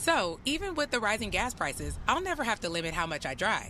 So, even with the rising gas prices, I'll never have to limit how much I drive.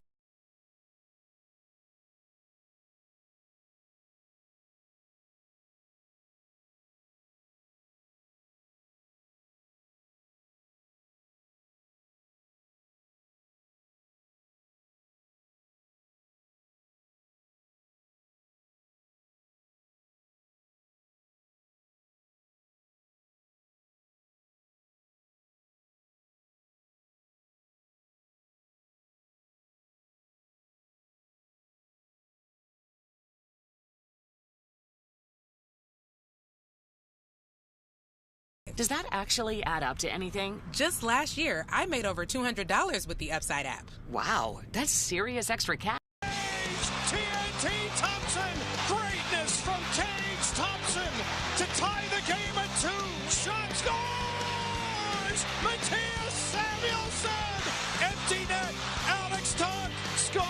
Does that actually add up to anything? Just last year, I made over $200 with the Upside app. Wow, that's serious extra cash. TNT Thompson! Greatness from Tage Thompson to tie the game at 2. Shot scores! Matthias Samuelsson! Empty net! Alex Tuck scores!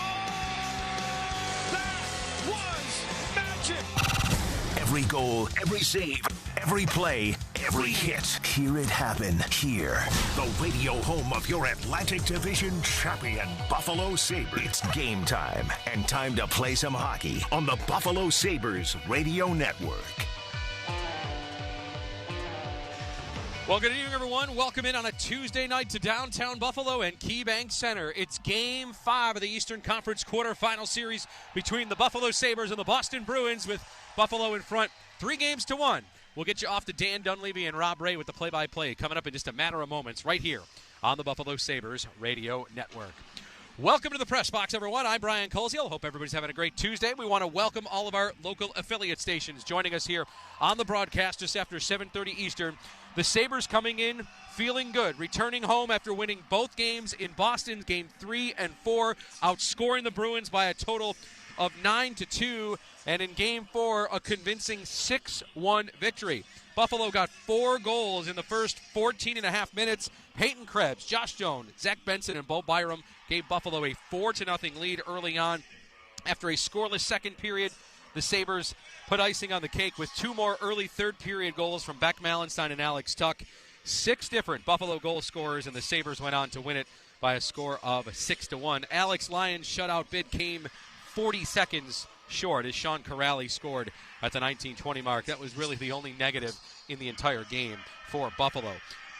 That was magic! Every goal, every save, every play, every hit. Hear it happen here. The radio home of your Atlantic Division champion, Buffalo Sabres. It's game time and time to play some hockey on the Buffalo Sabres Radio Network. Well, good evening, everyone. Welcome in on a Tuesday night to downtown Buffalo and KeyBank Center. It's Game 5 of the Eastern Conference quarterfinal series between the Buffalo Sabres and the Boston Bruins, with Buffalo in front 3-1. We'll get you off to Dan Dunleavy and Rob Ray with the play-by-play coming up in just a matter of moments right here on the Buffalo Sabres Radio Network. Welcome to the Press Box, everyone. I'm Brian Koziel. Hope everybody's having a great Tuesday. We want to welcome all of our local affiliate stations joining us here on the broadcast just after 7:30 Eastern. The Sabres coming in feeling good, returning home after winning both games in Boston, Game 3 and 4, outscoring the Bruins by a total of 9-2, and in Game 4, a convincing 6-1 victory. Buffalo got 4 goals in the first 14 and a half minutes. Peyton Krebs, Josh Jones, Zach Benson, and Bo Byram gave Buffalo a 4-0 lead early on. After a scoreless second period, the Sabres put icing on the cake with 2 more early third-period goals from Beck Malenstein and Alex Tuck. 6 different Buffalo goal scorers, and the Sabres went on to win it by a score of 6-1. Alex Lyon's shutout bid came 40 seconds short as Sean Corrali scored at the 19-20 mark. That was really the only negative in the entire game for Buffalo.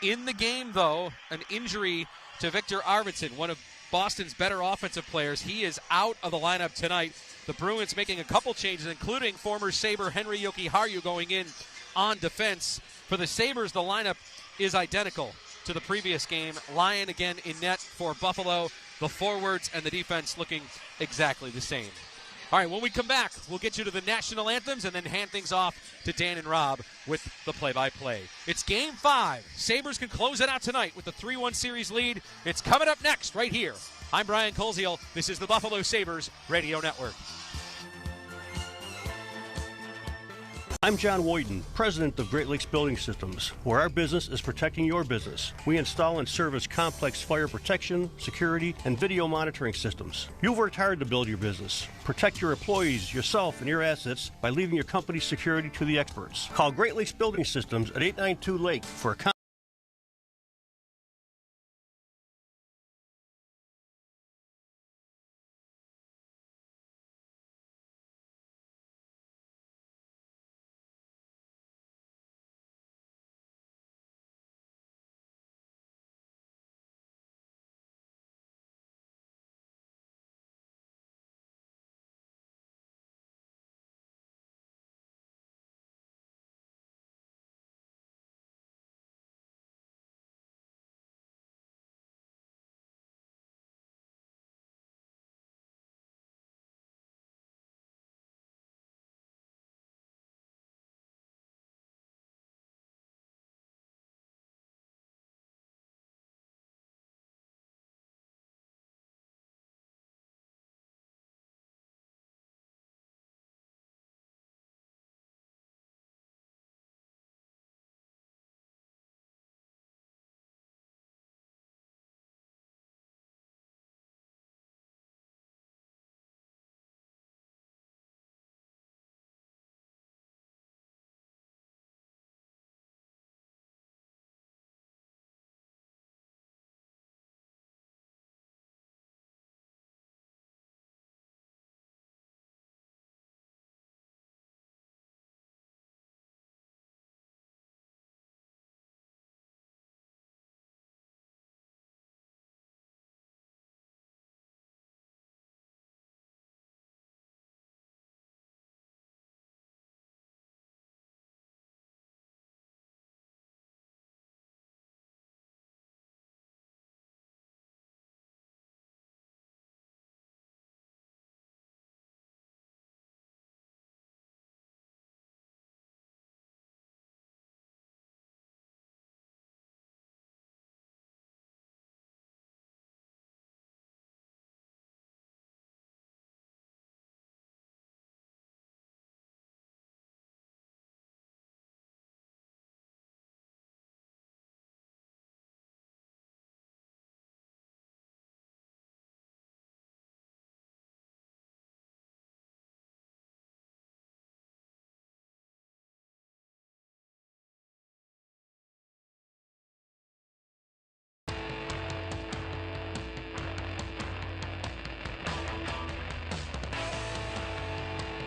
In the game, though, an injury to Victor Arvidsson, one of Boston's better offensive players. He is out of the lineup tonight. The Bruins making a couple changes, including former Sabre Henry Jokiharju going in on defense. For the Sabres, the lineup is identical to the previous game. Lyon again in net for Buffalo. The forwards and the defense looking exactly the same. All right, when we come back, we'll get you to the national anthems and then hand things off to Dan and Rob with the play-by-play. It's Game 5. Sabres can close it out tonight with the 3-1 series lead. It's coming up next right here. I'm Brian Koziel. This is the Buffalo Sabres Radio Network. I'm John Woyden, president of Great Lakes Building Systems, where our business is protecting your business. We install and service complex fire protection, security, and video monitoring systems. You've worked hard to build your business. Protect your employees, yourself, and your assets by leaving your company's security to the experts. Call Great Lakes Building Systems at 892 Lake for a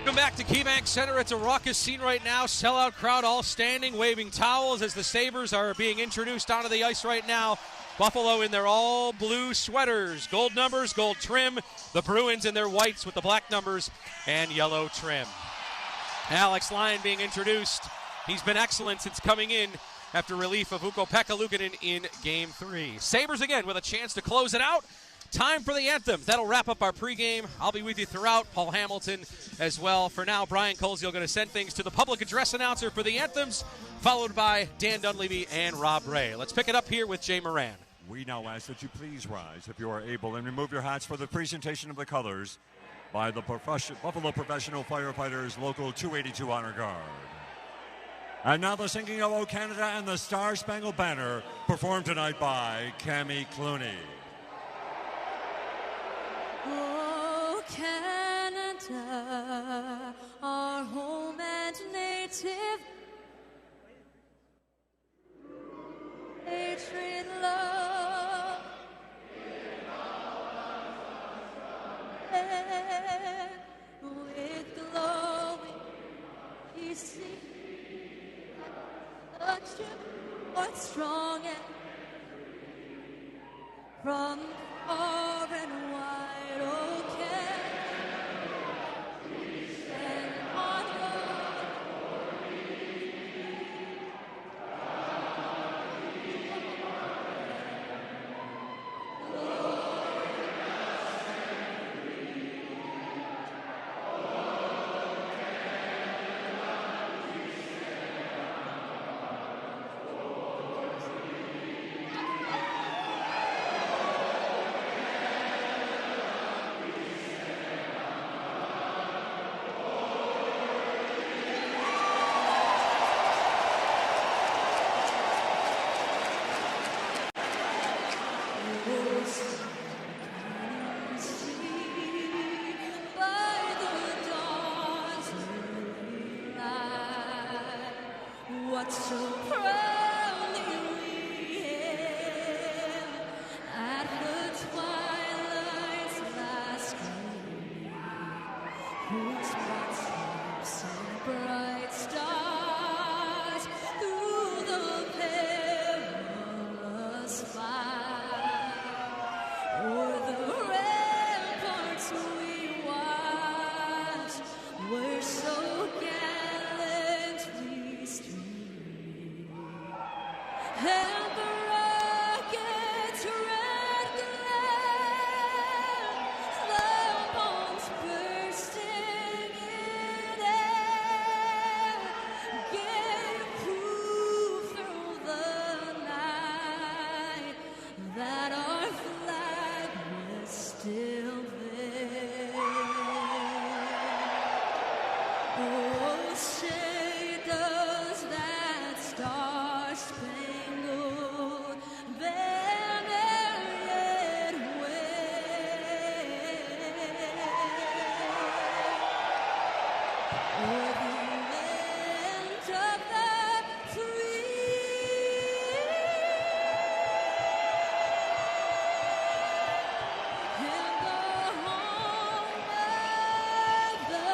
Welcome back to KeyBank Center. It's a raucous scene right now. Sellout crowd all standing, waving towels as the Sabres are being introduced onto the ice right now. Buffalo in their all blue sweaters, gold numbers, gold trim. The Bruins in their whites with the black numbers and yellow trim. Alex Lyon being introduced. He's been excellent since coming in after relief of Ukko-Pekka Luukkonen in Game 3. Sabres again with a chance to close it out. Time for the anthems. That'll wrap up our pregame. I'll be with you throughout. Paul Hamilton as well. For now, Brian Colesville going to send things to the public address announcer for the anthems, followed by Dan Dunleavy and Rob Ray. Let's pick it up here with Jay Moran. We now ask that you please rise if you are able and remove your hats for the presentation of the colors by the Buffalo Professional Firefighters Local 282 Honor Guard. And now the singing of O Canada and the Star Spangled Banner, performed tonight by Cammie Clooney. Oh, Canada, our home and native, hatred, love, and with glowing, you see, the truth, what's strong and from far and wide, oh, stand on what so proudly we hailed at the twilight's last gleaming, whose footsteps and bright stars through the perilous fight, o'er the ramparts we watched, were so gallantly streaming, and the rocket's red glare, the bombs bursting in air, gave proof through the night that our flag was still there. Oh, say does that star-spangled banner yet wave o'er the land of the free and the home of the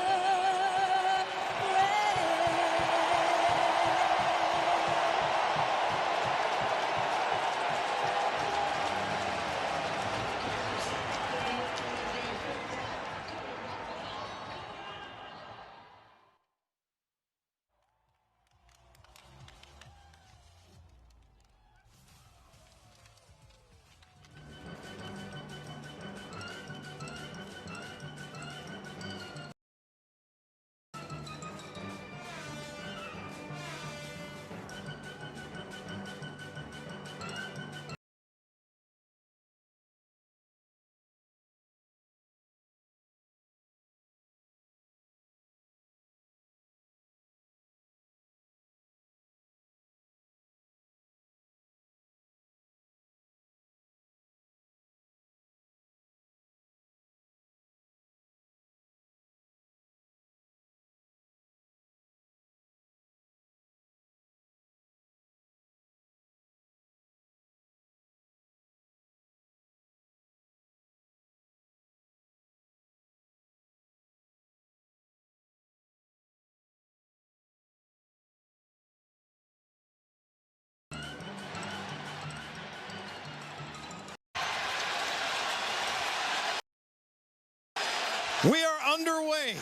We are underway.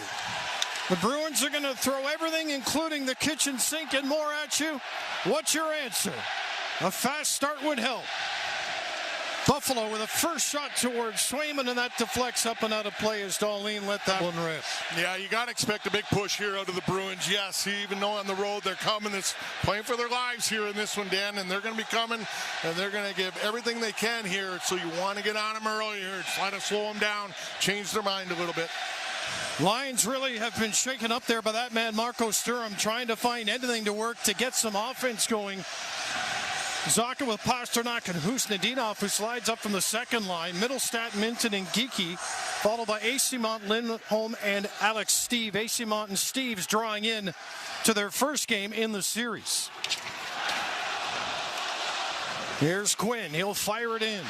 The Bruins are going to throw everything, including the kitchen sink and more at you. What's your answer? A fast start would help. Buffalo with a first shot towards Swayman, and that deflects up and out of play as Darlene let that one rip. Yeah, you got to expect a big push here out of the Bruins. Yes, even though on the road they're coming, it's playing for their lives here in this one, Dan, and they're going to be coming, and they're going to give everything they can here. So you want to get on them earlier, try to slow them down, change their mind a little bit. Lions really have been shaken up there by that man, Marco Sturm, trying to find anything to work to get some offense going. Zaka with Pasternak and Husnudinov, who slides up from the second line. Middlestat, Minton, and Geeky, followed by Acimont, Lindholm, and Alex Steve. Acimont and Steve's drawing in to their first game in the series. Here's Quinn. He'll fire it in.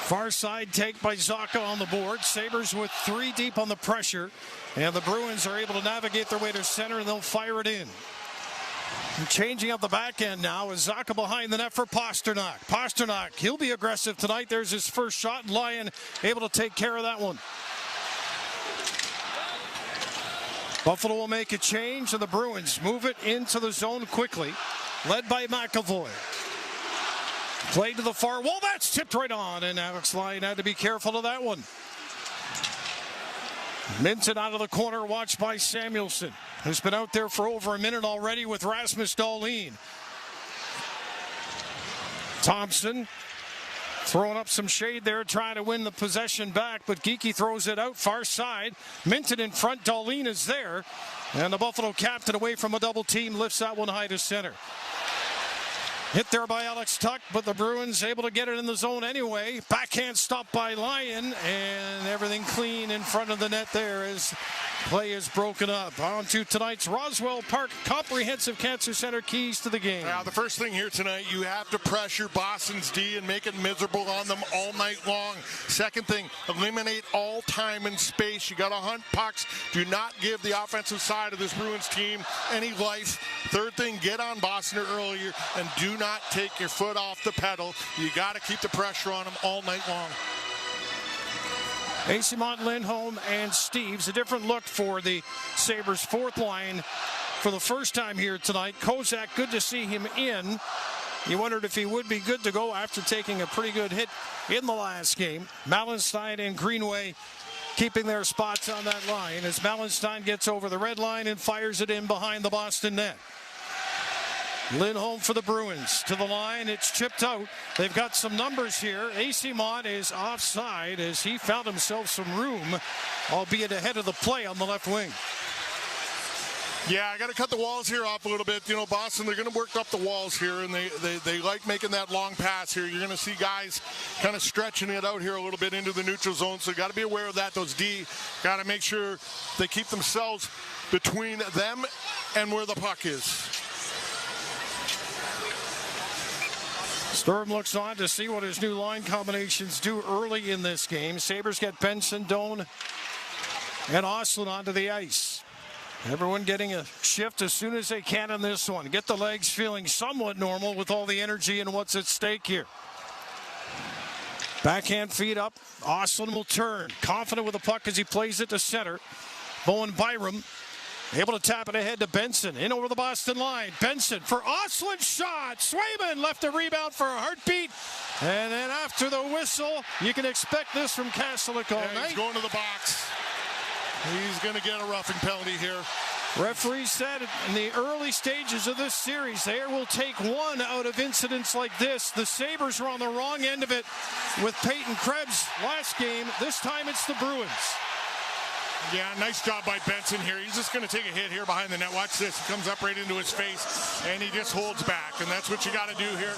Far side take by Zaka on the board. Sabres with 3 deep on the pressure. And the Bruins are able to navigate their way to center, and they'll fire it in. And changing up the back end now is Zaka behind the net for Pasternak. Pasternak, he'll be aggressive tonight. There's his first shot. Lyon able to take care of that one. Buffalo will make a change, and the Bruins move it into the zone quickly, led by McAvoy. Played to the far wall. That's tipped right on, and Alex Lyon had to be careful of that one. Minton out of the corner, watched by Samuelson, who's been out there for over a minute already with Rasmus Dahlin. Thompson throwing up some shade there, trying to win the possession back, but Geeky throws it out far side. Minton in front, Dahlin is there, and the Buffalo captain away from a double team lifts that one high to center. Hit there by Alex Tuck, but the Bruins able to get it in the zone anyway. Backhand stop by Lyon, and everything clean in front of the net there as play is broken up. On to tonight's Roswell Park Comprehensive Cancer Center keys to the game. Now, the first thing here tonight, you have to pressure Boston's D and make it miserable on them all night long. Second thing, eliminate all time and space. You got to hunt pucks. Do not give the offensive side of this Bruins team any life. Third thing, get on Boston earlier and do not take your foot off the pedal. You got to keep the pressure on them all night long. Acimont, Lindholm, and Steve's a different look for the Sabres' fourth line for the first time here tonight. Kozak, good to see him in. You wondered if he would be good to go after taking a pretty good hit in the last game. Malenstein and Greenway keeping their spots on that line as Malenstein gets over the red line and fires it in behind the Boston net. Lindholm for the Bruins to the line. It's chipped out. They've got some numbers here. Acimont is offside as he found himself some room, albeit ahead of the play on the left wing. Yeah, I got to cut the walls here off a little bit. You know, Boston, they're going to work up the walls here, and they like making that long pass here. You're going to see guys kind of stretching it out here a little bit into the neutral zone, so you got to be aware of that. Those D got to make sure they keep themselves between them and where the puck is. Sturm looks on to see what his new line combinations do early in this game. Sabres get Benson, Doan, and Ostlund onto the ice. Everyone getting a shift as soon as they can in this one. Get the legs feeling somewhat normal with all the energy and what's at stake here. Backhand feed up. Ostlund will turn. Confident with the puck as he plays it to center. Bowen Byram able to tap it ahead to Benson. In over the Boston line. Benson for Ostlund shot. Swayman left a rebound for a heartbeat. And then after the whistle, you can expect this from Kastelik all night. He's going to the box. He's going to get a roughing penalty here. Referee said in the early stages of this series, they will take one out of incidents like this. The Sabres were on the wrong end of it with Peyton Krebs last game. This time it's the Bruins. Yeah, nice job by Benson here. He's just going to take a hit here behind the net. Watch this. He comes up right into his face, and he just holds back, and that's what you got to do here.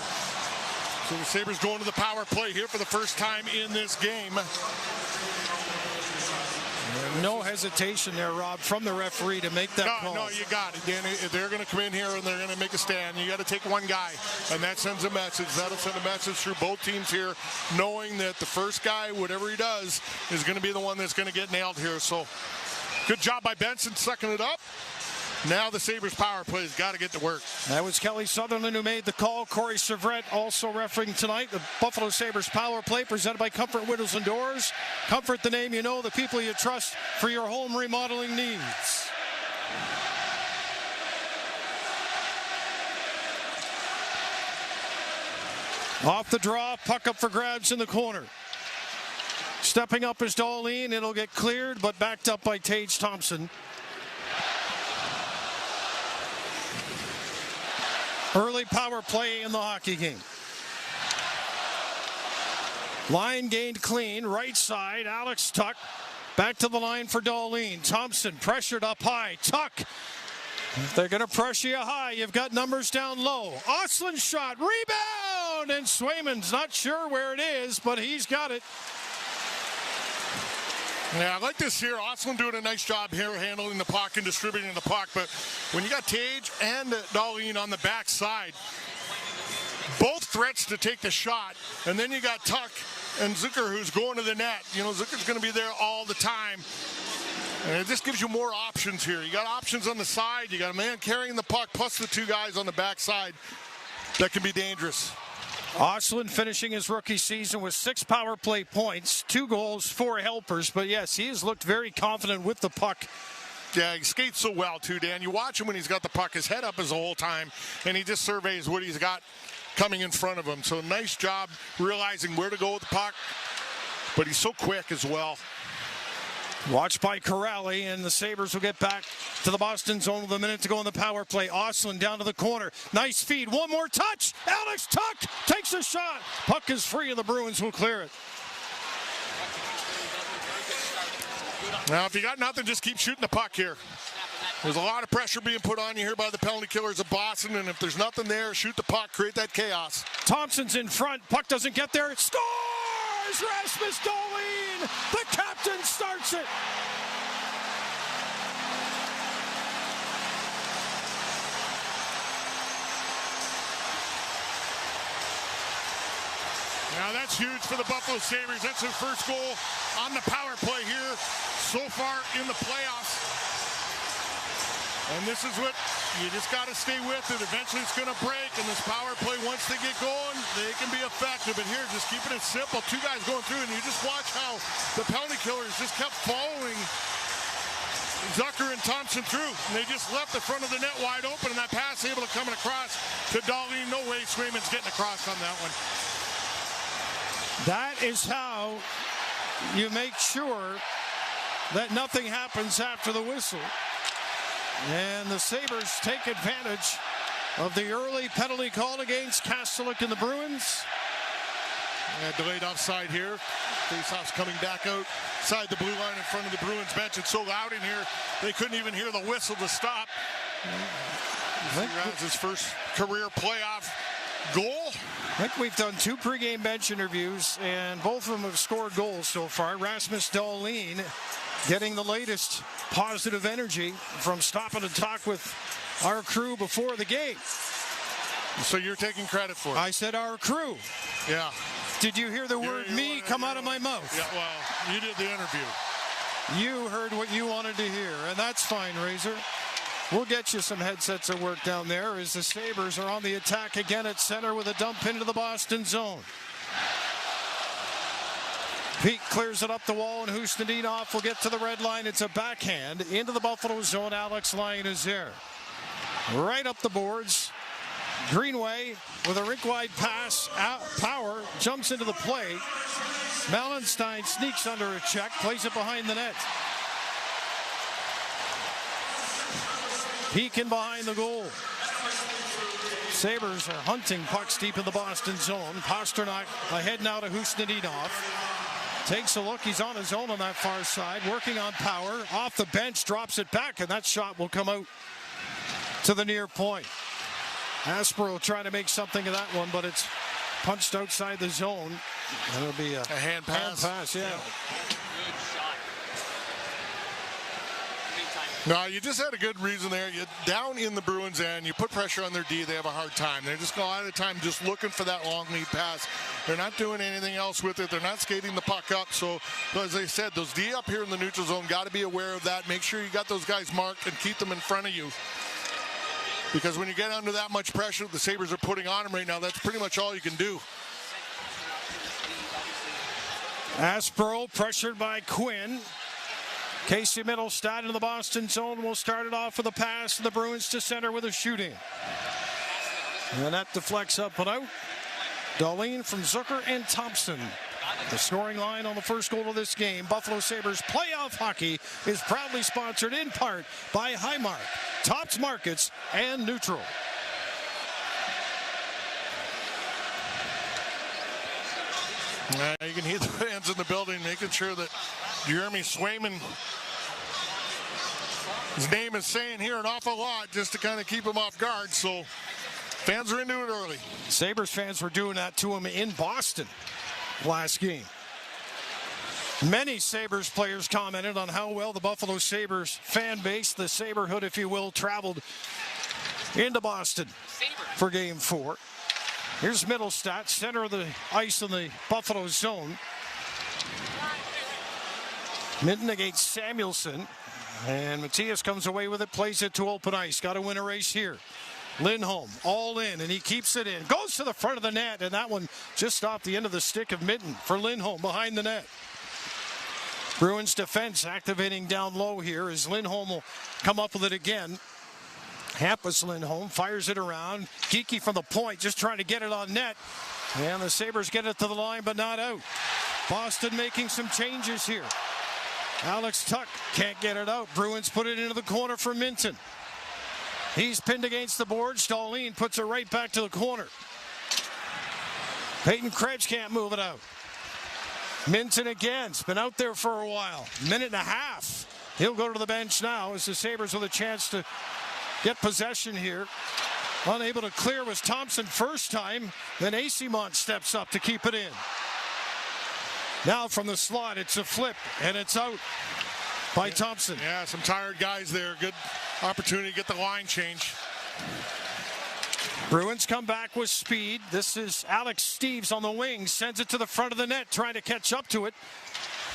So the Sabres going to the power play here for the first time in this game. No hesitation there, Rob, from the referee to make that call. No, you got it, Danny. They're going to come in here and they're going to make a stand. You got to take one guy, and that sends a message. That'll send a message through both teams here, knowing that the first guy, whatever he does, is going to be the one that's going to get nailed here. So good job by Benson sucking it up. Now the Sabres power play's got to get to work. That was Kelly Sutherland who made the call. Corey Severette also refereeing tonight. The Buffalo Sabres power play presented by Comfort Windows and Doors. Comfort, the name you know, the people you trust for your home remodeling needs. Off the draw, puck up for grabs in the corner. Stepping up is Dahlin. It'll get cleared, but backed up by Tage Thompson. Early power play in the hockey game. Line gained clean, right side, Alex Tuck. Back to the line for Dahlin. Thompson pressured up high. Tuck. If they're going to pressure you high, you've got numbers down low. Ostlund shot, rebound, and Swayman's not sure where it is, but he's got it. Yeah, I like this here. Ostlund doing a nice job here handling the puck and distributing the puck. But when you got Tage and Dahlin on the backside, both threats to take the shot, and then you got Tuck and Zucker who's going to the net. You know, Zucker's going to be there all the time. And it just gives you more options here. You got options on the side. You got a man carrying the puck, plus the two guys on the backside that can be dangerous. Ostlund finishing his rookie season with 6 power play points, 2 goals, 4 helpers. But yes, he has looked very confident with the puck. Yeah, he skates so well too, Dan. You watch him when he's got the puck, his head up is the whole time, and he just surveys what he's got coming in front of him. So nice job realizing where to go with the puck. But he's so quick as well. Watched by Corrali, and the Sabres will get back to the Boston zone with a minute to go in the power play. Ostlund down to the corner. Nice feed. One more touch. Alex Tuck takes a shot. Puck is free, and the Bruins will clear it. Now, if you got nothing, just keep shooting the puck here. There's a lot of pressure being put on you here by the penalty killers of Boston, and if there's nothing there, shoot the puck, create that chaos. Thompson's in front. Puck doesn't get there. It scores! Rasmus Dahlin! The captain starts it. Now that's huge for the Buffalo Sabres. That's their first goal on the power play here so far in the playoffs. And this is what you just got to stay with it. Eventually it's going to break, and this power play, once they get going, they can be effective. But here, just keeping it simple. 2 guys going through, and you just watch how the penalty killers just kept following Zucker and Thompson through. And they just left the front of the net wide open, and that pass able to come across to Dahlin. No way Swayman's getting across on that one. That is how you make sure that nothing happens after the whistle. And the Sabres take advantage of the early penalty call against Kastelik and the Bruins. Delayed offside here. Faceoff's coming back outside the blue line in front of the Bruins bench. It's so loud in here, they couldn't even hear the whistle to stop. That's his first career playoff goal. I think we've done 2 pregame bench interviews, and both of them have scored goals so far. Rasmus Dahlin getting the latest positive energy from stopping to talk with our crew before the game. So you're taking credit for it? I said our crew. Yeah. Did you hear the word me come out of my mouth? Yeah, well, you did the interview. You heard what you wanted to hear, and that's fine, Razor. We'll get you some headsets at work down there as the Sabres are on the attack again at center with a dump into the Boston zone. Pete clears it up the wall, and Husnudinov will get to the red line. It's a backhand into the Buffalo zone. Alex Lyon is there. Right up the boards. Greenway with a rink-wide pass. Power jumps into the play. Malenstein sneaks under a check, plays it behind the net. Peeking behind the goal. Sabres are hunting pucks deep in the Boston zone. Pasternak ahead now to Husnudinov. Takes a look. He's on his own on that far side. Working on Power. Off the bench. Drops it back. And that shot will come out to the near point. Aspero trying to make something of that one, but it's punched outside the zone. That'll be a hand pass. Hand pass, yeah. No, you just had a good reason there. You're down in the Bruins end. You put pressure on their D. They have a hard time. They're just a lot of the time just looking for that long lead pass. They're not doing anything else with it. They're not skating the puck up. So, as I said, those D up here in the neutral zone, got to be aware of that. Make sure you got those guys marked and keep them in front of you. Because when you get under that much pressure the Sabres are putting on them right now, that's pretty much all you can do. Aspro pressured by Quinn. Casey Mittelstadt in the Boston zone will start it off with a pass to the Bruins to center with a shooting. And that deflects up and out. Darlene from Zucker and Thompson. The scoring line on the first goal of this game. Buffalo Sabres playoff hockey is proudly sponsored in part by Highmark, Tops Markets, and Neutral. You can hear the fans in the building making sure that Jeremy Swayman, his name is saying here an awful lot just to kind of keep him off guard. So fans are into it early. Sabres fans were doing that to him in Boston last game. Many Sabres players commented on how well the Buffalo Sabres fan base, the Saberhood, if you will, traveled into Boston for Game 4. Here's Mittelstadt, center of the ice in the Buffalo zone. Minton against Samuelson. And Matthias comes away with it, plays it to open ice. Got to win a race here. Lindholm all in, and he keeps it in. Goes to the front of the net, and that one just off the end of the stick of Minton for Lindholm behind the net. Bruins defense activating down low here as Lindholm will come up with it again. Hampus Lindholm fires it around. Geeky from the point, just trying to get it on net. And the Sabres get it to the line, but not out. Boston making some changes here. Alex Tuck can't get it out. Bruins put it into the corner for Minton. He's pinned against the board. Darlene puts it right back to the corner. Peyton Krebs can't move it out. Minton again. It's been out there for a while. Minute and a half. He'll go to the bench now as the Sabres with a chance to get possession here. Unable to clear was Thompson first time. Then Asimont steps up to keep it in. Now from the slot, it's a flip, and it's out by Thompson. Yeah, some tired guys there. Good opportunity to get the line change. Bruins come back with speed. This is Alex Steeves on the wing. Sends it to the front of the net, trying to catch up to it.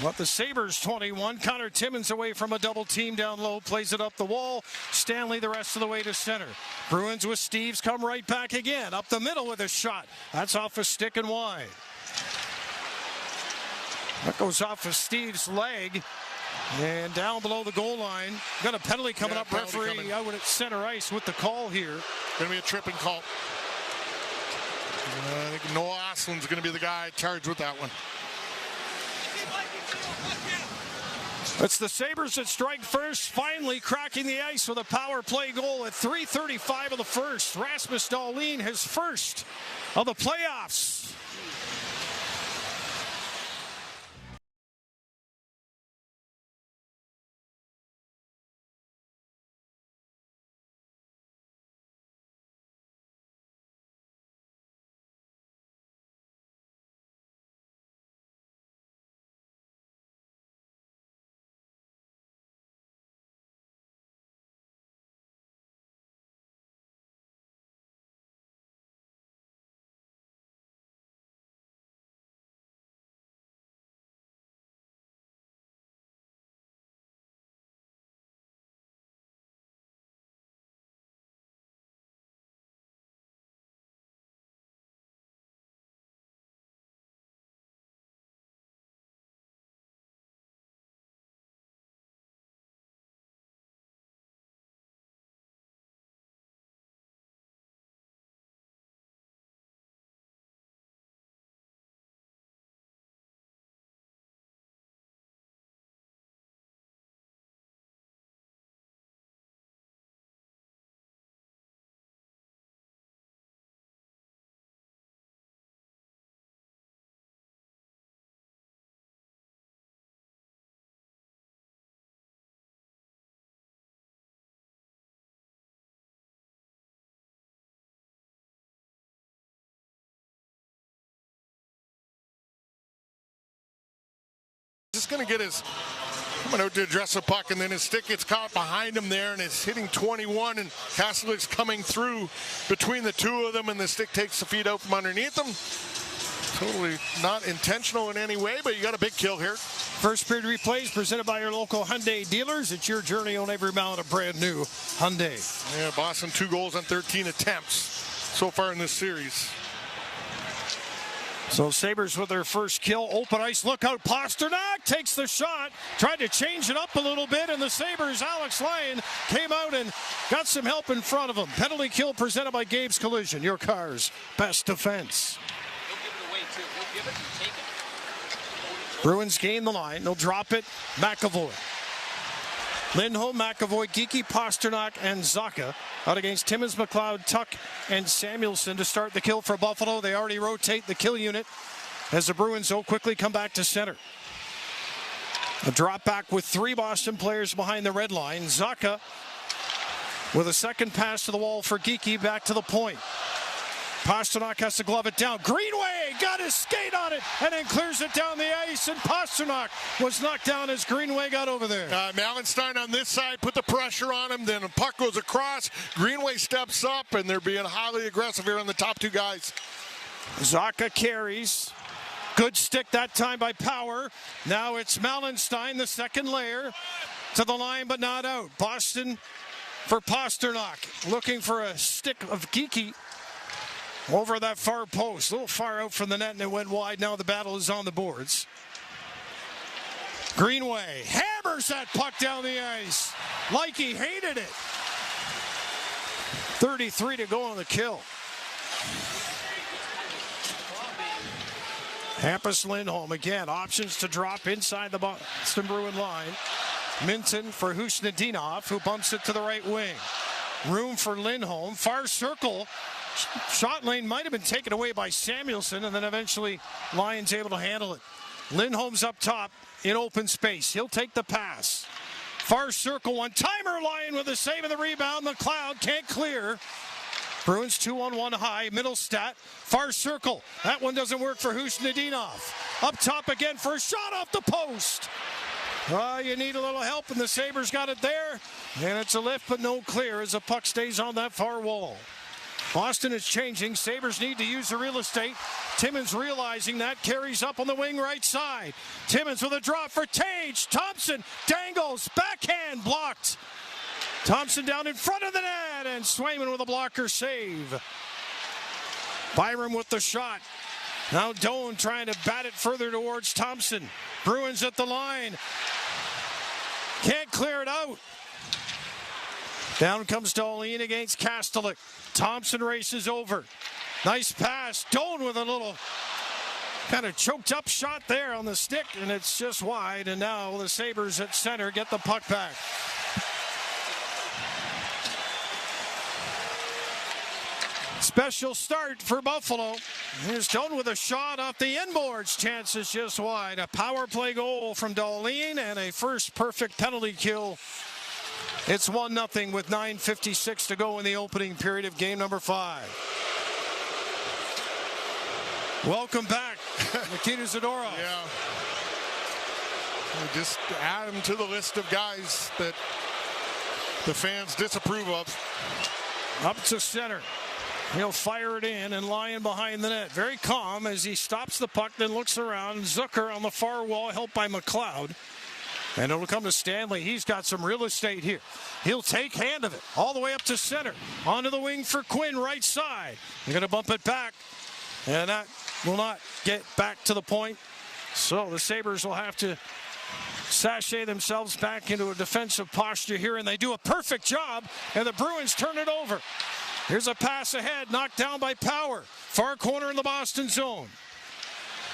But the Sabres 21. Connor Timmins away from a double team down low. Plays it up the wall. Stanley the rest of the way to center. Bruins with Steeves come right back again. Up the middle with a shot. That's off a stick and wide. That goes off of Steeves' leg. And down below the goal line. Got a penalty coming up. Referee out at center ice with the call here. Going to be a tripping call. I think Noah Oslin's going to be the guy charged with that one. It's the Sabres that strike first, finally cracking the ice with a power play goal at 3:35 of the first. Rasmus Dahlin, his first of the playoffs. Just going to get his coming out to address the puck, and then his stick gets caught behind him there, and it's hitting 21, and Kastelic's coming through between the two of them, and the stick takes the feet out from underneath them. Totally not intentional in any way, but you got a big kill here. First period replays presented by your local Hyundai dealers. It's your journey on every mile of a brand new Hyundai. Yeah, Boston 2 goals on 13 attempts so far in this series. So Sabres with their first kill. Open ice, look out. Pasternak takes the shot. Tried to change it up a little bit, and the Sabres, Alex Lyon, came out and got some help in front of him. Penalty kill presented by Gabe's Collision. Your car's best defense. He'll give it away, too. He'll give it and take it. Bruins gain the line. They'll drop it. McAvoy. Lindholm, McAvoy, Geekie, Pasternak, and Zacha out against Timmins, McLeod, Tuck, and Samuelson to start the kill for Buffalo. They already rotate the kill unit as the Bruins will quickly come back to center. A drop back with 3 Boston players behind the red line. Zacha with a second pass to the wall for Geekie, back to the point. Pasternak has to glove it down. Greenway got his skate on it and then clears it down the ice, and Pasternak was knocked down as Greenway got over there. Malenstein on this side put the pressure on him, then a puck goes across. Greenway steps up, and they're being highly aggressive here on the top 2 guys. Zacha carries. Good stick that time by Power. Now it's Malenstein, the second layer, to the line but not out. Boston for Pasternak, looking for a stick of Geekie over that far post. A little far out from the net, and it went wide. Now the battle is on the boards. Greenway hammers that puck down the ice like he hated it. 33 to go on the kill. Hampus Lindholm again. Options to drop inside the Boston Bruin line. Minton for Husnudinov, who bumps it to the right wing. Room for Lindholm. Far circle. Shot lane might have been taken away by Samuelson, and then eventually Lyon's able to handle it. Lindholm's up top in open space. He'll take the pass. Far circle, one-timer. Lyon with a save and the rebound. McLeod can't clear. Bruins 2-on-1 high. Middlestat. Far circle. That one doesn't work for Husnudinov. Up top again for a shot off the post. You need a little help, and the Sabres got it there. And it's a lift, but no clear as the puck stays on that far wall. Boston is changing. Sabres need to use the real estate. Timmins realizing that, carries up on the wing right side. Timmins with a drop for Tage. Thompson dangles. Backhand blocked. Thompson down in front of the net, and Swayman with a blocker save. Byram with the shot. Now Doan trying to bat it further towards Thompson. Bruins at the line. Can't clear it out. Down comes Dahlin against Kastelik. Thompson races over. Nice pass. Doan with a little kind of choked up shot there on the stick, and it's just wide. And now the Sabres at center get the puck back. Special start for Buffalo. Here's Doan with a shot off the inboards. Chance is just wide. A power play goal from Dahlin and a first perfect penalty kill. It's 1-0 with 9:56 to go in the opening period of game number 5. Welcome back, Nikita Zadorov. Yeah. We just add him to the list of guys that the fans disapprove of. Up to center. He'll fire it in, and Lyon behind the net. Very calm as he stops the puck, then looks around. Zucker on the far wall, helped by McLeod. And it'll come to Stanley. He's got some real estate here. He'll take hand of it all the way up to center. Onto the wing for Quinn, right side. They're going to bump it back. And that will not get back to the point. So the Sabres will have to sashay themselves back into a defensive posture here. And they do a perfect job. And the Bruins turn it over. Here's a pass ahead, knocked down by Power. Far corner in the Boston zone.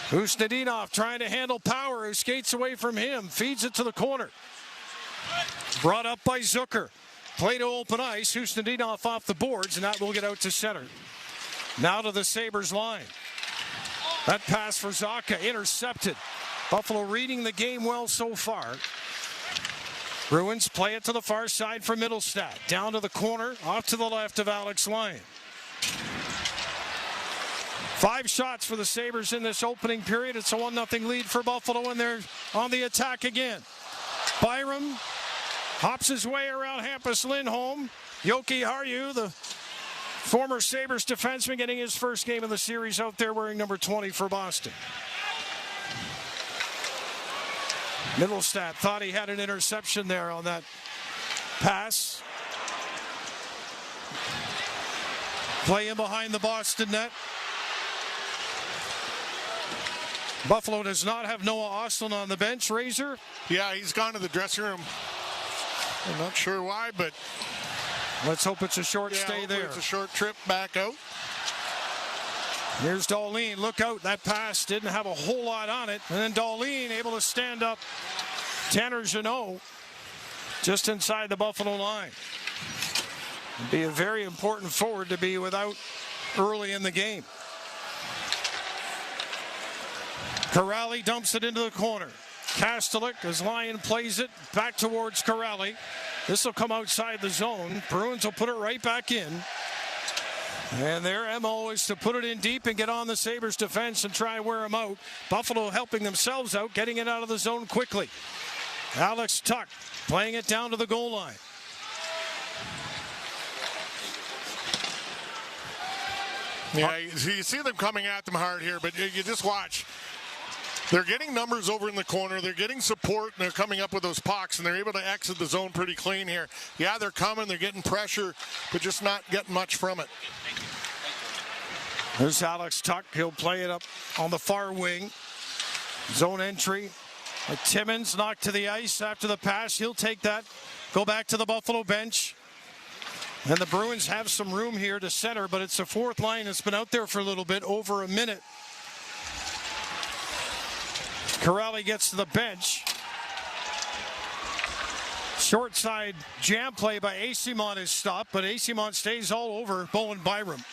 Husnudinov trying to handle Power, who skates away from him, feeds it to the corner. Brought up by Zucker. Play to open ice. Husnudinov off the boards, and that will get out to center. Now to the Sabres line. That pass for Zacha, intercepted. Buffalo reading the game well so far. Bruins play it to the far side for Middlestat. Down to the corner, off to the left of Alex Lyon. 5 shots for the Sabres in this opening period. It's a 1-0 lead for Buffalo, and they're on the attack again. Byram hops his way around Hampus Lindholm. Yoki Harju, the Former Sabres defenseman getting his first game of the series out there wearing number 20 for Boston. Middlestat thought he had an interception there on that pass. Play in behind the Boston net. Buffalo does not have Noah Ostlund on the bench. Razor? Yeah, he's gone to the dressing room. I'm not sure why, but let's hope it's a short stay there. It's a short trip back out. Here's Dahlin. Look out. That pass didn't have a whole lot on it. And then Dahlin able to stand up Tanner Jeannot just inside the Buffalo line. It'd be a very important forward to be without early in the game. Corrali dumps it into the corner. Kastelik, as Lyon plays it back towards Corrali. This will come outside the zone. Bruins will put it right back in. And their MO is to put it in deep and get on the Sabres defense and try and wear them out. Buffalo helping themselves out, getting it out of the zone quickly. Alex Tuch playing it down to the goal line. Yeah, you see them coming at them hard here, but you just watch. They're getting numbers over in the corner. They're getting support, and they're coming up with those pucks, and they're able to exit the zone pretty clean here. Yeah, they're coming. They're getting pressure, but just not getting much from it. There's Alex Tuch. He'll play it up on the far wing. Zone entry. Timmins knocked to the ice after the pass. He'll take that. Go back to the Buffalo bench. And the Bruins have some room here to center, but it's the fourth line that's been out there for a little bit, over a minute. Corrali gets to the bench. Short side jam play by Asimont is stopped, but Asimont stays all over Bowen Byram.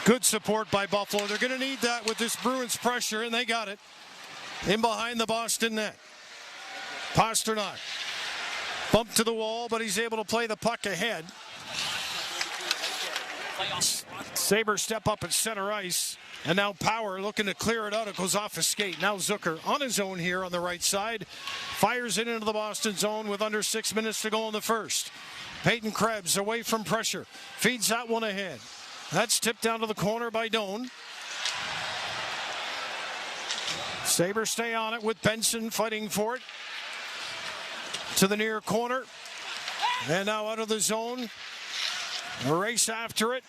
Good support by Buffalo. They're going to need that with this Bruins pressure, and they got it. In behind the Boston net. Pasternak. Bump to the wall, but he's able to play the puck ahead. Sabres step up at center ice. And now Power looking to clear it out. It goes off his skate. Now Zucker on his own here on the right side. Fires it into the Boston zone with under 6 minutes to go in the first. Peyton Krebs away from pressure. Feeds that one ahead. That's tipped down to the corner by Doan. Sabres stay on it with Benson fighting for it. To the near corner. And now out of the zone. A race after it.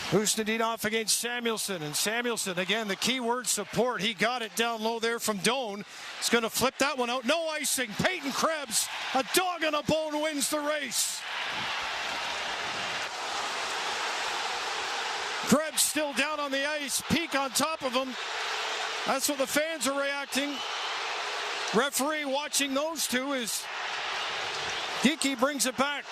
Hustadinov against Samuelson, and Samuelson, again, the key word support. He got it down low there from Doan. He's going to flip that one out. No icing. Peyton Krebs, a dog on a bone, wins the race. Krebs still down on the ice. Peak on top of him. That's what the fans are reacting. Referee watching those two is Geekie brings it back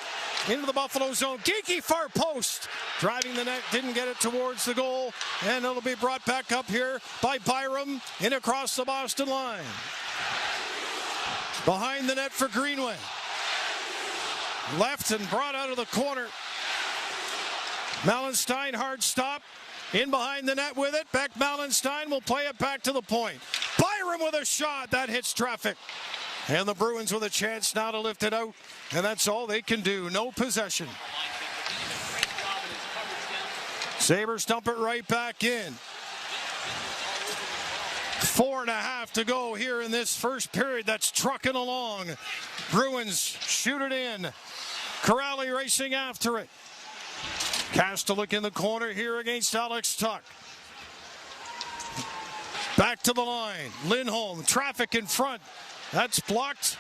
into the Buffalo zone. Geekie far post. Driving the net, didn't get it towards the goal. And it'll be brought back up here by Byram in across the Boston line. Behind the net for Greenway. Left and brought out of the corner. Mallenstein, hard stop. In behind the net with it. Beck Mallenstein will play it back to the point. Byram with a shot. That hits traffic. And the Bruins with a chance now to lift it out. And that's all they can do. No possession. Sabres dump it right back in. 4.5 to go here in this first period. That's trucking along. Bruins shoot it in. Corrali racing after it. Kastelik in the corner here against Alex Tuch. Back to the line. Lindholm, traffic in front. That's blocked.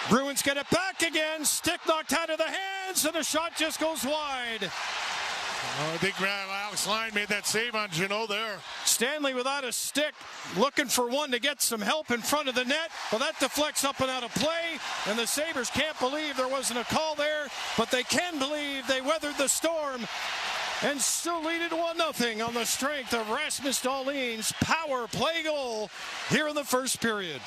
Bruins get it back again. Stick knocked out of the hands, and the shot just goes wide. I think Alex Lyon made that save on Jeannot there. Stanley without a stick, looking for one to get some help in front of the net. Well, that deflects up and out of play, and the Sabres can't believe there wasn't a call there, but they can believe they weathered the storm and still lead it 1-0 on the strength of Rasmus Dahlin's power play goal here in the first period.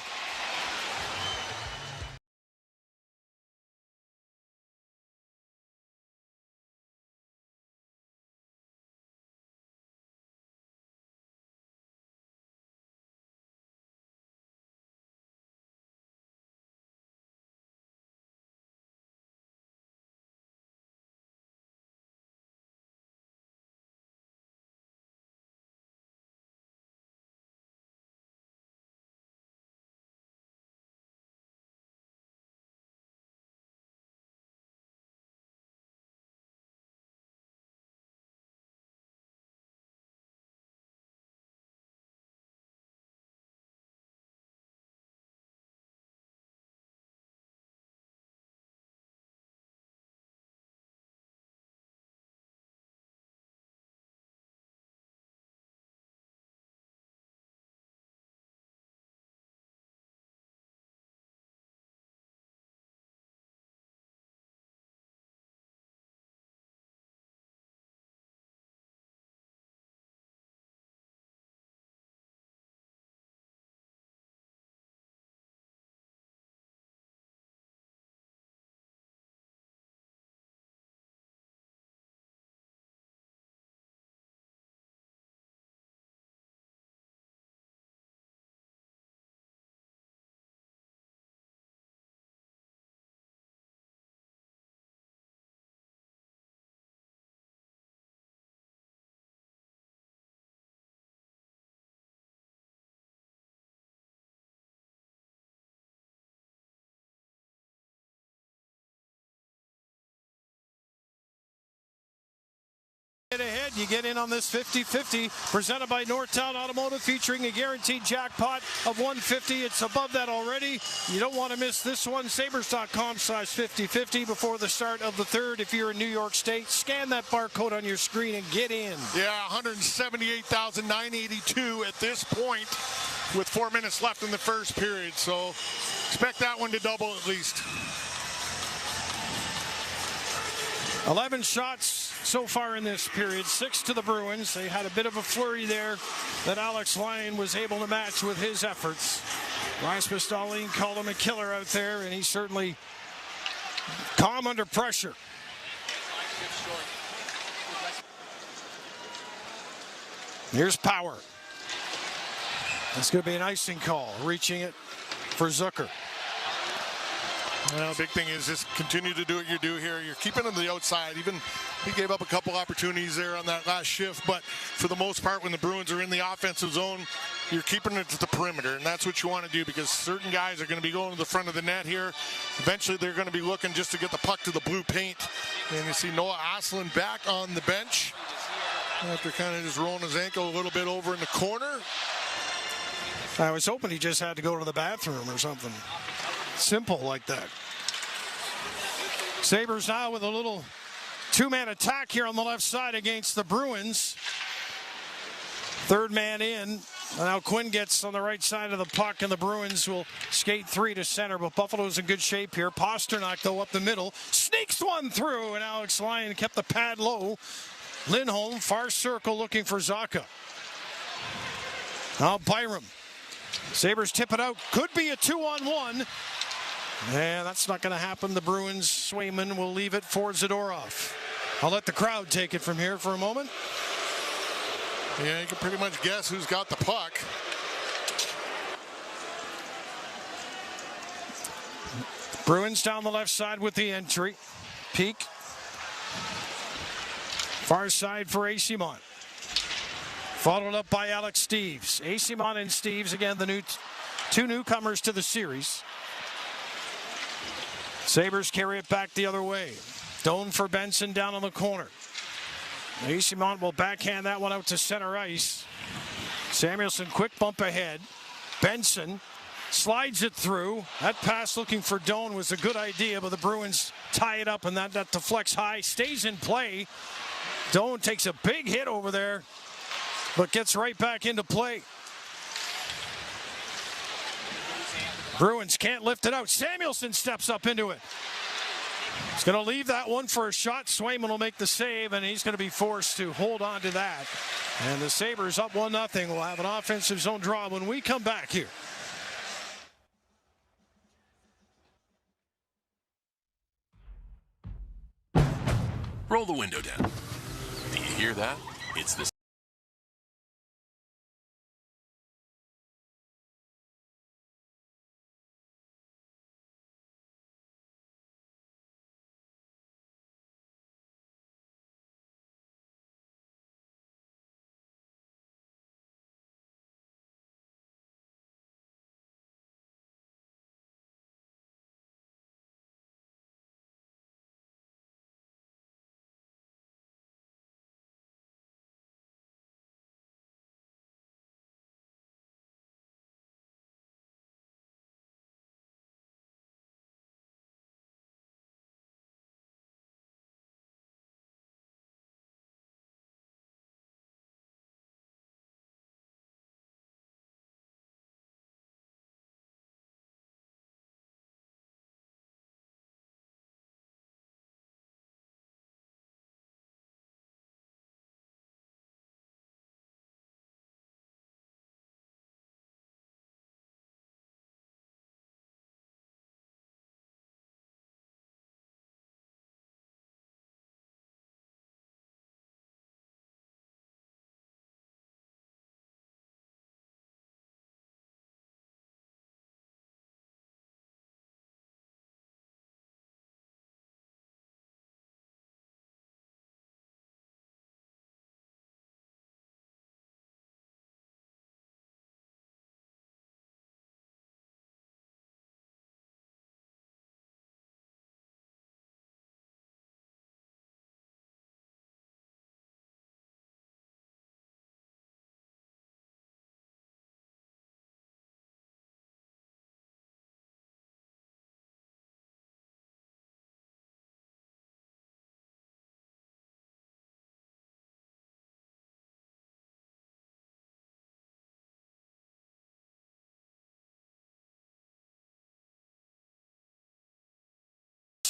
ahead, you get in on this 50-50 presented by Northtown Automotive, featuring a guaranteed jackpot of $150. It's above that already. You don't want to miss this one. Sabres.com/50-50 before the start of the third. If you're in New York State, scan that barcode on your screen and get in. Yeah, 178,982 at this point with 4 minutes left in the first period. So expect that one to double at least. 11 shots so far in this period, 6 to the Bruins. They had a bit of a flurry there that Alex Lyon was able to match with his efforts. Rasmus Dahlin called him a killer out there, and he's certainly calm under pressure. Here's Power. That's going to be an icing call, reaching it for Zucker. Well, big thing is just continue to do what you do here. You're keeping him to the outside. Even he gave up a couple opportunities there on that last shift, but for the most part, when the Bruins are in the offensive zone, you're keeping it to the perimeter, and that's what you want to do, because certain guys are going to be going to the front of the net here. Eventually, they're going to be looking just to get the puck to the blue paint. And you see Noah Asselin back on the bench after kind of just rolling his ankle a little bit over in the corner. I was hoping he just had to go to the bathroom or something simple like that. Sabres now with a little two-man attack here on the left side against the Bruins. Third man in. Now Quinn gets on the right side of the puck, and the Bruins will skate 3 to center, but Buffalo's in good shape here. Pasternak, though, up the middle, sneaks one through, and Alex Lyon kept the pad low. Lindholm, far circle, looking for Zacha. Now Byram. Sabres tip it out. Could be a 2-on-1. And that's not going to happen. The Bruins, Swayman will leave it for Zadorov. I'll let the crowd take it from here for a moment. Yeah, you can pretty much guess who's got the puck. Bruins down the left side with the entry. Peak. Far side for Eyssimont. Followed up by Alex Steeves. Eyssimont and Steeves, again, the two newcomers to the series. Sabres carry it back the other way. Doan for Benson down on the corner. Eyssimont will backhand that one out to center ice. Samuelsson, quick bump ahead. Benson slides it through. That pass looking for Doan was a good idea, but the Bruins tie it up, and that deflects high, stays in play. Doan takes a big hit over there, but gets right back into play. Bruins can't lift it out. Samuelsson steps up into it. He's going to leave that one for a shot. Swayman will make the save, and he's going to be forced to hold on to that. And the Sabres up 1-0. We'll have an offensive zone draw when we come back here. Roll the window down. Do you hear that? It's the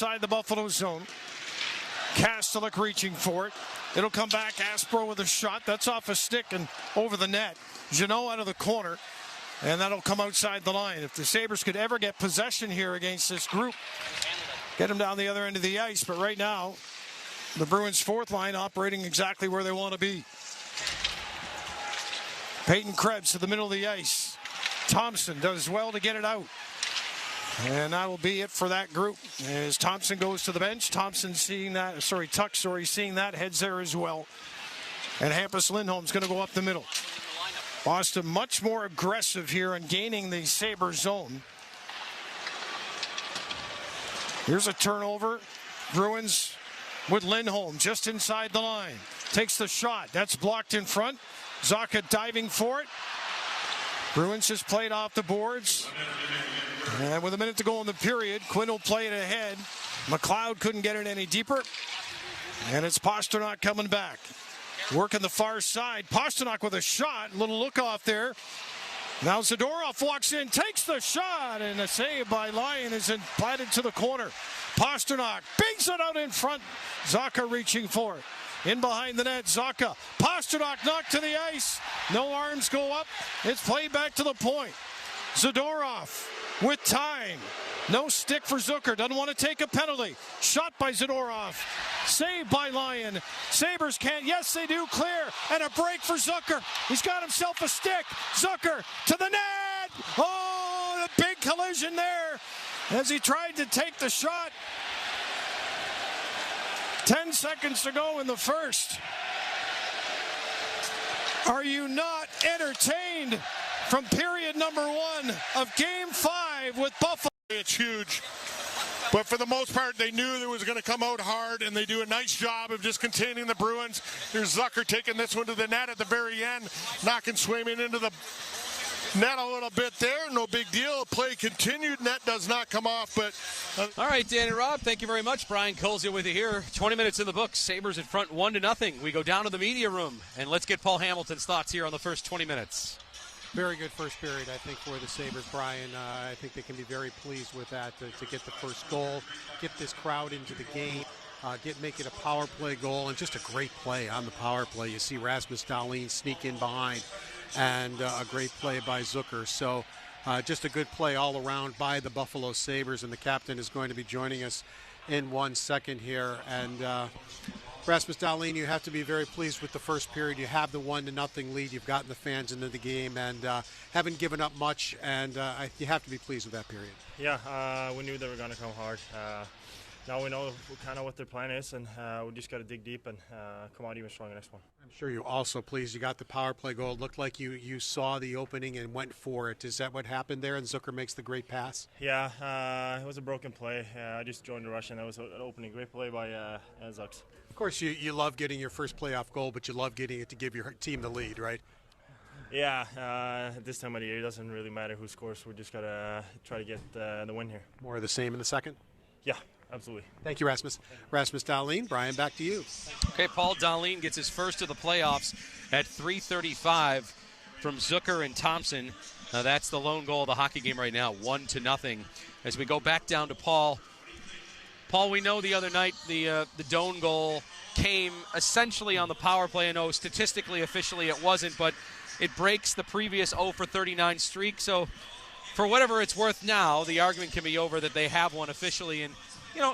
outside the Buffalo zone. Kastelik reaching for it. It'll come back. Aspro with a shot. That's off a stick and over the net. Jeannot out of the corner. And that'll come outside the line. If the Sabres could ever get possession here against this group, get them down the other end of the ice. But right now, the Bruins' fourth line operating exactly where they want to be. Peyton Krebs to the middle of the ice. Thompson does well to get it out. And that will be it for that group. As Thompson goes to the bench, Tuck seeing that, heads there as well. And Hampus Lindholm's going to go up the middle. Boston much more aggressive here in gaining the Sabres zone. Here's a turnover. Bruins with Lindholm just inside the line. Takes the shot. That's blocked in front. Zacha diving for it. Bruins just played off the boards. And with a minute to go in the period, Quinn will play it ahead. McLeod couldn't get it any deeper. And it's Pastrnak coming back. Working the far side. Pastrnak with a shot. Little look off there. Now Zadorov walks in, takes the shot, and a save by Lyon is implanted to the corner. Pastrnak bangs it out in front. Zacha reaching for it. In behind the net, Zacha. Pastrnak knocked to the ice. No arms go up. It's played back to the point. Zadorov with time. No stick for Zucker. Doesn't want to take a penalty. Shot by Zadorov. Saved by Lyon. Sabres can't. Yes, they do. Clear. And a break for Zucker. He's got himself a stick. Zucker to the net. Oh, the big collision there as he tried to take the shot. 10 seconds to go in the first. Are you not entertained from period number 1 of Game 5 with Buffalo? It's huge. But for the most part, they knew it was going to come out hard, and they do a nice job of just containing the Bruins. There's Zucker taking this one to the net at the very end, knocking Swayman into the net a little bit there. No big deal. Play continued. Net does not come off, but... All right, Dan and Rob, thank you very much. Brian Colzia with you here. 20 minutes in the books. Sabres in front 1-0. We go down to the media room, and let's get Paul Hamilton's thoughts here on the first 20 minutes. Very good first period, I think, for the Sabres, Brian. I think they can be very pleased with that to get the first goal, get this crowd into the game, make it a power play goal, and just a great play on the power play. You see Rasmus Dahlin sneak in behind, and a great play by Zucker. So just a good play all around by the Buffalo Sabres, and the captain is going to be joining us in 1 second here. And Rasmus Dahlin, you have to be very pleased with the first period. You have the 1-0 lead. You've gotten the fans into the game and haven't given up much, and you have to be pleased with that period. Yeah, we knew they were going to come hard. Now we know kind of what their plan is, and we just got to dig deep and come out even stronger next one. I'm sure you're also pleased you got the power play goal. It looked like you saw the opening and went for it. Is that what happened there, and Zucker makes the great pass? Yeah, it was a broken play. I just joined the rush, and it was an opening. Great play by Zucks. Of course, you love getting your first playoff goal, but you love getting it to give your team the lead, right? Yeah, at this time of the year, it doesn't really matter who scores. We just got to try to get the win here. More of the same in the second? Yeah, absolutely. Thank you, Rasmus. Rasmus Dahlin. Brian, back to you. Okay, Paul Dahlin gets his first of the playoffs at 3:35 from Zucker and Thompson. Now that's the lone goal of the hockey game right now, 1-0. As we go back down to Paul. Paul, we know the other night the Doan goal came essentially on the power play. I know statistically, officially it wasn't, but it breaks the previous 0-for-39 streak. So for whatever it's worth now, the argument can be over that they have one officially. And,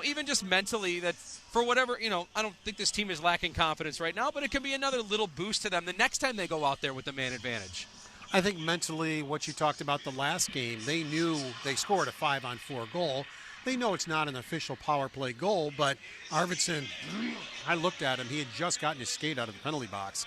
even just mentally, that for whatever, I don't think this team is lacking confidence right now, but it could be another little boost to them the next time they go out there with the man advantage. I think mentally what you talked about the last game, they knew they scored a 5-on-4 goal. They know it's not an official power play goal, but Arvidsson, I looked at him. He had just gotten his skate out of the penalty box,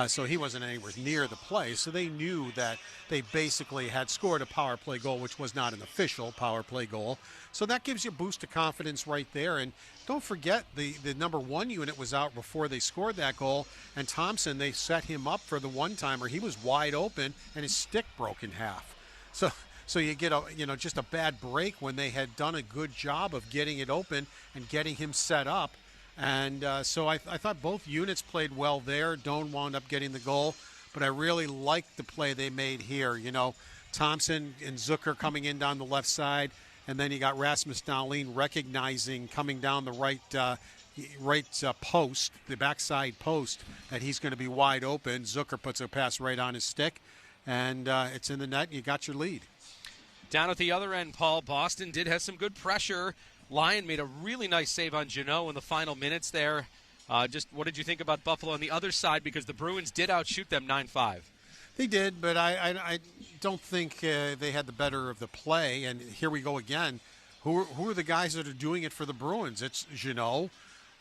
so he wasn't anywhere near the play. So they knew that they basically had scored a power play goal, which was not an official power play goal. So that gives you a boost of confidence right there. And don't forget, the number 1 unit was out before they scored that goal, and Thompson, they set him up for the one-timer. He was wide open, and his stick broke in half. So you get just a bad break when they had done a good job of getting it open and getting him set up. And so I thought both units played well there. Doan wound up getting the goal, but I really liked the play they made here. Thompson and Zucker coming in down the left side, And then you got Rasmus Dahlin recognizing coming down the right post, the backside post, that he's going to be wide open. Zucker puts a pass right on his stick, and it's in the net. You got your lead. Down at the other end, Paul, Boston did have some good pressure. Lyon made a really nice save on Jeannot in the final minutes there. Just what did you think about Buffalo on the other side? Because the Bruins did outshoot them 9-5. They did, but I don't think they had the better of the play. And here we go again. Who are the guys that are doing it for the Bruins? It's Jeannot.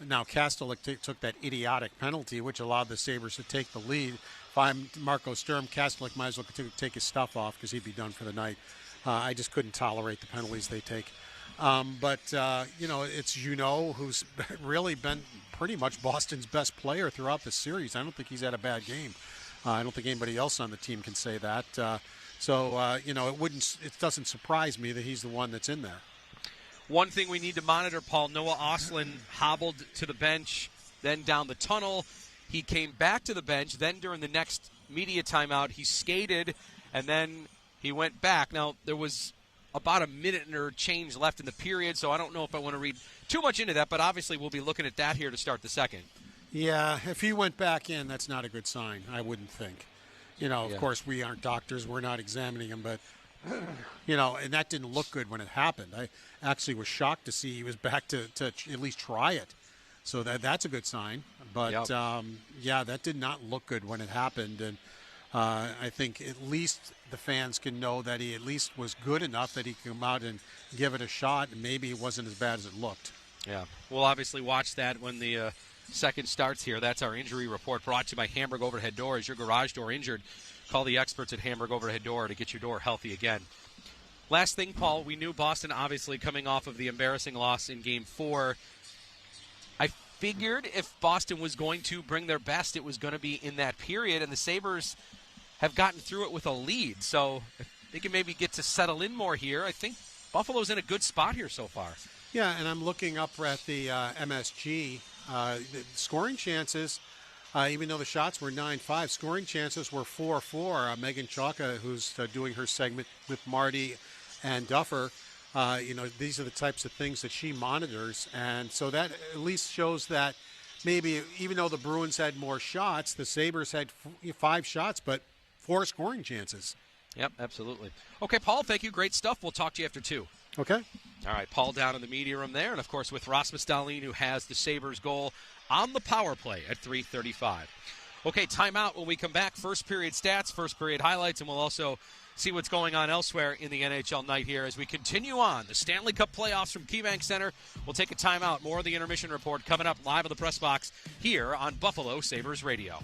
Now, Kastelik took that idiotic penalty, which allowed the Sabres to take the lead. If I'm Marco Sturm, Kastelik might as well take his stuff off because he'd be done for the night. I just couldn't tolerate the penalties they take. But it's Jeannot who's really been pretty much Boston's best player throughout the series. I don't think he's had a bad game. I don't think anybody else on the team can say that. It doesn't surprise me that he's the one that's in there. One thing we need to monitor, Paul, Noah Ostlund hobbled to the bench, then down the tunnel. He came back to the bench. Then during the next media timeout, he skated, and then he went back. Now, there was about a minute or change left in the period, so I don't know if I want to read too much into that, but obviously we'll be looking at that here to start the second. Yeah, if he went back in, that's not a good sign, I wouldn't think. Of course, we aren't doctors. We're not examining him, but, and that didn't look good when it happened. I actually was shocked to see he was back to at least try it. So that's a good sign. But, that did not look good when it happened. And I think at least the fans can know that he at least was good enough that he can come out and give it a shot, and maybe it wasn't as bad as it looked. Yeah, we'll obviously watch that when the second starts here. That's our injury report brought to you by Hamburg Overhead Door. Is your garage door injured? Call the experts at Hamburg Overhead Door to get your door healthy again. Last thing, Paul, we knew Boston obviously coming off of the embarrassing loss in Game 4. I figured if Boston was going to bring their best, it was going to be in that period, and the Sabres have gotten through it with a lead. So if they can maybe get to settle in more here, I think Buffalo's in a good spot here so far. Yeah, and I'm looking up at the MSG. The scoring chances, even though the shots were 9-5, scoring chances were 4-4. Megan Chaka, who's doing her segment with Marty and Duffer, these are the types of things that she monitors. And so that at least shows that maybe even though the Bruins had more shots, the Sabres had 5 shots, but 4 scoring chances. Yep, absolutely. Okay, Paul, thank you. Great stuff. We'll talk to you after 2. Okay. All right, Paul down in the media room there. And, of course, with Rasmus Dahlin, who has the Sabres goal on the power play at 3:35. Okay, timeout when we come back. First period stats, first period highlights, and we'll also see what's going on elsewhere in the NHL night here as we continue on the Stanley Cup playoffs from KeyBank Center. We'll take a timeout. More of the intermission report coming up live on the press box here on Buffalo Sabres Radio.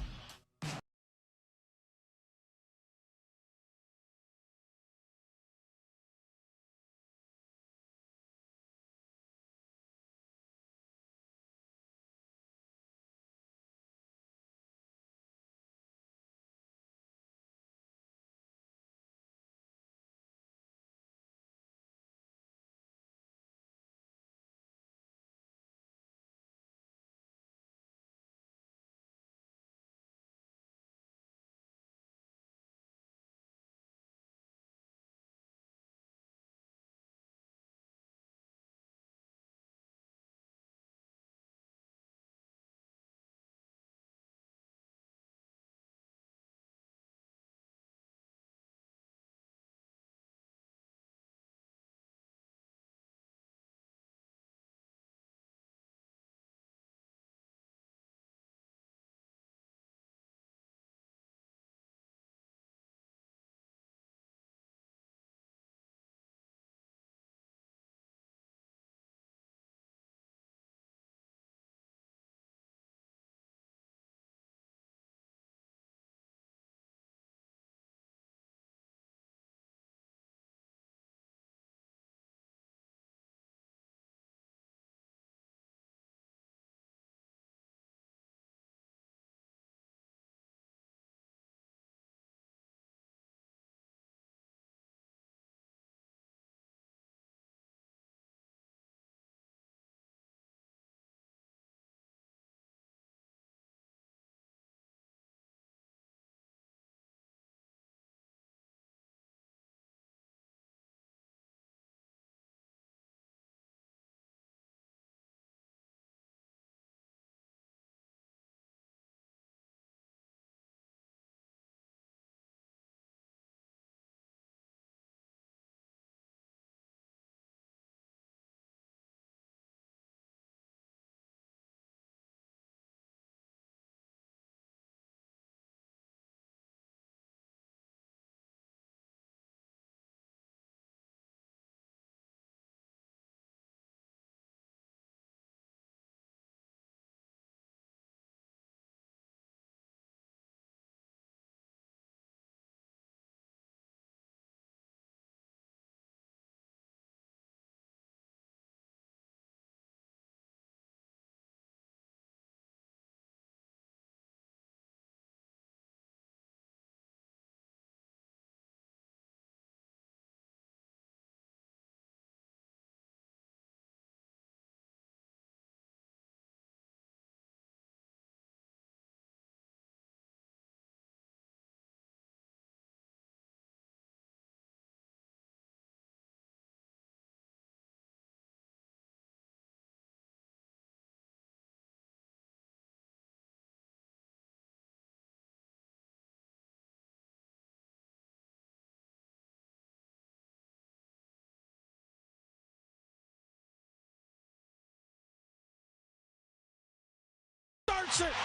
makes it.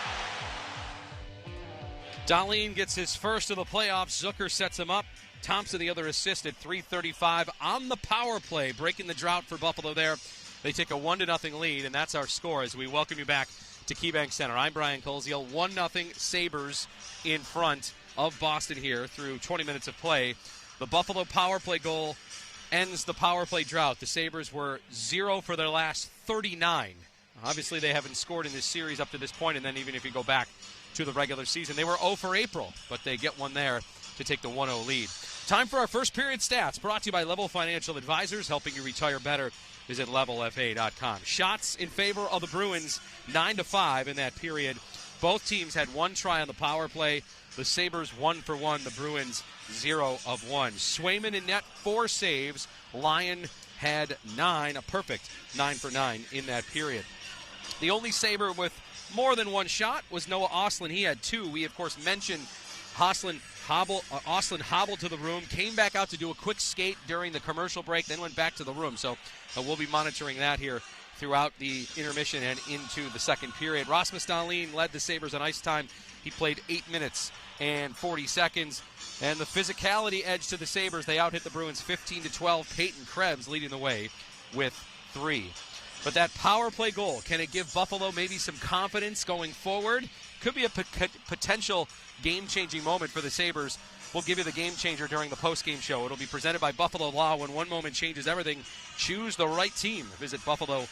Dahlin gets his first of the playoffs. Zucker sets him up. Thompson, the other assist at 3:35 on the power play, breaking the drought for Buffalo there. They take a 1-0 lead, and that's our score as we welcome you back to KeyBank Center. I'm Brian Koziel. 1-0 Sabres in front of Boston here through 20 minutes of play. The Buffalo power play goal ends the power play drought. The Sabres were 0 for their last 39. Obviously, they haven't scored in this series up to this point, and then even if you go back to the regular season, they were 0 for April, but they get one there to take the 1-0 lead. Time for our first period stats, brought to you by Level Financial Advisors, helping you retire better. Visit levelfa.com. Shots in favor of the Bruins, 9-5 in that period. Both teams had one try on the power play. The Sabres 1 for 1, the Bruins 0 of 1. Swayman in net, 4 saves. Lyon had 9, a perfect 9 for 9 in that period. The only Sabre with more than one shot was Noah Ostlund. He had 2. We, of course, mentioned Ostlund hobbled to the room, came back out to do a quick skate during the commercial break, then went back to the room. So we'll be monitoring that here throughout the intermission and into the second period. Rasmus Dahlin led the Sabres on ice time. He played 8 minutes and 40 seconds. And the physicality edge to the Sabres, they out-hit the Bruins 15-12. Peyton Krebs leading the way with 3. But that power play goal, can it give Buffalo maybe some confidence going forward? Could be a potential game-changing moment for the Sabres. We'll give you the game changer during the post-game show. It'll be presented by Buffalo Law. When one moment changes everything, choose the right team. Visit buffalolaw.com.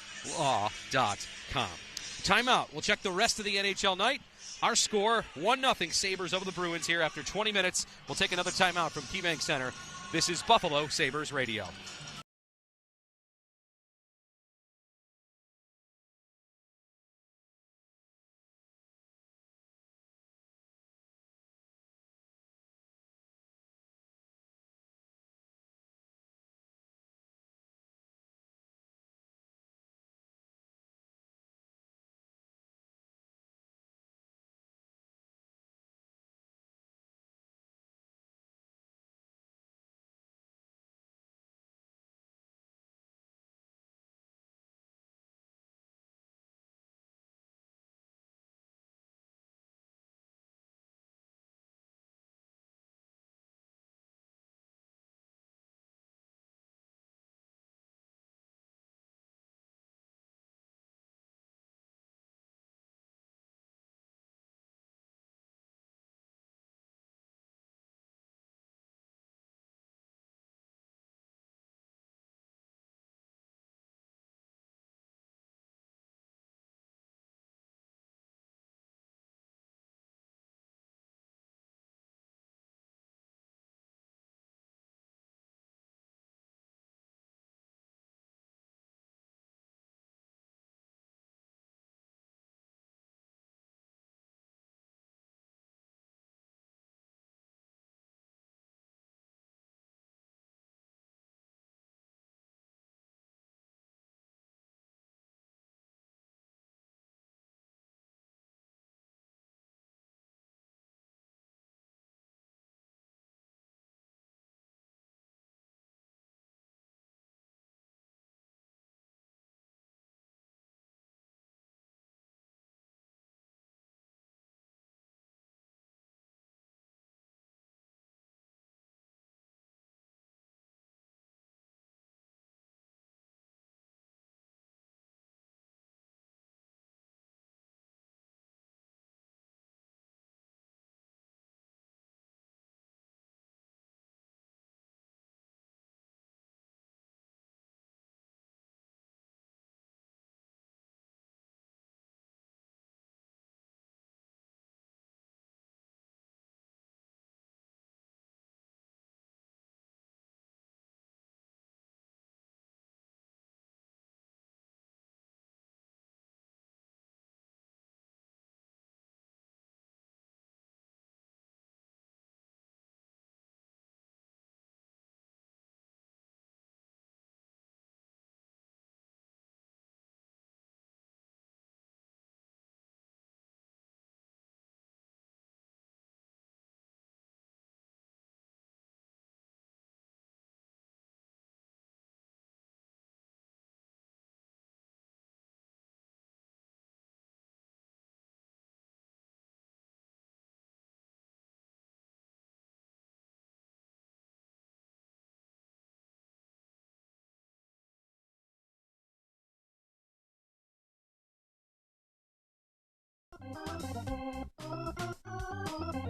Timeout. We'll check the rest of the NHL night. Our score, 1-0 Sabres over the Bruins here after 20 minutes. We'll take another timeout from KeyBank Center. This is Buffalo Sabres Radio.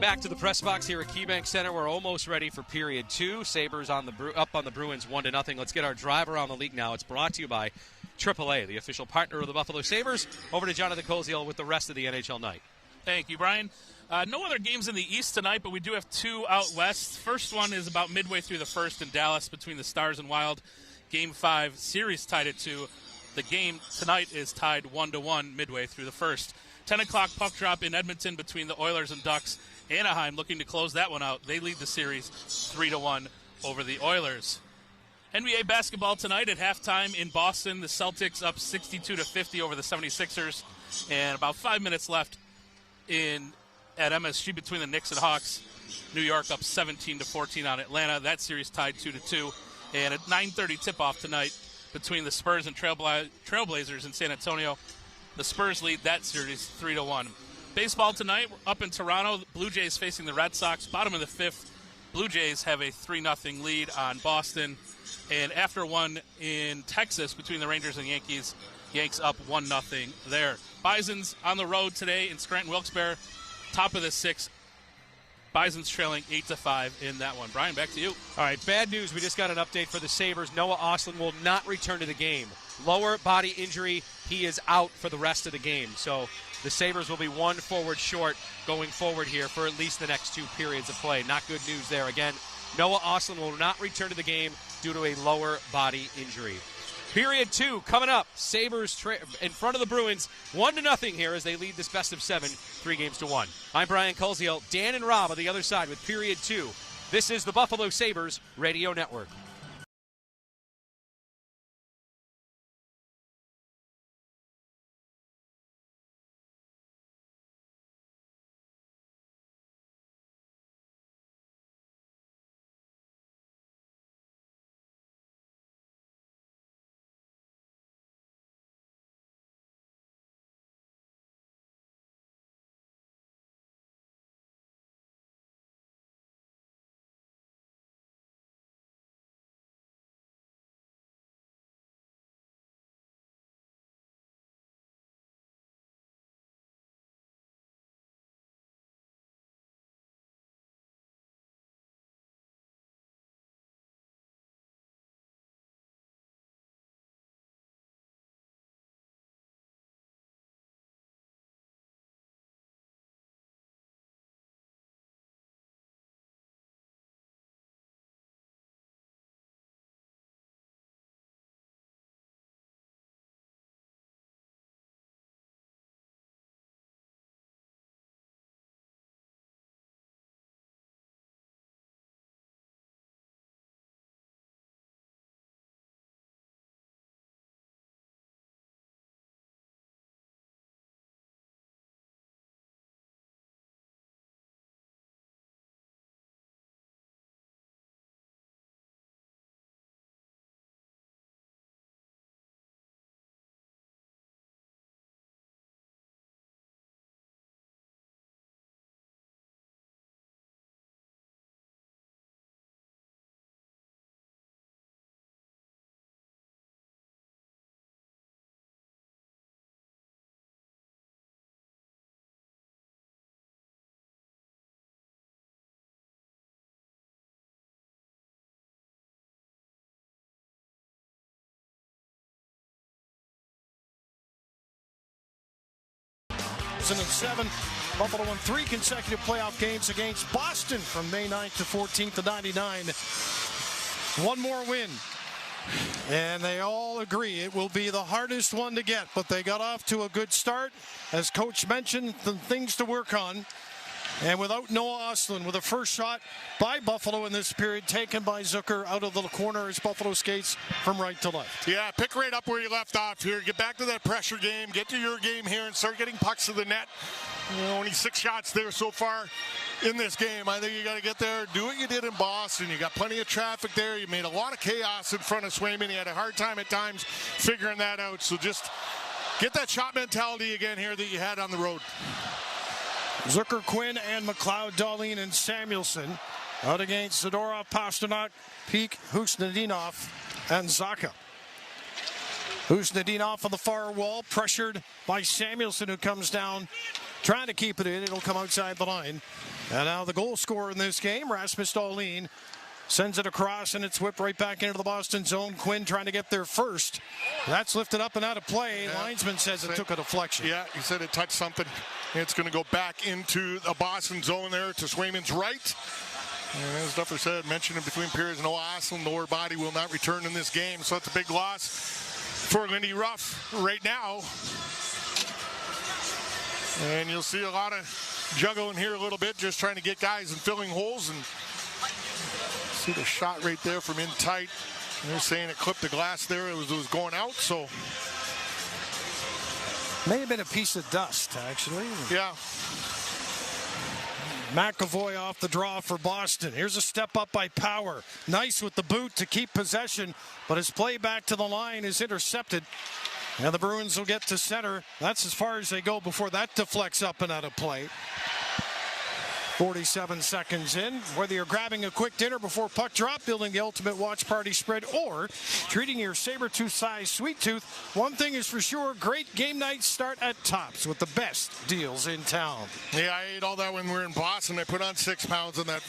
Back to the press box here at KeyBank Center. We're almost ready for period 2. Sabres up on the Bruins 1-0. Let's get our drive around the league now. It's brought to you by AAA, the official partner of the Buffalo Sabres. Over to Jonathan Koziel with the rest of the NHL night. Thank you, Brian. No other games in the East tonight, but we do have 2 out West. First one is about midway through the first in Dallas between the Stars and Wild. Game 5, series tied at 2. The game tonight is tied 1-1 midway through the first. 10 o'clock puck drop in Edmonton between the Oilers and Ducks. Anaheim looking to close that one out. They lead the series 3-1 over the Oilers. NBA basketball tonight at halftime in Boston. The Celtics up 62-50 over the 76ers. And about 5 minutes left at MSG between the Knicks and Hawks. New York up 17-14 on Atlanta. That series tied 2-2. And at 9:30 tip-off tonight between the Spurs and Trailblazers in San Antonio. The Spurs lead that series 3-1. Baseball tonight up in Toronto. The Blue Jays facing the Red Sox. Bottom of the 5th. Blue Jays have a 3-0 lead on Boston. And after one in Texas between the Rangers and Yankees, Yanks up 1-0 there. Bisons on the road today in Scranton-Wilkes-Barre. Top of the 6th. Bison's trailing 8-5 in that one. Brian, back to you. All right, bad news. We just got an update for the Sabres. Noah Ostlund will not return to the game. Lower body injury. He is out for the rest of the game. So the Sabres will be 1 forward short going forward here for at least the next 2 periods of play. Not good news there. Again, Noah Ostlund will not return to the game due to a lower body injury. Period 2 coming up. Sabres in front of the Bruins, 1-0 here as they lead this best of 7, 3-1. I'm Brian Koziel. Dan and Rob on the other side with period 2. This is the Buffalo Sabres Radio Network. Buffalo won 3 consecutive playoff games against Boston from May 9th to 14th of '99. 1 more win. And they all agree it will be the hardest one to get, but they got off to a good start. As Coach mentioned, the things to work on. And without Noah Ostlund, with a first shot by Buffalo in this period, taken by Zucker out of the corner as Buffalo skates from right to left. Yeah, pick right up where you left off here. Get back to that pressure game. Get to your game here and start getting pucks to the net. Only 6 shots there so far in this game. I think you got to get there, do what you did in Boston. You got plenty of traffic there. You made a lot of chaos in front of Swayman. He had a hard time at times figuring that out. So just get that shot mentality again here that you had on the road. Zucker, Quinn, and McLeod, Dahlin, and Samuelson out against Zadorov, Pasternak, Peak, Husnadinov, and Zacha. Nadine off on the far wall, pressured by Samuelson, who comes down, trying to keep it in. It'll come outside the line. And now the goal scorer in this game, Rasmus Dahlin, sends it across, and it's whipped right back into the Boston zone. Quinn trying to get there first. That's lifted up and out of play. Yeah. Linesman says it took a deflection. Yeah, he said it touched something. It's going to go back into the Boston zone there to Swayman's right. And as Duffer said, mentioned in between periods, Noah Ostlund, lower body, will not return in this game. So that's a big loss for Lindy Ruff right now. And you'll see a lot of juggling here a little bit, just trying to get guys and filling holes. And see the shot right there from in tight. They're saying it clipped the glass there. It was going out, so. May have been a piece of dust, actually. Yeah. McAvoy off the draw for Boston. Here's a step up by Power. Nice with the boot to keep possession, but his play back to the line is intercepted. And the Bruins will get to center. That's as far as they go before that deflects up and out of play. 47 seconds in. Whether you're grabbing a quick dinner before puck drop, building the ultimate watch party spread, or treating your saber-tooth-sized sweet tooth, one thing is for sure, great game nights start at Tops with the best deals in town. Yeah, I ate all that when we were in Boston. I put on 6 pounds on that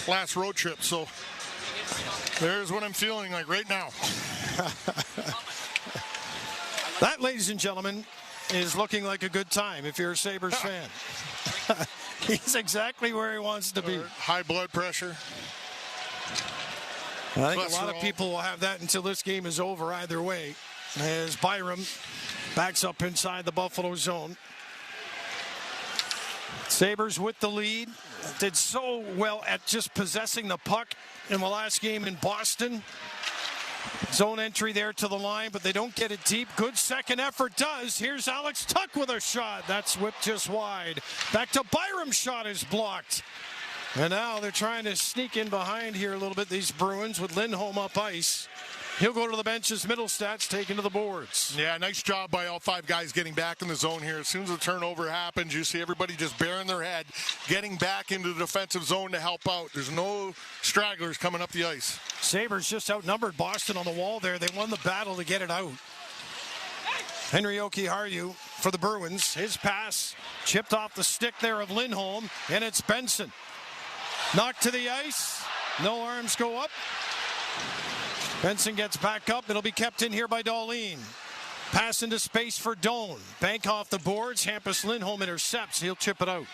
last road trip, so there's what I'm feeling like right now. That, ladies and gentlemen, is looking like a good time if you're a Sabres fan. He's exactly where he wants to be. High blood pressure. I think a lot of people will have that until this game is over either way. As Byram backs up inside the Buffalo zone. Sabres with the lead. Did so well at just possessing the puck in the last game in Boston. Zone entry there to the line, but they don't get it deep. Good second effort does. Here's Alex Tuck with a shot. That's whipped just wide. Back to Byram, shot is blocked. And now they're trying to sneak in behind here a little bit, these Bruins, with Lindholm up ice. He'll go to the bench as Middlestad's taken to the boards. Yeah, nice job by all 5 guys getting back in the zone here. As soon as the turnover happens, you see everybody just bearing their head, getting back into the defensive zone to help out. There's no stragglers coming up the ice. Sabres just outnumbered Boston on the wall there. They won the battle to get it out. Henry Jokiharju for the Bruins. His pass chipped off the stick there of Lindholm, and it's Benson. Knocked to the ice. No arms go up. Benson gets back up. It'll be kept in here by Dahlin. Pass into space for Doan. Bank off the boards. Hampus Lindholm intercepts. He'll chip it out.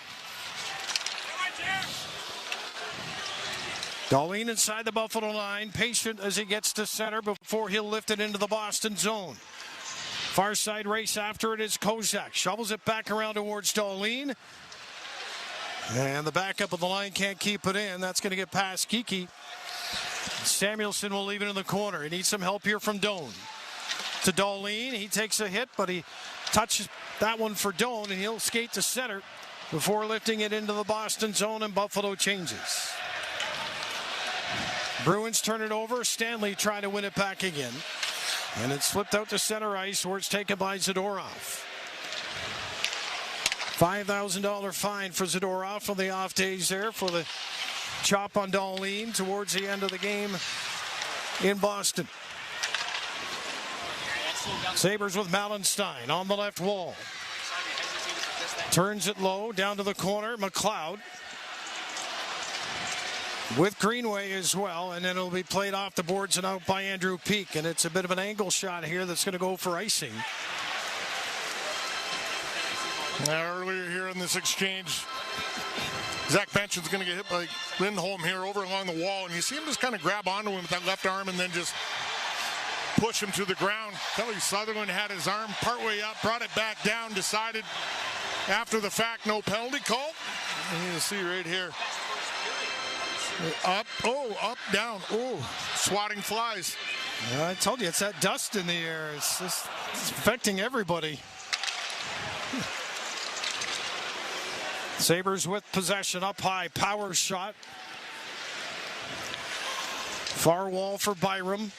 Dahlin inside the Buffalo line. Patient as he gets to center before he'll lift it into the Boston zone. Far side race after it is Kozak. Shovels it back around towards Dahlin. And the backup of the line can't keep it in. That's going to get past Kiki. Samuelson will leave it in the corner. He needs some help here from Doan. To Dahlin. He takes a hit, but he touches that one for Doan, and he'll skate to center before lifting it into the Boston zone, and Buffalo changes. Bruins turn it over. Stanley trying to win it back again. And it's flipped out to center ice where it's taken by Zadorov. $5,000 fine for Zadorov on the off days there for the chop on Dahlin towards the end of the game in Boston. Sabres with Malenstein on the left wall. Turns it low down to the corner. McLeod with Greenway as well, and then it'll be played off the boards and out by Andrew Peak, and it's a bit of an angle shot here that's going to go for icing. Now, earlier here in this exchange, Zach Bench's going to get hit by Lindholm here over along the wall, and you see him just kind of grab onto him with that left arm and then just push him to the ground. Kelly Sutherland had his arm partway up, brought it back down, decided after the fact no penalty call. And you see right here. Up, down, swatting flies. I told you, it's that dust in the air. It's affecting everybody. Sabres with possession up high. Power shot. Far wall for Byram.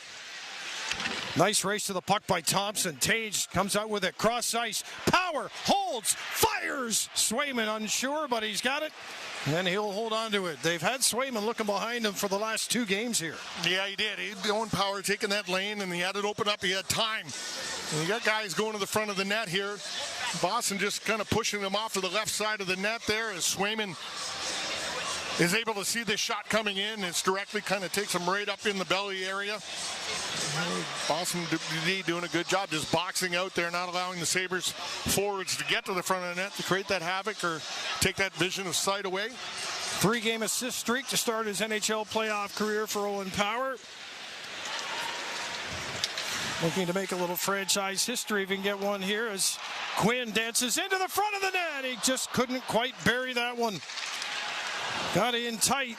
Nice race to the puck by Thompson. Tage comes out with it. Cross ice. Power. Holds. Fires. Swayman unsure, but he's got it. And he'll hold on to it. They've had Swayman looking behind him for the last 2 games here. Yeah, he did. He'd going Power taking that lane, and he had it open up. He had time. And you got guys going to the front of the net here. Boston just kind of pushing them off to the left side of the net there as Swayman is able to see this shot coming in. It's directly kind of takes him right up in the belly area. Boston doing a good job just boxing out there, not allowing the Sabres forwards to get to the front of the net to create that havoc or take that vision of sight away. 3-game assist streak to start his NHL playoff career for Owen Power. Looking to make a little franchise history if he can get one here as Quinn dances into the front of the net. He just couldn't quite bury that one. Got in tight.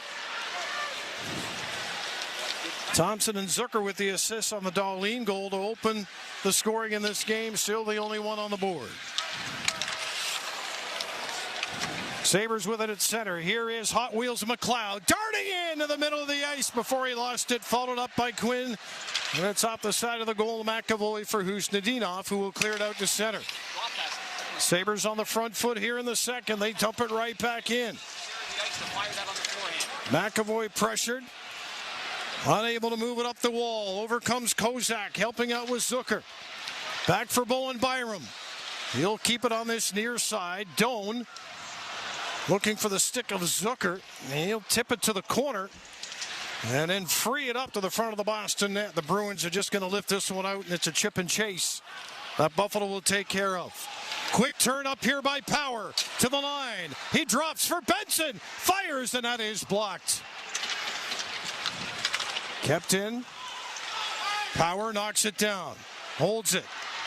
Thompson and Zucker with the assists on the Dahlin goal to open the scoring in this game. Still the only one on the board. Sabres with it at center. Here is Hot Wheels McLeod darting into the middle of the ice before he lost it. Followed up by Quinn. And it's off the side of the goal. McAvoy for Husnadinov, who will clear it out to center. Sabres on the front foot here in the second. They dump it right back in. McAvoy pressured. Unable to move it up the wall. Over comes Kozak, helping out with Zucker. Back for Bowen Byram. He'll keep it on this near side. Doan looking for the stick of Zucker. He'll tip it to the corner. And then free it up to the front of the Boston net. The Bruins are just going to lift this one out, and it's a chip and chase that Buffalo will take care of. Quick turn up here by Power to the line. He drops for Benson. Fires, and that is blocked. Kept in. Power knocks it down. Holds it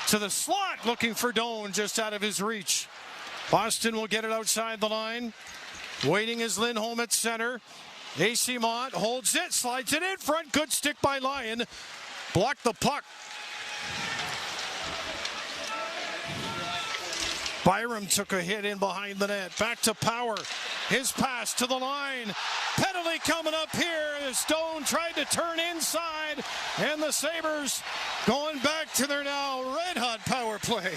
to the slot, looking for Doan, just out of his reach. Boston will get it outside the line. Waiting is Lindholm at center. AC Mont holds it, slides it in front. Good stick by Lyon. Blocked the puck. Byram took a hit in behind the net. Back to Power. His pass to the line. Penalty coming up here as Stone tried to turn inside. And the Sabres going back to their now red-hot power play.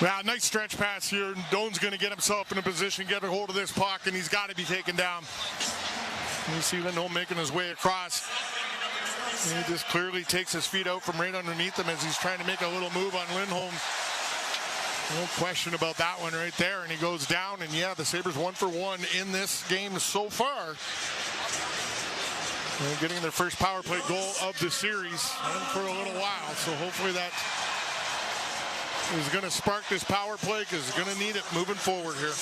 Wow, nice stretch pass here. Doan's going to get himself in a position, get a hold of this puck, and he's got to be taken down. You see Lindholm making his way across. And he just clearly takes his feet out from right underneath him as he's trying to make a little move on Lindholm. No question about that one right there. And he goes down, and yeah, the Sabres 1 for 1 in this game so far. And getting their first power play goal of the series and for a little while. So hopefully that is going to spark this power play because they're going to need it moving forward here.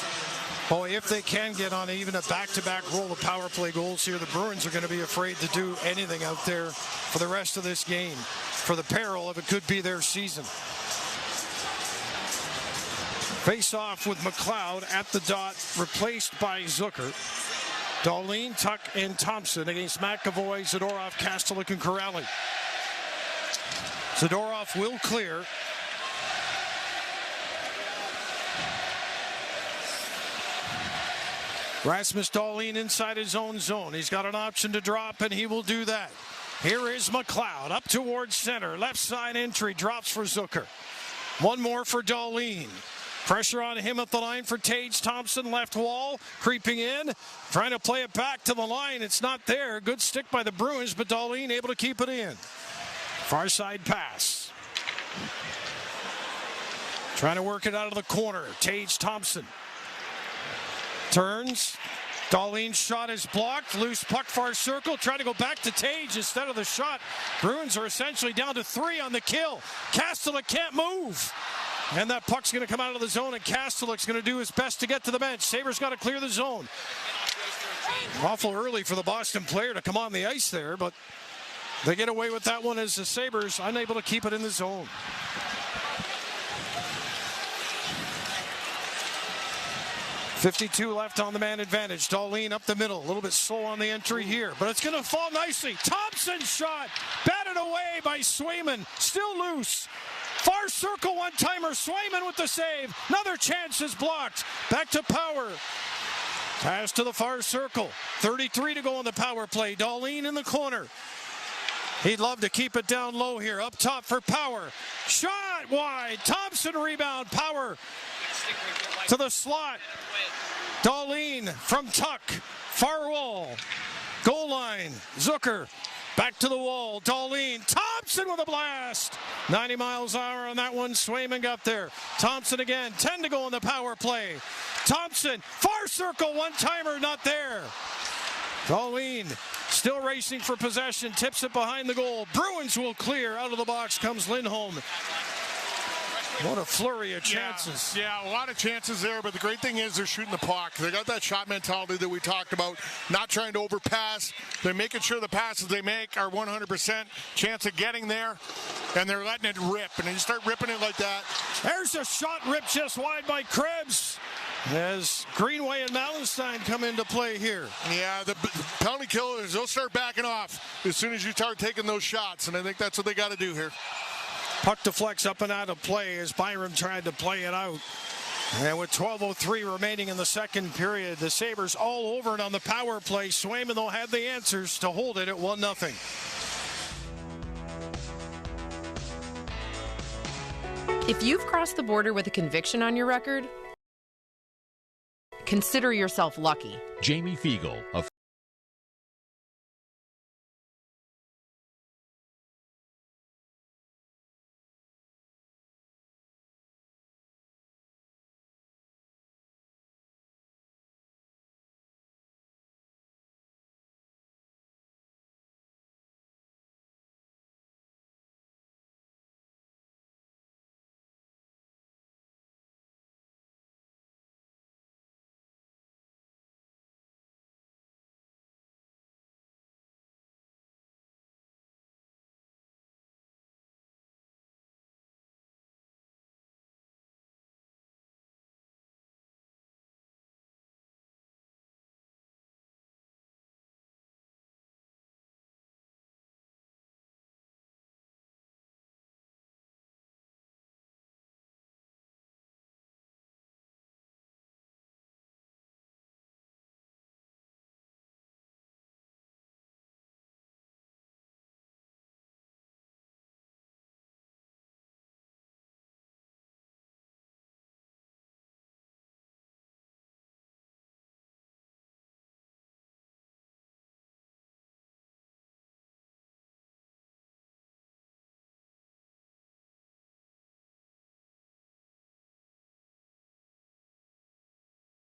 Oh, if they can get on even a back-to-back roll of power play goals here, the Bruins are going to be afraid to do anything out there for the rest of this game, for the peril of it could be their season. Face-off with McLeod at the dot, replaced by Zucker. Dahlin, Tuck, and Thompson against McAvoy, Zadorov, Kastelik, and Corrali. Zadorov will clear. Rasmus Dahlin inside his own zone. He's got an option to drop, and he will do that. Here is McLeod up towards center. Left side entry, drops for Zucker. One more for Dahlin. Pressure on him at the line for Tage Thompson. Left wall, creeping in. Trying to play it back to the line. It's not there. Good stick by the Bruins, but Dahlin able to keep it in. Far side pass. Trying to work it out of the corner. Tage Thompson. Turns. Dahlin's shot is blocked. Loose puck far circle. Trying to go back to Tage instead of the shot. Bruins are essentially down to 3 on the kill. Kastelik can't move. And that puck's going to come out of the zone, and Kastelik's going to do his best to get to the bench. Sabres got to clear the zone. Awful early for the Boston player to come on the ice there, but they get away with that one as the Sabres unable to keep it in the zone. .52 left on the man advantage. Dahlin up the middle. A little bit slow on the entry here, but it's going to fall nicely. Thompson's shot. Batted away by Swayman. Still loose. Far circle one-timer. Swayman with the save. Another chance is blocked. Back to Power. Pass to the far circle. 33 to go on the power play. Darlene in the corner. He'd love to keep it down low here. Up top for Power. Shot wide. Thompson rebound. Power to the slot. Darlene from Tuck. Far wall. Goal line. Zucker. Back to the wall. Darlene. Thompson with a blast. 90 miles an hour on that one. Swayman got there. Thompson again. 10 to go on the power play. Thompson. Far circle. One-timer not there. Darlene still racing for possession. Tips it behind the goal. Bruins will clear. Out of the box comes Lindholm. What a flurry of chances. Yeah, a lot of chances there, but the great thing is they're shooting the puck. They got that shot mentality that we talked about, not trying to overpass. They're making sure the passes they make are 100% chance of getting there, and they're letting it rip. And you start ripping it like that. There's a shot ripped just wide by Krebs as Greenway and Mallenstein come into play here. Yeah, the penalty killers, they'll start backing off as soon as you start taking those shots, and I think that's what they got to do here. Puck deflects up and out of play as Byram tried to play it out. And with 12:03 remaining in the second period, the Sabres all over it on the power play. Swayman, though, had the answers to hold it at 1-0. If you've crossed the border with a conviction on your record, consider yourself lucky. Jamie Fiegel of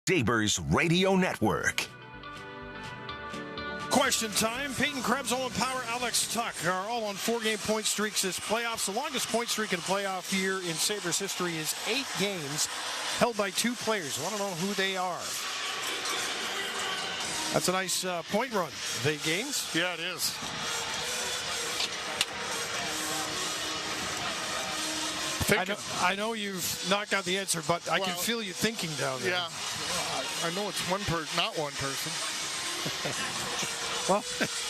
Sabres Radio Network. Question time. Peyton Krebs, Owen Power, Alex Tuck are all on 4-game point streaks this playoffs. The longest point streak in a playoff year in Sabres history is 8 games held by 2 players. I want to know who they are. That's a nice point run. The games? Yeah, it is. I know you've not got the answer, but I can feel you thinking down there. Yeah, I know it's not one person. Well,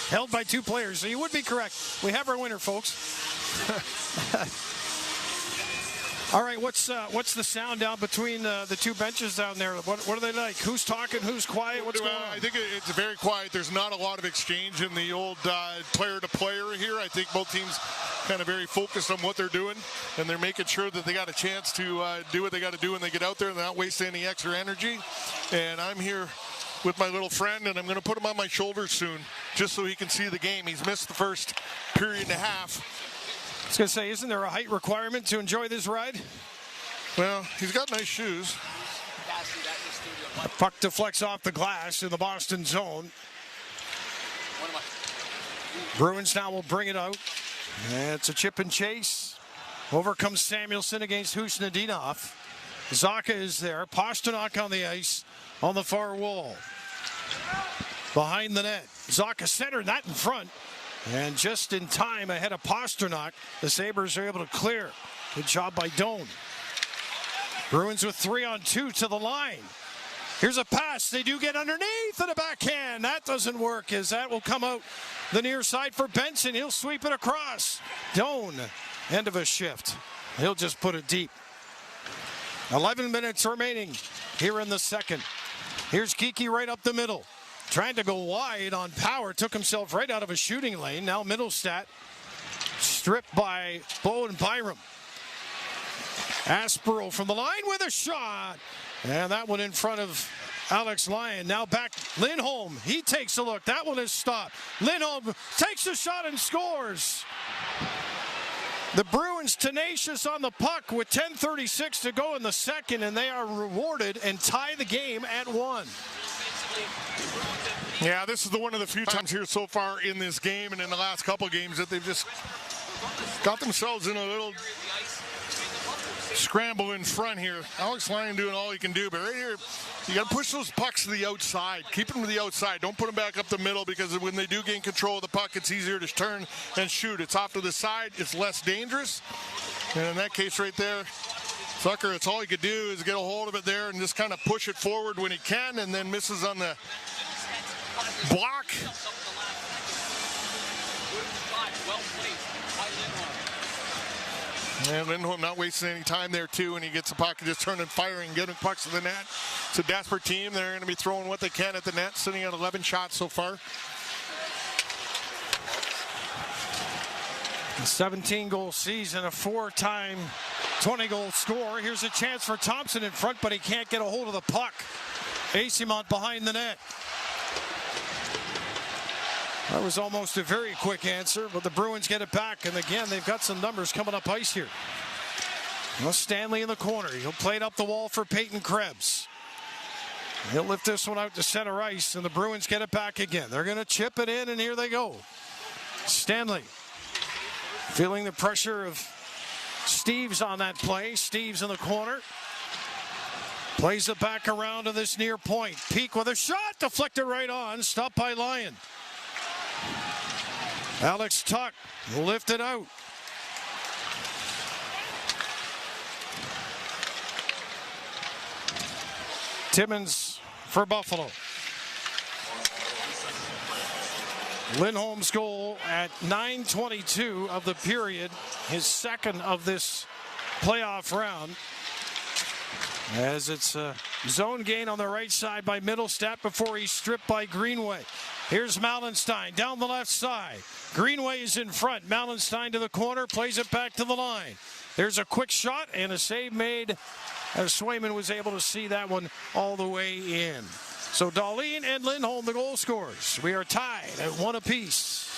held by 2 players, so you would be correct. We have our winner, folks. All right, what's the sound down between the 2 benches down there? What are they like? Who's talking? Who's quiet? What's going on? I think it's very quiet. There's not a lot of exchange in the old player-to-player here. I think both teams kind of very focused on what they're doing, and they're making sure that they got a chance to do what they got to do when they get out there and they're not wasting any extra energy. And I'm here with my little friend, and I'm going to put him on my shoulders soon just so he can see the game. He's missed the first period and a half. I was going to say, isn't there a height requirement to enjoy this ride? Well, he's got nice shoes. The puck deflects off the glass in the Boston zone. Bruins now will bring it out. And it's a chip and chase. Over comes Samuelson against Husnadinov. Zaka is there. Pasternak on the ice on the far wall. Behind the net. Zaka centered that in front. And just in time ahead of Pasternak, the Sabres are able to clear. Good job by Doan. Bruins with 3-on-2 to the line. Here's a pass. They do get underneath and a backhand. That doesn't work as that will come out the near side for Benson. He'll sweep it across. Doan, end of a shift. He'll just put it deep. 11 minutes remaining here in the second. Here's Kiki right up the middle. Trying to go wide on power. Took himself right out of a shooting lane. Now Middlestat stripped by Bo and Byram. Aspero from the line with a shot. And that one in front of Alex Lyon. Now back Lindholm. He takes a look. That one is stopped. Lindholm takes a shot and scores. The Bruins tenacious on the puck with 10:36 to go in the second, and they are rewarded and tie the game at 1. Yeah, this is one of the few times here so far in this game and in the last couple games that they've just got themselves in a little scramble in front here. Alex Lyon doing all he can do, but right here, you got to push those pucks to the outside. Keep them to the outside. Don't put them back up the middle, because when they do gain control of the puck, it's easier to turn and shoot. It's off to the side. It's less dangerous. And in that case right there, Zucker, it's all he could do is get a hold of it there and just kind of push it forward when he can, and then misses on the block. And Lindholm not wasting any time there, too, and he gets the puck and just turning, firing, getting pucks to the net. It's a desperate team. They're going to be throwing what they can at the net, sitting at 11 shots so far. A 17-goal season, a 4-time 20-goal scorer. Here's a chance for Thompson in front, but he can't get a hold of the puck. Eyssimont behind the net. That was almost a very quick answer, but the Bruins get it back. And again, they've got some numbers coming up ice here. Well, Stanley in the corner. He'll play it up the wall for Peyton Krebs. He'll lift this one out to center ice, and the Bruins get it back again. They're going to chip it in, and here they go. Stanley feeling the pressure of Steves on that play. Steves in the corner. Plays it back around to this near point. Peak with a shot, deflected right on. Stopped by Lyon. Alex Tuck lifted out. Timmins for Buffalo. Lindholm's goal at 9:22 of the period, his second of this playoff round. As it's a zone gain on the right side by Middlestat before he's stripped by Greenway. Here's Mallenstein down the left side. Greenway is in front. Mallenstein to the corner, plays it back to the line. There's a quick shot and a save made as Swayman was able to see that one all the way in. So Dahlin and Lindholm, the goal scorers. We are tied at 1 apiece.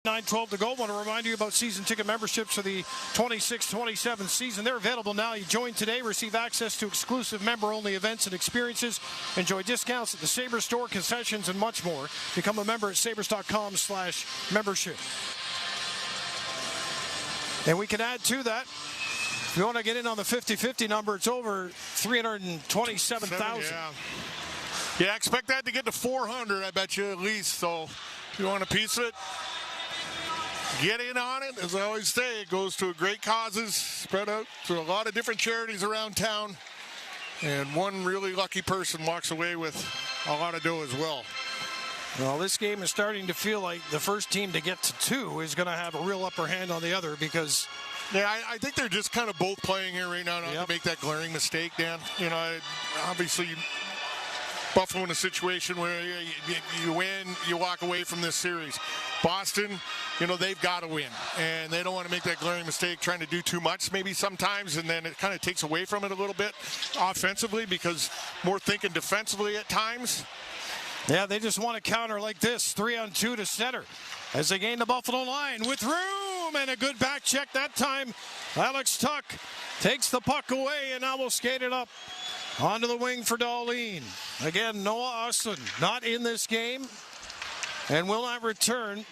$9.12 to go. Want to remind you about season ticket memberships for the 26-27 season. They're available now. You join today, receive access to exclusive member-only events and experiences. Enjoy discounts at the Sabres store, concessions, and much more. Become a member at sabres.com/membership. And we can add to that, if you want to get in on the 50-50 number, it's over 327,000. Yeah. Yeah, expect that to get to 400, I bet you, at least. So if you want a piece of it, get in on it. As I always say, it goes to great causes, spread out to a lot of different charities around town. And one really lucky person walks away with a lot of dough as well. Well, this game is starting to feel like the first team to get to 2 is going to have a real upper hand on the other because... Yeah, I think they're just kind of both playing here right now not to make that glaring mistake, Dan. You know, obviously, Buffalo in a situation where you win, you walk away from this series. Boston, you know, they've got to win, and they don't want to make that glaring mistake trying to do too much maybe sometimes, and then it kind of takes away from it a little bit offensively because more thinking defensively at times. Yeah, they just want to counter like this, 3-on-2 to center as they gain the Buffalo line with room and a good back check that time. Alex Tuck takes the puck away and now will skate it up onto the wing for Dahlin. Again, Noah Östlund not in this game and will not return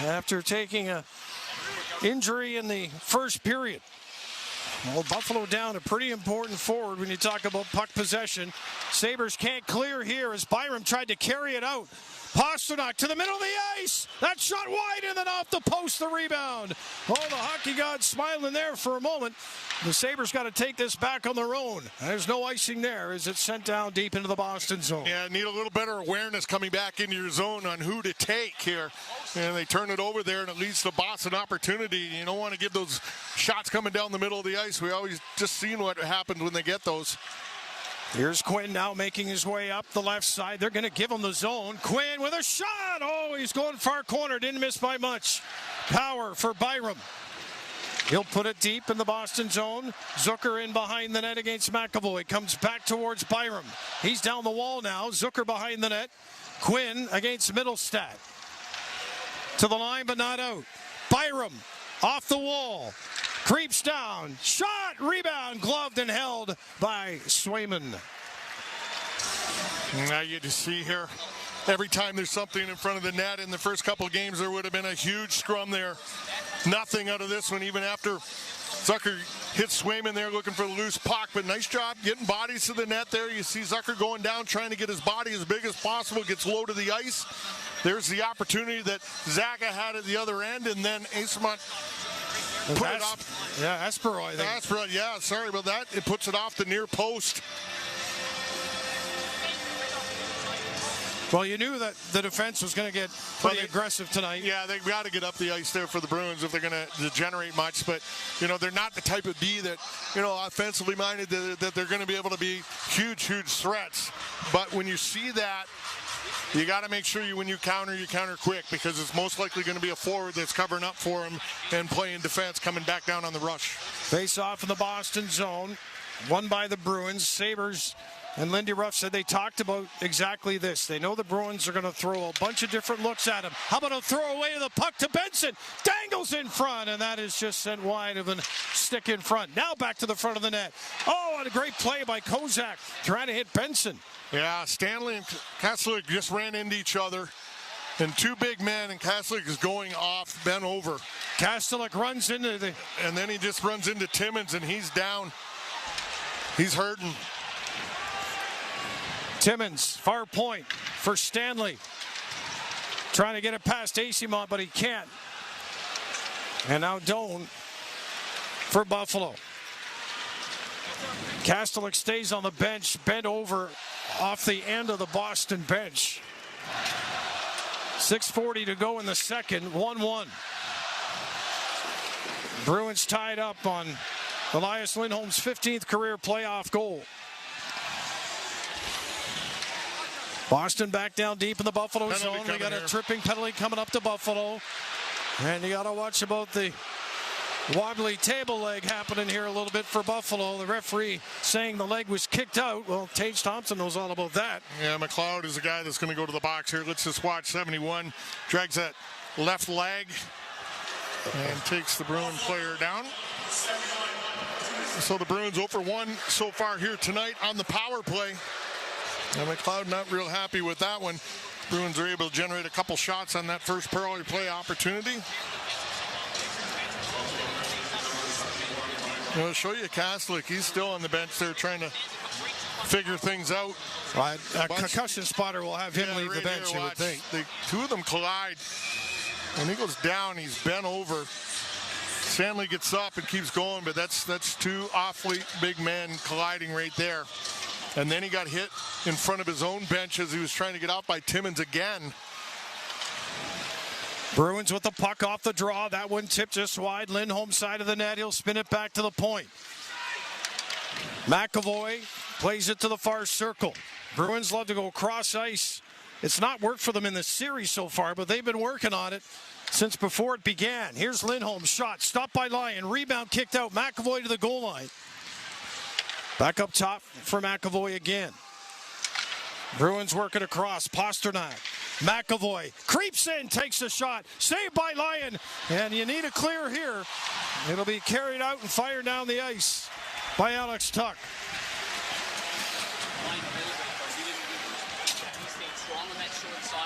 after taking a injury in the first period. Well, Buffalo down a pretty important forward when you talk about puck possession. Sabres can't clear here as Byram tried to carry it out. Pasternak to the middle of the ice. That shot wide and then off the post, the rebound. Oh, the hockey gods smiling there for a moment. The Sabres got to take this back on their own. There's no icing there as it's sent down deep into the Boston zone. Yeah, need a little better awareness coming back into your zone on who to take here. And they turn it over there and it leads to Boston opportunity. You don't want to give those shots coming down the middle of the ice. We always just seen what happens when they get those. Here's Quinn now making his way up the left side. They're going to give him the zone. Quinn with a shot. Oh, he's going far corner. Didn't miss by much. Power for Byram. He'll put it deep in the Boston zone. Zucker in behind the net against McAvoy. Comes back towards Byram. He's down the wall now. Zucker behind the net. Quinn against Middlestat. To the line, but not out. Byram off the wall. Creeps down. Shot. Rebound. Gloved and held by Swayman. Now you just see here, every time there's something in front of the net in the first couple of games, there would have been a huge scrum there. Nothing out of this one, even after Zucker hits Swayman there looking for the loose puck. But nice job getting bodies to the net there. You see Zucker going down, trying to get his body as big as possible, gets low to the ice. There's the opportunity that Zaga had at the other end, and then Esamont put it off. Yeah, Esperoy. I think. Esperoy, yeah, sorry about that. It puts it off the near post. Well, you knew that the defense was going to get pretty aggressive tonight. Yeah, they've got to get up the ice there for the Bruins if they're going to generate much. But, you know, they're not the type of D that, you know, offensively minded that they're going to be able to be huge, huge threats. But when you see that, you got to make sure when you counter quick, because it's most likely going to be a forward that's covering up for him and playing defense coming back down on the rush. Face off in the Boston zone, won by the Bruins. Sabres and Lindy Ruff said they talked about exactly this. They know the Bruins are going to throw a bunch of different looks at him. How about a throw away to the puck to Benson? Dangles in front, and that is just sent wide of a stick in front. Now back to the front of the net. Oh, and a great play by Kozak trying to hit Benson. Yeah, Stanley and Kaslik just ran into each other. And two big men, and Kaslik is going off, bent over. Kaslik runs into and then he just runs into Timmins, and he's down. He's hurting. Timmins, far point for Stanley. Trying to get it past Esamont, but he can't. And now Doan for Buffalo. Kastelik stays on the bench, bent over off the end of the Boston bench. 6:40 to go in the second, 1-1. Bruins tied up on Elias Lindholm's 15th career playoff goal. Boston back down deep in the Buffalo zone. We got a tripping penalty coming up to Buffalo. And you got to watch about the wobbly table leg happening here a little bit for Buffalo. The referee saying the leg was kicked out. Well, Tage Thompson knows all about that. Yeah, McLeod is the guy that's going to go to the box here. Let's just watch 71. Drags that left leg and takes the Bruin player down. So the Bruins 0 for 1 so far here tonight on the power play. And McLeod not real happy with that one. Bruins are able to generate a couple shots on that first power play opportunity. I'll show you Kaslik. He's still on the bench there trying to figure things out. Right. A concussion spotter will have him leave the bench, you would think. The two of them collide. When he goes down, he's bent over. Stanley gets up and keeps going, but that's two awfully big men colliding right there. And then he got hit in front of his own bench as he was trying to get out by Timmins again. Bruins with the puck off the draw. That one tipped just wide. Lindholm side of the net. He'll spin it back to the point. McAvoy plays it to the far circle. Bruins love to go cross ice. It's not worked for them in the series so far, but they've been working on it since before it began. Here's Lindholm's shot. Stopped by Lyon. Rebound kicked out. McAvoy to the goal line. Back up top for McAvoy again. Bruins working across. Pasternak. McAvoy creeps in, takes a shot. Saved by Lyon. And you need a clear here. It'll be carried out and fired down the ice by Alex Tuck.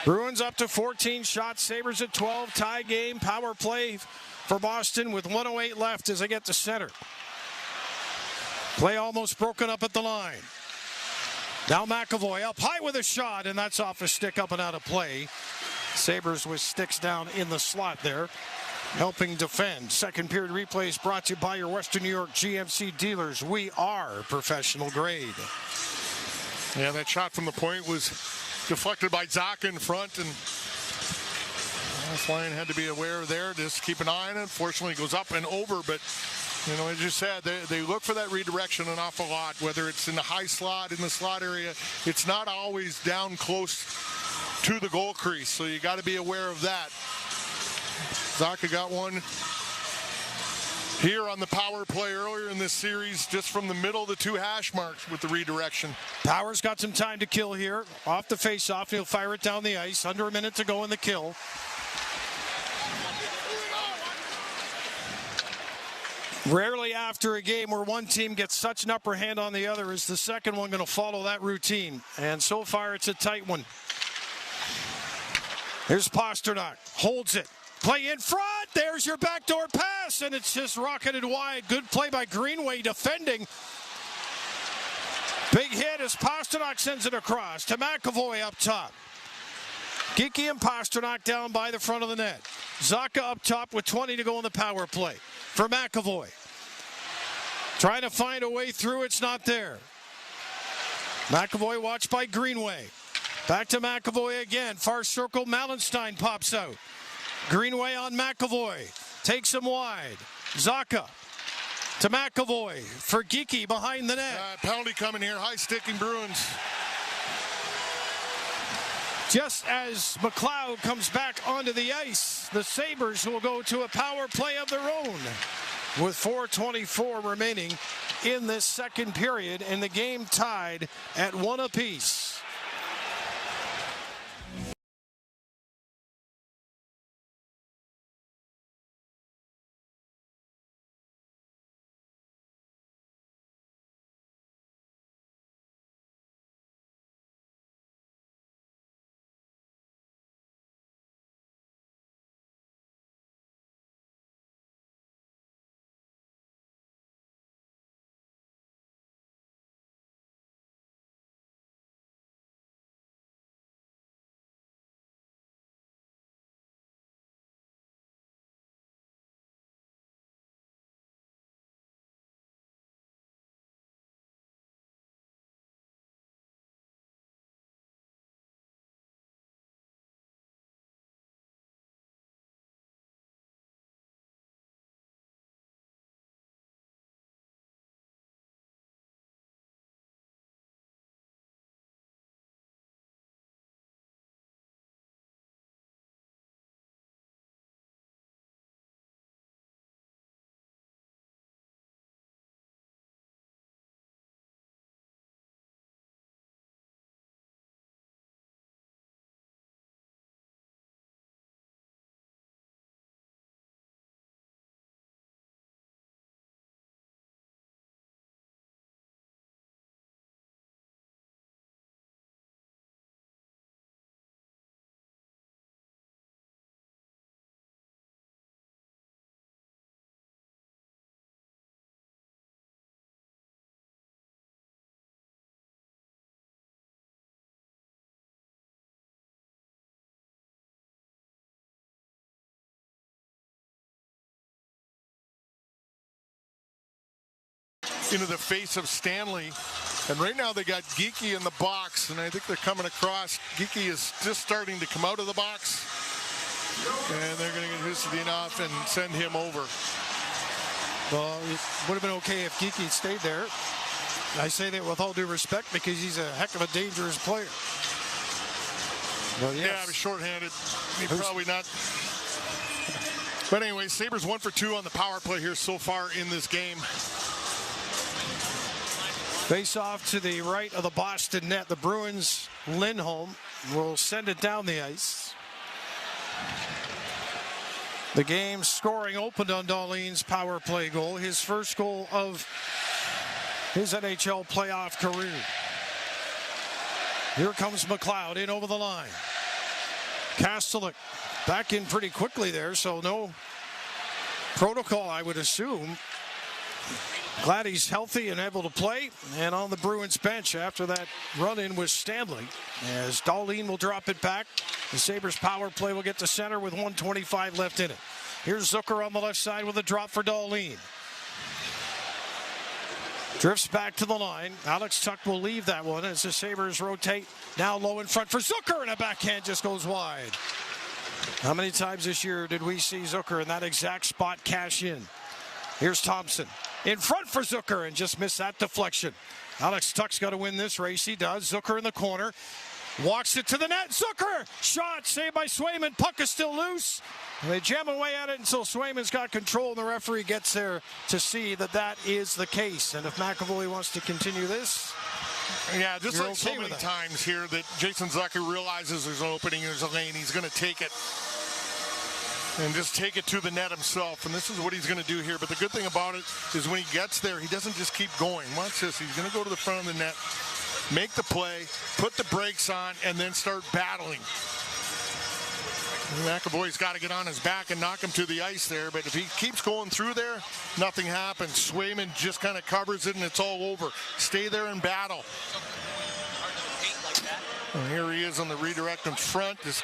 Bruins up to 14 shots. Sabres at 12. Tie game. Power play for Boston with 1:08 left as they get to center. Play almost broken up at the line. Now McAvoy up high with a shot, and that's off a stick up and out of play. Sabres with sticks down in the slot there, helping defend. Second period replays brought to you by your Western New York GMC dealers. We are professional grade. Yeah, that shot from the point was deflected by Zaka in front, and Lyon had to be aware there. Just keep an eye on it. Unfortunately, it goes up and over, but you know, as you said, they look for that redirection an awful lot, whether it's in the high slot, in the slot area. It's not always down close to the goal crease, so you got to be aware of that. Zaka got one here on the power play earlier in this series, just from the middle of the two hash marks with the redirection. Powers got some time to kill here. Off the face-off, he'll fire it down the ice. Under a minute to go in the kill. Rarely after a game where one team gets such an upper hand on the other is the second one going to follow that routine. And so far, it's a tight one. Here's Pasternak. Holds it. Play in front. There's your backdoor pass. And it's just rocketed wide. Good play by Greenway defending. Big hit as Pasternak sends it across to McAvoy up top. Geekie and Pasternak down by the front of the net. Zaka up top with 20 to go in the power play for McAvoy. Trying to find a way through. It's not there. McAvoy watched by Greenway. Back to McAvoy again. Far circle. Mallenstein pops out. Greenway on McAvoy. Takes him wide. Zaka to McAvoy for Geekie behind the net. Penalty coming here. High sticking Bruins. Just as McLeod comes back onto the ice, the Sabres will go to a power play of their own with 4:24 remaining in this second period, and the game tied at 1 apiece. into the face of Stanley. And right now they got Geeky in the box, and I think they're coming across. Geeky is just starting to come out of the box. And they're going to get Hussein off and send him over. Well, it would have been okay if Geeky stayed there. I say that with all due respect because he's a heck of a dangerous player. Well, yes. Yeah, he's shorthanded. Probably not. But anyway, Sabres 1 for 2 on the power play here so far in this game. Face off to the right of the Boston net. The Bruins, Lindholm, will send it down the ice. The game scoring opened on Dahlin's power play goal. His first goal of his NHL playoff career. Here comes McLeod in over the line. Kastelik back in pretty quickly there, so no protocol, I would assume. Glad he's healthy and able to play. And on the Bruins bench after that run-in with Stanley, as Dahlin will drop it back. The Sabres power play will get to center with 1:25 left in it. Here's Zucker on the left side with a drop for Dahlin. Drifts back to the line. Alex Tuch will leave that one as the Sabres rotate. Now low in front for Zucker, and a backhand just goes wide. How many times this year did we see Zucker in that exact spot cash in? Here's Thompson in front for Zucker and just missed that deflection. Alex Tuch's got to win this race. He does. Zucker in the corner. Walks it to the net. Zucker! Shot saved by Swayman. Puck is still loose. And they jam away at it until Swayman's got control, and the referee gets there to see that that is the case. And if McAvoy wants to continue this, yeah, just like okay so many times here that Jason Zucker realizes there's an opening, there's a lane, he's going to take it. And just take it to the net himself. And this is what he's going to do here. But the good thing about it is when he gets there, he doesn't just keep going. Watch this. He's going to go to the front of the net, make the play, put the brakes on, and then start battling. McAvoy's got to get on his back and knock him to the ice there. But if he keeps going through there, nothing happens. Swayman just kind of covers it, and it's all over. Stay there and battle. And here he is on the redirect in front. Just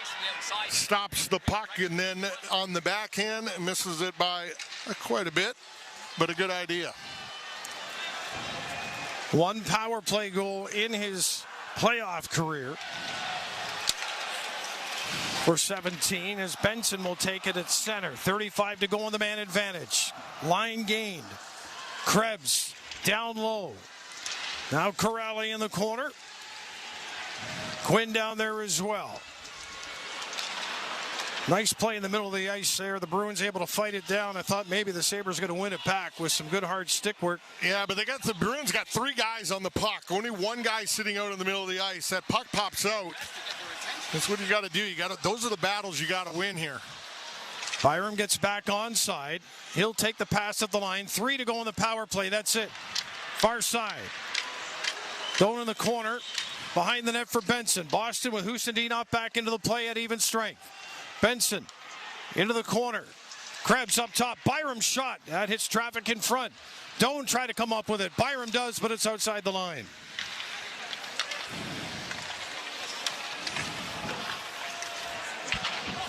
stops the puck, and then on the backhand, misses it by quite a bit, but a good idea. One power play goal in his playoff career for 17 as Benson will take it at center. 35 to go on the man advantage. Line gained. Krebs down low. Now Corrali in the corner. Quinn down there as well. Nice play in the middle of the ice there. The Bruins able to fight it down. I thought maybe the Sabres going to win it back with some good hard stick work. Yeah, but the Bruins got 3 guys on the puck. Only one guy sitting out in the middle of the ice. That puck pops out. That's what you got to do. Those are the battles you got to win here. Byram gets back onside. He'll take the pass at the line. 3 to go on the power play. That's it. Far side. Going in the corner. Behind the net for Benson. Boston with Husendinov back into the play at even strength. Benson into the corner. Krebs up top. Byram shot. That hits traffic in front. Doan try to come up with it. Byram does, but it's outside the line.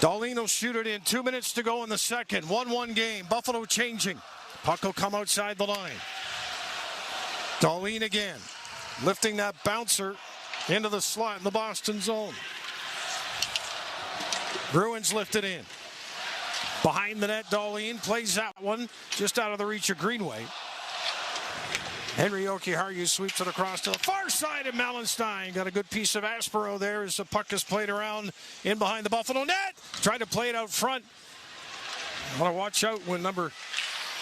Dahlin will shoot it in. 2 minutes to go in the second. 1-1 game. Buffalo changing. Puck will come outside the line. Dahlin again. Lifting that bouncer into the slot in the Boston zone. Bruins lift it in. Behind the net, Dahlin plays that one just out of the reach of Greenway. Henry Jokiharju sweeps it across to the far side, and Malenstein got a good piece of Aspero there as the puck is played around in behind the Buffalo net. Tried to play it out front. Want to watch out when number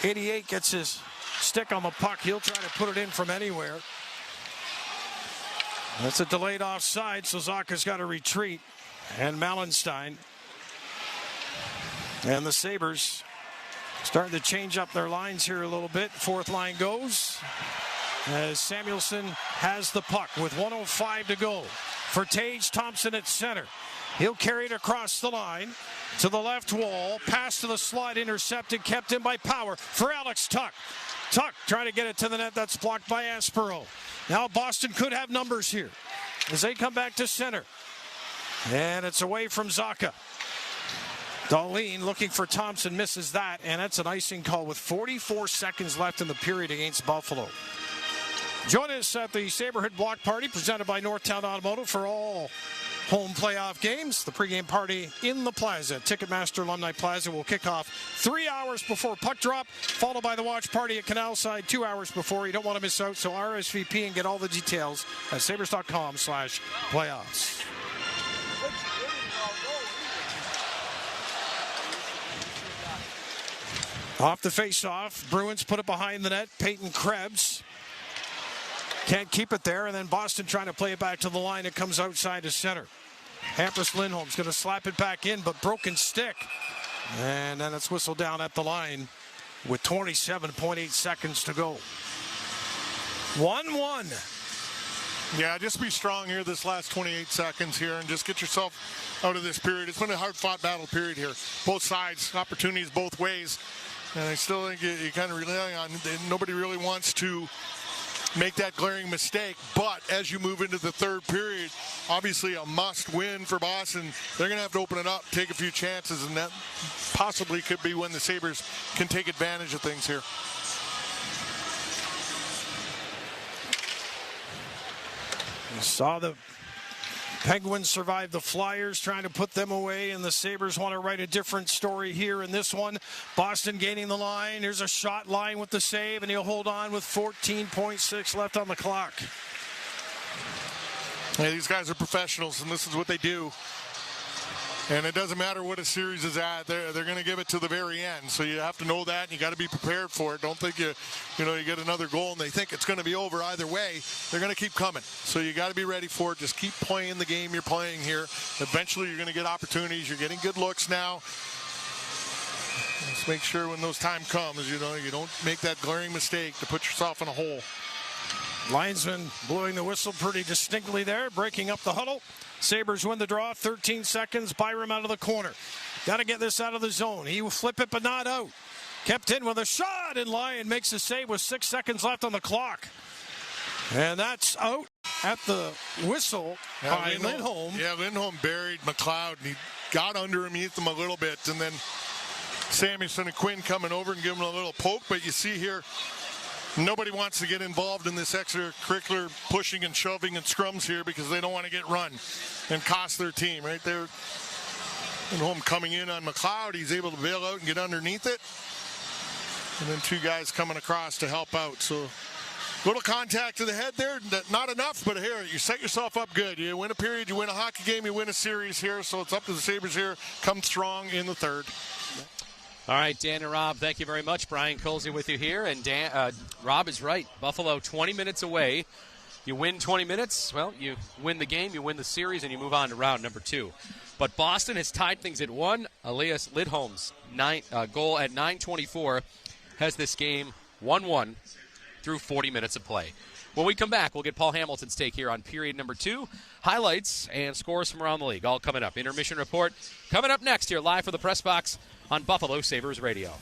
88 gets his stick on the puck. He'll try to put it in from anywhere. That's a delayed offside, so Zaka's got to retreat. And Malenstein. And the Sabres starting to change up their lines here a little bit. Fourth line goes as Samuelson has the puck with 1:05 to go. For Tage Thompson at center. He'll carry it across the line to the left wall. Pass to the slot, intercepted, kept in by Power for Alex Tuch. Tuch trying to get it to the net. That's blocked by Aspero. Now Boston could have numbers here as they come back to center. And it's away from Zaka. Dahlin looking for Thompson, misses that, and that's an icing call with 44 seconds left in the period against Buffalo. Join us at the Saberhood Block Party presented by Northtown Automotive for all home playoff games. The pregame party in the Plaza. Ticketmaster Alumni Plaza will kick off 3 hours before puck drop, followed by the watch party at Canal Side 2 hours before. You don't want to miss out, so RSVP and get all the details at sabres.com/playoffs. Off the face-off, Bruins put it behind the net. Peyton Krebs can't keep it there, and then Boston trying to play it back to the line. It comes outside to center. Hampus Lindholm's going to slap it back in, but broken stick. And then it's whistled down at the line with 27.8 seconds to go. 1-1. Yeah, just be strong here this last 28 seconds here and just get yourself out of this period. It's been a hard-fought battle period here. Both sides, opportunities both ways. And I still think you kind of rely on, nobody really wants to make that glaring mistake, but as you move into the third period, obviously a must win for Boston. They're going to have to open it up, take a few chances, and that possibly could be when the Sabres can take advantage of things here. You saw the Penguins survive the Flyers, trying to put them away, and the Sabres want to write a different story here in this one. Boston gaining the line. Here's a shot line with the save, and he'll hold on with 14.6 left on the clock. Yeah, these guys are professionals, and this is what they do. And it doesn't matter what a series is at; they're going to give it to the very end. So you have to know that, and you got to be prepared for it. Don't think you get another goal and they think it's going to be over either way. They're going to keep coming. So you got to be ready for it. Just keep playing the game you're playing here. Eventually, you're going to get opportunities. You're getting good looks now. Just make sure when those time comes, you don't make that glaring mistake to put yourself in a hole. Linesman blowing the whistle pretty distinctly there, breaking up the huddle. Sabres win the draw, 13 seconds. Byram out of the corner. Got to get this out of the zone. He will flip it, but not out. Kept in with a shot, and Lyon makes the save with 6 seconds left on the clock. And that's out at the whistle by Lindholm. Yeah, Lindholm buried McLeod, and he got underneath him a little bit, and then Samuelson and Quinn coming over and giving him a little poke. But you see here, nobody wants to get involved in this extracurricular pushing and shoving and scrums here because they don't want to get run and cost their team. Right there, Lindholm coming in on McLeod. He's able to bail out and get underneath it. And then 2 guys coming across to help out. So little contact to the head there. Not enough, but here, you set yourself up good. You win a period, you win a hockey game, you win a series here. So it's up to the Sabres here. Come strong in the third. All right, Dan and Rob, thank you very much. Brian Colsey with you here. And Dan, Rob is right. Buffalo 20 minutes away. You win 20 minutes, well, you win the game, you win the series, and you move on to round number 2. But Boston has tied things at 1. Elias Lindholm's goal at 9:24 has this game 1-1 through 40 minutes of play. When we come back, we'll get Paul Hamilton's take here on period number 2. Highlights and scores from around the league, all coming up. Intermission report coming up next here, live for the Press Box on Buffalo Sabres Radio.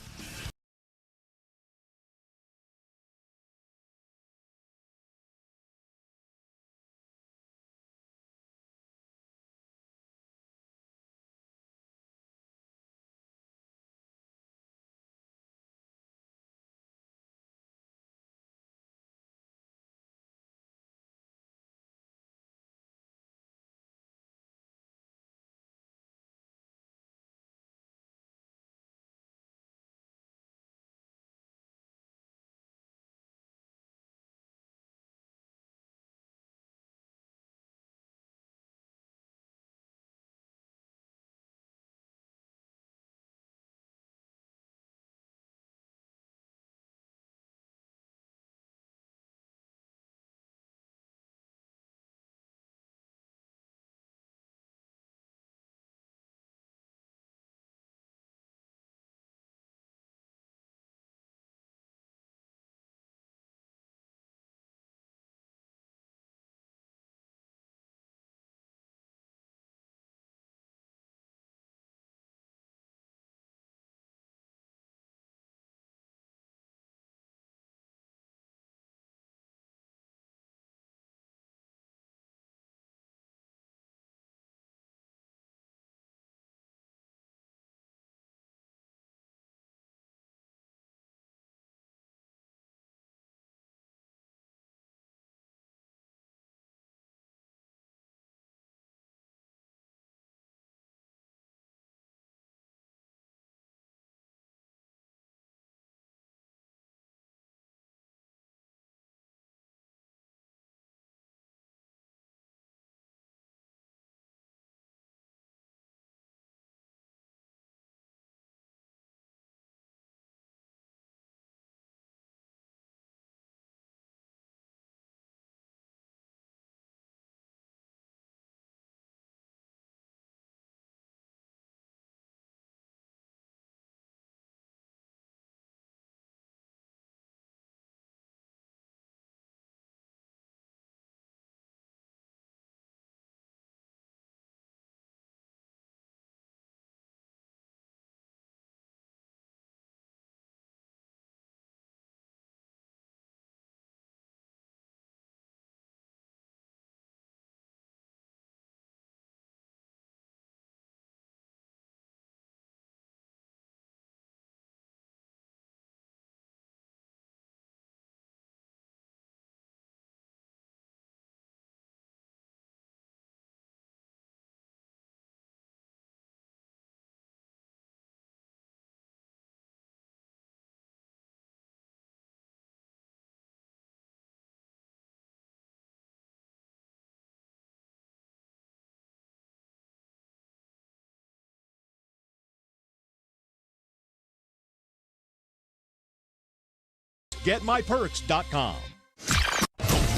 getmyperks.com.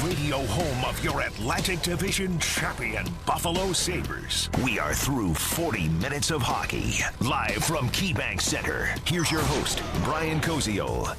Radio home of your Atlantic Division champion Buffalo Sabres. We are through 40 minutes of hockey. Live from KeyBank Center. Here's your host, Brian Koziol.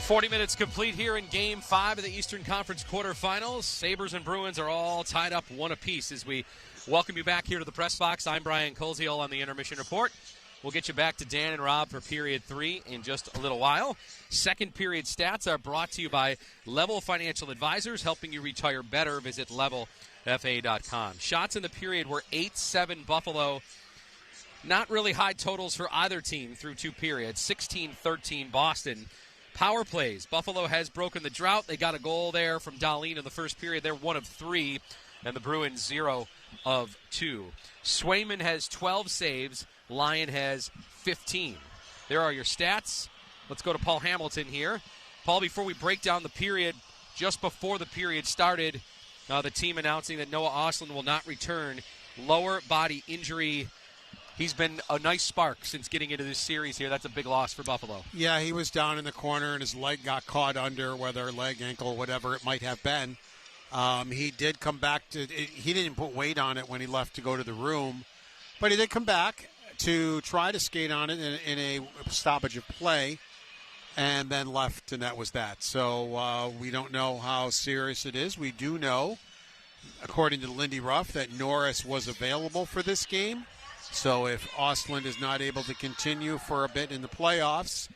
40 minutes complete here in Game 5 of the Eastern Conference quarterfinals. Sabres and Bruins are all tied up one apiece as we welcome you back here to the press box. I'm Brian Koziol on the Intermission Report. We'll get you back to Dan and Rob for period 3 in just a little while. Second period stats are brought to you by Level Financial Advisors, helping you retire better. Visit levelfa.com. Shots in the period were 8-7 Buffalo. Not really high totals for either team through 2 periods. 16-13 Boston. Power plays. Buffalo has broken the drought. They got a goal there from Dahlin in the first period. They're 1 of 3, and the Bruins 0 of 2. Swayman has 12 saves. Lyon has 15. There are your stats. Let's go to Paul Hamilton here. Paul, before we break down the period, just before the period started, the team announcing that Noah Ostlund will not return. Lower body injury. He's been a nice spark since getting into this series here. That's a big loss for Buffalo. Yeah, he was down in the corner and his leg got caught under, whether leg, ankle, whatever it might have been. He did come back he didn't put weight on it when he left to go to the room, but he did come back to try to skate on it in a stoppage of play, and then left, and that was that. So we don't know how serious it is. We do know, according to Lindy Ruff, that Norris was available for this game. So if Ostlund is not able to continue for a bit in the playoffs,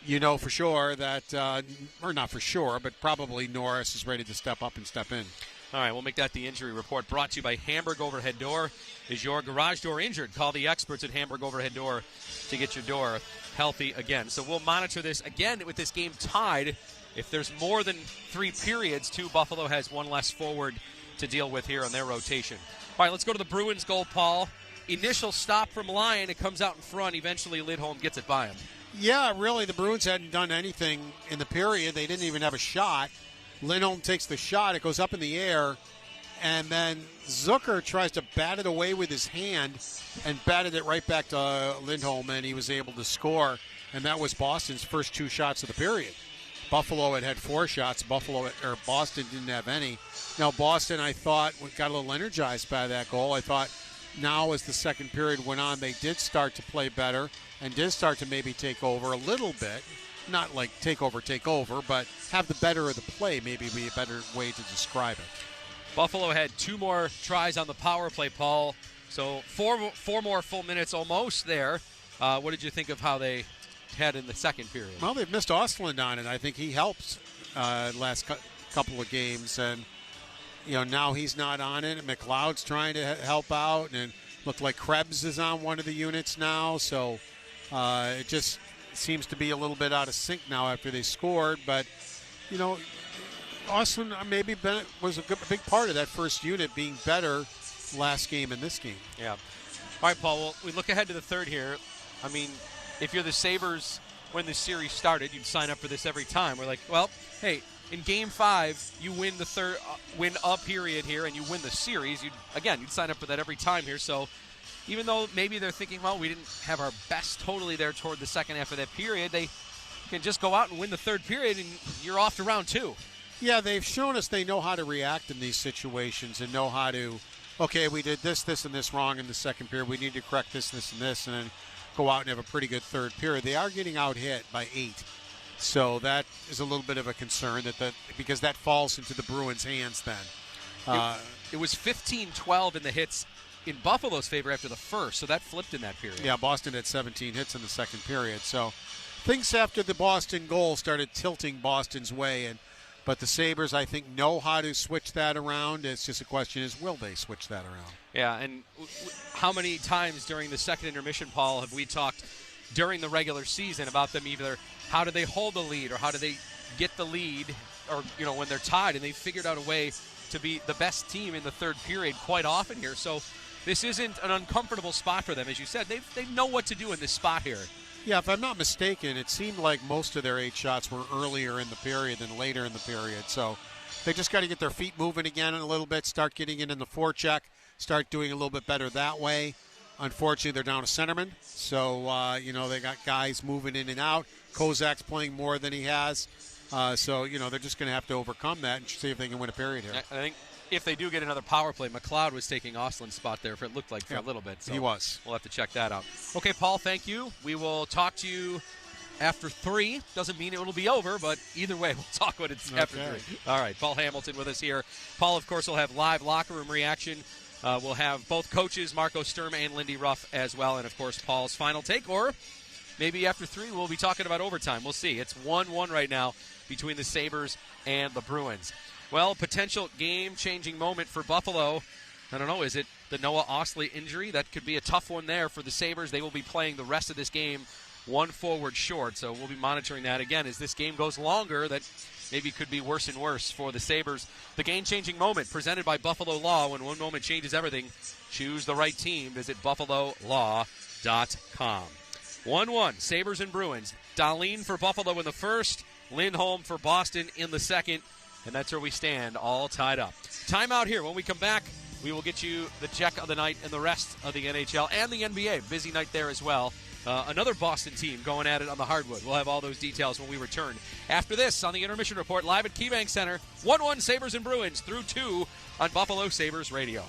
you know for sure that, or not for sure, but probably Norris is ready to step up and step in. All right, we'll make that the injury report. Brought to you by Hamburg Overhead Door. Is your garage door injured? Call the experts at Hamburg Overhead Door to get your door healthy again. So we'll monitor this again with this game tied. If there's more than 3 periods, Buffalo has 1 less forward to deal with here on their rotation. All right, let's go to the Bruins goal, Paul. Initial stop from Lyon. It comes out in front. Eventually, Lidholm gets it by him. Yeah, really, the Bruins hadn't done anything in the period. They didn't even have a shot. Lindholm takes the shot. It goes up in the air, and then Zucker tries to bat it away with his hand and batted it right back to Lindholm, and he was able to score. And that was Boston's first 2 shots of the period. Buffalo had 4 shots. Boston didn't have any. Now, Boston, I thought, got a little energized by that goal. I thought now as the second period went on, they did start to play better and did start to maybe take over a little bit. Not like take over, but have the better of the play, maybe be a better way to describe it. Buffalo had 2 more tries on the power play, Paul. So 4 more full minutes almost there. What did you think of how they had in the second period? Well, they've missed Ostlund on it. I think he helps last couple of games. And, now he's not on it. McLeod's trying to help out. And looked like Krebs is on one of the units now. So it just seems to be a little bit out of sync now after they scored, but Ostlund maybe was a big part of that first unit being better last game and this game. Yeah. All right, Paul, well, we look ahead to the third here. I mean, if you're the Sabres when the series started, you'd sign up for this every time. We're like, well, hey, in Game 5, you win the third, win a period here, and you win the series. You'd sign up for that every time here. So even though maybe they're thinking, well, we didn't have our best totally there toward the second half of that period, they can just go out and win the third period, and you're off to round 2. Yeah, they've shown us they know how to react in these situations and know how to, okay, we did this, and this wrong in the second period. We need to correct this, and this, and then go out and have a pretty good third period. They are getting out-hit by 8. So that is a little bit of a concern because that falls into the Bruins' hands then. It was 15-12 in the hits in Buffalo's favor after the first, so that flipped in that period. Yeah, Boston had 17 hits in the second period. So things after the Boston goal started tilting Boston's way, but the Sabres, I think, know how to switch that around. It's just a question is, will they switch that around? Yeah, and how many times during the second intermission, Paul, have we talked during the regular season about them either how do they hold the lead or how do they get the lead or, when they're tied, and they figured out a way to be the best team in the third period quite often here. So this isn't an uncomfortable spot for them. As you said, they know what to do in this spot here. Yeah, if I'm not mistaken, it seemed like most of their 8 shots were earlier in the period than later in the period. So they just got to get their feet moving again a little bit, start getting it in the forecheck, start doing a little bit better that way. Unfortunately, they're down a centerman, so they got guys moving in and out. Kozak's playing more than he has, so they're just going to have to overcome that and see if they can win a period here. I think if they do get another power play, McLeod was taking Ostland's spot there, it looked like, for a little bit. So he was. We'll have to check that out. Okay, Paul, thank you. We will talk to you after 3. Doesn't mean it will be over, but either way, we'll talk when it's after 3. All right, Paul Hamilton with us here. Paul, of course, will have live locker room reaction. We'll have both coaches, Marco Sturm and Lindy Ruff as well, and, of course, Paul's final take. Or maybe after 3, we'll be talking about overtime. We'll see. It's 1-1 right now between the Sabres and the Bruins. Well, potential game-changing moment for Buffalo. I don't know, is it the Noah Ostley injury? That could be a tough one there for the Sabres. They will be playing the rest of this game one forward short, so we'll be monitoring that again as this game goes longer. That maybe could be worse and worse for the Sabres. The game-changing moment presented by Buffalo Law. When one moment changes everything, choose the right team. Visit buffalolaw.com. 1-1, Sabres and Bruins. Dahlin for Buffalo in the first, Lindholm for Boston in the second. And that's where we stand, all tied up. Timeout here. When we come back, we will get you the check of the night and the rest of the NHL and the NBA. Busy night there as well. Another Boston team going at it on the hardwood. We'll have all those details when we return. After this, on the Intermission Report, live at KeyBank Center, 1-1 Sabres and Bruins through 2 on Buffalo Sabres Radio.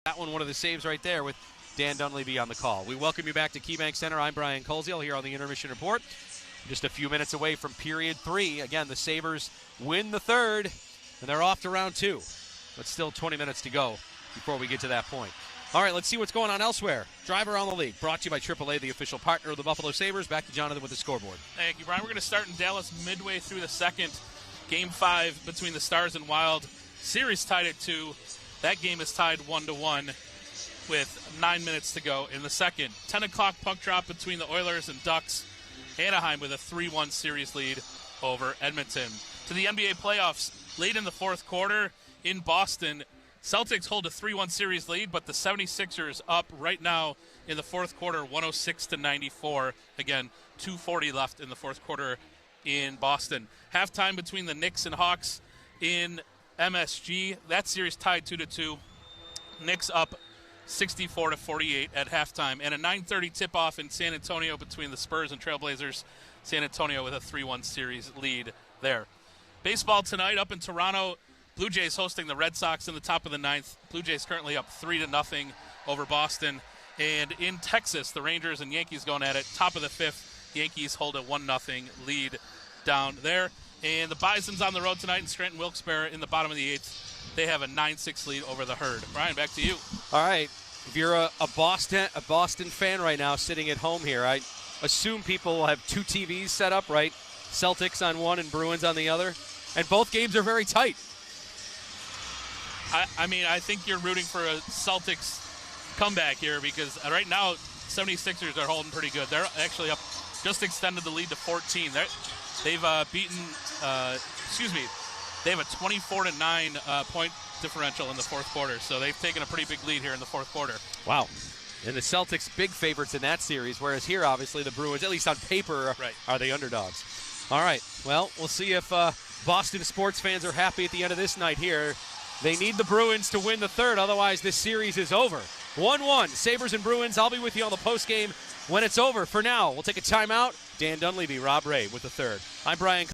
That one of the saves right there with Dan Dunleavy on the call. We welcome you back to KeyBank Center. I'm Brian Coleshill here on the Intermission Report. Just a few minutes away from period 3. Again, the Sabres win the third, and they're off to round 2. But still 20 minutes to go before we get to that point. All right, let's see what's going on elsewhere. Drive Around the League, brought to you by AAA, the official partner of the Buffalo Sabres. Back to Jonathan with the scoreboard. Thank you, Brian. We're going to start in Dallas midway through the second. Game 5 between the Stars and Wild. Series tied at 2. That game is tied 1-1 with 9 minutes to go in the second. 10 o'clock puck drop between the Oilers and Ducks. Anaheim with a 3-1 series lead over Edmonton. To the NBA playoffs, late in the fourth quarter in Boston, Celtics hold a 3-1 series lead, but the 76ers up right now in the fourth quarter, 106-94. Again, 2:40 left in the fourth quarter in Boston. Halftime between the Knicks and Hawks in MSG. That series tied 2-2. Knicks up 64-48 at halftime. And a 9:30 tip-off in San Antonio between the Spurs and Trailblazers. San Antonio with a 3-1 series lead there. Baseball tonight up in Toronto. Blue Jays hosting the Red Sox in the top of the ninth. Blue Jays currently up 3-0 over Boston. And in Texas, the Rangers and Yankees going at it. Top of the fifth, Yankees hold a 1-0 lead down there. And the Bisons on the road tonight in Scranton Wilkes-Barre in the bottom of the eighth. They have a 9-6 lead over the Herd. Brian, back to you. All right. If you're a Boston fan right now sitting at home here, I assume people will have 2 TVs set up, right? Celtics on one and Bruins on the other. And both games are very tight. I mean, I think you're rooting for a Celtics comeback here because right now 76ers are holding pretty good. They're actually up, just extended the lead to 14. They've beaten, they have a 24-9 point differential in the fourth quarter. So they've taken a pretty big lead here in the fourth quarter. Wow. And the Celtics big favorites in that series, whereas here, obviously, the Bruins, at least on paper, are the underdogs. All right. Well, we'll see if Boston sports fans are happy at the end of this night here. They need the Bruins to win the third, otherwise this series is over. 1-1, Sabres and Bruins. I'll be with you on the postgame when it's over. For now, we'll take a timeout. Dan Dunleavy, Rob Ray with the third. I'm Brian.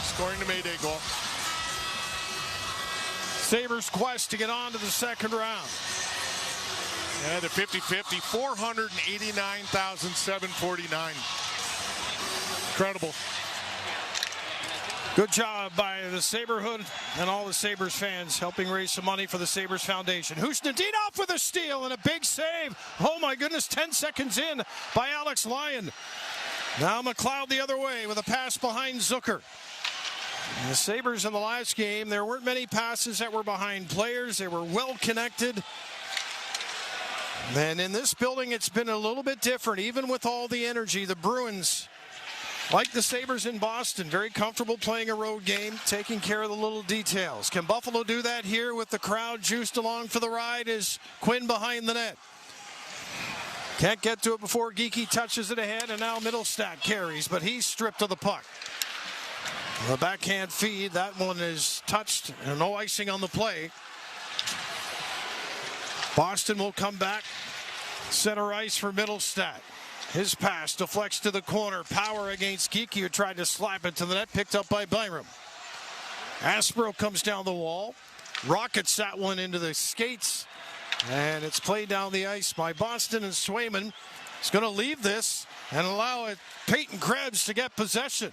Scoring the Mayday goal. Sabres quest to get on to the second round. Yeah, the 50-50, 489,749. Incredible. Good job by the Saberhood and all the Sabres fans helping raise some money for the Sabres Foundation. Husnudinov with a steal and a big save. Oh my goodness, 10 seconds in by Alex Lyon. Now McLeod the other way with a pass behind Zucker. And the Sabres in the last game, there weren't many passes that were behind players. They were well connected. And in this building, it's been a little bit different. Even with all the energy, the Bruins, like the Sabres in Boston, very comfortable playing a road game, taking care of the little details. Can Buffalo do that here with the crowd juiced along for the ride? Is Quinn behind the net? Can't get to it before Geekie touches it ahead, and now Middlestat carries, but he's stripped of the puck. The backhand feed, that one is touched, and no icing on the play. Boston will come back. Center ice for Middlestat. His pass deflects to the corner. Power against Geekie, who tried to slap it to the net, picked up by Byram. Aspro comes down the wall. Rockets that one into the skates. And it's played down the ice by Boston, and Swayman is going to leave this and allow it Peyton Krebs to get possession.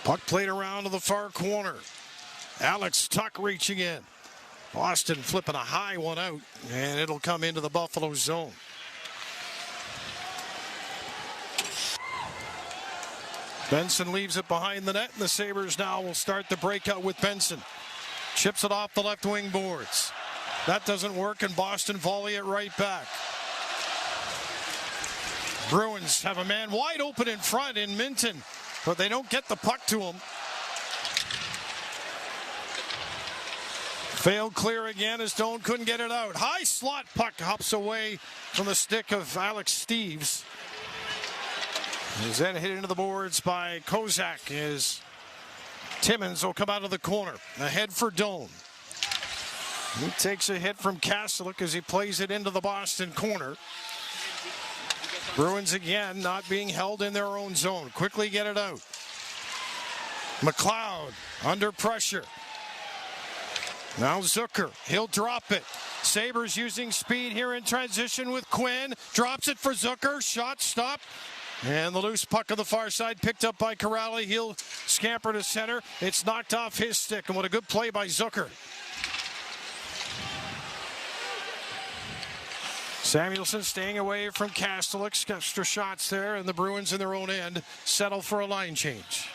Puck played around to the far corner. Alex Tuck reaching in. Boston flipping a high one out, and it'll come into the Buffalo zone. Benson leaves it behind the net, and the Sabres now will start the breakout with Benson. Chips it off the left wing boards. That doesn't work, and Boston volley it right back. Bruins have a man wide open in front in Minton, but they don't get the puck to him. Failed clear again as Doan couldn't get it out. High slot puck hops away from the stick of Alex Steeves. He's then hit into the boards by Kozak as Timmins will come out of the corner. Ahead for Doan. He takes a hit from Kastelik as he plays it into the Boston corner. Bruins again not being held in their own zone. Quickly get it out. McLeod under pressure. Now Zucker, he'll drop it. Sabres using speed here in transition with Quinn. Drops it for Zucker, shot stop. And the loose puck on the far side picked up by Corrali. He'll scamper to center. It's knocked off his stick, and what a good play by Zucker. Samuelson staying away from Kastelik. Extra shots there, and the Bruins in their own end settle for a line change.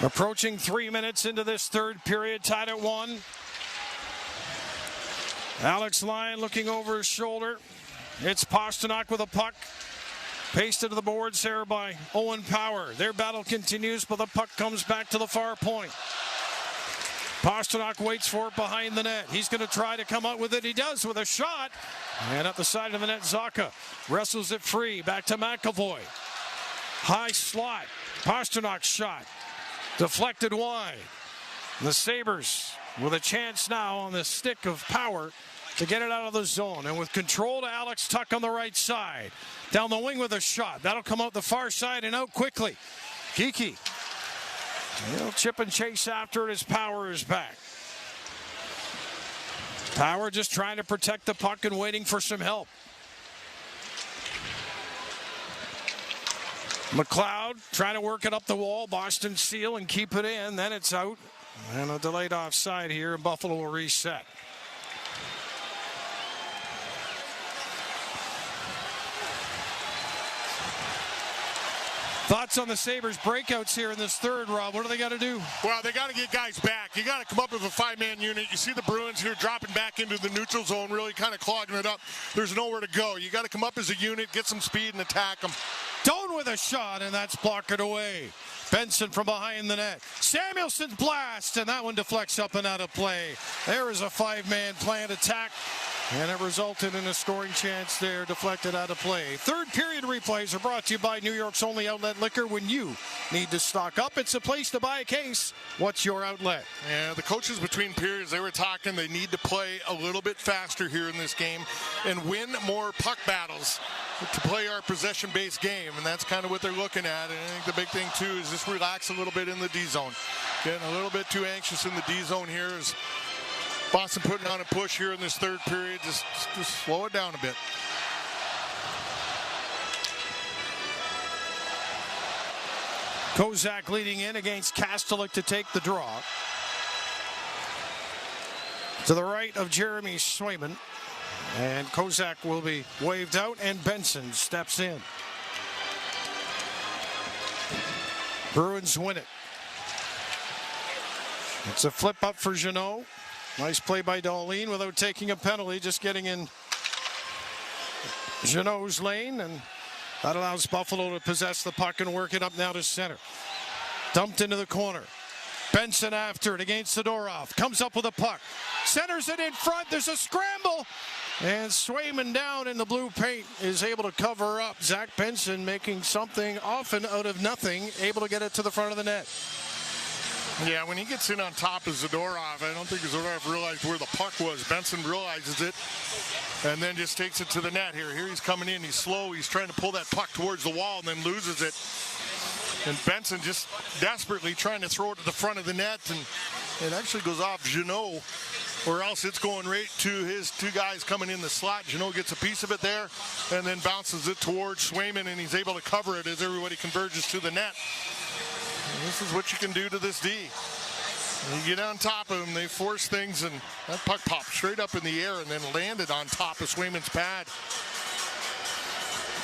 Approaching 3 minutes into this third period, tied at 1. Alex Lyon looking over his shoulder. It's Pasternak with a puck. Pasted to the boards there by Owen Power. Their battle continues, but the puck comes back to the far point. Pasternak waits for it behind the net. He's going to try to come out with it. He does with a shot. And up the side of the net, Zacha wrestles it free. Back to McAvoy. High slot. Pasternak's shot. Deflected wide. The Sabres with a chance now on the stick of Power to get it out of the zone. And with control to Alex Tuck on the right side. Down the wing with a shot. That'll come out the far side and out quickly. Geekie. He'll chip and chase after it as Power is back. Power just trying to protect the puck and waiting for some help. McLeod trying to work it up the wall. Boston seal and keep it in. Then it's out. And a delayed offside here. And Buffalo will reset. Thoughts on the Sabres breakouts here in this third, Rob? What do they got to do? Well, they got to get guys back. You got to come up with a five-man unit. You see the Bruins here dropping back into the neutral zone, really kind of clogging it up. There's nowhere to go. You got to come up as a unit, get some speed, and attack them. Doan with a shot, and that's blocked away. Benson from behind the net. Samuelson's blast, and that one deflects up and out of play. There is a five-man planned attack, and it resulted in a scoring chance there, deflected out of play. Third period replays are brought to you by New York's only outlet liquor. When you need to stock up, it's a place to buy a case. What's your outlet? Yeah, the coaches between periods, they were talking they need to play a little bit faster here in this game and win more puck battles to play our possession-based game, and that's kind of what they're looking at. And I think the big thing, too, is just relax a little bit in the D-zone. Getting a little bit too anxious in the D-zone here is Boston putting on a push here in this third period. Just slow it down a bit. Kozak leading in against Kastelik to take the draw. to the right of Jeremy Swayman. And Kozak will be waved out, and Benson steps in. Bruins win it. It's a flip up for Jeannot. Nice play by Darlene without taking a penalty, just getting in Jeannot's lane, and that allows Buffalo to possess the puck and work it up now to center. Dumped into the corner. Benson after it against Zadorov. Comes up with a puck. Centers it in front. There's a scramble. And Swayman down in the blue paint is able to cover up. Zach Benson making something often out of nothing, able to get it to the front of the net. Yeah, when he gets in on top of Zadorov, I don't think Zadorov realized where the puck was. Benson realizes it and then just takes it to the net here. Here he's coming in. He's slow. He's trying to pull that puck towards the wall and then loses it. And Benson just desperately trying to throw it to the front of the net, and it actually goes off Jeannot, or else it's going right to his two guys coming in the slot. Jeannot gets a piece of it there and then bounces it towards Swayman, and he's able to cover it as everybody converges to the net. And this is what you can do to this D. You get on top of them, they force things, and that puck popped straight up in the air and then landed on top of Swayman's pad.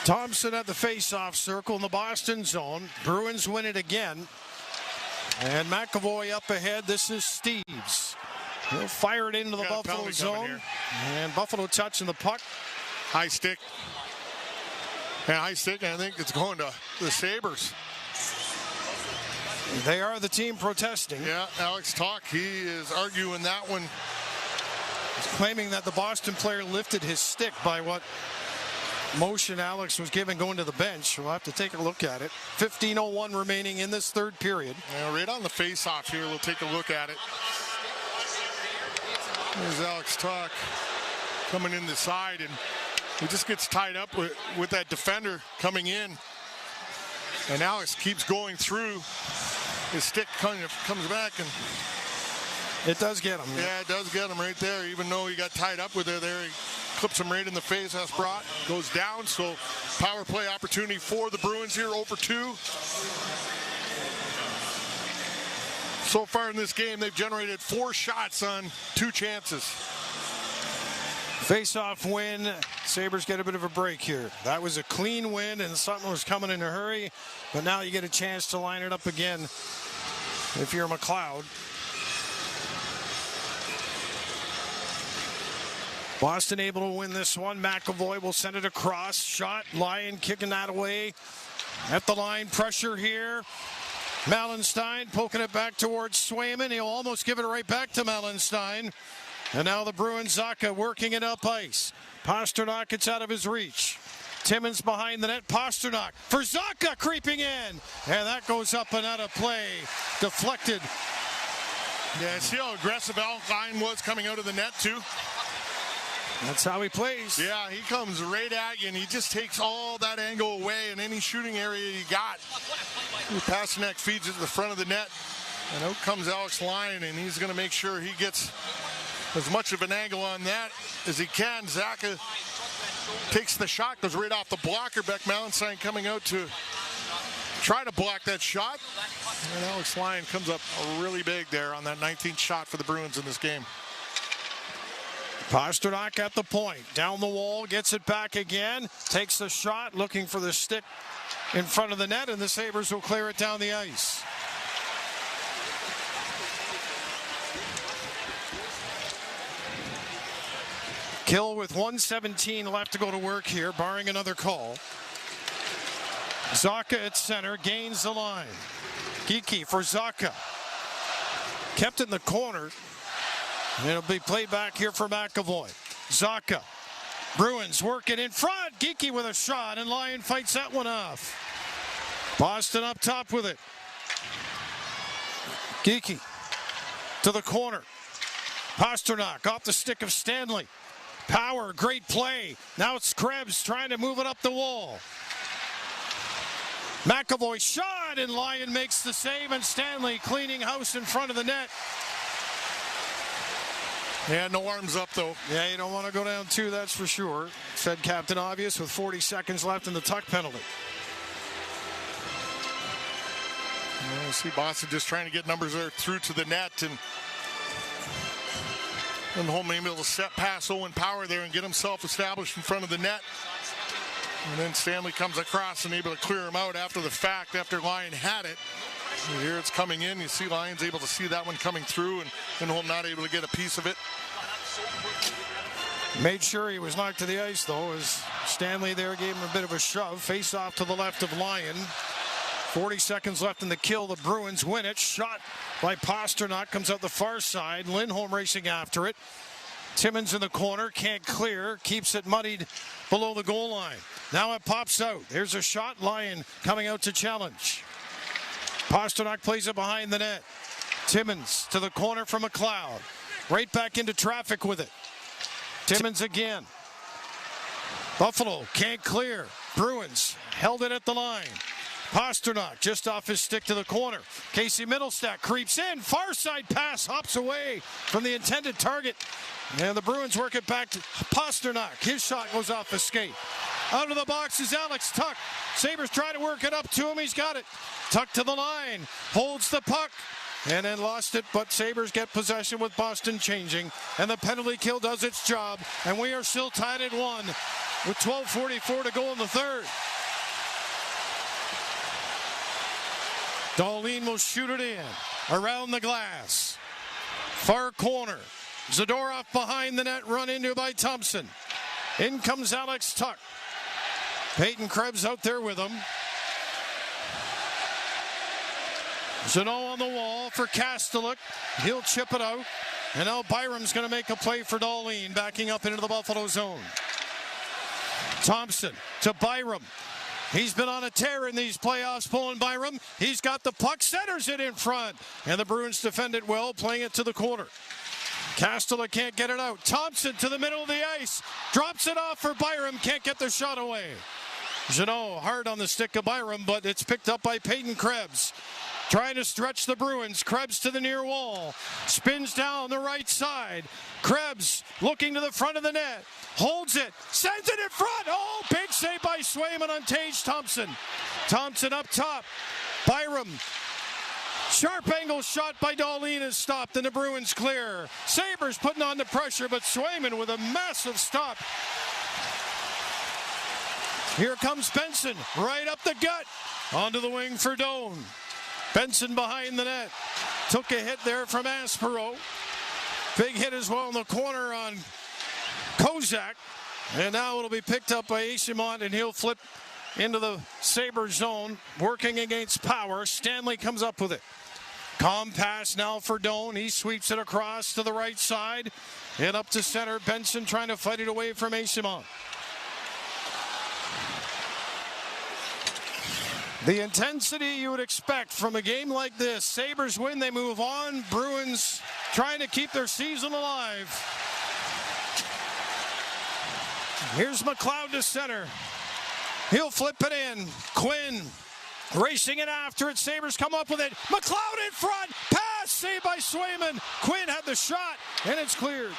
Thompson at the face-off circle in the Boston zone. Bruins win it again. And McAvoy up ahead. This is Steves. He'll fire it into the Buffalo zone. And Buffalo touching the puck. High stick. And high stick, and I think it's going to the Sabres. They are the team protesting. Yeah, Alex Talk, he is arguing that one. He's claiming that the Boston player lifted his stick by what motion Alex was given going to the bench. We'll have to take a look at it. 15:01 remaining in this third period. Yeah, right on the face-off here, we'll take a look at it. There's Alex Talk coming in the side, and he just gets tied up with that defender coming in. And Alex keeps going through. His stick kind of comes back, and it does get him. Yeah, it does get him right there. Even though he got tied up with it there, he clips him right in the face. That's brought, goes down. So power play opportunity for the Bruins here, over 2. So far in this game, they've generated 4 shots on 2 chances. Face-off win. Sabres get a bit of a break here. That was a clean win, and something was coming in a hurry. But now you get a chance to line it up again if you're McLeod. Boston able to win this one. McAvoy will send it across. Shot. Lyon kicking that away. At the line, pressure here. Malenstein poking it back towards Swayman. He'll almost give it right back to Malenstein. And now the Bruins, Zacha working it up ice. Pasternak, it's out of his reach. Timmins behind the net. Pasternak for Zacha, creeping in. And that goes up and out of play. Deflected. Yeah, see how aggressive Lyon was coming out of the net, too? That's how he plays. Yeah, he comes right at you, and he just takes all that angle away in any shooting area you got. Pasternak feeds it to the front of the net, and out comes Alex Lyon, and he's going to make sure he gets as much of an angle on that as he can. Zacha takes the shot, goes right off the blocker. Beck Malenstein coming out to try to block that shot. And Alex Lyon comes up really big there on that 19th shot for the Bruins in this game. Pasternak at the point. Down the wall, gets it back again. Takes the shot, looking for the stick in front of the net, and the Sabres will clear it down the ice. Kill with 1:17 left to go to work here, barring another call. Zacha at center, gains the line. Geekie for Zacha. Kept in the corner. And it'll be played back here for McAvoy. Zacha. Bruins work it in front. Geekie with a shot, and Lyon fights that one off. Boston up top with it. Geekie to the corner. Pasternak off the stick of Stanley. Power, great play. Now it's Krebs trying to move it up the wall. McAvoy shot, and Lyon makes the save, and Stanley cleaning house in front of the net. Yeah, no arms up, though. Yeah, you don't want to go down 2, that's for sure. Said Captain Obvious with 40 seconds left in the tuck penalty. You see Boston just trying to get numbers there through to the net, and Lindholm able to set past Owen Power there and get himself established in front of the net. And then Stanley comes across and able to clear him out after the fact, after Lyon had it. And here it's coming in. You see Lyon's able to see that one coming through, and Lindholm not able to get a piece of it. Made sure he was knocked to the ice, though, as Stanley there gave him a bit of a shove. Face off to the left of Lyon. 40 seconds left in the kill. The Bruins win it. Shot by Pasternak comes out the far side. Lindholm racing after it. Timmins in the corner, can't clear, keeps it muddied below the goal line. Now it pops out. There's a shot. Lyon coming out to challenge. Pasternak plays it behind the net. Timmins to the corner from McLeod. Right back into traffic with it. Timmins again. Buffalo can't clear. Bruins held it at the line. Pasternak just off his stick to the corner. Casey Middlestat creeps in. Far side pass hops away from the intended target. And the Bruins work it back to Pasternak. His shot goes off the skate. Out of the box is Alex Tuck. Sabres try to work it up to him. He's got it. Tuck to the line. Holds the puck. And then lost it, but Sabres get possession with Boston changing. And the penalty kill does its job. And we are still tied at 1 with 12:44 to go in the third. Dahlin will shoot it in. Around the glass. Far corner. Zadorov behind the net, run into by Thompson. In comes Alex Tuck. Peyton Krebs out there with him. Zano on the wall for Kastelik. He'll chip it out. And now Byram's going to make a play for Dahlin, backing up into the Buffalo zone. Thompson to Byram. He's been on a tear in these playoffs, pulling Byram. He's got the puck, centers it in front. And the Bruins defend it well, playing it to the corner. Kastelik can't get it out. Thompson to the middle of the ice. Drops it off for Byram. Can't get the shot away. Jeannot hard on the stick of Byram, but it's picked up by Peyton Krebs. Trying to stretch the Bruins. Krebs to the near wall. Spins down the right side. Krebs looking to the front of the net. Holds it. Sends it in front. Oh, big save by Swayman on Tage Thompson. Thompson up top. Byram. Sharp angle shot by Dahlin is stopped, and the Bruins clear. Sabres putting on the pressure, but Swayman with a massive stop. Here comes Benson. Right up the gut. Onto the wing for Doan. Benson behind the net. Took a hit there from Aspero. Big hit as well in the corner on Kozak. And now it'll be picked up by Eyssimont, and he'll flip into the Sabre zone, working against Power. Stanley comes up with it. Calm pass now for Doan. He sweeps it across to the right side and up to center. Benson trying to fight it away from Eyssimont. The intensity you would expect from a game like this. Sabres win, they move on. Bruins trying to keep their season alive. Here's McLeod to center. He'll flip it in. Quinn racing it after it. Sabres come up with it. McLeod in front. Pass saved by Swayman. Quinn had the shot, and it's cleared.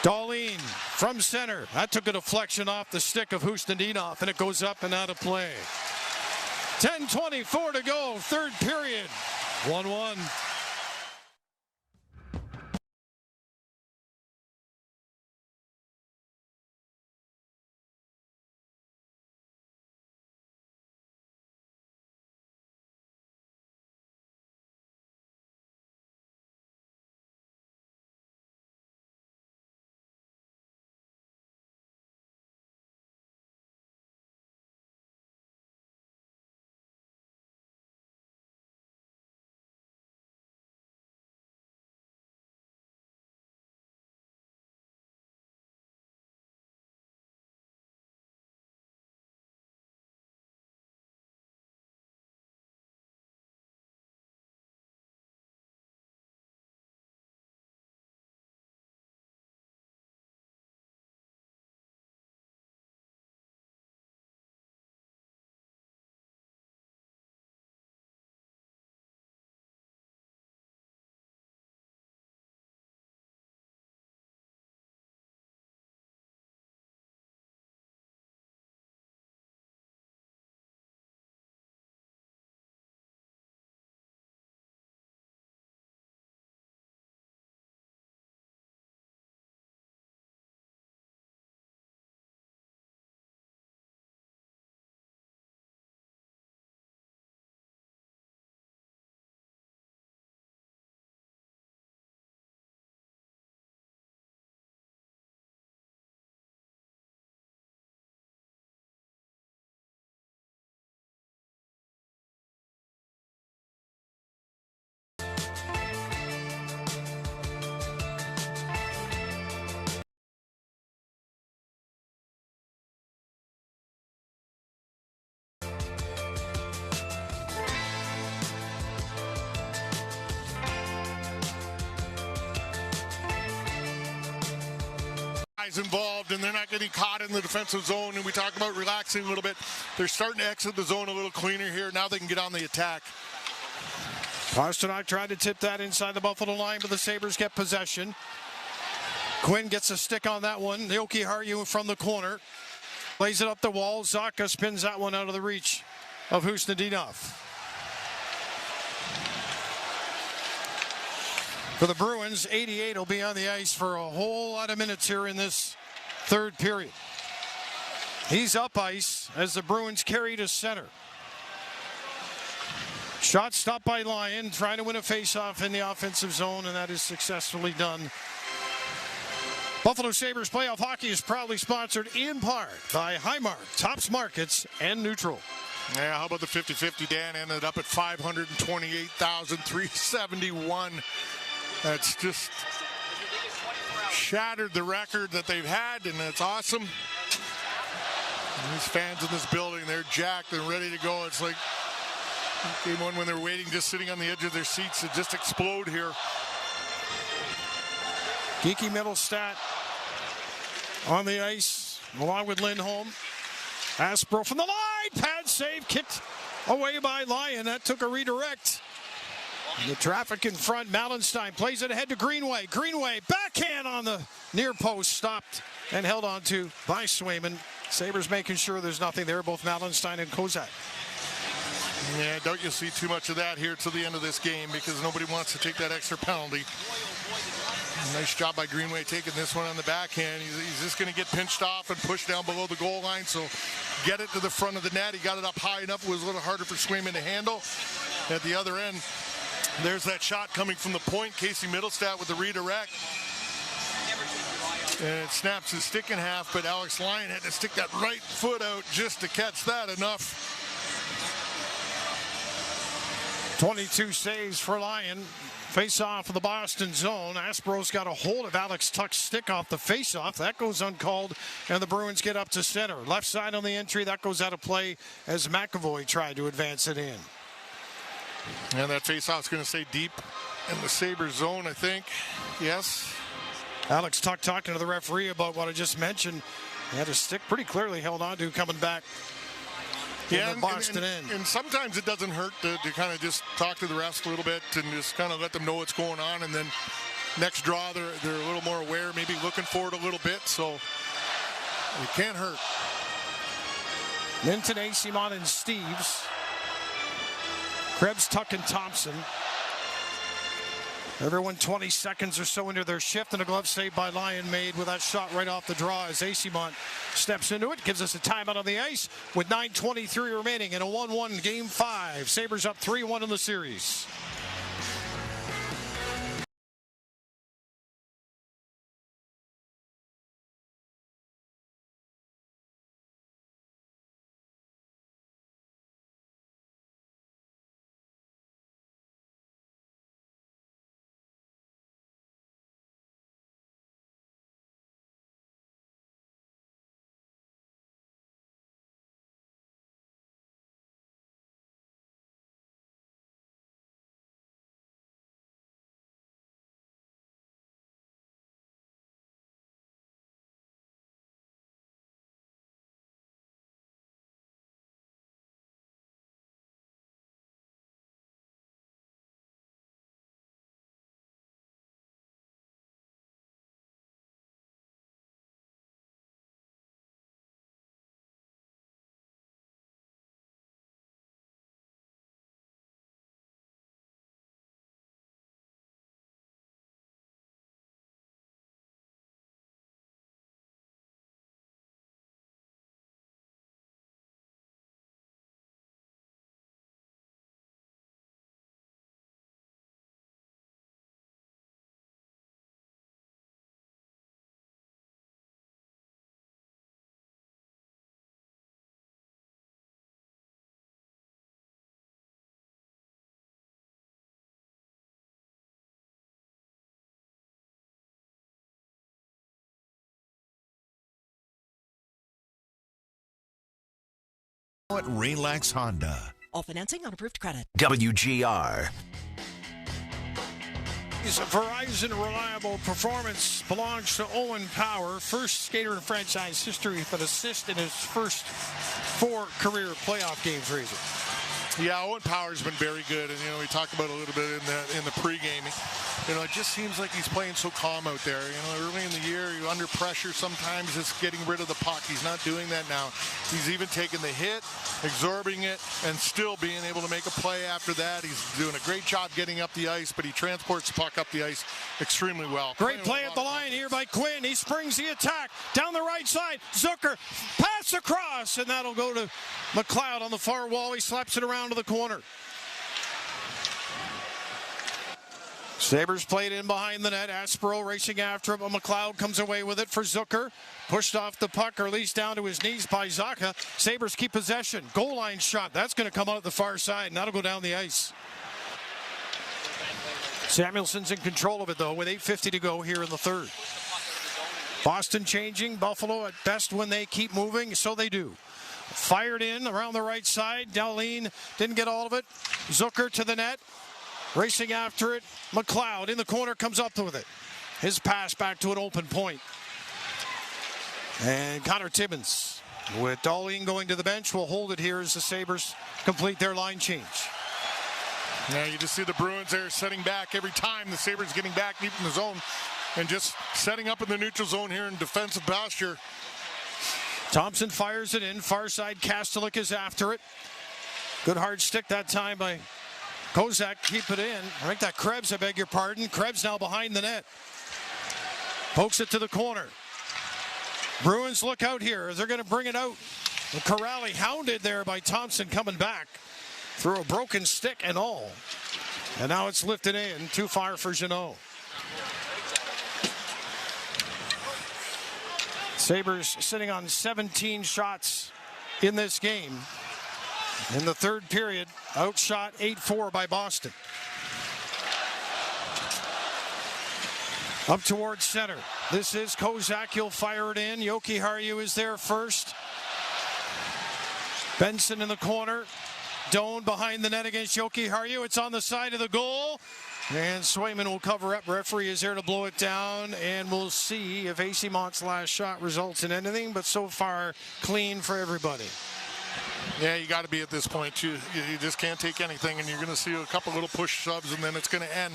Dahlin from center. That took a deflection off the stick of Hustadinov, and it goes up and out of play. 10:24 to go, third period. 1-1. guys involved, and they're not getting caught in the defensive zone. And we talk about relaxing a little bit. They're starting to exit the zone a little cleaner here. Now they can get on the attack. Pasternak tried to tip that inside the Buffalo line, but the Sabres get possession. Quinn gets a stick on that one. Yoki Haru from the corner. Plays it up the wall. Zacha spins that one out of the reach of Husnudinov. For the Bruins, 88 will be on the ice for a whole lot of minutes here in this third period. He's up ice as the Bruins carry to center. Shot stopped by Lyon, trying to win a faceoff in the offensive zone, and that is successfully done. Buffalo Sabres playoff hockey is proudly sponsored in part by Highmark, Tops Markets, and Neutral. Yeah, how about the 50-50? Dan ended up at 528,371. That's just shattered the record that they've had, and it's awesome. And these fans in this building, they're jacked and ready to go. It's like game one when they're waiting, just sitting on the edge of their seats to just explode here. Geeky Middlestat on the ice, along with Lindholm. Aspro from the line, pad save, kicked away by Lyon. That took a redirect. And the traffic in front, Malenstein plays it ahead to Greenway. Greenway, backhand on the near post, stopped and held on to by Swayman. Sabres making sure there's nothing there, both Malenstein and Kozak. Yeah, don't you see too much of that here to the end of this game, because nobody wants to take that extra penalty. Nice job by Greenway taking this one on the backhand. He's just going to get pinched off and pushed down below the goal line, so get it to the front of the net. He got it up high enough. It was a little harder for Swayman to handle. At the other end, there's that shot coming from the point. Casey Middlestat with the redirect. And it snaps his stick in half, but Alex Lyon had to stick that right foot out just to catch that enough. 22 saves for Lyon. Face-off of the Boston zone. Aspro's got a hold of Alex Tuck's stick off the face-off. That goes uncalled, and the Bruins get up to center. Left side on the entry. That goes out of play as McAvoy tried to advance it in. And that face-off's going to stay deep in the Sabres zone, I think. Yes. Alex Tuck talking to the referee about what I just mentioned. He had his stick pretty clearly held on to coming back. Yeah, the Boston end. And sometimes it doesn't hurt to kind of just talk to the refs a little bit and just kind of let them know what's going on. And then next draw, they're a little more aware, maybe looking for it a little bit. So it can't hurt. Minton, Simon, and Steves. Krebs, Tuck, and Thompson. Everyone 20 seconds or so into their shift, and a glove save by Lyon made with that shot right off the draw as Acimont steps into it. Gives us a timeout on the ice with 9:23 remaining in a 1-1 Game 5. Sabres up 3-1 in the series. At Relax Honda. All financing on approved credit. WGR. Today's Verizon Reliable Performance belongs to Owen Power, first skater in franchise history with an assist in his first 4 career playoff games, Razor. Yeah, Owen Power's been very good, and we talked about it a little bit in the pregame. It just seems like he's playing so calm out there. Early in the year, you're under pressure. Sometimes it's getting rid of the puck. He's not doing that now. He's even taking the hit, absorbing it, and still being able to make a play after that. He's doing a great job getting up the ice, but he transports the puck up the ice extremely well. Great play at the line here by Quinn. He springs the attack down the right side. Zucker, pass across, and that'll go to McLeod on the far wall. He slaps it around to the corner. Sabres played in behind the net. Aspero racing after him. McLeod comes away with it for Zucker. Pushed off the puck, or at least down to his knees by Zacha. Sabres keep possession. Goal line shot. That's going to come out the far side, and that'll go down the ice. Samuelson's in control of it, though, with 8:50 to go here in the third. Boston changing. Buffalo at best when they keep moving, so they do. Fired in around the right side. Dahlin didn't get all of it. Zucker to the net. Racing after it. McLeod in the corner comes up with it. His pass back to an open point. And Connor Timmins, with Dahlin going to the bench, will hold it here as the Sabres complete their line change. Yeah, you just see the Bruins there setting back every time the Sabres getting back deep in the zone and just setting up in the neutral zone here in defensive posture. Thompson fires it in. Far side, Kastelik is after it. Good hard stick that time by Kozak. Keep it in. I think that Krebs, I beg your pardon. Krebs now behind the net. Pokes it to the corner. Bruins look out here. They're going to bring it out. Corrali hounded there by Thompson coming back. Through a broken stick and all. And now it's lifted in. Too far for Jeannot. Sabres sitting on 17 shots in this game. In the third period, outshot 8-4 by Boston. Up towards center. This is Kozak. He'll fire it in. Yoki Harju is there first. Benson in the corner. Doan behind the net against Yoki Harju. It's on the side of the goal. And Swayman will cover up. Referee is there to blow it down. And we'll see if AC Mont's last shot results in anything. But so far, clean for everybody. Yeah, you got to be at this point. You just can't take anything. And you're going to see a couple little push shoves, and then it's going to end.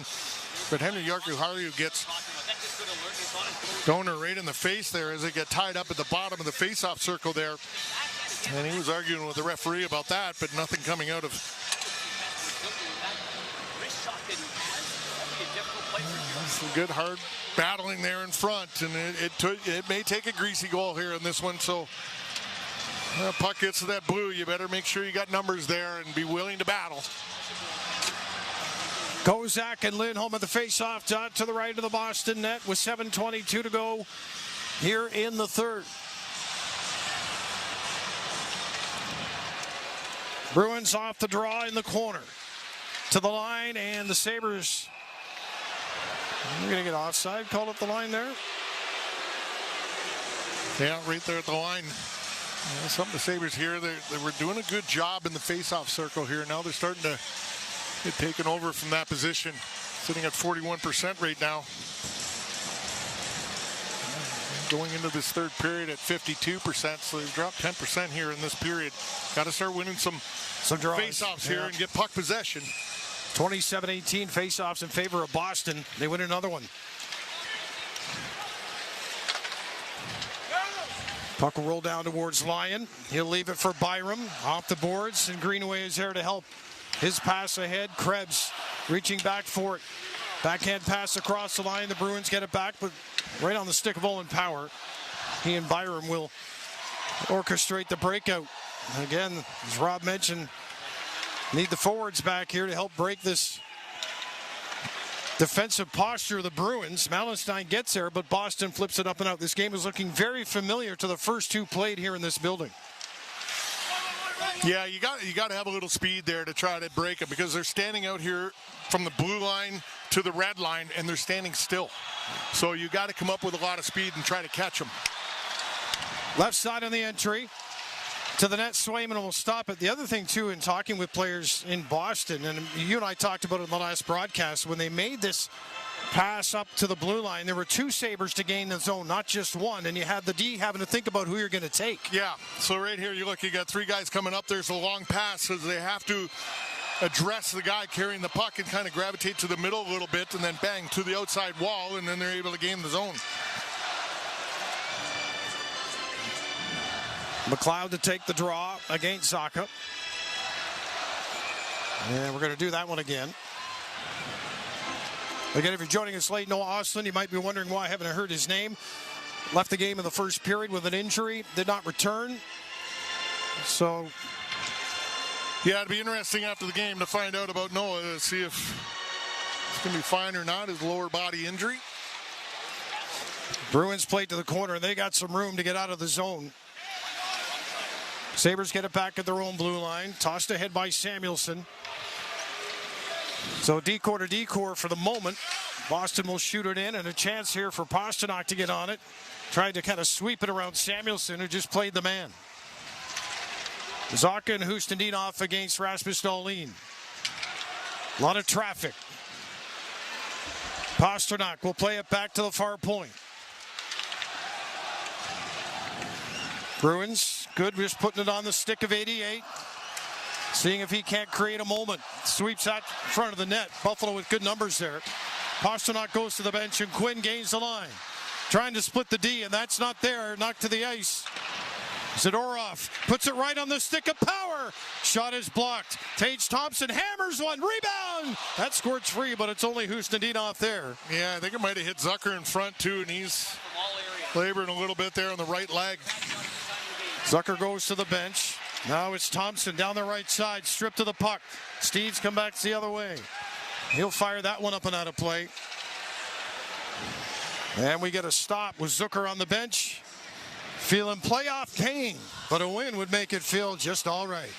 But Henry Yoki Harju gets Donor right in the face there as they get tied up at the bottom of the face-off circle there. And he was arguing with the referee about that, but nothing coming out of. Some good hard battling there in front, and it may take a greasy goal here in this one. So puck gets to that blue, you better make sure you got numbers there and be willing to battle. Kozak and Lindholm at the face-off dot to the right of the Boston net with 7:22 to go here in the third. Bruins off the draw in the corner. To the line, and the Sabres. We're going to get offside. Called up the line there. Yeah, right there at the line. Yeah, some of the Sabres here, they were doing a good job in the face-off circle here. Now they're starting to get taken over from that position. Sitting at 41% right now. Going into this third period at 52%, so they've dropped 10% here in this period. Got to start winning some face-offs here and get puck possession. 27-18 face-offs in favor of Boston. They win another one. Puck will roll down towards Lyon. He'll leave it for Byram. Off the boards, and Greenaway is there to help. His pass ahead. Krebs reaching back for it. Backhand pass across the line. The Bruins get it back, but right on the stick of Owen Power. He and Byram will orchestrate the breakout. Again, as Rob mentioned, need the forwards back here to help break this defensive posture of the Bruins. Malenstein gets there, but Boston flips it up and out. This game is looking very familiar to the first two played here in this building. Yeah, you got to have a little speed there to try to break it, because they're standing out here from the blue line to the red line, and they're standing still. So you got to come up with a lot of speed and try to catch them. Left side on the entry. To the net, Swayman will stop it. The other thing, too, in talking with players in Boston, and you and I talked about it in the last broadcast, when they made this pass up to the blue line. There were 2 Sabres to gain the zone, not just one, and you had the D having to think about who you're going to take. Yeah, so right here, you look, you got 3 guys coming up. There's a long pass, so they have to address the guy carrying the puck and kind of gravitate to the middle a little bit, and then bang to the outside wall, and then they're able to gain the zone. McLeod to take the draw against Zacha. And we're going to do that one again. Again, if you're joining us late, Noah Ostlund, you might be wondering why I haven't heard his name. Left the game in the first period with an injury, did not return. So, yeah, it'd be interesting after the game to find out about Noah, to see if it's going to be fine or not, his lower body injury. Bruins played to the corner, and they got some room to get out of the zone. Sabres get it back at their own blue line. Tossed ahead by Samuelsson. So decor to decor for the moment. Boston will shoot it in, and a chance here for Pastrnak to get on it. Tried to kind of sweep it around Samuelsson, who just played the man. Zacha and Hustendinov against Rasmus Dahlin. A lot of traffic. Pastrnak will play it back to the far point. Bruins, good, just putting it on the stick of 88. Seeing if he can't create a moment. Sweeps out front of the net. Buffalo with good numbers there. Pastrnak goes to the bench, and Quinn gains the line. Trying to split the D, and that's not there. Knocked to the ice. Zadorov puts it right on the stick of Power. Shot is blocked. Tage Thompson hammers one. Rebound! That squirts free, but it's only Hustendinov there. Yeah, I think it might have hit Zucker in front, too, and he's laboring a little bit there on the right leg. Zucker goes to the bench. Now it's Thompson down the right side, stripped to the puck. Steves come back the other way. He'll fire that one up and out of play. And we get a stop with Zucker on the bench. Feeling playoff pain, but a win would make it feel just all right.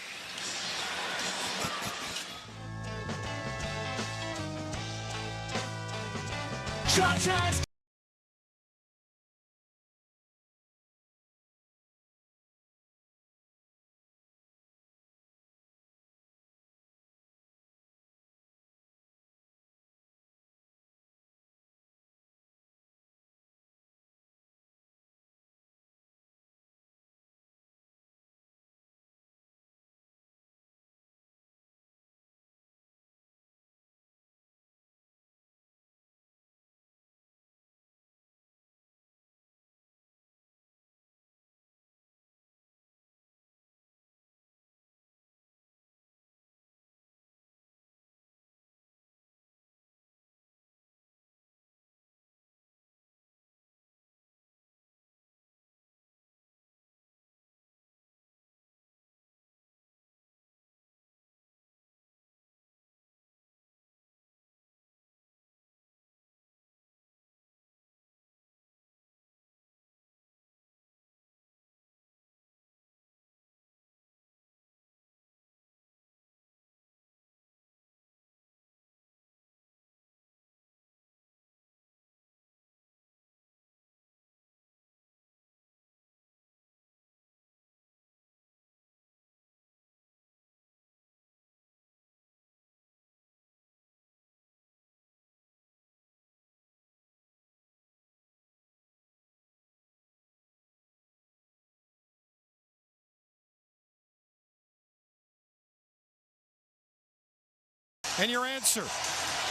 And your answer?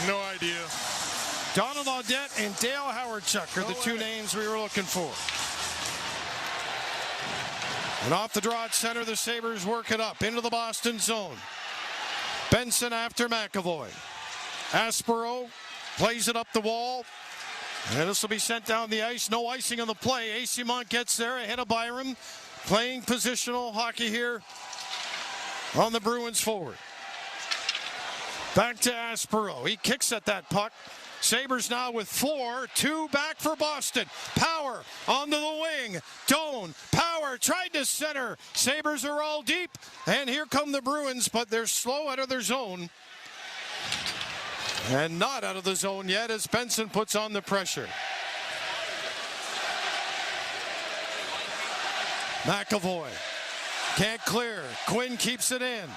No idea. Donald Audette and Dale Howardchuk are the two names we were looking for. And off the draw at center, the Sabres work it up into the Boston zone. Benson after McAvoy. Aspero plays it up the wall. And this will be sent down the ice. No icing on the play. AC Mont gets there ahead of Byram. Playing positional hockey here on the Bruins forward. Back to Aspero. He kicks at that puck. Sabres now with 4. 2 back for Boston. Power onto the wing. Doan. Power tried to center. Sabres are all deep. And here come the Bruins, but they're slow out of their zone. And not out of the zone yet as Benson puts on the pressure. McAvoy can't clear. Quinn keeps it in.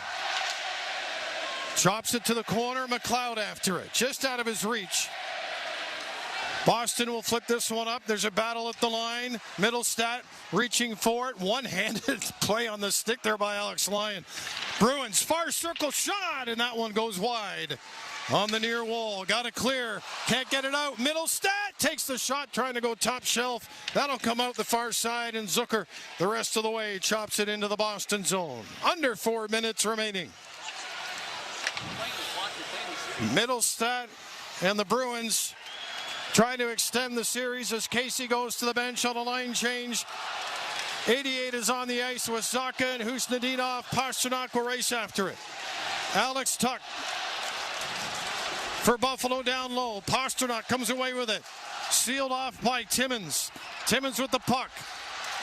Chops it to the corner. McLeod after it. Just out of his reach. Boston will flip this one up. There's a battle at the line. Middlestat reaching for it. One-handed play on the stick there by Alex Lyon. Bruins far circle shot, and that one goes wide on the near wall. Got it clear. Can't get it out. Middlestat takes the shot, trying to go top shelf. That'll come out the far side, and Zucker the rest of the way chops it into the Boston zone. Under 4 minutes remaining. Middlestat and the Bruins trying to extend the series as Casey goes to the bench on a line change. 88 is on the ice with Zacha and Husnudinov. Pasternak will race after it. Alex Tuck for Buffalo down low. Pasternak comes away with it. Sealed off by Timmins. Timmins with the puck.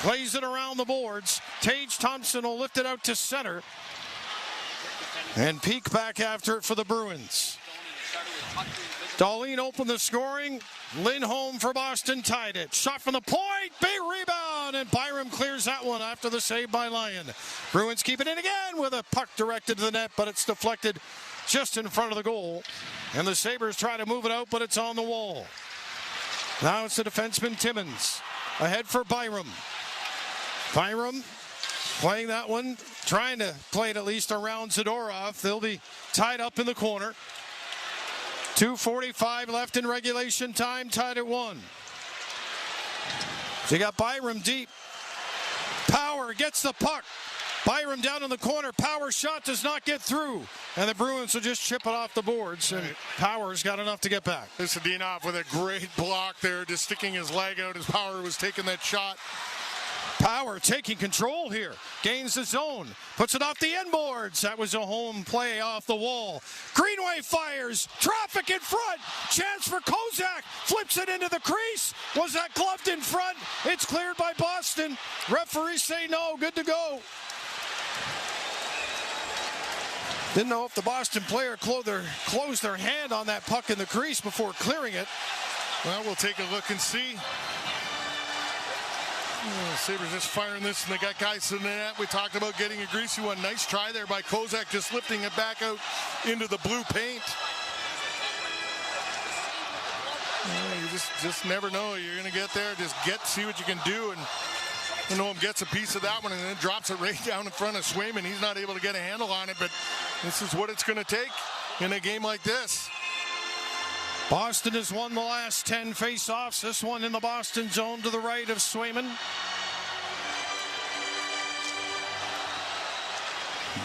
Plays it around the boards. Tage Thompson will lift it out to center. And peek back after it for the Bruins. Dahlin opened the scoring. Lindholm for Boston tied it. Shot from the point. Big rebound. And Byram clears that one after the save by Lyon. Bruins keep it in again with a puck directed to the net, but it's deflected just in front of the goal. And the Sabres try to move it out, but it's on the wall. Now it's the defenseman Timmins. Ahead for Byram. Byram playing that one. Trying to play it at least around Zadorov. They'll be tied up in the corner. 2:45 left in regulation time, tied at 1. So you got Byram deep. Power gets the puck. Byram down in the corner. Power shot does not get through. And the Bruins will just chip it off the boards. And Power's got enough to get back. Husnudinov with a great block there, just sticking his leg out as Power was taking that shot. Power taking control here. Gains the zone. Puts it off the end boards. That was a home play off the wall. Greenway fires. Traffic in front. Chance for Kozak. Flips it into the crease. Was that gloved in front? It's cleared by Boston. Referees say no. Good to go. Didn't know if the Boston player closed their hand on that puck in the crease before clearing it. Well, we'll take a look and see. Sabres just firing this, and they got guys in the net. We talked about getting a greasy one. Nice try there by Kozak, just lifting it back out into the blue paint. You just never know. You're going to get there, just see what you can do. And Lindholm gets a piece of that one and then drops it right down in front of Swayman. He's not able to get a handle on it, but this is what it's going to take in a game like this. Boston has won the last 10 face-offs. This one in the Boston zone to the right of Swayman.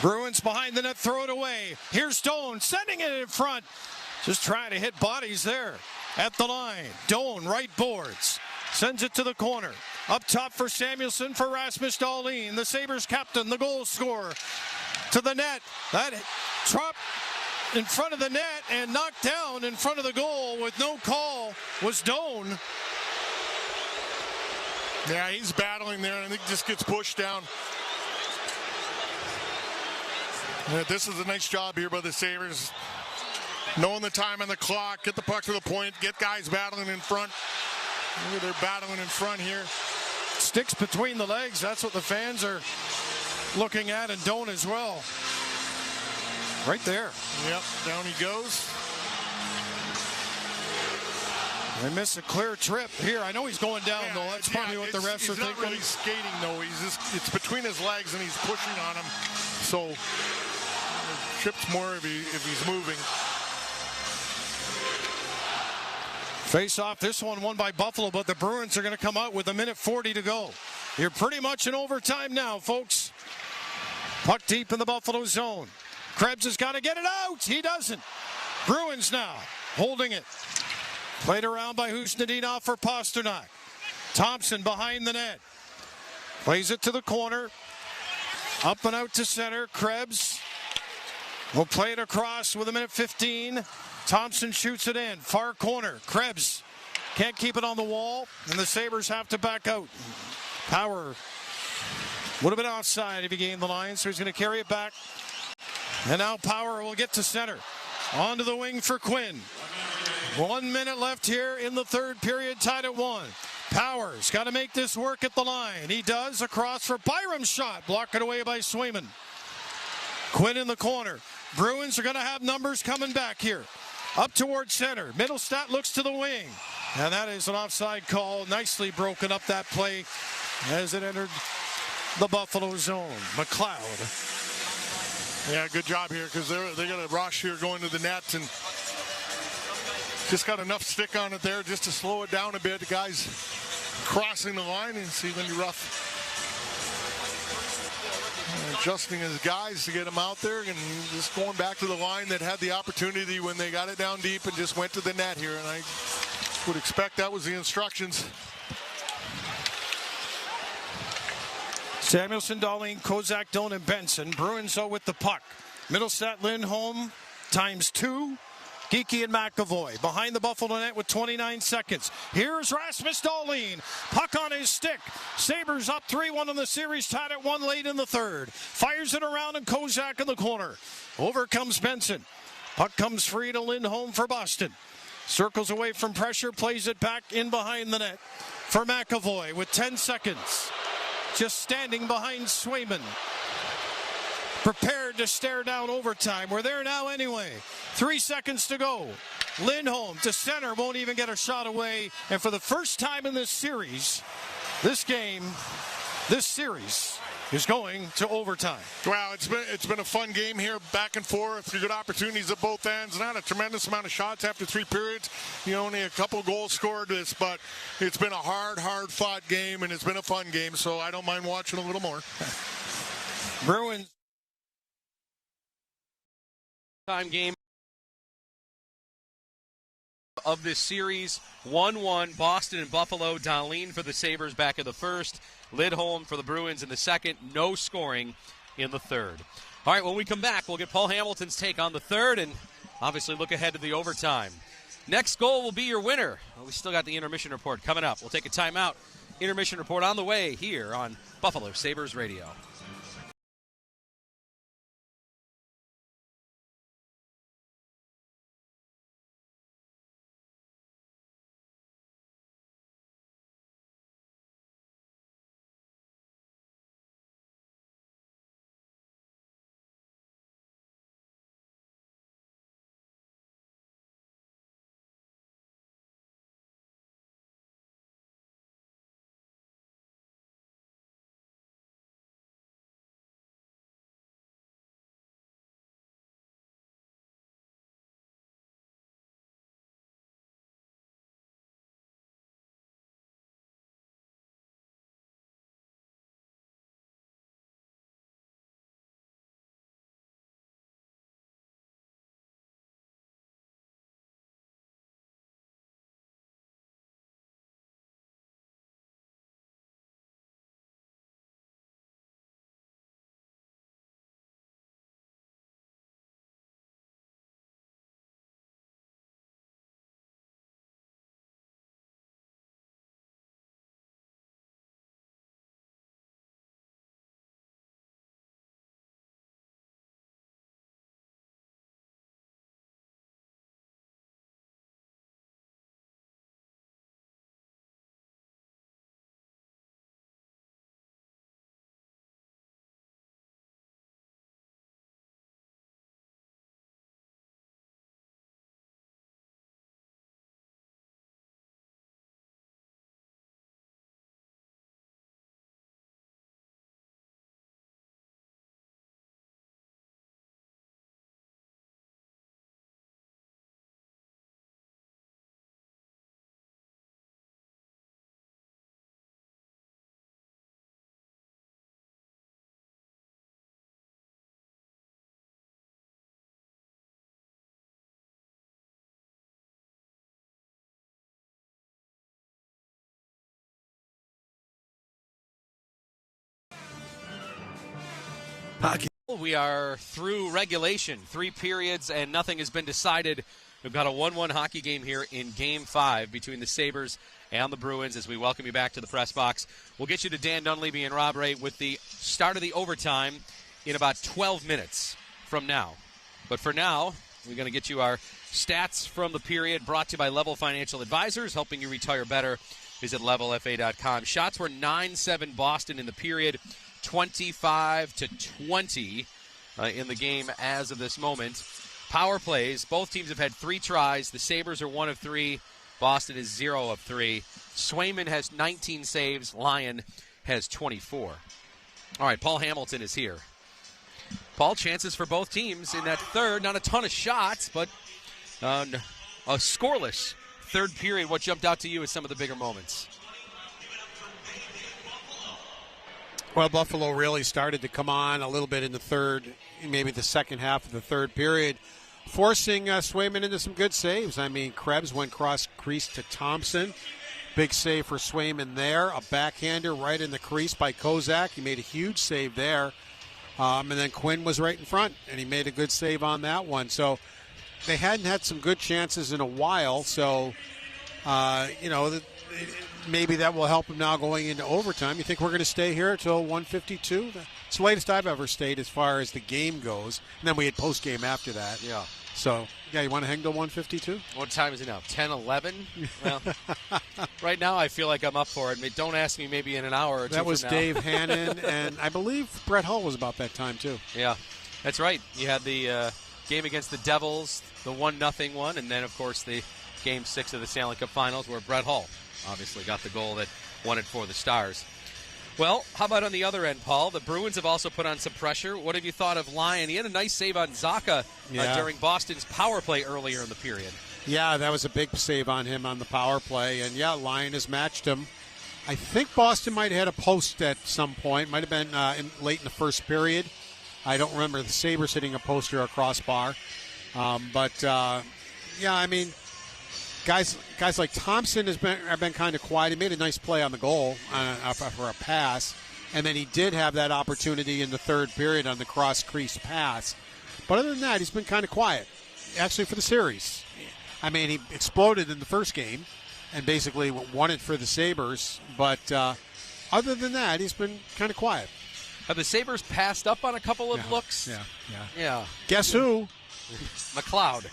Bruins behind the net, throw it away. Here's Stone sending it in front. Just trying to hit bodies there at the line. Doan, right boards. Sends it to the corner. Up top for Samuelson for Rasmus Dahlin. The Sabres captain, the goal scorer. To the net. That drop in front of the net and knocked down in front of the goal with no call was Doan. Yeah, he's battling there, and I think just gets pushed down. Yeah, this is a nice job here by the Sabres. Knowing the time on the clock, get the puck to the point, get guys battling in front. Look at they're battling in front here. Sticks between the legs, that's what the fans are looking at, and Doan as well. Right there. Yep, down he goes. They miss a clear trip here. I know he's going down, though. That's probably what the refs are thinking. He's not really skating, though. It's between his legs, and he's pushing on him. So, trips more if he's moving. Face off, this one won by Buffalo, but the Bruins are going to come out with 1:40 to go. You're pretty much in overtime now, folks. Puck deep in the Buffalo zone. Krebs has got to get it out. He doesn't. Bruins now holding it. Played around by Husnudinov for Pasternak. Thompson behind the net. Plays it to the corner. Up and out to center. Krebs will play it across with 1:15. Thompson shoots it in. Far corner. Krebs can't keep it on the wall, and the Sabres have to back out. Power would have been offside if he gained the line, so he's going to carry it back. And now Power will get to center. Onto the wing for Quinn. 1 minute left here in the third period, tied at 1. Power's got to make this work at the line. He does. Across for Byram's shot. Blocked it away by Swayman. Quinn in the corner. Bruins are going to have numbers coming back here. Up towards center. Middlestat looks to the wing. And that is an offside call. Nicely broken up that play as it entered the Buffalo zone. McLeod. Yeah, good job here because they got a rush here going to the net and just got enough stick on it there just to slow it down a bit. The guy's crossing the line and see when you rough. Adjusting his guys to get him out there and just going back to the line that had the opportunity when they got it down deep and just went to the net here. And I would expect that was the instructions. Samuelson, Dahlin, Kozak, Doan, and Benson. Bruins though with the puck. Middlestat, Lindholm ×2. Geekie and McAvoy behind the Buffalo net with 29 seconds. Here's Rasmus Dahlin. Puck on his stick. Sabres up 3-1 in the series, tied at 1 late in the third. Fires it around and Kozak in the corner. Over comes Benson. Puck comes free to Lindholm for Boston. Circles away from pressure, plays it back in behind the net for McAvoy with 10 seconds. Just standing behind Swayman. Prepared to stare down overtime. We're there now anyway. 3 seconds to go. Lindholm to center, won't even get a shot away. And for the first time in this series, this series is going to overtime. Wow, it's been a fun game here, back and forth. Good opportunities at both ends. Not a tremendous amount of shots after 3 periods. Only a couple goals scored but it's been a hard fought game, and it's been a fun game, so I don't mind watching a little more. Bruins. Time game of this series, 1-1, Boston and Buffalo. Dahlin for the Sabres back in the first. Lindholm for the Bruins in the second. No scoring in the third. All right, when we come back, we'll get Paul Hamilton's take on the third and obviously look ahead to the overtime. Next goal will be your winner. Well, we still got the intermission report coming up. We'll take a timeout. Intermission report on the way here on Buffalo Sabres Radio. Hockey. We are through regulation, 3 periods, and nothing has been decided. We've got a 1-1 hockey game here in Game 5 between the Sabres and the Bruins as we welcome you back to the press box. We'll get you to Dan Dunleavy and Rob Ray with the start of the overtime in about 12 minutes from now. But for now, we're going to get you our stats from the period brought to you by Level Financial Advisors, helping you retire better. Visit levelfa.com. Shots were 9-7 Boston in the period, 25-20 in the game as of this moment. Power plays, both teams have had 3 tries. The Sabres are 1 of 3. Boston is 0 of 3. Swayman has 19 saves. Lyon has 24. All right, Paul Hamilton is here. Paul, chances for both teams in that third. Not a ton of shots, but a scoreless third period. What jumped out to you as some of the bigger moments? Well, Buffalo really started to come on a little bit in the third, maybe the second half of the third period, forcing Swayman into some good saves. I mean, Krebs went cross-crease to Thompson. Big save for Swayman there. A backhander right in the crease by Kozak. He made a huge save there. And then Quinn was right in front, and he made a good save on that one. So they hadn't had some good chances in a while. So, maybe that will help them now going into overtime. You think we're going to stay here until 152? It's the latest I've ever stayed as far as the game goes. And then we had post-game after that. Yeah. So, you want to hang till 152? What time is it now? 10, 11? Well, right now I feel like I'm up for it. Don't ask me maybe in an hour or two. That was from now. Dave Hannon, and I believe Brett Hull was about that time, too. Yeah, that's right. You had the game against the Devils, the 1-0 one, and then, of course, the Game 6 of the Stanley Cup Finals where Brett Hull obviously got the goal that won it for the Stars. Well, how about on the other end, Paul? The Bruins have also put on some pressure. What have you thought of Lyon? He had a nice save on Zacha during Boston's power play earlier in the period. Yeah, that was a big save on him on the power play. And, Lyon has matched him. I think Boston might have had a post at some point. Might have been late in the first period. I don't remember the Sabres hitting a post or a crossbar. Guys like Thompson have been kind of quiet. He made a nice play on the goal for a pass, and then he did have that opportunity in the third period on the cross-crease pass. But other than that, he's been kind of quiet, actually, for the series. I mean, he exploded in the first game and basically won it for the Sabres. But other than that, he's been kind of quiet. Have the Sabres passed up on a couple of looks? Yeah. Guess who? McLeod.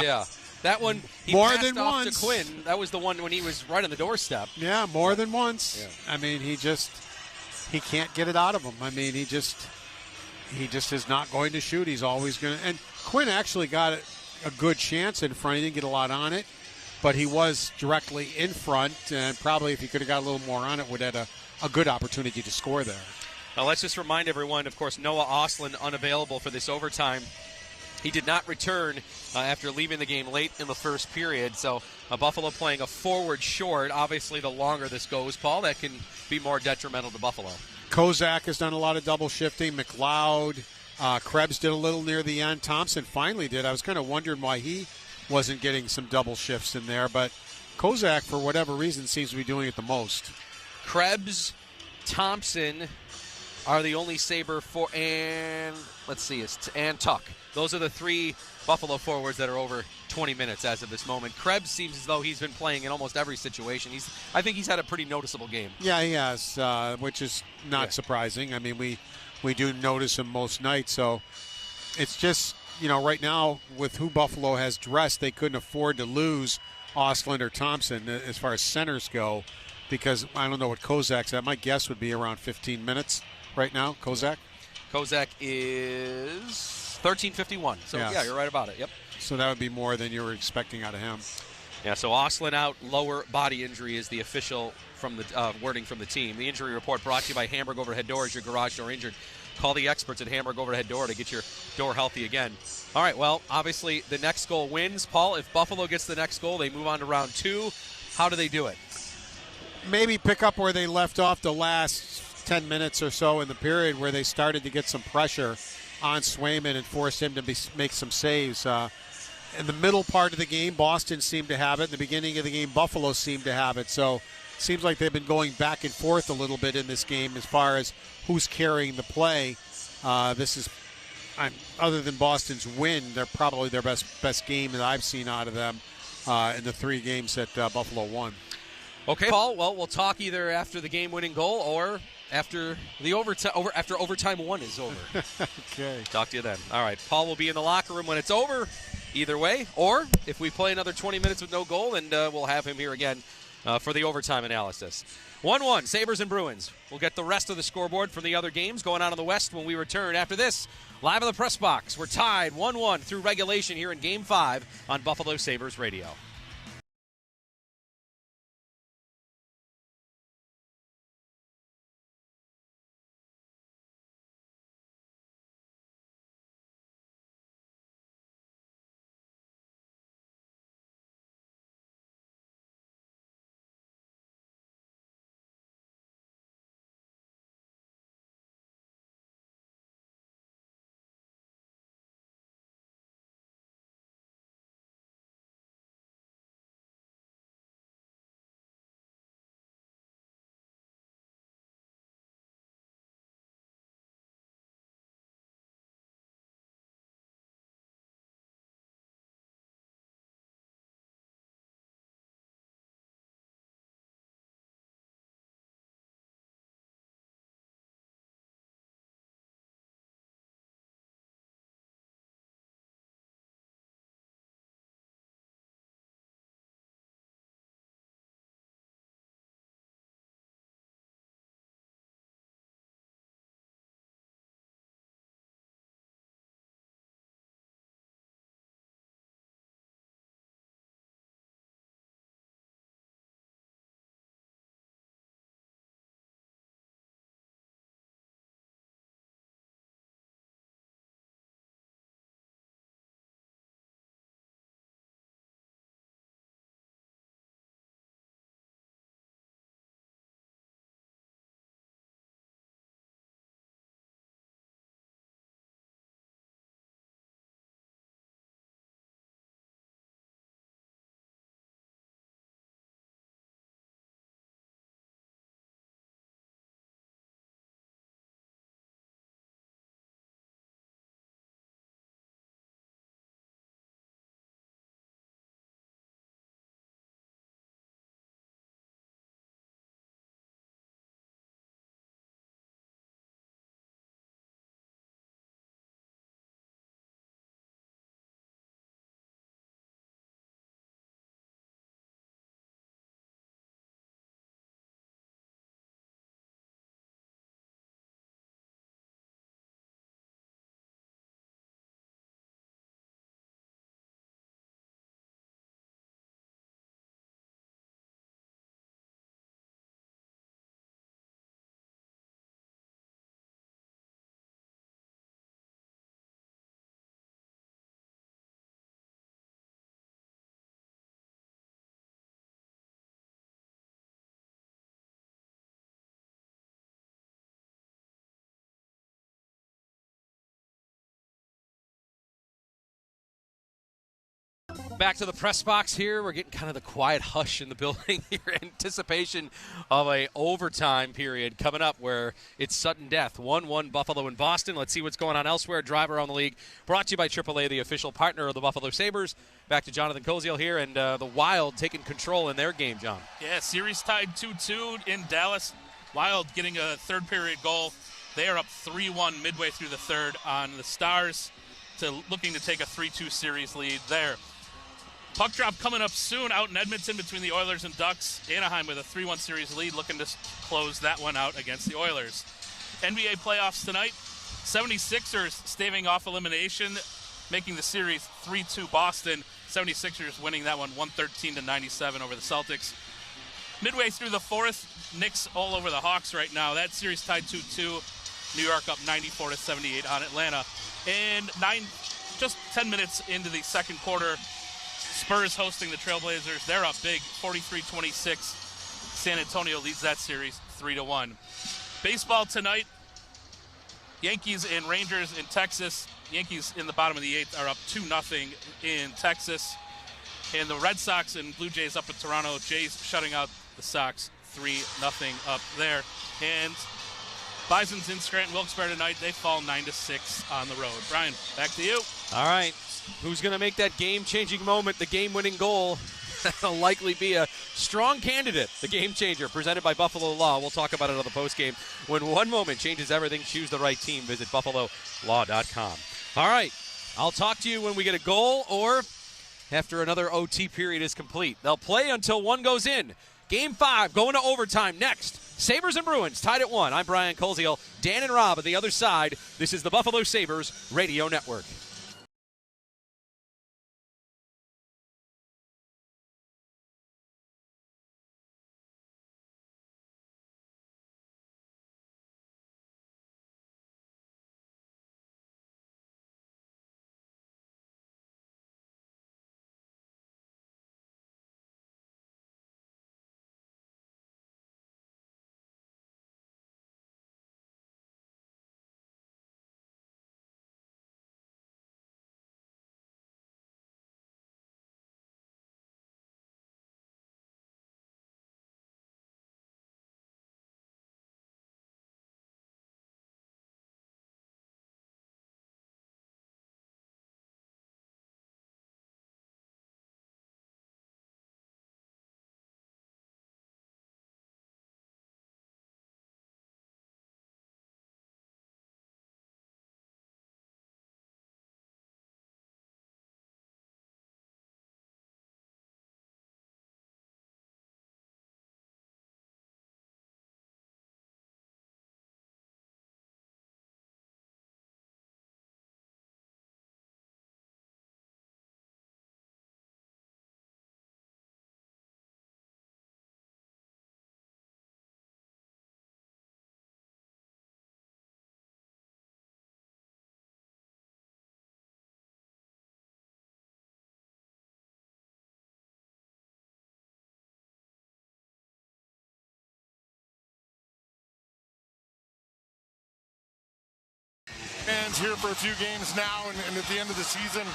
Yeah. That one, he more passed than off once. to Quinn. That was the one when he was right on the doorstep. Yeah, more than once. Yeah. I mean, he can't get it out of him. I mean, he just is not going to shoot. He's always going to. And Quinn actually got a good chance in front. He didn't get a lot on it, but he was directly in front, and probably if he could have got a little more on it, would have had a good opportunity to score there. Now, let's just remind everyone, of course, Noah Ostlund unavailable for this overtime. He did not return after leaving the game late in the first period. So Buffalo playing a forward short. Obviously, the longer this goes, Paul, that can be more detrimental to Buffalo. Kozak has done a lot of double shifting. McLeod, Krebs did a little near the end. Thompson finally did. I was kind of wondering why he wasn't getting some double shifts in there. But Kozak, for whatever reason, seems to be doing it the most. Krebs, Thompson are the only Sabre and Tuck. Those are the three Buffalo forwards that are over 20 minutes as of this moment. Krebs seems as though he's been playing in almost every situation. I think he's had a pretty noticeable game. Yeah, he has, which is not surprising. I mean, we do notice him most nights. So it's just, right now with who Buffalo has dressed, they couldn't afford to lose Ostlund or Thompson as far as centers go, because I don't know what Kozak's at. My guess would be around 15 minutes right now, Kozak. Kozak is 13:51. So, yeah, you're right about it. Yep. So that would be more than you were expecting out of him. Yeah, so Ostlund out, lower body injury is the official from the wording from the team. The injury report brought to you by Hamburg Overhead Door. Is your garage door injured? Call the experts at Hamburg Overhead Door to get your door healthy again. All right, well, obviously the next goal wins. Paul, if Buffalo gets the next goal, they move on to round 2. How do they do it? Maybe pick up where they left off the last 10 minutes or so in the period, where they started to get some pressure on Swayman and forced him to make some saves. In the middle part of the game, Boston seemed to have it. In the beginning of the game, Buffalo seemed to have it. So it seems like they've been going back and forth a little bit in this game as far as who's carrying the play. This is, other than Boston's win, they're probably their best game that I've seen out of them in the 3 games that Buffalo won. Okay, Paul. Well, we'll talk either after the game-winning goal or after the after overtime 1 is over. Okay. Talk to you then. All right. Paul will be in the locker room when it's over, either way. Or if we play another 20 minutes with no goal, then we'll have him here again for the overtime analysis. 1-1, Sabres and Bruins. We'll get the rest of the scoreboard from the other games going on in the West when we return after this. Live in the press box. We're tied 1-1 through regulation here in Game 5 on Buffalo Sabres Radio. Back to the press box here. We're getting kind of the quiet hush in the building here. Anticipation of a overtime period coming up where it's sudden death. 1-1 Buffalo and Boston. Let's see what's going on elsewhere. Drive around the league. Brought to you by AAA, the official partner of the Buffalo Sabres. Back to Jonathan Koziel here, and the Wild taking control in their game, John. Yeah, series tied 2-2 in Dallas. Wild getting a third period goal. They are up 3-1 midway through the third on the Stars, looking to take a 3-2 series lead there. Puck drop coming up soon out in Edmonton between the Oilers and Ducks. Anaheim with a 3-1 series lead, looking to close that one out against the Oilers. NBA playoffs tonight. 76ers staving off elimination, making the series 3-2 Boston. 76ers winning that one 113-97 over the Celtics. Midway through the fourth, Knicks all over the Hawks right now. That series tied 2-2. New York up 94-78 on Atlanta. And just 10 minutes into the second quarter, Spurs hosting the Trailblazers. They're up big, 43-26. San Antonio leads that series 3-1. Baseball tonight, Yankees and Rangers in Texas. Yankees in the bottom of the eighth are up 2-0 in Texas. And the Red Sox and Blue Jays up in Toronto. Jays shutting out the Sox 3-0 up there. And Bison's in Scranton Wilkes-Barre tonight. They fall 9-6 on the road. Brian, back to you. All right. Who's going to make that game-changing moment, the game-winning goal? That'll likely be a strong candidate, the game changer, presented by Buffalo Law. We'll talk about it on the postgame. When one moment changes everything, choose the right team. Visit BuffaloLaw.com. All right. I'll talk to you when we get a goal or after another OT period is complete. They'll play until one goes in. Game 5 going to overtime next. Sabres and Bruins tied at 1. I'm Brian Koziel. Dan and Rob on the other side. This is the Buffalo Sabres Radio Network. Fans here for a few games now, and at the end of the season,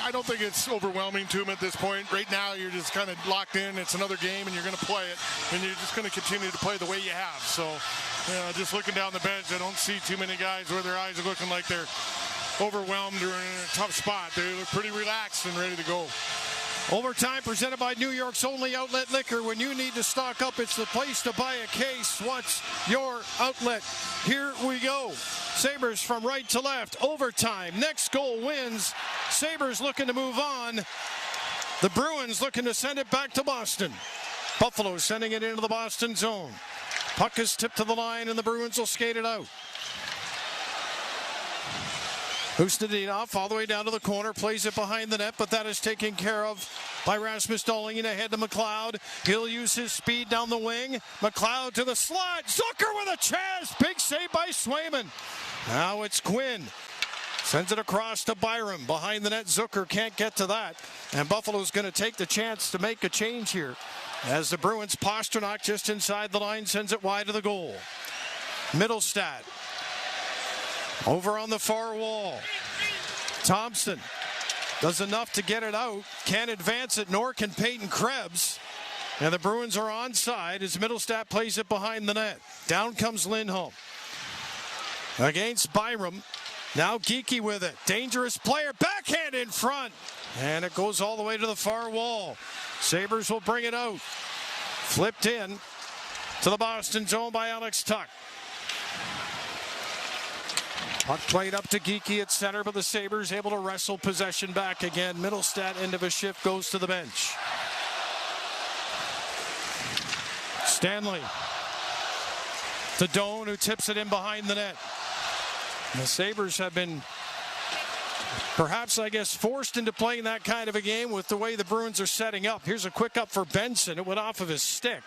I don't think it's overwhelming to them at this point. Right now, you're just kind of locked in. It's another game, and you're going to play it, and you're just going to continue to play the way you have. So, just looking down the bench, I don't see too many guys where their eyes are looking like they're overwhelmed or in a tough spot. They look pretty relaxed and ready to go. Overtime presented by New York's only outlet liquor. When you need to stock up, it's the place to buy a case. What's your outlet? Here we go. Sabres from right to left. Overtime. Next goal wins. Sabres looking to move on. The Bruins looking to send it back to Boston. Buffalo sending it into the Boston zone. Puck is tipped to the line, and the Bruins will skate it out. Hustadinov all the way down to the corner, plays it behind the net, but that is taken care of by Rasmus Dahlin. Ahead to McLeod. He'll use his speed down the wing. McLeod to the slot. Zucker with a chance. Big save by Swayman. Now it's Quinn. Sends it across to Byram. Behind the net, Zucker can't get to that. And Buffalo's going to take the chance to make a change here. As the Bruins, Pasternak just inside the line, sends it wide of the goal. Middlestat. Over on the far wall. Thompson Does enough to get it out. Can't advance it, nor can Peyton Krebs. And the Bruins are onside as Middlestat plays it behind the net. Down comes Lindholm. Against Byram. Now Geekie with it. Dangerous player. Backhand in front. And it goes all the way to the far wall. Sabres will bring it out. Flipped in to the Boston zone by Alex Tuck. Puck played up to Geekie at center, but the Sabres able to wrestle possession back again. Middlestat, end of a shift, goes to the bench. Stanley to Doan, who tips it in behind the net. The Sabres have been perhaps, I guess, forced into playing that kind of a game with the way the Bruins are setting up. Here's a quick up for Benson. It went off of his stick.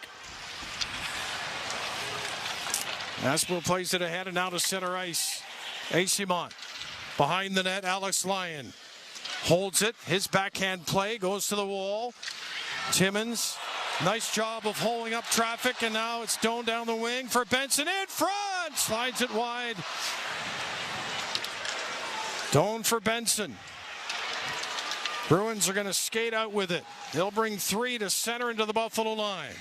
Aspel plays it ahead and now to center ice. Asimont behind the net. Alex Lyon holds it. His backhand play goes to the wall. Timmins, nice job of holding up traffic, and now it's Doan down the wing for Benson in front. Slides it wide. Doan for Benson. Bruins are going to skate out with it. They'll bring 3 to center into the Buffalo line.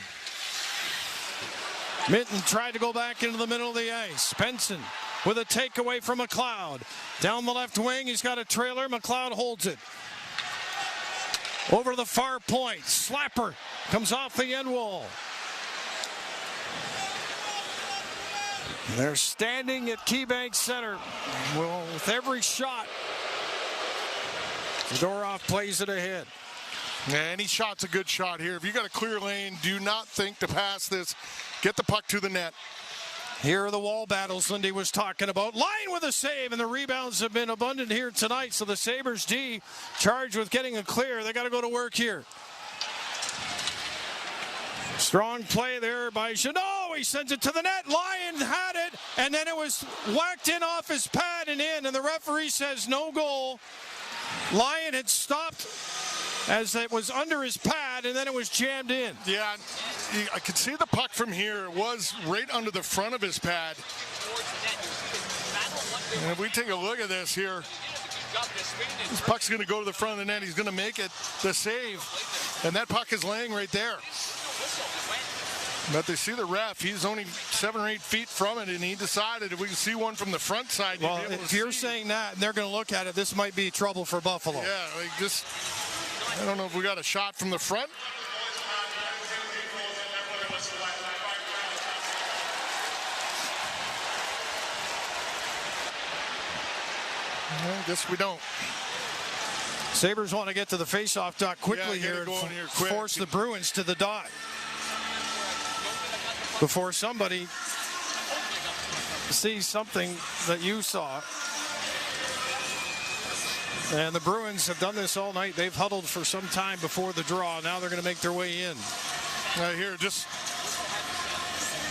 Minton tried to go back into the middle of the ice. Benson with a takeaway from McLeod. Down the left wing, he's got a trailer. McLeod holds it. Over to the far point. Slapper comes off the end wall. They're standing at KeyBank Center. Well, with every shot, Zadorov plays it ahead. Yeah, any shot's a good shot here. If you got a clear lane, do not think to pass this. Get the puck to the net. Here are the wall battles Lindy was talking about. Lyon with a save, and the rebounds have been abundant here tonight. So the Sabres D charged with getting a clear. They got to go to work here. Strong play there by Jeannot. He sends it to the net. Lyon had it, and then it was whacked in off his pad and in, and the referee says no goal. Lyon had stopped as it was under his pad, and then it was jammed in. Yeah, I could see the puck from here. It was right under the front of his pad. And if we take a look at this here, this puck's going to go to the front of the net. He's going to make it the save, and that puck is laying right there. But they see the ref. He's only 7 or 8 feet from it, and he decided if we can see one from the front side. Well, if you're saying that, and they're going to look at it, this might be trouble for Buffalo. Yeah, like this. I don't know if we got a shot from the front. I guess we don't. Sabres want to get to the faceoff dot quickly here and force the Bruins to the dot before somebody sees something that you saw. And the Bruins have done this all night. They've huddled for some time before the draw. Now they're going to make their way in. Here, just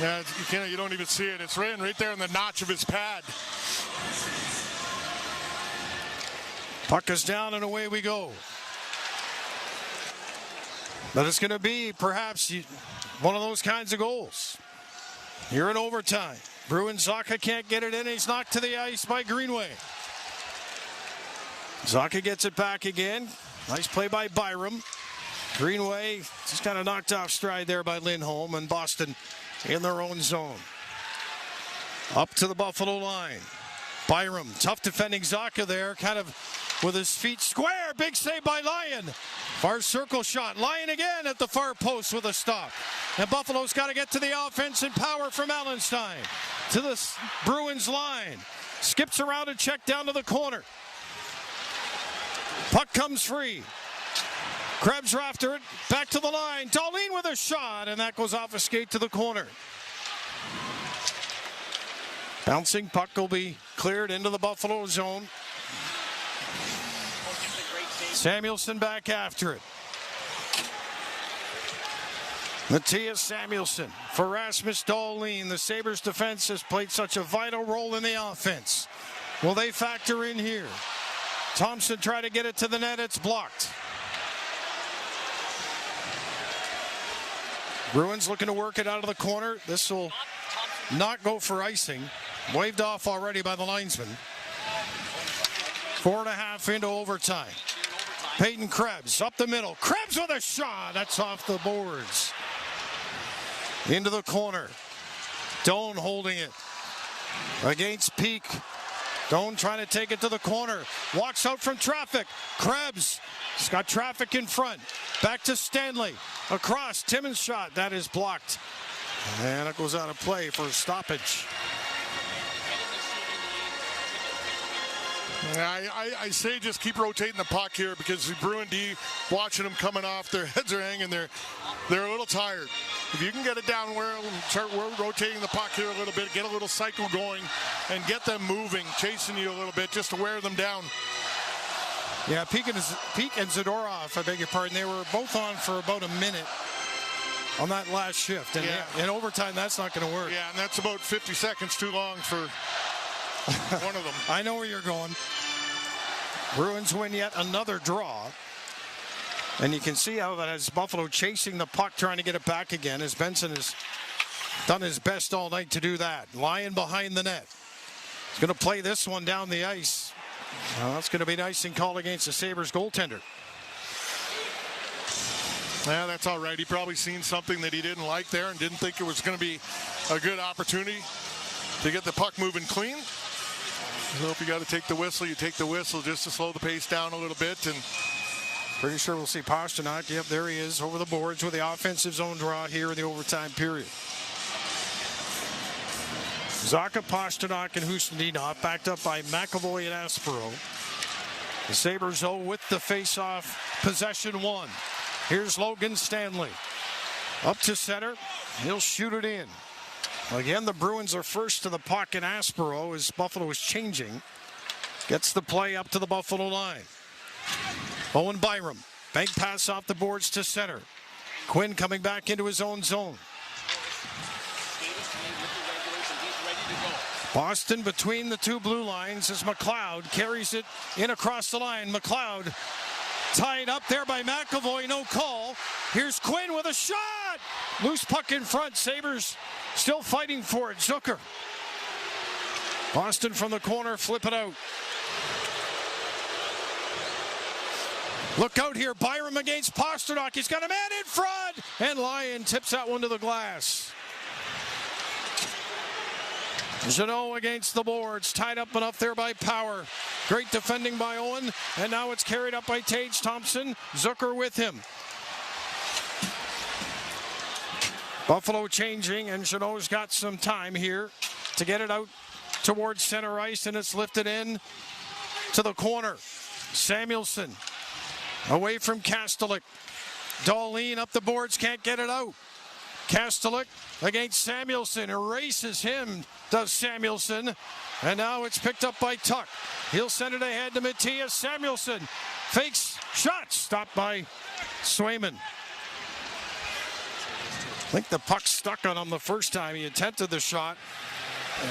you don't even see it. It's right there in the notch of his pad. Puck is down and away we go. But it's going to be perhaps one of those kinds of goals. Here in overtime. Bruins Zaka can't get it in. He's knocked to the ice by Greenway. Zaka gets it back again. Nice play by Byram. Greenway just kind of knocked off stride there by Lindholm, and Boston in their own zone. Up to the Buffalo line. Byram, tough defending Zaka there, kind of with his feet square. Big save by Lyon. Far circle shot. Lyon again at the far post with a stop. And Buffalo's got to get to the offense and power from Allenstein. To the Bruins line. Skips around and check down to the corner. Puck comes free. Krebs are after it. Back to the line. Dahlin with a shot, and that goes off a skate to the corner. Bouncing puck will be cleared into the Buffalo zone. Samuelson back after it. Matthias Samuelson for Rasmus Dahlin. The Sabres defense has played such a vital role in the offense. Will they factor in here? Thompson tried to get it to the net. It's blocked. Bruins looking to work it out of the corner. This will not go for icing. Waved off already by the linesman. 4.5 into overtime. Peyton Krebs up the middle. Krebs with a shot. That's off the boards. Into the corner. Doan holding it against Peak. Doan trying to take it to the corner. Walks out from traffic. Krebs. He's got traffic in front. Back to Stanley. Across. Timmons' shot. That is blocked. And it goes out of play for a stoppage. I say just keep rotating the puck here because the Bruin D, watching them coming off, their heads are hanging. They're a little tired. If you can get it down where start rotating the puck here a little bit, get a little cycle going, and get them moving, chasing you a little bit just to wear them down. Yeah, Peak and Zadorov, I beg your pardon, they were both on for about a minute on that last shift. And in overtime, that's not going to work. Yeah, and that's about 50 seconds too long for one of them. I know where you're going. Bruins win yet another draw. And you can see how that has Buffalo chasing the puck, trying to get it back again, as Benson has done his best all night to do that. Lying behind the net. He's going to play this one down the ice. Well, that's going to be an icing call against the Sabres goaltender. Yeah, that's all right. He probably seen something that he didn't like there and didn't think it was going to be a good opportunity to get the puck moving clean. So if you got to take the whistle, you take the whistle just to slow the pace down a little bit. And pretty sure we'll see Pastrnak. Yep, there he is over the boards with the offensive zone draw here in the overtime period. Zacha, Pastrnak, and Husendinov backed up by McAvoy and Aspero. The Sabres, though, with the face-off, possession one. Here's Logan Stanley. Up to center. He'll shoot it in. Again, the Bruins are first to the puck, and Aspero, as Buffalo is changing, gets the play up to the Buffalo line. Owen Byram. Bank pass off the boards to center. Quinn coming back into his own zone. Boston between the two blue lines as McLeod carries it in across the line. McLeod tied up there by McAvoy, no call. Here's Quinn with a shot. Loose puck in front. Sabres still fighting for it. Zucker. Boston from the corner, flip it out. Look out here, Byram against Pastrnak. He's got a man in front. And Lyon tips that one to the glass. Jeannot against the boards, tied up and up there by Power. Great defending by Owen, and now it's carried up by Tage Thompson. Zucker with him. Buffalo changing, and Jeannot's got some time here to get it out towards center ice, and it's lifted in to the corner. Samuelson away from Kastelik. Dahlin up the boards, can't get it out. Kastelik against Samuelson, erases him, does Samuelson. And now it's picked up by Tuck. He'll send it ahead to Matthias. Samuelson fakes shot, stopped by Swayman. I think the puck stuck on him the first time he attempted the shot.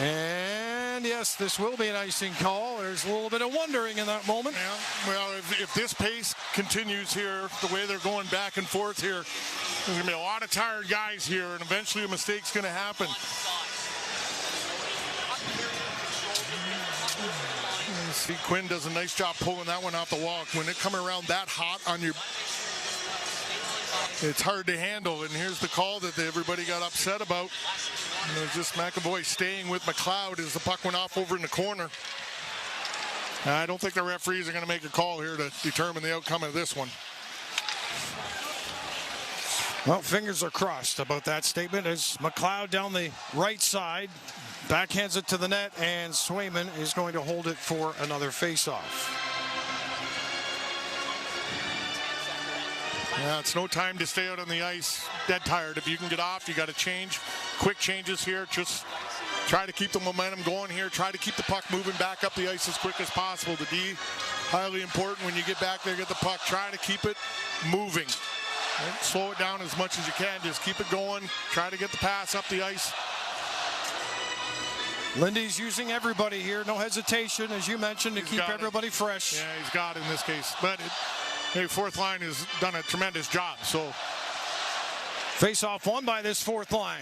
And yes, this will be an icing call. There's a little bit of wondering in that moment. Yeah, well, if this pace continues here, the way they're going back and forth here, there's going to be a lot of tired guys here, and eventually a mistake's going to happen. See, Quinn does a nice job pulling that one off the wall. When it come around that hot on your, it's hard to handle. And here's the call that everybody got upset about. And it was just McAvoy staying with McLeod as the puck went off over in the corner. I don't think the referees are going to make a call here to determine the outcome of this one. Well, fingers are crossed about that statement as McLeod down the right side backhands it to the net, and Swayman is going to hold it for another faceoff. Yeah, it's no time to stay out on the ice dead tired. If you can get off, you got to change. Quick changes here. Just try to keep the momentum going here. Try to keep the puck moving back up the ice as quick as possible. The D, highly important when you get back there, get the puck. Try to keep it moving. Don't slow it down as much as you can. Just keep it going. Try to get the pass up the ice. Lindy's using everybody here. No hesitation, as you mentioned, to keep everybody fresh. Yeah, he's got it in this case. But fourth line has done a tremendous job. So face-off won by this fourth line.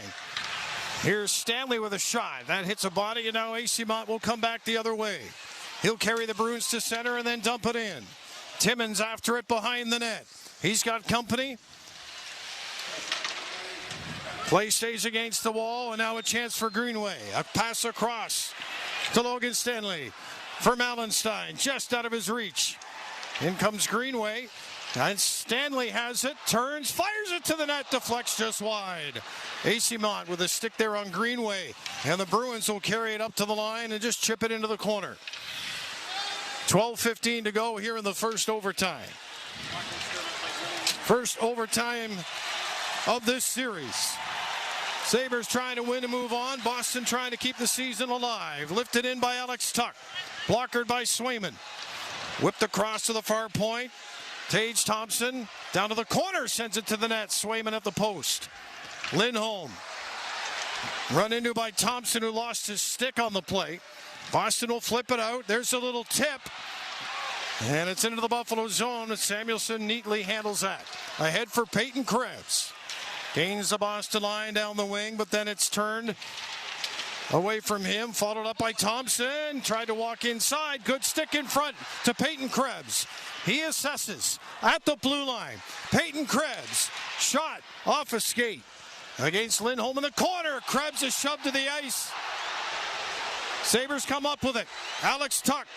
Here's Stanley with a shot. That hits a body, and now AC Mont will come back the other way. He'll carry the Bruins to center and then dump it in. Timmons after it behind the net. He's got company. Play stays against the wall, and now a chance for Greenway. A pass across to Logan Stanley for Mallenstein, just out of his reach. In comes Greenway, and Stanley has it, turns, fires it to the net, deflects just wide. AC Mont with a stick there on Greenway, and the Bruins will carry it up to the line and just chip it into the corner. 12:15 to go here in the first overtime. First overtime of this series. Sabres trying to win to move on. Boston trying to keep the season alive. Lifted in by Alex Tuck. Blockered by Swayman. Whipped across to the far point. Tage Thompson down to the corner. Sends it to the net. Swayman at the post. Lindholm. Run into by Thompson, who lost his stick on the play. Boston will flip it out. There's a little tip. And it's into the Buffalo zone. And Samuelson neatly handles that. Ahead for Peyton Krebs. Gains the Boston line down the wing, but then it's turned away from him. Followed up by Thompson. Tried to walk inside. Good stick in front to Peyton Krebs. He assesses at the blue line. Peyton Krebs. Shot off a skate against Lindholm in the corner. Krebs is shoved to the ice. Sabres come up with it. Alex Tuck.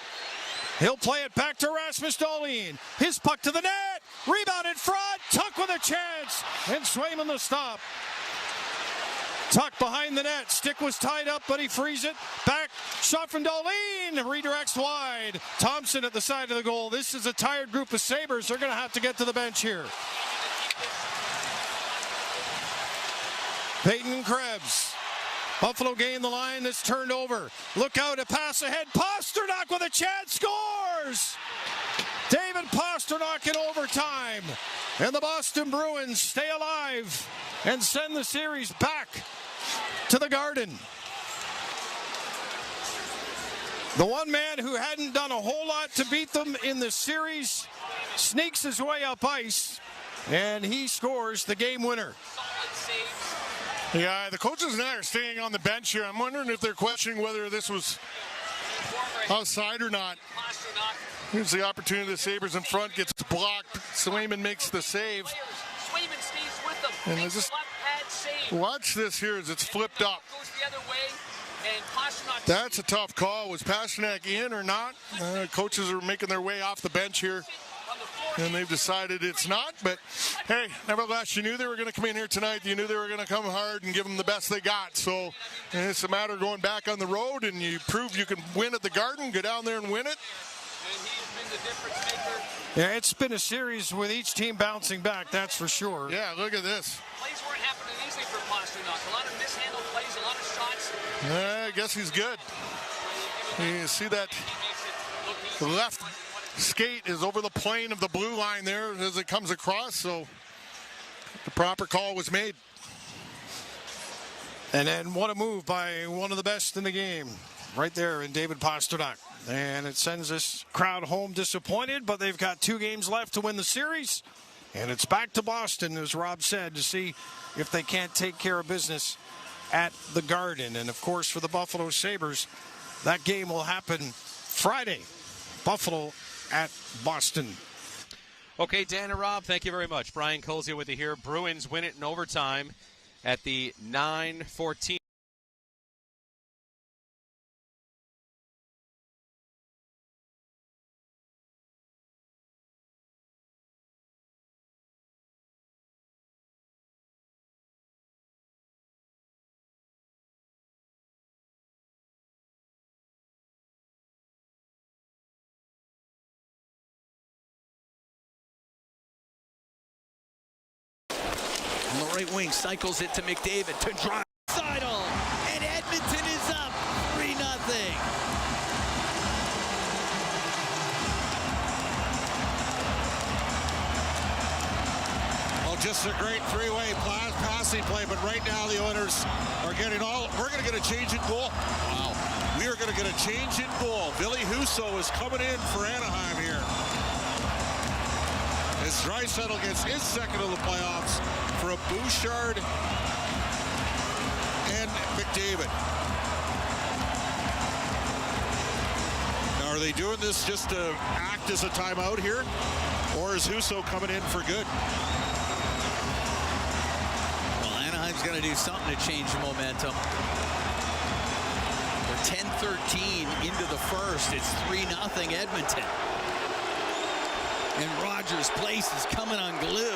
He'll play it back to Rasmus Dahlin. His puck to the net. Rebound in front. Tuck with a chance. And Swayman the stop. Tuck behind the net. Stick was tied up, but he frees it. Back. Shot from Dahlin. Redirects wide. Thompson at the side of the goal. This is a tired group of Sabres. They're going to have to get to the bench here. Peyton Krebs. Buffalo gain the line. That's turned over. Look out, a pass ahead. Pasternak with a chance. Scores! David Pasternak in overtime. And the Boston Bruins stay alive and send the series back to the Garden. The one man who hadn't done a whole lot to beat them in the series sneaks his way up ice, and he scores the game winner. Yeah, the coaches and I are staying on the bench here. I'm wondering if they're questioning whether this was outside or not. Here's the opportunity. The Sabres in front, gets blocked. Swayman makes the save. And just watch this here as it's flipped up. That's a tough call. Was Pasternak in or not? Coaches are making their way off the bench here, and they've decided it's not. But hey, nevertheless, you knew they were going to come in here tonight. You knew they were going to come hard and give them the best they got. So it's a matter of going back on the road, and you prove you can win at the Garden. Go down there and win it. Yeah, it's been a series with each team bouncing back, that's for sure. Yeah, look at this. Plays weren't happening easily for Pasternak. A lot of mishandled plays, a lot of shots. I guess he's good. You see that the left skate is over the plane of the blue line there as it comes across, so the proper call was made. And then what a move by one of the best in the game right there in David Pasternak. And it sends this crowd home disappointed, but they've got 2 games left to win the series. And it's back to Boston, as Rob said, to see if they can't take care of business at the Garden. And, of course, for the Buffalo Sabres, that game will happen Friday. Buffalo at Boston. Okay, Dan and Rob, thank you very much. Brian Colzia with you here. Bruins win it in overtime at the 9:14. On the right wing, cycles it to McDavid to drive. Sidle, and Edmonton is up 3-0. Well, just a great three-way passing play, but right now the Oilers are getting we're going to get a change in goal. Wow. We are going to get a change in goal. Billy Husso is coming in for Anaheim here. As Draisaitl gets his second of the playoffs for a Bouchard and McDavid. Now, are Are they doing this just to act as a timeout here? Or is Husso coming in for good? Well, Anaheim's going to do something to change the momentum. We're 10-13 into the first. It's 3-0 Edmonton. And Rogers Place is coming unglued.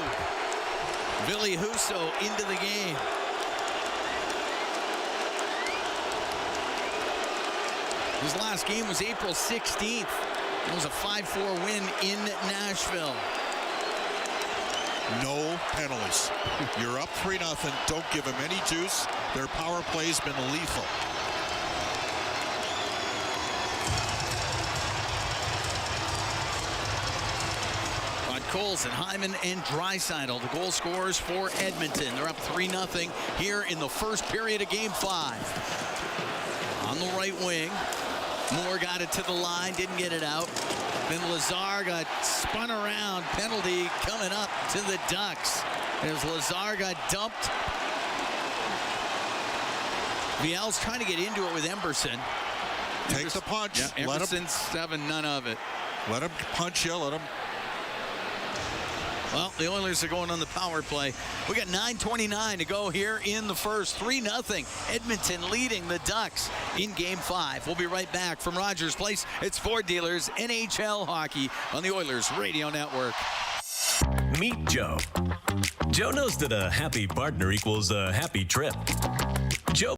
Ville Husso into the game. His last game was April 16th. It was a 5-4 win in Nashville. No penalties. You're up 3-0. Don't give them any juice. Their power play's been lethal. Colson, Hyman, and Draisaitl, the goal scorers for Edmonton. They're up 3-0 here in the first period of Game 5. On the right wing, Moore got it to the line, didn't get it out. Then Lazar got spun around, penalty coming up to the Ducks. As Lazar got dumped. Viel's trying to get into it with Emberson. Take the punch. Yeah, Emberson's having none of it. Let him punch you, let him. Well, the Oilers are going on the power play. We got 9:29 to go here in the first. 3-0. Edmonton leading the Ducks in Game 5. We'll be right back from Rogers Place. It's Ford Dealers NHL Hockey on the Oilers Radio Network. Meet Joe. Joe knows that a happy partner equals a happy trip. Joe.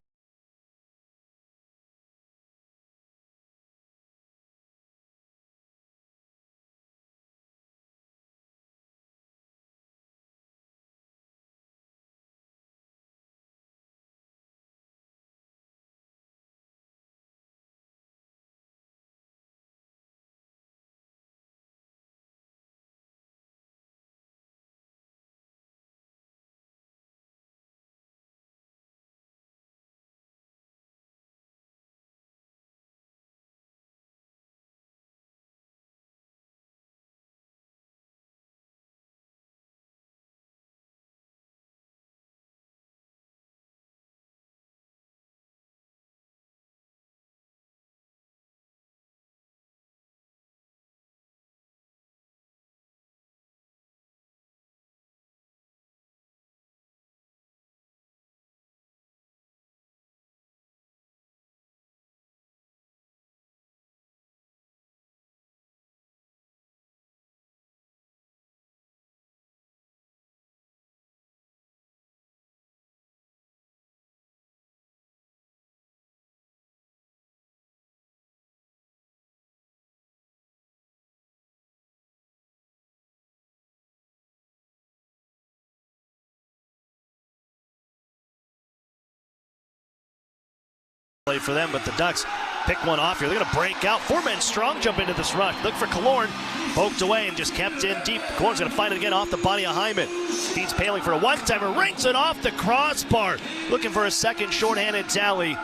Play for them, but the Ducks pick one off here. They're going to break out. 4 men strong jump into this rush. Look for Killorn. Poked away and just kept in deep. Killorn's going to find it again off the body of Hyman. Feeds Paling for a one-timer. Rings it off the crossbar. Looking for a second shorthanded tally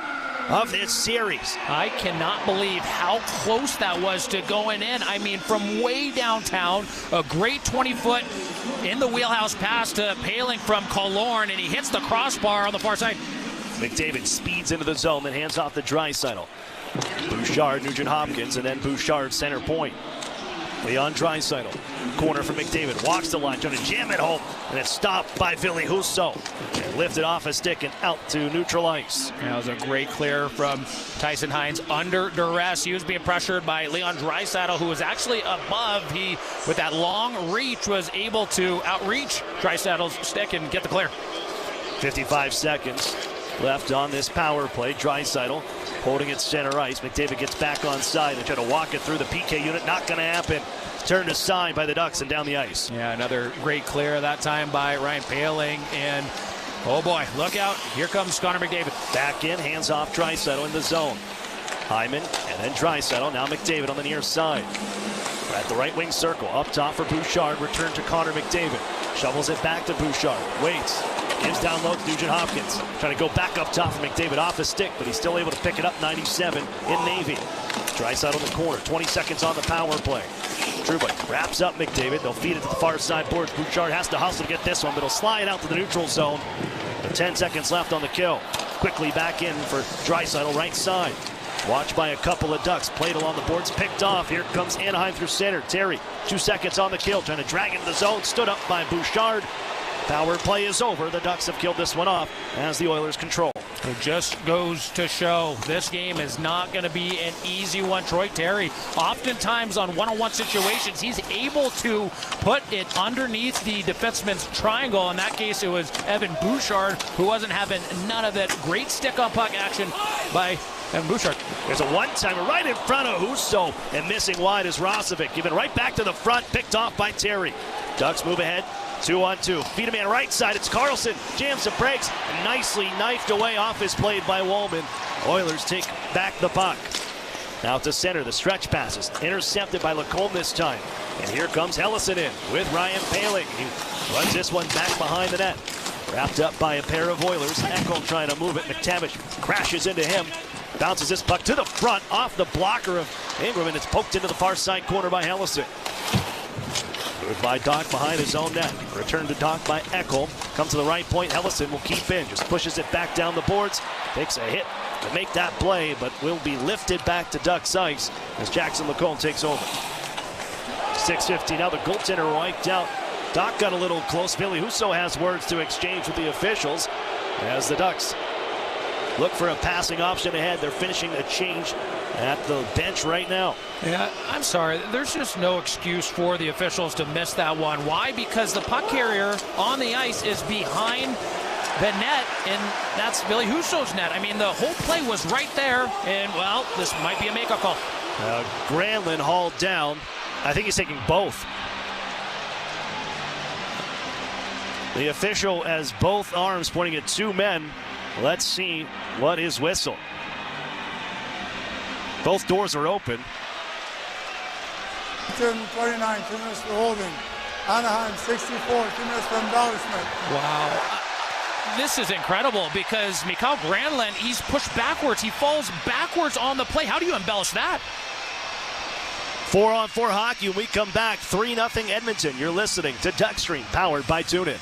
of this series. I cannot believe how close that was to going in. I mean, from way downtown, a great 20-foot in the wheelhouse pass to Paling from Killorn, and he hits the crossbar on the far side. McDavid speeds into the zone, then hands off to Draisaitl. Bouchard, Nugent-Hopkins, and then Bouchard center point. Leon Draisaitl, corner for McDavid, walks the line, trying to jam it home, and it's stopped by Ville Husso. And lifted off a stick and out to neutral ice. That was a great clear from Tyson Hines under duress. He was being pressured by Leon Draisaitl, who was actually above. He, with that long reach, was able to outreach Draisaitl's stick and get the clear. 55 seconds left on this power play. Draisaitl holding it center ice. McDavid gets back on side and try to walk it through the PK unit. Not going to happen. Turned aside by the Ducks and down the ice. Yeah, another great clear that time by Ryan Paling. And oh boy, look out. Here comes Connor McDavid. Back in, hands off Draisaitl in the zone. Hyman and then Draisaitl. Now McDavid on the near side. At the right wing circle. Up top for Bouchard. Return to Connor McDavid. Shovels it back to Bouchard. Waits. Gives down low to Nugent-Hopkins. Trying to go back up top for McDavid off his stick, but he's still able to pick it up. 97 in Navy. Draisaitl in the corner. 20 seconds on the power play. Trouba wraps up McDavid. They'll feed it to the far side boards. Bouchard has to hustle to get this one, but he'll slide out to the neutral zone. With 10 seconds left on the kill. Quickly back in for Draisaitl right side. Watched by a couple of Ducks. Played along the boards, picked off. Here comes Anaheim through center. Terry, 2 seconds on the kill, trying to drag into the zone. Stood up by Bouchard. Power play is over. The Ducks have killed this one off as the Oilers control. It just goes to show this game is not going to be an easy one. Troy Terry, oftentimes on one-on-one situations, he's able to put it underneath the defenseman's triangle. In that case, it was Evan Bouchard, who wasn't having none of that great stick-on-puck action by Evan Bouchard. There's a one-timer right in front of Husso, and missing wide is Rosovic. Given right back to the front, picked off by Terry. Ducks move ahead. 2-on-2. Feed a man right side. It's Carlson. Jams and breaks. Nicely knifed away off his play by Wallman. Oilers take back the puck. Now to center. The stretch passes. Intercepted by Lacombe this time. And here comes Hellison in with Ryan Paling. He runs this one back behind the net. Wrapped up by a pair of Oilers. Ekholm trying to move it. McTavish crashes into him. Bounces this puck to the front off the blocker of Ingram, and it's poked into the far side corner by Hellison. Moved by Doc behind his own net. Return to Doc by Ekholm. Comes to the right point. Hellison will keep in. Just pushes it back down the boards. Takes a hit to make that play, but will be lifted back to Ducks ice as Jackson Lacombe takes over. 6:50 now. The goaltender wiped out. Doc got a little close. Billy Husso has words to exchange with the officials as the Ducks look for a passing option ahead. They're finishing a change at the bench right now. Yeah, I'm sorry. There's just no excuse for the officials to miss that one. Why? Because the puck carrier on the ice is behind the net, and that's Billy Husso's net. I mean, the whole play was right there, and, well, this might be a make-up call. Granlund hauled down. I think he's taking both. The official has both arms pointing at 2 men. Let's see what is whistled. Both doors are open. 29, 2 minutes for holding. Anaheim 64, 2 minutes for embellishment. Wow. This is incredible because Mikael Granlund, he's pushed backwards. He falls backwards on the play. How do you embellish that? 4-on-4 hockey. When we come back, 3-0 Edmonton. You're listening to Duckstream, powered by TuneIn.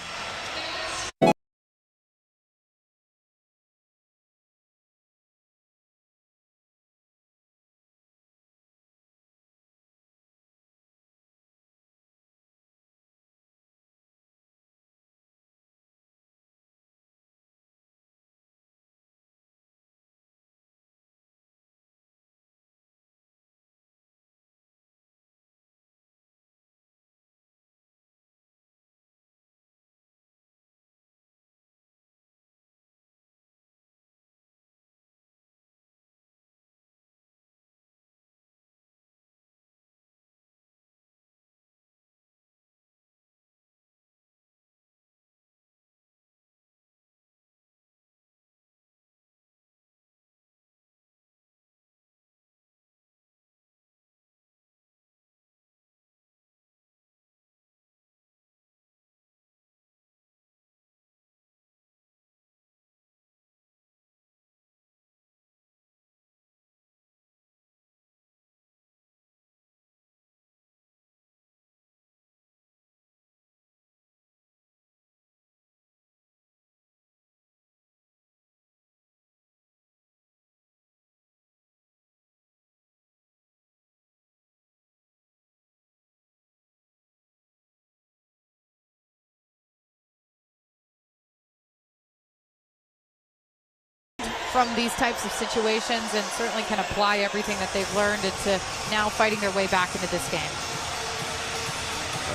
From these types of situations and certainly can apply everything that they've learned into now fighting their way back into this game.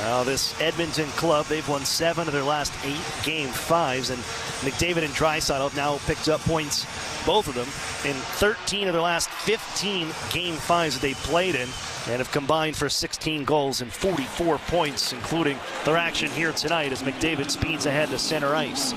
Well, this Edmonton club, they've won 7 of their last 8 game 5s, and McDavid and Draisaitl have now picked up points, both of them, in 13 of their last 15 game 5s that they played in, and have combined for 16 goals and 44 points, including their action here tonight as McDavid speeds ahead to center ice.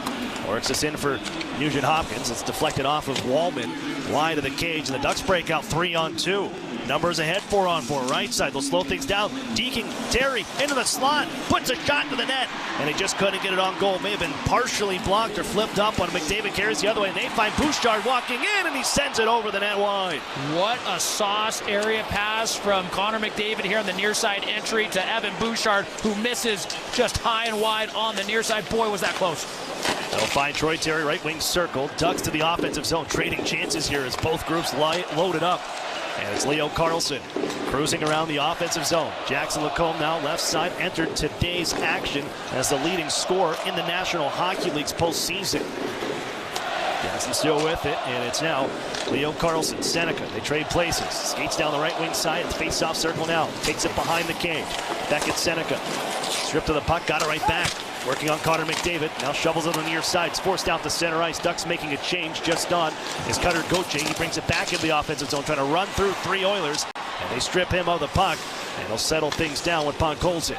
Works this in for Nugent Hopkins. It's deflected off of Wallman, wide of the cage, and the Ducks break out 3-on-2. Numbers ahead, 4-on-4, right side. They'll slow things down. Deaking Terry into the slot, puts a shot to the net, and he just couldn't get it on goal. May have been partially blocked or flipped up on McDavid. Carries the other way, and they find Bouchard walking in, and he sends it over the net wide. What a sauce area pass from Connor McDavid here on the near side entry to Evan Bouchard, who misses just high and wide on the near side. Boy, was that close. They'll find Troy Terry, right wing circle. Ducks to the offensive zone, trading chances here as both groups loaded up. And it's Leo Carlson cruising around the offensive zone. Jackson Lacombe now left side entered today's action as the leading scorer in the National Hockey League's postseason. Jackson still with it, and it's now Leo Carlson, Seneca. They trade places. Skates down the right wing side. It's face-off circle now. Takes it behind the cage. Back at Seneca. Stripped to the puck. Got it right back. Working on Connor McDavid. Now shovels it on the near side. It's forced out to center ice. Ducks making a change. Just on is Cutter Gauthier. He brings it back into the offensive zone, trying to run through 3 Oilers. And they strip him of the puck. And they'll settle things down with Ponkolzin.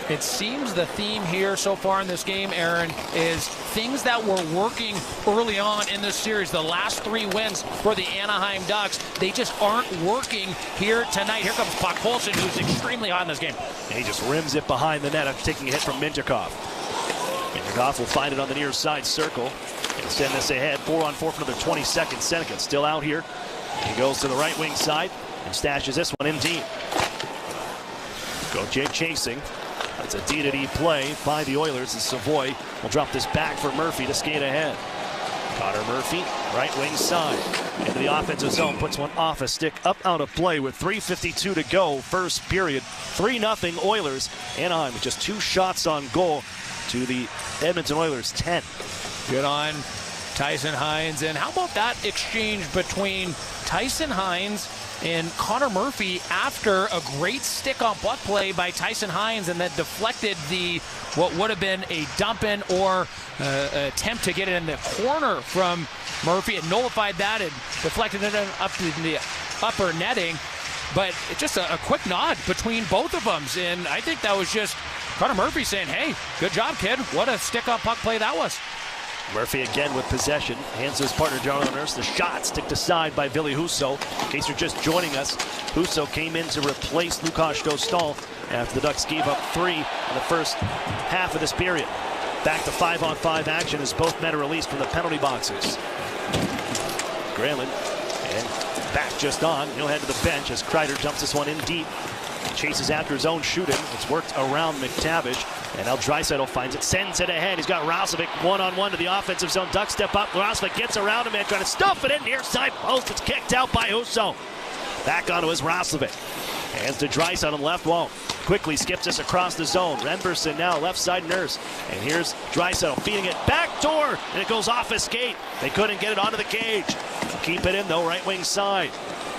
It seems the theme here so far in this game, Aaron, is things that were working early on in this series. The last 3 wins for the Anaheim Ducks, they just aren't working here tonight. Here comes Ponkolzin, who's extremely hot in this game. And he just rims it behind the net after taking a hit from Mintyukov. Mintyukov will find it on the near side circle and send this ahead. 4-on-4 for another 20 seconds. Seneca still out here. He goes to the right wing side and stashes this one in deep. Gauthier chasing. That's a D-to-D play by the Oilers, and Savoy will drop this back for Murphy to skate ahead. Connor Murphy, right wing side, into the offensive zone, puts one off a stick, up out of play with 3:52 to go, first period. 3-0 Oilers. Anaheim with just 2 shots on goal to the Edmonton Oilers 10. Good on Tyson Hines. And how about that exchange between Tyson Hines and Connor Murphy after a great stick-on puck play by Tyson Hines, and that deflected what would have been a dump-in or attempt to get it in the corner from Murphy. It nullified that and deflected it up to the upper netting. But it's just a quick nod between both of them. And I think that was just Connor Murphy saying, hey, good job, kid. What a stick-on puck play that was. Murphy again with possession. Hands to his partner, Jonathan Nurse. The shot sticked aside by Ville Husso. In case you're just joining us, Husso came in to replace Lukáš Dostal after the Ducks gave up 3 in the first half of this period. Back to 5-on-5 action as both men are released from the penalty boxes. Grayling and back just on. He'll head to the bench as Kreider dumps this one in deep. Chases after his own shooting. It's worked around McTavish. And now Draisaitl finds it, sends it ahead. He's got Roslovic one-on-one to the offensive zone. Duck step up. Roslovic gets around him and trying to stuff it in near side post. It's kicked out by Husso. Back onto his Roslovic. Hands to Draisaitl on the left wall. Quickly skips this across the zone. Renberson now left side Nurse. And here's Draisaitl feeding it back door. And it goes off his skate. They couldn't get it onto the cage. Keep it in though, right wing side.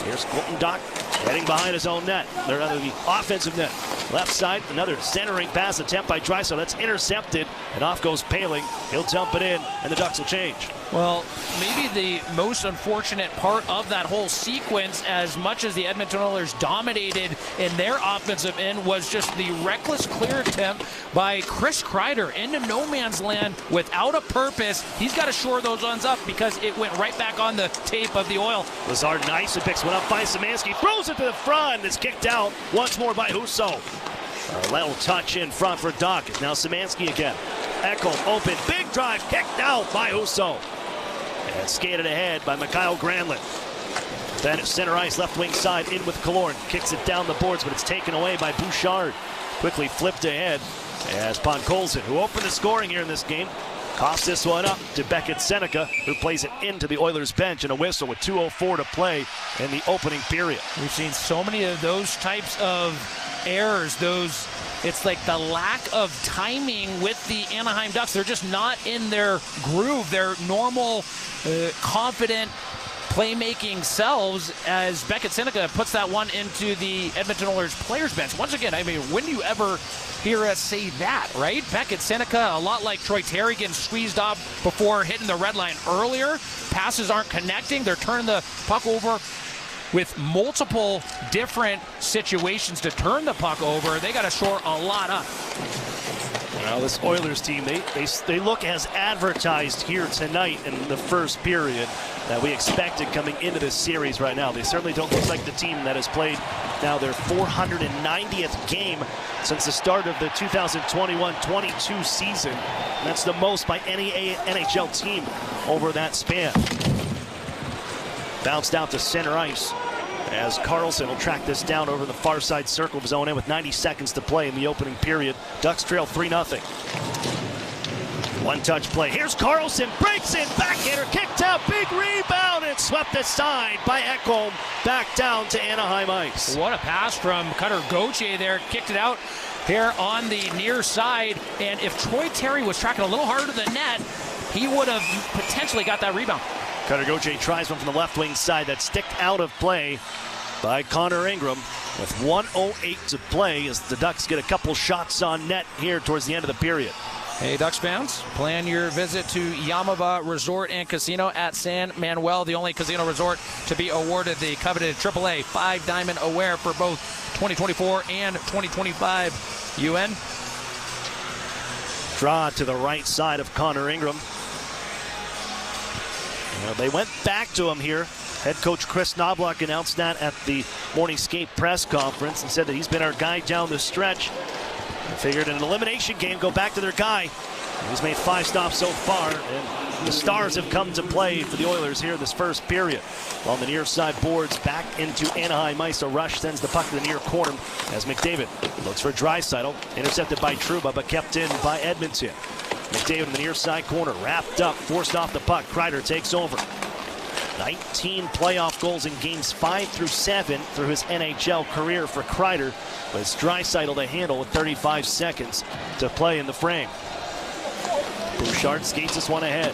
Here's Colton Dock heading behind his own net. They're under the offensive net. Left side, another centering pass attempt by Draisaitl. That's intercepted, and off goes Paling. He'll dump it in, and the Ducks will change. Well, maybe the most unfortunate part of that whole sequence, as much as the Edmonton Oilers dominated in their offensive end, was just the reckless clear attempt by Chris Kreider into no man's land without a purpose. He's got to shore those ones up because it went right back on the tape of the Oil. Lazard nice and picks one up by Szymanski. Throws it to the front. It's kicked out once more by Husso. A little touch in front for Doc. Now Szymanski again. Ekholm open. Big drive. Kicked out by Husso. And skated ahead by Mikael Granlund. Then at center ice, left wing side, in with Killorn. Kicks it down the boards, but it's taken away by Bouchard. Quickly flipped ahead as Ponkolzin, who opened the scoring here in this game, coughs this one up to Beckett Seneca, who plays it into the Oilers bench, and a whistle with 2:04 to play in the opening period. We've seen so many of those types of errors, it's like the lack of timing with the Anaheim Ducks. They're just not in their groove, their normal, confident playmaking selves, as Beckett Seneca puts that one into the Edmonton Oilers players bench. Once again, I mean, when do you ever hear us say that, right? Beckett Seneca, a lot like Troy Terry, getting squeezed off before hitting the red line earlier. Passes aren't connecting. They're turning the puck over with multiple different situations to turn the puck over. They got to shore a lot up. Well, this Oilers team, they look as advertised here tonight in the first period that we expected coming into this series right now. They certainly don't look like the team that has played now their 490th game since the start of the 2021-22 season. And that's the most by any NHL team over that span. Bounced out to center ice as Carlson will track this down over the far side circle of zone in with 90 seconds to play in the opening period. Ducks trail 3-0. One-touch play. Here's Carlson. Breaks in. Backhander. Kicked out. Big rebound. And swept aside by Ekholm. Back down to Anaheim ice. What a pass from Cutter Gauthier there. Kicked it out here on the near side. And if Troy Terry was tracking a little harder to the net, he would have potentially got that rebound. Cutter Gauthier tries one from the left wing side that sticked out of play by Connor Ingram. With 1:08 to play as the Ducks get a couple shots on net here towards the end of the period. Hey, Ducks fans, plan your visit to Yamava Resort and Casino at San Manuel, the only casino resort to be awarded the coveted AAA 5-Diamond Aware for both 2024 and 2025. UN. Draw to the right side of Connor Ingram. They went back to him here. Head coach Chris Knobloch announced that at the morning skate press conference and said that he's been our guy down the stretch. They figured in an elimination game, go back to their guy. He's made 5 stops so far, and the Stars have come to play for the Oilers here this first period. On the near side boards, back into Anaheim ice. A rush sends the puck to the near corner as McDavid looks for Draisaitl. Intercepted by Trouba, but kept in by Edmonton. McDavid in the near side corner, wrapped up, forced off the puck. Kreider takes over. 19 playoff goals in games 5 through 7 through his NHL career for Kreider. But it's Draisaitl to handle with 35 seconds to play in the frame. Bouchard skates this one ahead.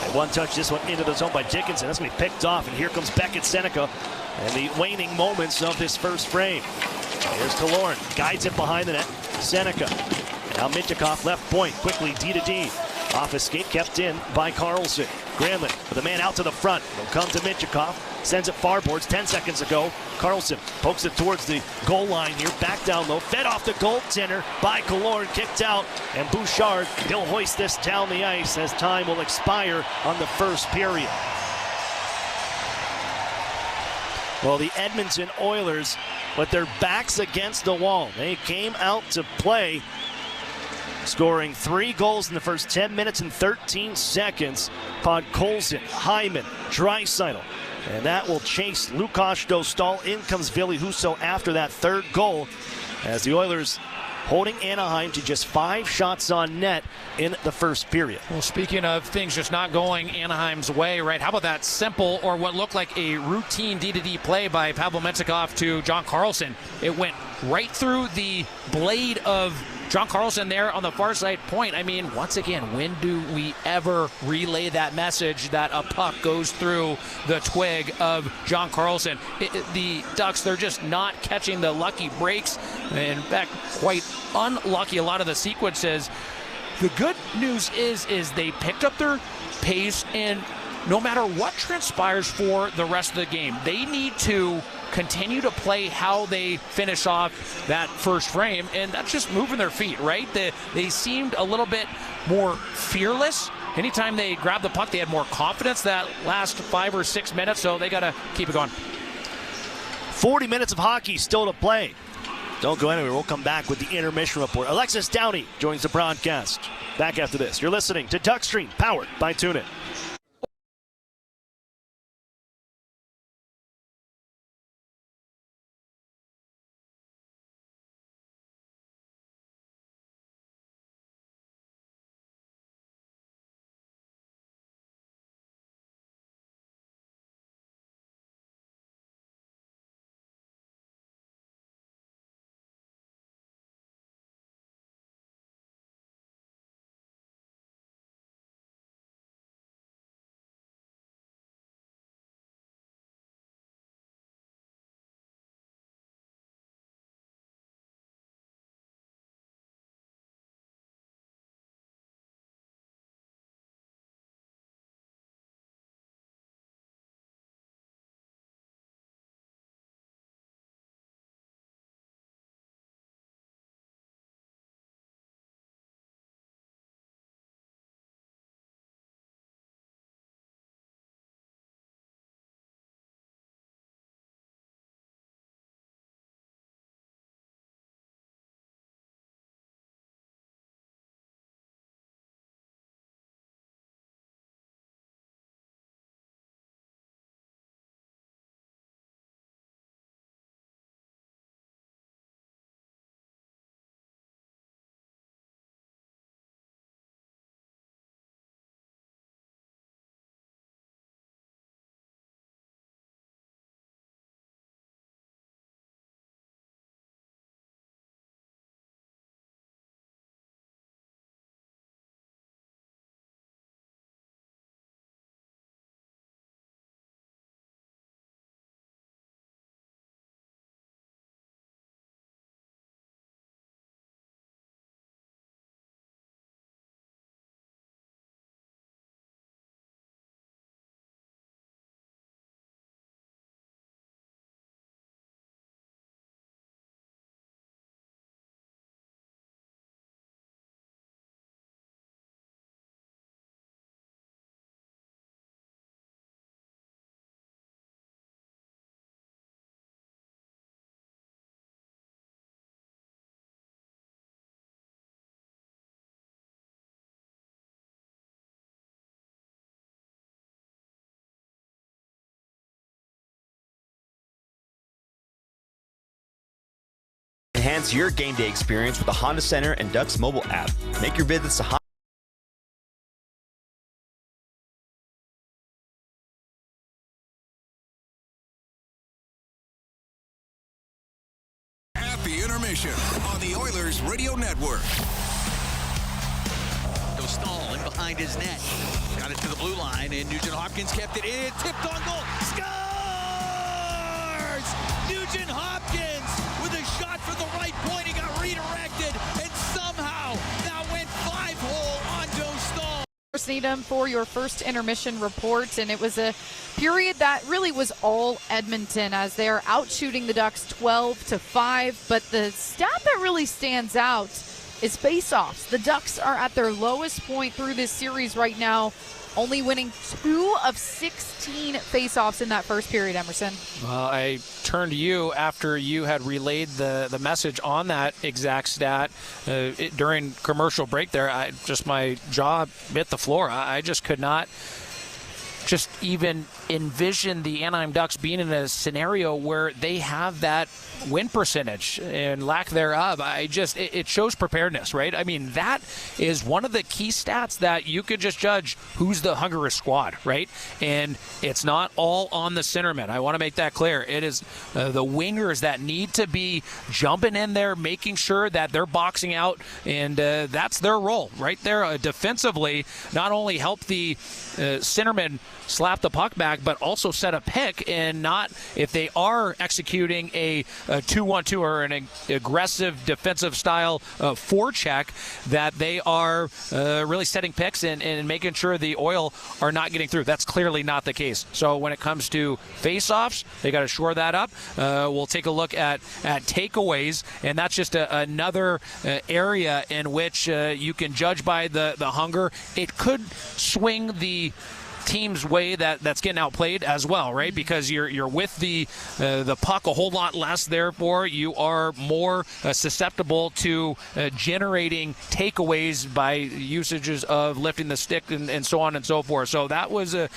And one touch this one into the zone by Dickinson. That's going to be picked off. And here comes Beckett Seneca. And the waning moments of this first frame. Here's Killorn. Guides it behind the net. Seneca. Now Mintyukov left point. Quickly D to D. Off his skate, kept in by Carlson. Granlund with a man out to the front. He'll come to Mintyukov. Sends it far boards. 10 seconds ago. Carlson pokes it towards the goal line here. Back down low. Fed off the goaltender by Killorn. Kicked out. And Bouchard, he'll hoist this down the ice as time will expire on the first period. Well, the Edmonton Oilers, with their backs against the wall, they came out to play, scoring 3 goals in the first 10 minutes and 13 seconds. Podkolzin, Hyman, Draisaitl. And that will chase Lukáš Dostal. In comes Ville Husso after that third goal, as the Oilers holding Anaheim to just 5 shots on net in the first period. Well, speaking of things just not going Anaheim's way, right? How about that simple, or what looked like a routine D-to-D play by Pavel Mintyukov to John Carlson? It went right through the blade of John Carlson there on the far side point. I mean, once again, when do we ever relay that message that a puck goes through the twig of John Carlson? The Ducks, they're just not catching the lucky breaks. In fact, quite unlucky a lot of the sequences. The good news is they picked up their pace, and no matter what transpires for the rest of the game, they need to continue to play how they finish off that first frame, and that's just moving their feet, right? They seemed a little bit more fearless. Anytime they grabbed the puck, they had more confidence that last 5 or 6 minutes, so they got to keep it going. 40 minutes of hockey still to play. Don't go anywhere. We'll come back with the intermission report. Alexis Downey joins the broadcast. Back after this. You're listening to Duckstream, powered by TuneIn. Enhance your game day experience with the Honda Center and Ducks mobile app. Make your visits to Honda. Happy intermission on the Oilers Radio Network. Dostal in behind his net. Got it to the blue line, and Nugent Hopkins kept it in. Tipped on goal. Scores! Nugent Hopkins with a shot from the right point. He got redirected, and somehow that went 5-hole on Dostal. Needham for your first intermission report, and it was a period that really was all Edmonton as they are out shooting the Ducks 12-5. But the stat that really stands out is faceoffs. The Ducks are at their lowest point through this series right now, only winning 2 of 16 faceoffs in that first period, Emerson. Well, I turned to you after you had relayed the message on that exact stat during commercial break there. My jaw hit the floor. I just could not just even envision the Anaheim Ducks being in a scenario where they have that win percentage and lack thereof. It shows preparedness, right? I mean, that is one of the key stats that you could just judge who's the hungriest squad, right? And it's not all on the centermen. I want to make that clear. It is the wingers that need to be jumping in there, making sure that they're boxing out, and that's their role right there. Defensively, not only help the centermen slap the puck back, but also set a pick, and not, if they are executing a 2-1-2 or an aggressive defensive style forecheck, that they are really setting picks and making sure the Oil are not getting through. That's clearly not the case. So when it comes to face-offs, they got to shore that up. We'll take a look at takeaways, and that's just another area in which you can judge by the hunger. It could swing the team's way that's getting outplayed as well, right? Because you're with the puck a whole lot less, therefore you are more susceptible to generating takeaways by usages of lifting the stick and so on and so forth. So that was a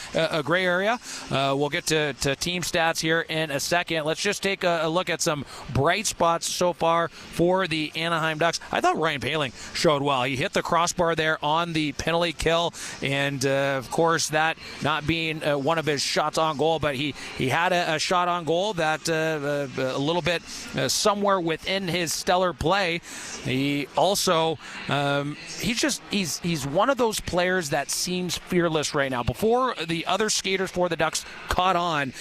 gray area. We'll get to team stats here in a second. Let's just take a look at some bright spots so far for the Anaheim Ducks. I thought Ryan Poehling showed well. He hit the crossbar there on the penalty kill, and of course that not being one of his shots on goal, but he had a shot on goal that a little bit somewhere within his stellar play. He also he's one of those players that seems fearless right now. Before the other skaters for the Ducks caught on,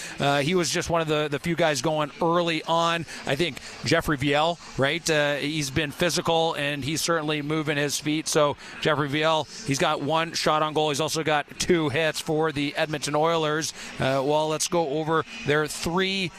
he was just one of the few guys going early on. I think Jeffrey Viel, right? He's been physical, and he's certainly moving his feet. So Jeffrey Viel, he's got 1 shot on goal. He's also got 2 hits for the Edmonton Oilers. Let's go over their 3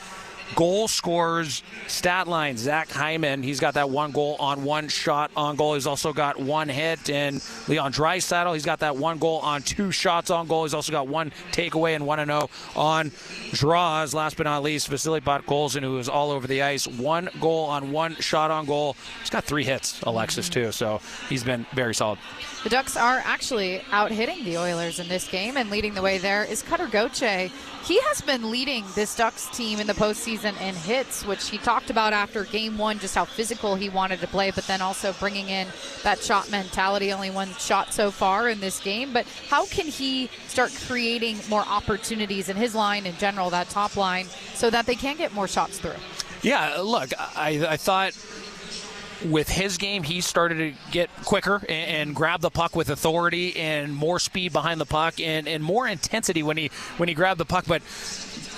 goal scorers stat line. Zach Hyman, he's got that 1 goal on 1 shot on goal. He's also got 1 hit. And Leon Draisaitl, he's got that 1 goal on 2 shots on goal. He's also got 1 takeaway and 1-0 on draws. Last but not least, Vasily Podkolzin, who is all over the ice. 1 goal on 1 shot on goal. He's got 3 hits, Alexis, too. So he's been very solid. The Ducks are actually out-hitting the Oilers in this game, and leading the way there is Cutter Gauthier. He has been leading this Ducks team in the postseason in hits, which he talked about after Game 1, just how physical he wanted to play, but then also bringing in that shot mentality. Only 1 shot so far in this game, but how can he start creating more opportunities in his line in general, that top line, so that they can get more shots through? Yeah, look, I thought with his game, he started to get quicker and grab the puck with authority and more speed behind the puck and more intensity when he grabbed the puck. But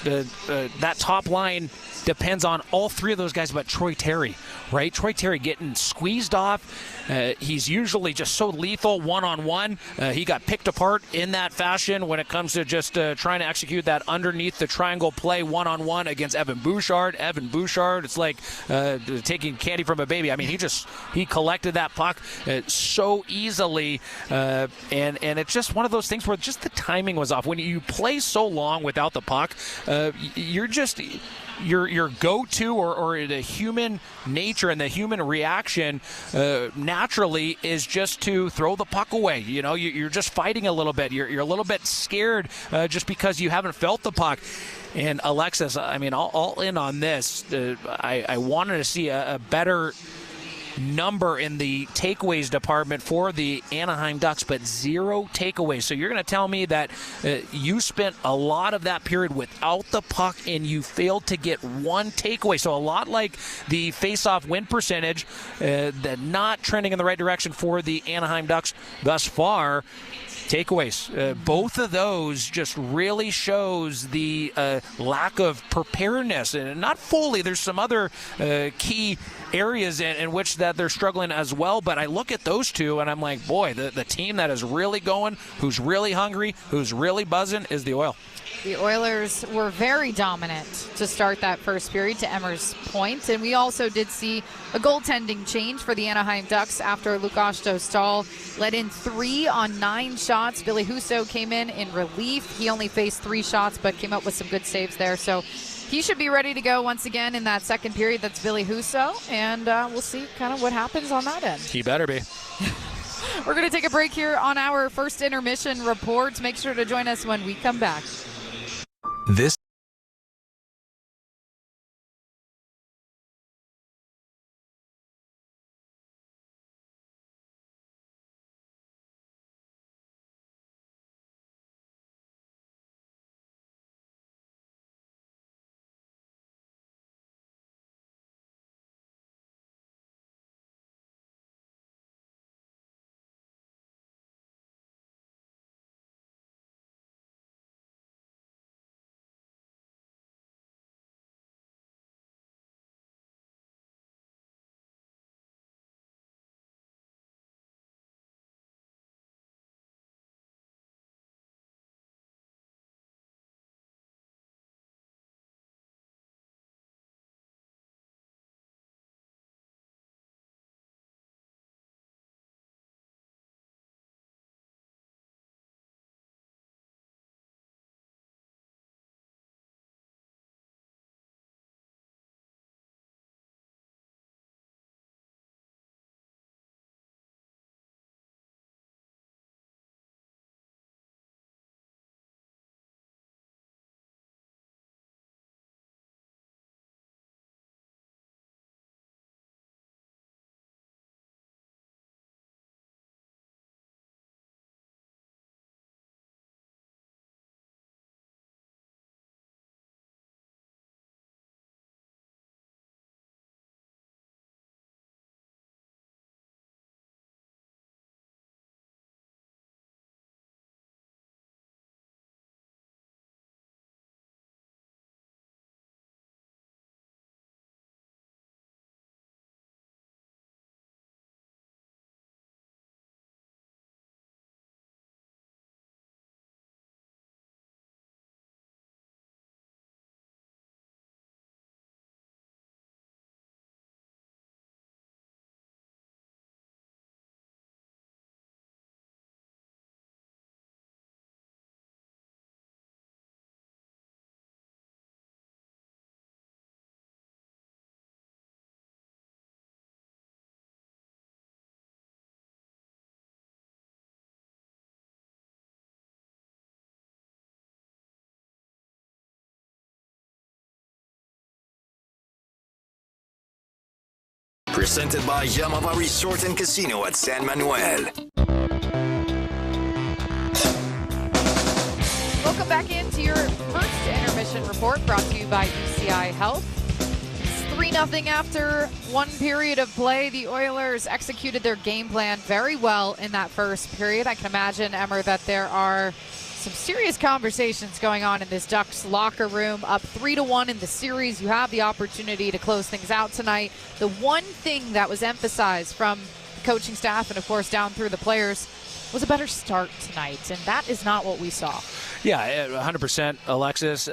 that top line depends on all 3 of those guys but Troy Terry, right? Troy Terry getting squeezed off. He's usually just so lethal one-on-one. He got picked apart in that fashion when it comes to just trying to execute that underneath the triangle play one-on-one against Evan Bouchard. Evan Bouchard, it's like taking candy from a baby. I mean, he collected that puck so easily, and it's just one of those things where just the timing was off. When you play so long without the puck, you're just your go-to or the human nature and the human reaction naturally is just to throw the puck away. You know, you're just fighting a little bit. You're a little bit scared just because you haven't felt the puck. And Alexis, I mean, all in on this. I wanted to see a better number in the takeaways department for the Anaheim Ducks, but 0 takeaways. So you're going to tell me that you spent a lot of that period without the puck and you failed to get 1 takeaway. So a lot like the face-off win percentage, that not trending in the right direction for the Anaheim Ducks thus far. Takeaways. Both of those just really shows the lack of preparedness, and not fully. There's some other key areas in which that they're struggling as well, but I look at those two and I'm like, boy, the team that is really going, who's really hungry, who's really buzzing is the Oil. The Oilers were very dominant to start that first period, to Emmer's point. And we also did see a goaltending change for the Anaheim Ducks after Lukas Dostal let in 3 on 9 shots. Billy Husso came in relief. He only faced 3 shots, but came up with some good saves there. So he should be ready to go once again in that second period. That's Billy Husso. And we'll see kind of what happens on that end. He better be. We're going to take a break here on our first intermission reports. Make sure to join us when we come back. This Presented by Yamava Resort and Casino at San Manuel. Welcome back into your first intermission report, brought to you by UCI Health. It's 3-0 after 1 period of play. The Oilers executed their game plan very well in that first period. I can imagine, Emmer, that there are some serious conversations going on in this Ducks locker room. Up 3-1 in the series. You have the opportunity to close things out tonight. The one thing that was emphasized from the coaching staff and, of course, down through the players, was a better start tonight, and that is not what we saw. Yeah, 100%, Alexis.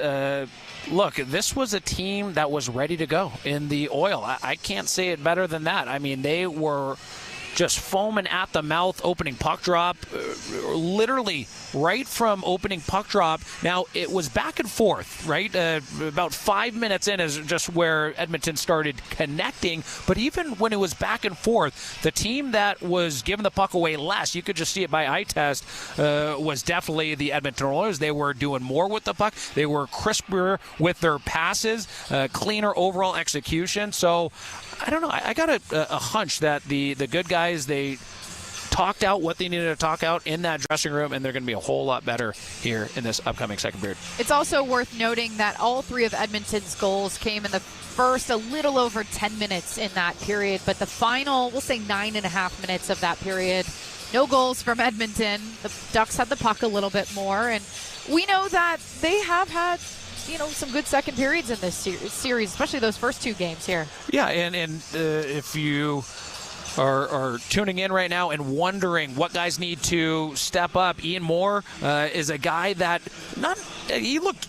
Look, this was a team that was ready to go in the oil. I can't say it better than that. I mean, they were just foaming at the mouth, opening puck drop, literally right from opening puck drop. Now, it was back and forth, right? About 5 minutes in is just where Edmonton started connecting. But even when it was back and forth, the team that was giving the puck away less, you could just see it by eye test, was definitely the Edmonton Oilers. They were doing more with the puck. They were crisper with their passes, cleaner overall execution. So, I don't know. I got a hunch that the good guys, they talked out what they needed to talk out in that dressing room, and they're going to be a whole lot better here in this upcoming second period. It's also worth noting that all three of Edmonton's goals came in the first a little over 10 minutes in that period, but the final, we'll say 9.5 minutes of that period, no goals from Edmonton. The Ducks had the puck a little bit more, and we know that they have had some good second periods in this series, especially those first two games here. Yeah, and if you are tuning in right now and wondering what guys need to step up, Ian Moore is a guy that he looked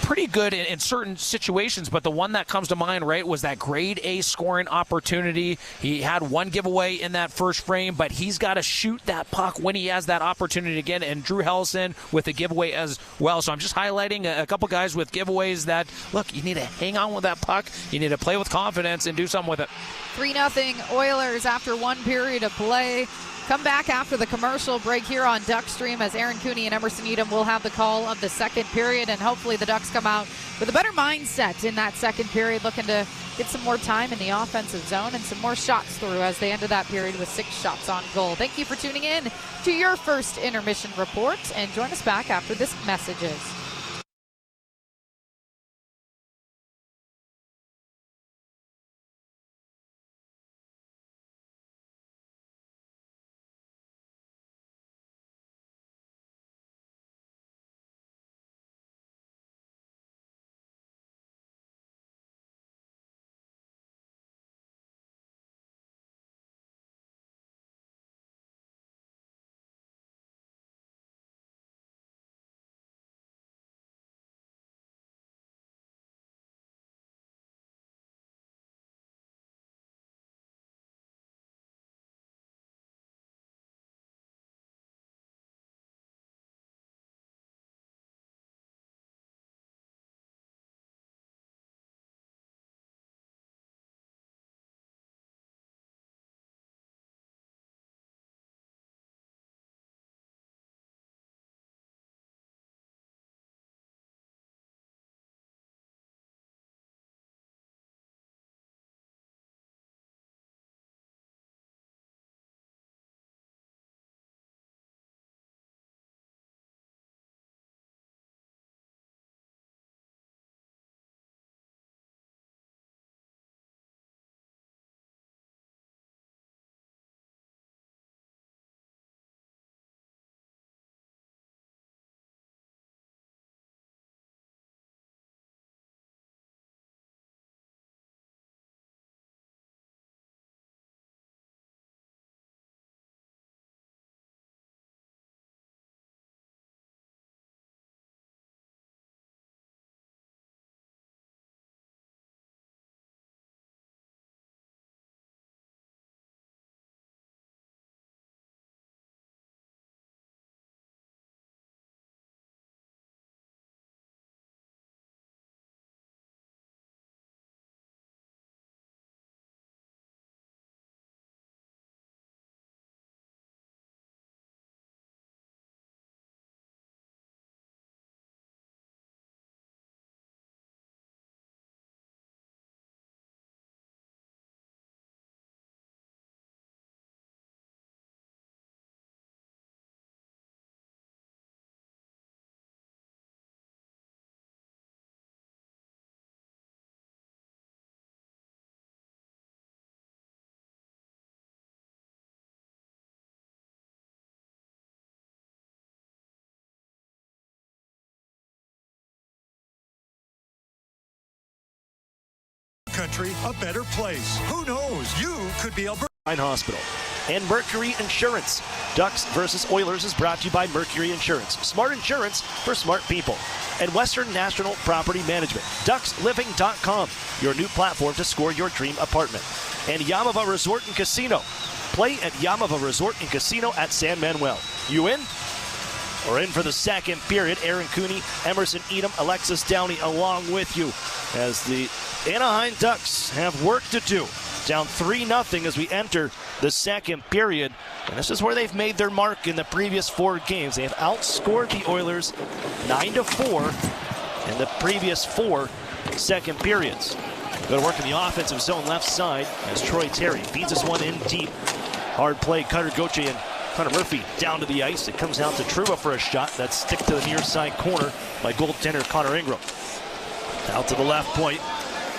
pretty good in certain situations, but the one that comes to mind, right, was that grade A scoring opportunity. He had one giveaway in that first frame, but he's got to shoot that puck when he has that opportunity again, and Drew Hellison with a giveaway as well. So I'm just highlighting a couple guys with giveaways that, look, you need to hang on with that puck. You need to play with confidence and do something with it. 3-0 Oilers after one period of play. Come back after the commercial break here on Duckstream as Aaron Cooney and Emerson Edom will have the call of the second period, and hopefully the Ducks come out with a better mindset in that second period, looking to get some more time in the offensive zone and some more shots through as they ended that period with 6 shots on goal. Thank you for tuning in to your first intermission report, and join us back after this messages. Country a better place. Who knows? You could be Alberta. Hospital. And Mercury Insurance. Ducks versus Oilers is brought to you by Mercury Insurance. Smart insurance for smart people. And Western National Property Management. DucksLiving.com, your new platform to score your dream apartment. And Yamava Resort and Casino. Play at Yamava Resort and Casino at San Manuel. You in? Or in for the second period. Aaron Cooney, Emerson Edom, Alexis Downey along with you as the Anaheim Ducks have work to do. Down 3-0 as we enter the second period. And this is where they've made their mark in the previous 4 games. They have outscored the Oilers 9-4 in the previous 4 second periods. Go to work in the offensive zone left side as Troy Terry feeds us one in deep. Hard play, Cutter Gauthier and Connor Murphy down to the ice. It comes out to Trouba for a shot. That's stick to the near side corner by goaltender Connor Ingram. Out to the left point.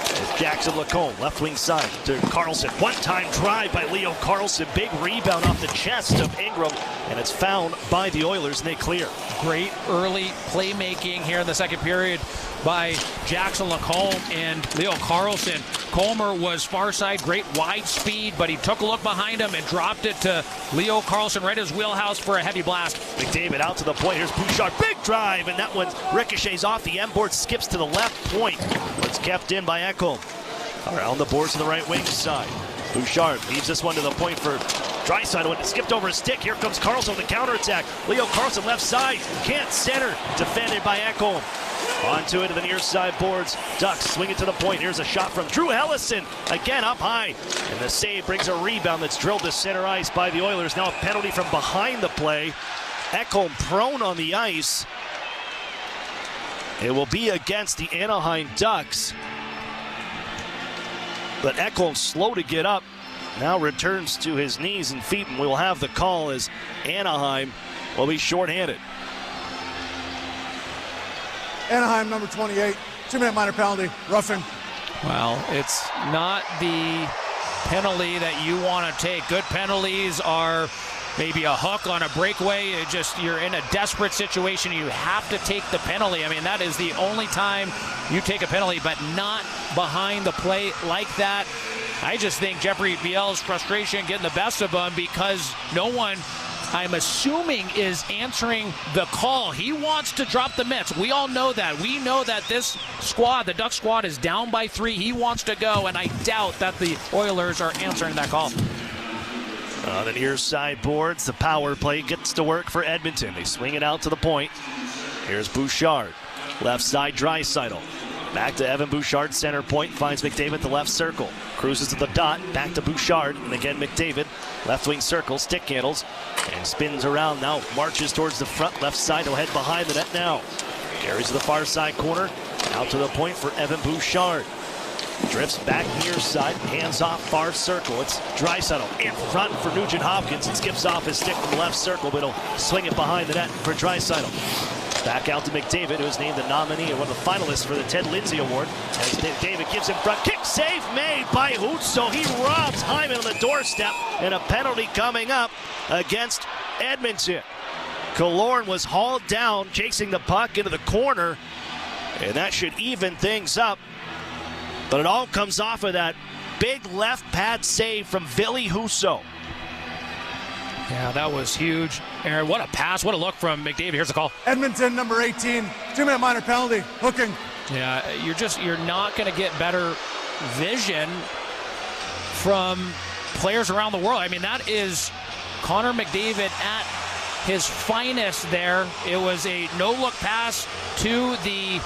It's Jackson Lacombe, left wing side to Carlson. One-time drive by Leo Carlson. Big rebound off the chest of Ingram, and it's found by the Oilers, and they clear. Great early playmaking here in the second period by Jackson Lacombe and Leo Carlson. Colmer was far side, great wide speed, but he took a look behind him and dropped it to Leo Carlson right in his wheelhouse for a heavy blast. McDavid out to the point. Here's Bouchard. Big drive, and that one ricochets off the end board, skips to the left point. It's kept in by Ekholm. Around the boards to the right wing side. Bouchard leaves this one to the point for Draisaitl. When it skipped over a stick, here comes Carlson on the counterattack. Leo Carlson left side, can't center. Defended by Ekholm. Onto it to the near side boards. Ducks swing it to the point. Here's a shot from Drew Hellison. Again up high. And the save brings a rebound that's drilled to center ice by the Oilers. Now a penalty from behind the play. Ekholm prone on the ice. It will be against the Anaheim Ducks. But Ekholm slow to get up. Now returns to his knees and feet, and we'll have the call as Anaheim will be shorthanded. Anaheim, number 28, 2-minute minor penalty, roughing. Well, it's not the penalty that you want to take. Good penalties are maybe a hook on a breakaway. You're in a desperate situation. You have to take the penalty. I mean, that is the only time you take a penalty, but not behind the plate like that. I just think Jeffrey Viel's frustration getting the best of him because no one, I'm assuming, is answering the call. He wants to drop the mitts. We all know that. We know that this squad, the Duck squad, is down by 3. He wants to go, and I doubt that the Oilers are answering that call. On the near side boards, the power play gets to work for Edmonton. They swing it out to the point. Here's Bouchard. Left side, Draisaitl. Back to Evan Bouchard, center point, finds McDavid the left circle. Cruises to the dot, back to Bouchard, and again McDavid. Left wing circle, stick handles, and spins around now. Marches towards the front, left side, he'll head behind the net now. Carries to the far side corner, out to the point for Evan Bouchard. Drifts back near side, hands off far circle. It's Draisaitl in front for Nugent Hopkins. It skips off his stick from the left circle, but he'll swing it behind the net for Draisaitl. Back out to McDavid, who is named the nominee and one of the finalists for the Ted Lindsay Award. As David gives him front. Kick save made by Husso. He robs Hyman on the doorstep, and a penalty coming up against Edmonton. Killorn was hauled down, chasing the puck into the corner, and that should even things up. But it all comes off of that big left pad save from Ville Husso. Yeah, that was huge. Aaron, what a pass, what a look from McDavid. Here's the call. Edmonton, number 18, 2-minute minor penalty, hooking. Yeah, you're not going to get better vision from players around the world. I mean, that is Connor McDavid at his finest there. It was a no-look pass to the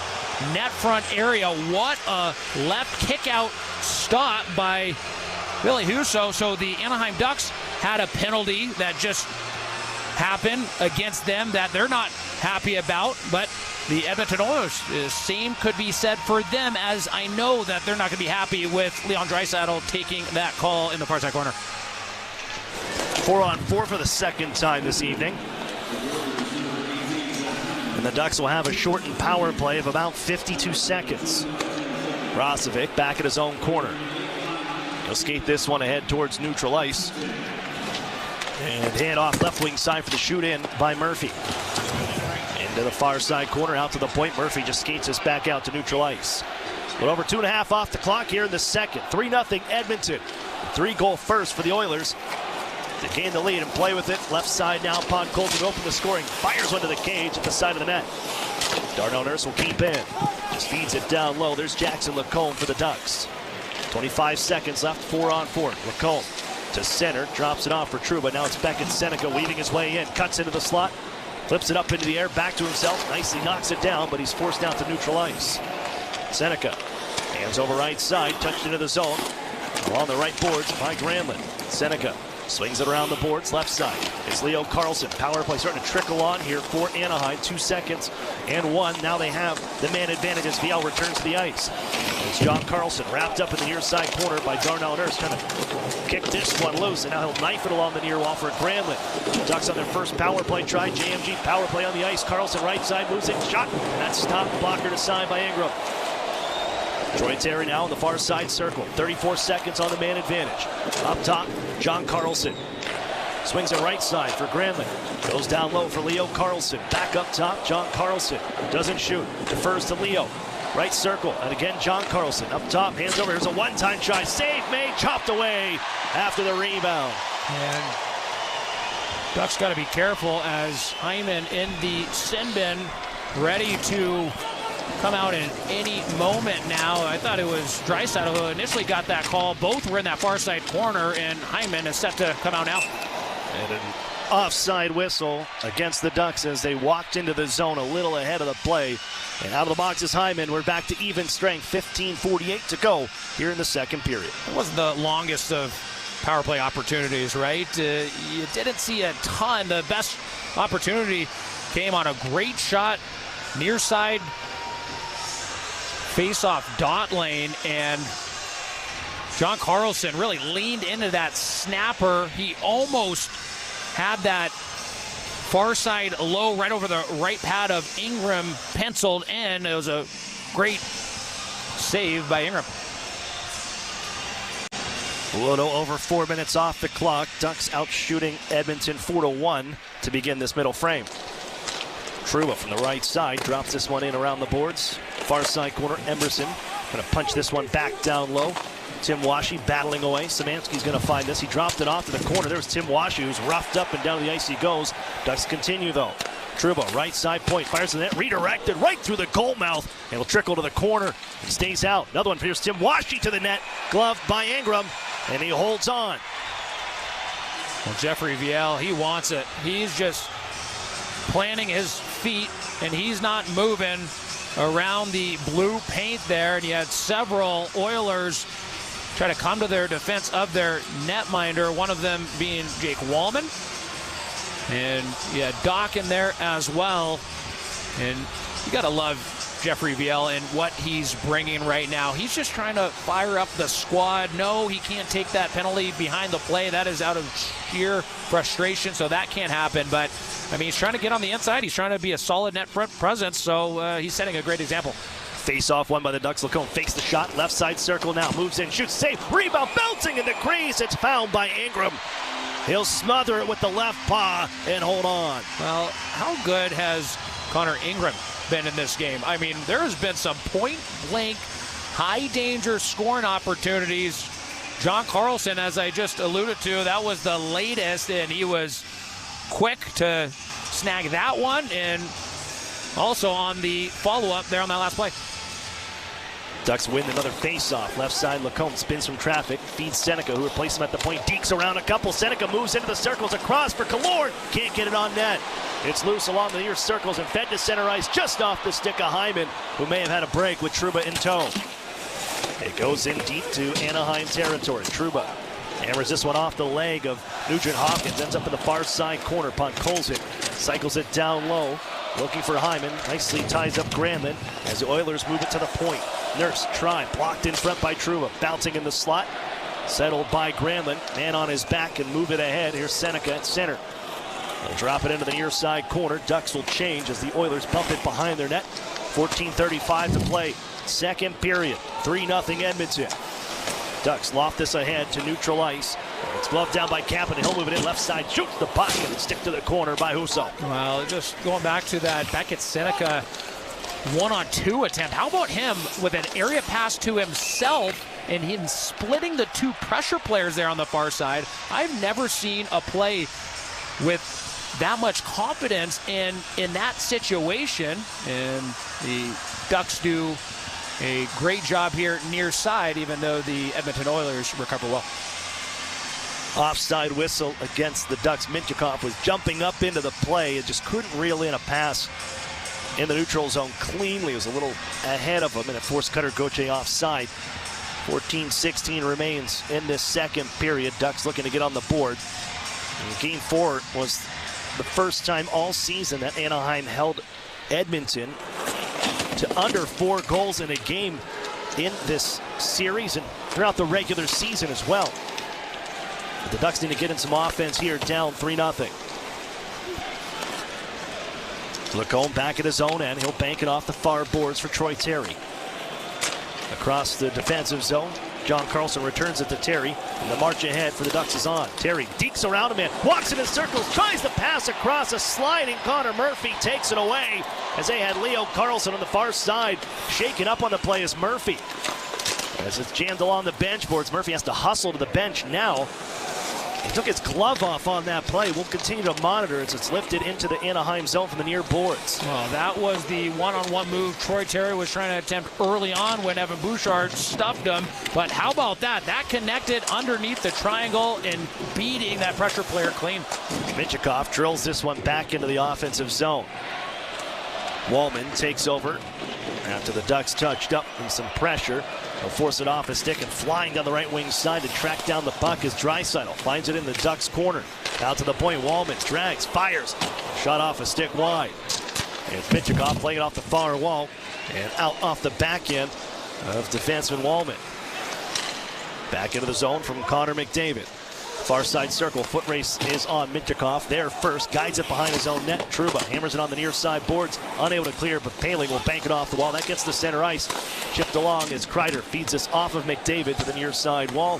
net front area. What a left kick-out stop by Ville Husso. So the Anaheim Ducks had a penalty that just happened against them that they're not happy about, but the Edmonton Oilers, same could be said for them, as I know that they're not going to be happy with Leon Draisaitl taking that call in the far side corner. 4-on-4 for the second time this evening. And the Ducks will have a shortened power play of about 52 seconds. Brozovic back at his own corner. He'll skate this one ahead towards neutral ice. And hand off left wing side for the shoot in by Murphy. Into the far side corner, out to the point. Murphy just skates us back out to neutral ice. But over 2.5 off the clock here in the second. 3-0 Edmonton. 3-goal first for the Oilers to gain the lead and play with it. Left side now upon Colton open the scoring. Fires one to the cage at the side of the net. Darnell Nurse will keep in. Just feeds it down low. There's Jackson Lacombe for the Ducks. 25 seconds left, 4-on-4. Lacombe to center, drops it off for Trouba. Now it's Beckett Seneca weaving his way in, cuts into the slot, flips it up into the air, back to himself, nicely knocks it down, but he's forced out to neutral ice. Seneca, hands over right side, touched into the zone. Along the right boards by Granlund. Seneca swings it around the boards, left side. It's Leo Carlson. Power play starting to trickle on here for Anaheim. 2 seconds and 1. Now they have the man advantage as Viel returns to the ice. It's John Carlson wrapped up in the near side corner by Darnell Nurse. Trying to kick this one loose, and now he'll knife it along the near wall for Granlund. Ducks on their first power play try. JMG power play on the ice. Carlson right side moves in, shot. That's stopped, blocker to side by Ingram. Troy Terry now on the far side circle. 34 seconds on the man advantage. Up top, John Carlson. Swings it right side for Granlund. Goes down low for Leo Carlson. Back up top, John Carlson. Doesn't shoot. Defers to Leo. Right circle. And again, John Carlson. Up top, hands over. Here's a one-time try. Save made. Chopped away after the rebound. And Ducks got to be careful as Hyman in the sin bin, ready to come out in any moment now. I thought it was Draisaitl who initially got that call. Both were in that far side corner, and Hyman is set to come out now. And an offside whistle against the Ducks as they walked into the zone a little ahead of the play. And out of the box is Hyman. We're back to even strength. 15:48 to go here in the second period. It wasn't the longest of power play opportunities, right? You didn't see a ton. The best opportunity came on a great shot near side face-off dot lane, and John Carlson really leaned into that snapper. He almost had that far side low right over the right pad of Ingram penciled in. It was a great save by Ingram. A little over 4 minutes off the clock. Ducks out shooting Edmonton 4-1 to begin this middle frame. Trouba from the right side drops this one in around the boards. Far side corner, Emerson going to punch this one back down low. Tim Washi battling away. Szymanski's going to find this. He dropped it off to the corner. There's Tim Washi, who's roughed up and down to the ice he goes. Ducks continue though. Trouba, right side point, fires the net, redirected right through the goal mouth. It'll trickle to the corner and stays out. Another one. Here's Tim Washi to the net, gloved by Ingram, and he holds on. Well, Jeffrey Viel, he wants it. He's just planting his feet, and he's not moving around the blue paint there. And you had several Oilers try to come to their defense of their netminder, one of them being Jake Wallman. And you had Doc in there as well. And you got to love Jeffrey Viel and what he's bringing right now. He's just trying to fire up the squad. No, he can't take that penalty behind the play. That is out of sheer frustration, so that can't happen. But, I mean, he's trying to get on the inside. He's trying to be a solid net front presence, so he's setting a great example. Face-off won by the Ducks. Lacombe fakes the shot. Left side circle now. Moves in, shoots, save, rebound, bouncing in the crease. It's fouled by Ingram. He'll smother it with the left paw and hold on. Well, how good has Connor Ingram been in this game? I mean, there has been some point-blank, high-danger scoring opportunities. John Carlson, as I just alluded to, that was the latest, and he was quick to snag that one, and also on the follow-up there on that last play. Ducks win another face-off. Left side, Lacombe spins from traffic, feeds Seneca, who replaced him at the point, dekes around a couple. Seneca moves into the circles, across for Killorn. Can't get it on net. It's loose along the near circles and fed to center ice just off the stick of Hyman, who may have had a break with Trouba in tow. It goes in deep to Anaheim territory. Trouba hammers this one off the leg of Nugent Hopkins. Ends up in the far side corner. Punt Colson cycles it down low. Looking for Hyman. Nicely ties up Granlund as the Oilers move it to the point. Nurse try, blocked in front by Trouba. Bouncing in the slot. Settled by Granlund. Man on his back and move it ahead. Here's Seneca at center. They'll drop it into the near side corner. Ducks will change as the Oilers bump it behind their net. 14:35 to play. Second period. 3-0 Edmonton. Ducks loft this ahead to neutral ice. It's gloved down by Kapanen. He'll move it in left side. Shoots the puck and stick to the corner by Husso. Well, just going back to that Beckett Seneca 1-on-2 attempt. How about him with an area pass to himself and him splitting the two pressure players there on the far side? I've never seen a play with that much confidence in that situation, and the Ducks do a great job here near side, even though the Edmonton Oilers recover well. Offside whistle against the Ducks. Mintyukov was jumping up into the play and just couldn't reel in a pass in the neutral zone cleanly. It was a little ahead of him, and it forced Cutter Gauthier offside. 14-16 remains in this second period. Ducks looking to get on the board. And Game 4 was the first time all season that Anaheim held Edmonton to under 4 goals in a game in this series and throughout the regular season as well. But the Ducks need to get in some offense here, down 3-0. Lacombe back at his own end. He'll bank it off the far boards for Troy Terry. Across the defensive zone, John Carlson returns it to Terry, and the march ahead for the Ducks is on. Terry dekes around him and walks in his circles, tries to pass across. A sliding Connor Murphy takes it away as they had Leo Carlson on the far side. Shaken up on the play is Murphy. As it's jammed along the bench boards, Murphy has to hustle to the bench now. He took his glove off on that play. We'll continue to monitor as it's lifted into the Anaheim zone from the near boards. Well, that was the one-on-one move Troy Terry was trying to attempt early on when Evan Bouchard stuffed him. But how about that? That connected underneath the triangle and beating that pressure player clean. Mintyukov drills this one back into the offensive zone. Wallman takes over after the Ducks touched up and some pressure. They'll force it off his stick, and flying down the right wing side to track down the puck is Draisaitl. Finds it in the Ducks' corner. Out to the point, Wallman drags, fires. Shot off a stick wide. And Mintyukov playing it off the far wall and out off the back end of defenseman Wallman. Back into the zone from Connor McDavid. Far side circle, foot race is on Mintyukov. There first, guides it behind his own net. Trouba hammers it on the near side boards. Unable to clear, but Paling will bank it off the wall. That gets to center ice. Chipped along as Kreider feeds this off of McDavid to the near side wall.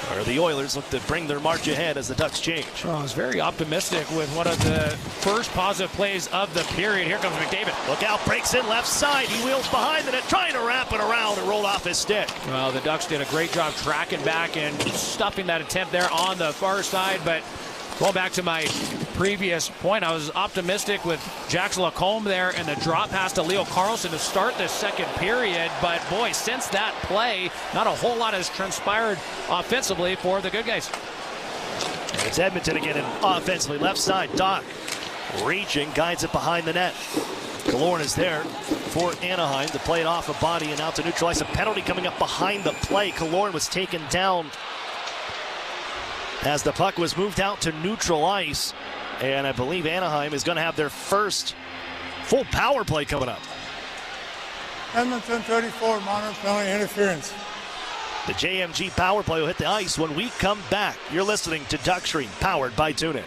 Where the Oilers look to bring their march ahead as the Ducks change. I was very optimistic with one of the first positive plays of the period. Here comes McDavid. Look out, breaks in left side. He wheels behind the net, trying to wrap it around and roll off his stick. Well, the Ducks did a great job tracking back and stuffing that attempt there on the far side. But going back to my previous point, I was optimistic with Jackson Lacombe there and the drop pass to Leo Carlson to start the second period. But boy, since that play, not a whole lot has transpired offensively for the good guys. And it's Edmonton again, and offensively left side. Doc reaching, guides it behind the net. Killorn is there for Anaheim to play it off a body and out to neutralize a penalty coming up behind the play. Killorn was taken down as the puck was moved out to neutral ice. And I believe Anaheim is going to have their first full power play coming up. Edmonton 34, minor penalty interference. The JMG power play will hit the ice when we come back. You're listening to Duck Stream, powered by TuneIn.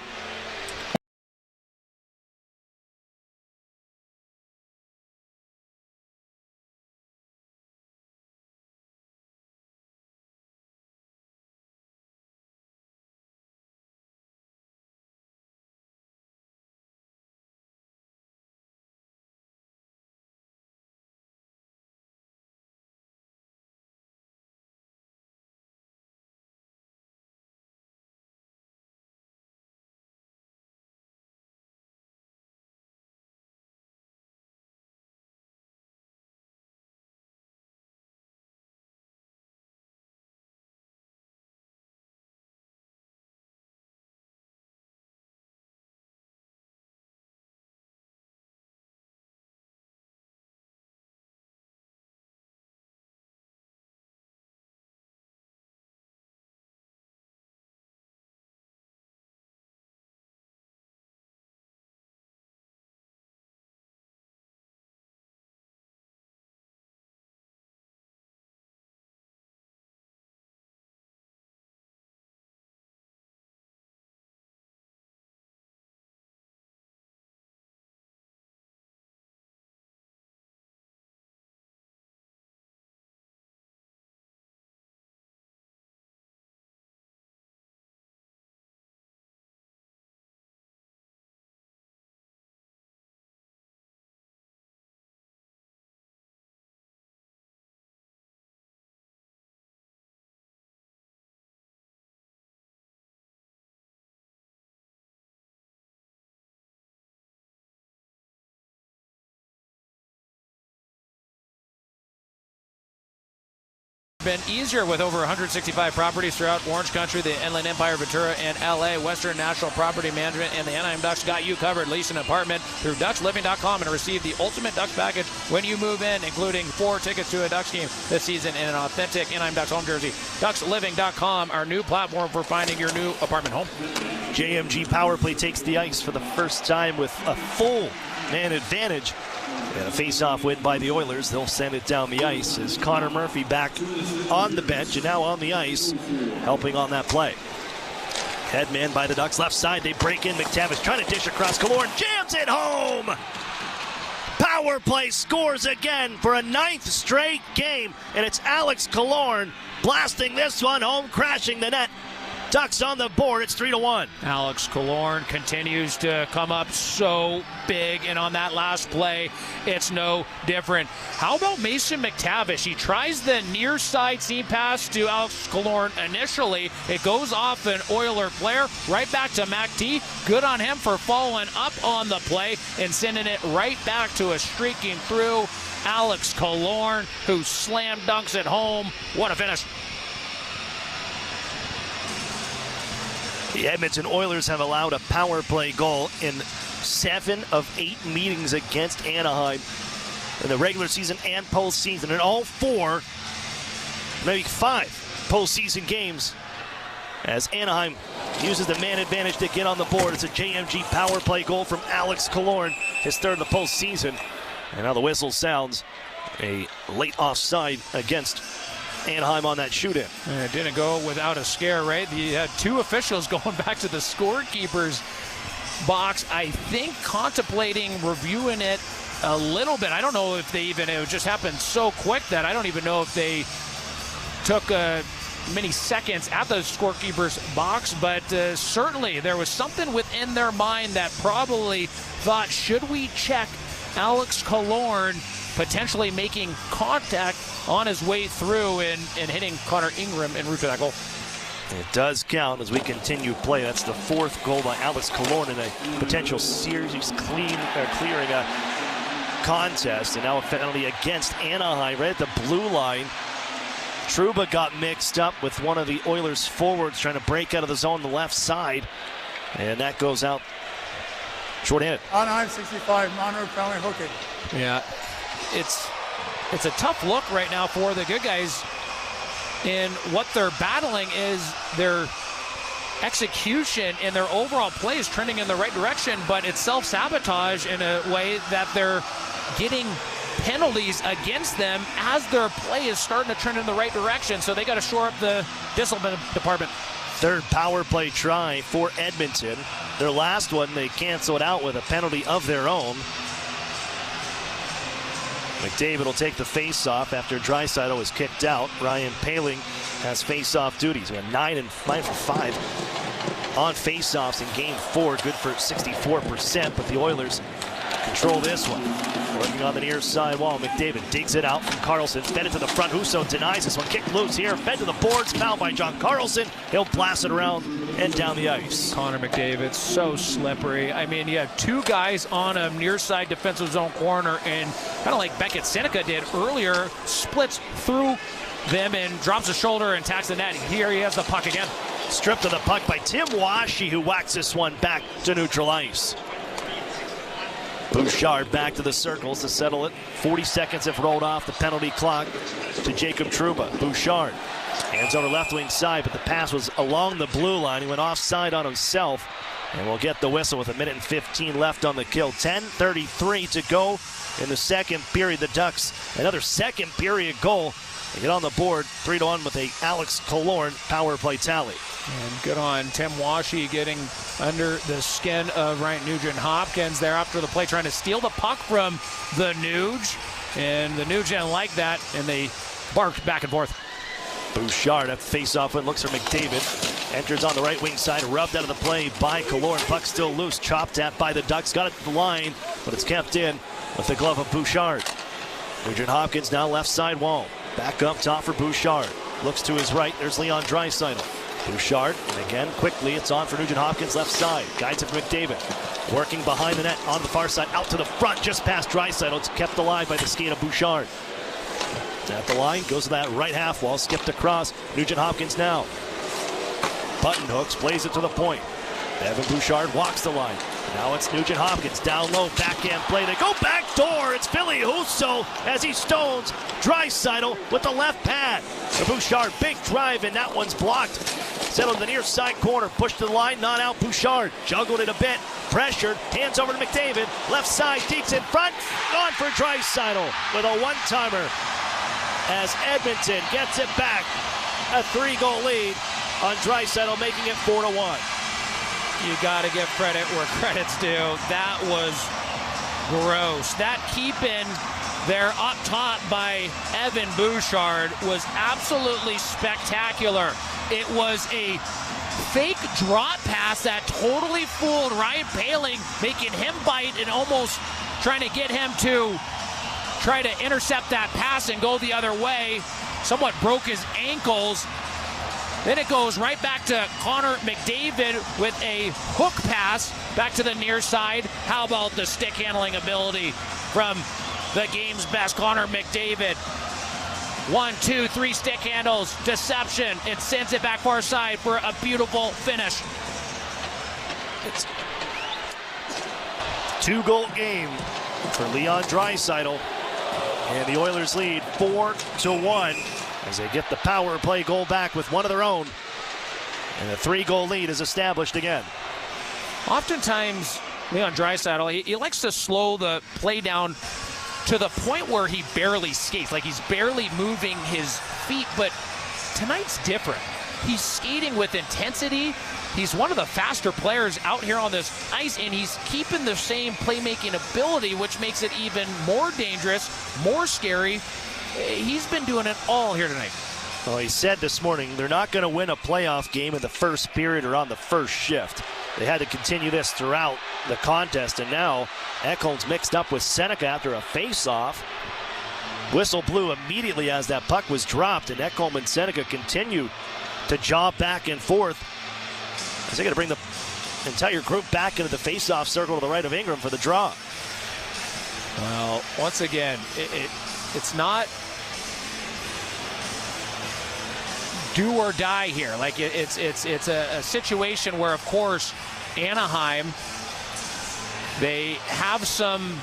been easier with over 165 properties throughout Orange Country, the Inland Empire, Ventura, and LA. Western National Property Management and the Anaheim Ducks got you covered. Lease an apartment through DucksLiving.com and receive the ultimate Ducks package when you move in, including 4 tickets to a Ducks game this season and an authentic Anaheim Ducks home jersey. DucksLiving.com, our new platform for finding your new apartment home. JMG Power Play takes the ice for the first time with a full man advantage. And a face-off win by the Oilers. They'll send it down the ice as Connor Murphy back on the bench and now on the ice, helping on that play. Headman by the Ducks left side. They break in. McTavish trying to dish across. Killorn jams it home. Power play scores again for a 9th straight game. And it's Alex Killorn blasting this one home, crashing the net. Ducks on the board. It's 3-1. Alex Killorn continues to come up so big, and on that last play, it's no different. How about Mason McTavish? He tries the near side seam pass to Alex Killorn initially. It goes off an Oiler player, right back to Mac T. Good on him for following up on the play and sending it right back to a streaking through Alex Killorn, who slam dunks it home. What a finish. The Edmonton Oilers have allowed a power play goal in 7 of 8 meetings against Anaheim in the regular season and postseason. In all 4, maybe 5 postseason games, as Anaheim uses the man advantage to get on the board. It's a JMG power play goal from Alex Killorn, his 3rd of the postseason. And now the whistle sounds a late offside against Anaheim on that shoot-in. And it didn't go without a scare, right? You had 2 officials going back to the scorekeeper's box, I think contemplating reviewing it a little bit. I don't know if they even, it just happened so quick that I don't even know if they took many seconds at the scorekeeper's box, but certainly there was something within their mind that probably thought, should we check Alex Killorn potentially making contact on his way through and hitting Connor Ingram en route to that goal. It does count as we continue play. That's the 4th goal by Alex Killorn in a potential series clearing a contest. And now a penalty against Anaheim right at the blue line. Trouba got mixed up with one of the Oilers forwards trying to break out of the zone on the left side. And that goes out short-handed. Anaheim 65, Monroe penalty hooking. Yeah. It's a tough look right now for the good guys, and what they're battling is their execution and their overall play is trending in the right direction, but it's self-sabotage in a way that they're getting penalties against them as their play is starting to trend in the right direction, so they got to shore up the discipline department. 3rd power play try for Edmonton. Their last one, they canceled out with a penalty of their own. McDavid will take the face-off after Draisaitl was kicked out. Ryan Poehling has face-off duties. We have 9 for 5 on face-offs in Game 4. Good for 64%, but the Oilers control this one. Working on the near side wall, McDavid digs it out from Carlson. Fed it to the front. Husso denies this one. Kick loose here. Fed to the boards. Foul by John Carlson. He'll blast it around and down the ice. Connor McDavid, so slippery. I mean, you have 2 guys on a near side defensive zone corner, and kind of like Beckett Seneca did earlier, splits through them and drops the shoulder and tacks the net. Here he has the puck again. Stripped of the puck by Tim Washi, who whacks this one back to neutral ice. Bouchard back to the circles to settle it. 40 seconds have rolled off the penalty clock to Jacob Trouba. Bouchard hands over left wing side, but the pass was along the blue line. He went offside on himself, and we'll get the whistle with 1:15 left on the kill. 10:33 to go in the second period. The Ducks, another second period goal. They get on the board 3-1 with a Alex Killorn power play tally. And good on Tim Washi getting under the skin of Ryan Nugent-Hopkins there after the play, trying to steal the puck from the Nuge. And the Nuge didn't like that, and they barked back and forth. Bouchard at face-off and looks for McDavid. Enters on the right wing side, rubbed out of the play by Killorn. Puck still loose, chopped at by the Ducks. Got it to the line, but it's kept in with the glove of Bouchard. Nugent-Hopkins now left side wall. Back up top for Bouchard. Looks to his right, there's Leon Draisaitl. Bouchard, and again, quickly, it's on for Nugent-Hopkins left side. Guides it for McDavid. Working behind the net, on the far side, out to the front, just past Draisaitl. It's kept alive by the skate of Bouchard. At the line, goes to that right half wall, skipped across. Nugent Hopkins now. Button hooks, plays it to the point. Evan Bouchard walks the line. Now it's Nugent Hopkins down low, backhand play. They go back door. It's Billy Husso as he stones Draisaitl with the left pad. The Bouchard, big drive, and that one's blocked. Settled to the near side corner, pushed to the line, not out. Bouchard juggled it a bit, pressured, hands over to McDavid. Left side, deeps in front, gone for Draisaitl with a one-timer as Edmonton gets it back. A 3-goal lead on Draisaitl, making it 4-1. You got to give credit where credit's due. That was gross. That keep-in there up top by Evan Bouchard was absolutely spectacular. It was a fake drop pass that totally fooled Ryan Poehling, making him bite and almost trying to get him to try to intercept that pass and go the other way. Somewhat broke his ankles. Then it goes right back to Connor McDavid with a hook pass back to the near side. How about the stick handling ability from the game's best Connor McDavid? 1, 2, 3 stick handles, deception. It sends it back far side for a beautiful finish. It's a 2-goal game for Leon Draisaitl. And the Oilers lead 4-1 as they get the power play goal back with one of their own. And the 3-goal lead is established again. Oftentimes, Leon Draisaitl, he likes to slow the play down to the point where he barely skates, like he's barely moving his feet, but tonight's different. He's skating with intensity. He's one of the faster players out here on this ice, and he's keeping the same playmaking ability, which makes it even more dangerous, more scary. He's been doing it all here tonight. Well, he said this morning they're not going to win a playoff game in the first period or on the first shift. They had to continue this throughout the contest, and now Ekholm's mixed up with Seneca after a face-off. Whistle blew immediately as that puck was dropped, and Ekholm and Seneca continue to jaw back and forth. As they got to bring the entire group back into the face-off circle to the right of Ingram for the draw. Well, once again, it's not do or die here. Like it's a situation where, of course, Anaheim, they have some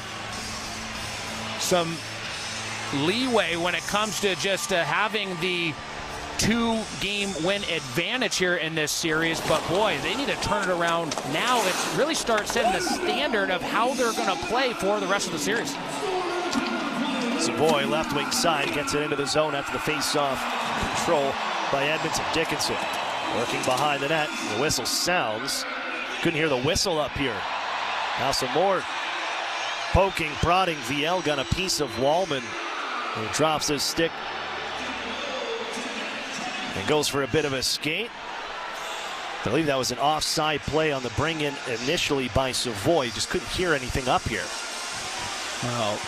leeway when it comes to just having the 2-game win advantage here in this series, but boy, they need to turn it around now. It really starts setting the standard of how they're going to play for the rest of the series. Savoy, left wing side, gets it into the zone after the face-off control by Edmonton. Dickinson working behind the net. The whistle sounds. Couldn't hear the whistle up here. Now some more poking, prodding. VL got a piece of Wallman, who drops his stick and goes for a bit of a skate. I believe that was an offside play on the bring-in initially by Savoy. Just couldn't hear anything up here. Well,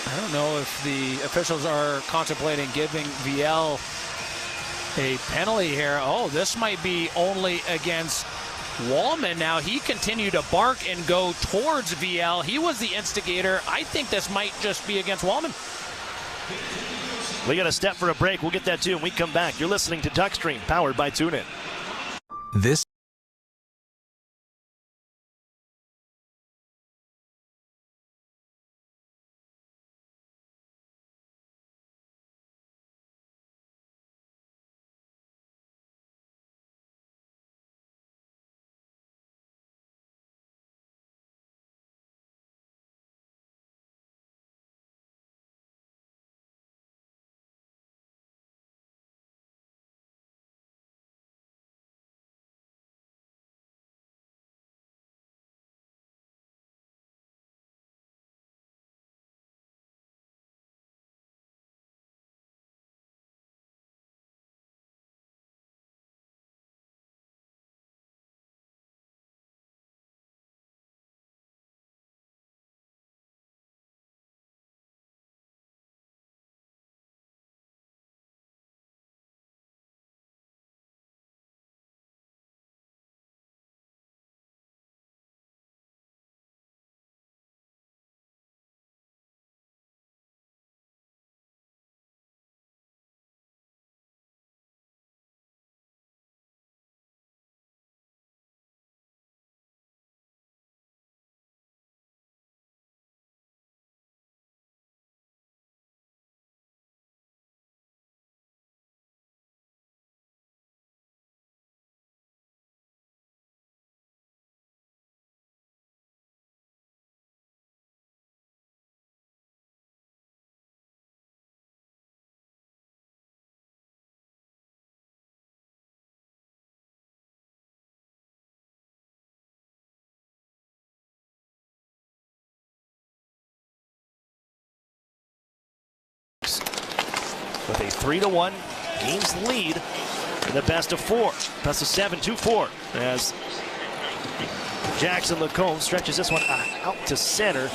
I don't know if the officials are contemplating giving VL a penalty here. Oh, this might be only against Wallman. Now he continued to bark and go towards VL. He was the instigator. I think this might just be against Wallman. We got to step for a break. We'll get that too when we come back. You're listening to Duckstream, powered by TuneIn. This with a 3-1 games lead in the best of 4. Best of 7, 2-4 as Jackson Lacombe stretches this one out to center.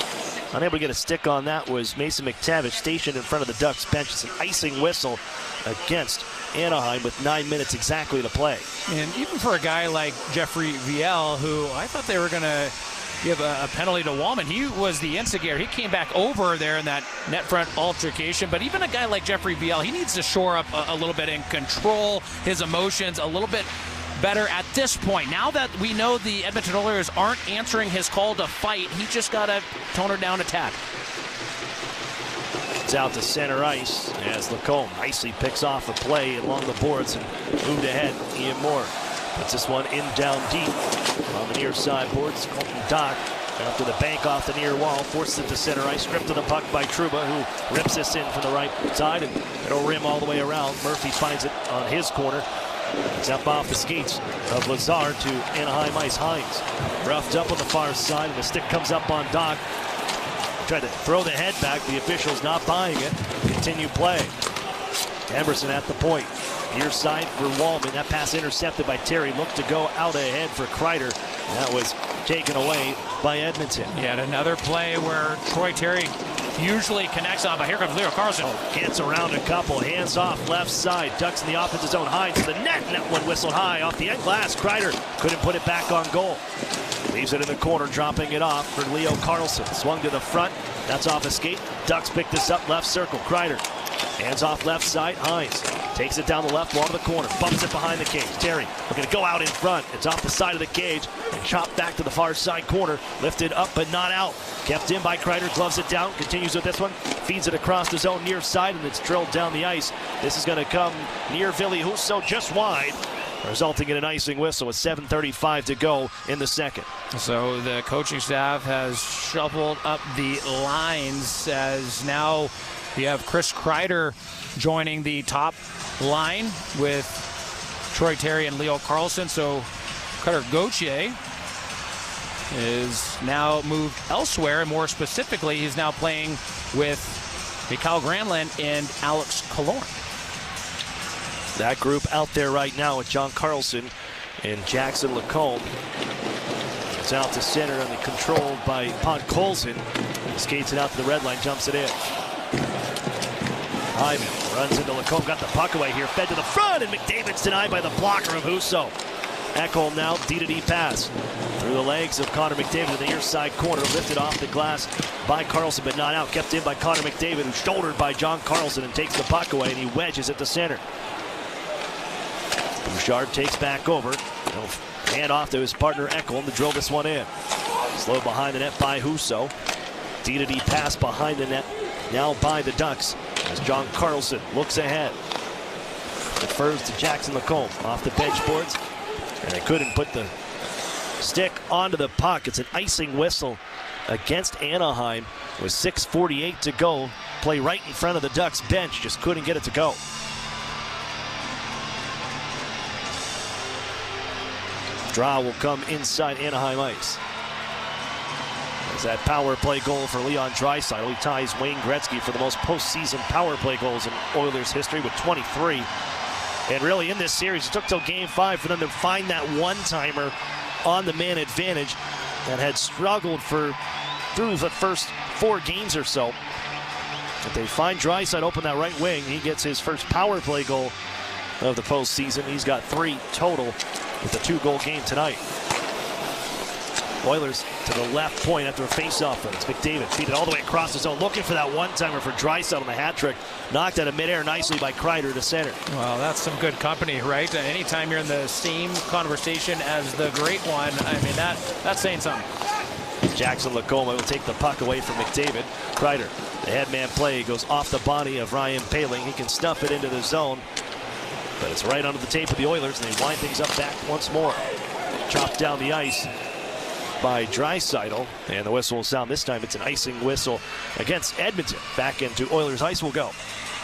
Unable to get a stick on that was Mason McTavish, stationed in front of the Ducks bench. It's an icing whistle against Anaheim with 9 minutes exactly to play. And even for a guy like Jeffrey Viel, who I thought they were going to give a penalty to Wallman, he was the instigator. He came back over there in that net front altercation. But even a guy like Jeffrey Viel, he needs to shore up a little bit and control his emotions a little bit better at this point. Now that we know the Edmonton Oilers aren't answering his call to fight, he just got to tone her down a tad. It's out to center ice as Lacombe nicely picks off a play along the boards and moved ahead. Ian Moore puts this one in down deep on the near side boards. Colton Dock after the bank off the near wall, forces it to center ice, stripped of the puck by Trouba, who rips this in from the right side, and it'll rim all the way around. Murphy finds it on his corner. It's up off the skates of Lazard to Anaheim ice. Hines roughed up on the far side, and the stick comes up on Dock. Tried to throw the head back. The officials not buying it. Continue play. Emerson at the point. Near side for Wallman. That pass intercepted by Terry. Looked to go out ahead for Kreider. That was taken away by Edmonton. Yet another play where Troy Terry usually connects on, but here comes Leo Carlson. Gets around a couple. Hands off left side. Ducks in the offensive zone. Hines to the net. Net one whistled high off the end glass. Kreider couldn't put it back on goal. Leaves it in the corner, dropping it off for Leo Carlson. Swung to the front. That's off a skate. Ducks pick this up left circle. Kreider. Hands off left side. Hines takes it down the left wall to the corner. Bumps it behind the cage. Terry looking to go out in front. It's off the side of the cage and chopped back to the far side corner. Lifted up but not out. Kept in by Kreider. Gloves it down. Continues with this one. Feeds it across the zone near side, and it's drilled down the ice. This is going to come near Ville Husso, just wide, resulting in an icing whistle with 7:35 to go in the second. So the coaching staff has shuffled up the lines as now you have Chris Kreider joining the top line with Troy Terry and Leo Carlson. So Cutter Gauthier is now moved elsewhere, and more specifically, he's now playing with Mikael Granlund and Alex Killorn. That group out there right now with John Carlson and Jackson Lacombe. It's out to center and controlled by Podkolzin. Skates it out to the red line, jumps it in. Hyman runs into Lacombe, got the puck away here, fed to the front, and McDavid's denied by the blocker of Husso. Ekholm now, D-to-D pass through the legs of Connor McDavid to the near side corner, lifted off the glass by Carlson, but not out. Kept in by Connor McDavid, who's shouldered by John Carlson and takes the puck away, and he wedges it to center. Bouchard takes back over. He'll hand off to his partner Ekholm to drill this one in. Slow behind the net by Husso. D-to-D pass behind the net now by the Ducks as John Carlson looks ahead. Defers to Jackson Lacombe off the bench boards, and they couldn't put the stick onto the puck. It's an icing whistle against Anaheim with 6:48 to go. Play right in front of the Ducks bench, just couldn't get it to go. Draw will come inside Anaheim ice. As that power play goal for Leon Draisaitl. He ties Wayne Gretzky for the most postseason power play goals in Oilers history with 23. And really in this series, it took till Game 5 for them to find that one-timer on the man advantage that had struggled through the first 4 games or so. But they find Draisaitl open that right wing. He gets his first power play goal of the postseason. He's got 3 total with a 2-goal game tonight. Oilers to the left point after a face-off. It's McDavid feed it all the way across the zone, looking for that one-timer for Draisaitl on the hat trick. Knocked out of midair nicely by Kreider to center. Well, that's some good company, right? Anytime you're in the same conversation as the great one, I mean, that's saying something. Jackson Lacombe will take the puck away from McDavid. Kreider, the headman play, goes off the body of Ryan Poehling. He can stuff it into the zone, but it's right onto the tape of the Oilers, and they wind things up back once more. Chopped down the ice by Draisaitl, and the whistle will sound. This time it's an icing whistle against Edmonton. Back into Oilers ice will go.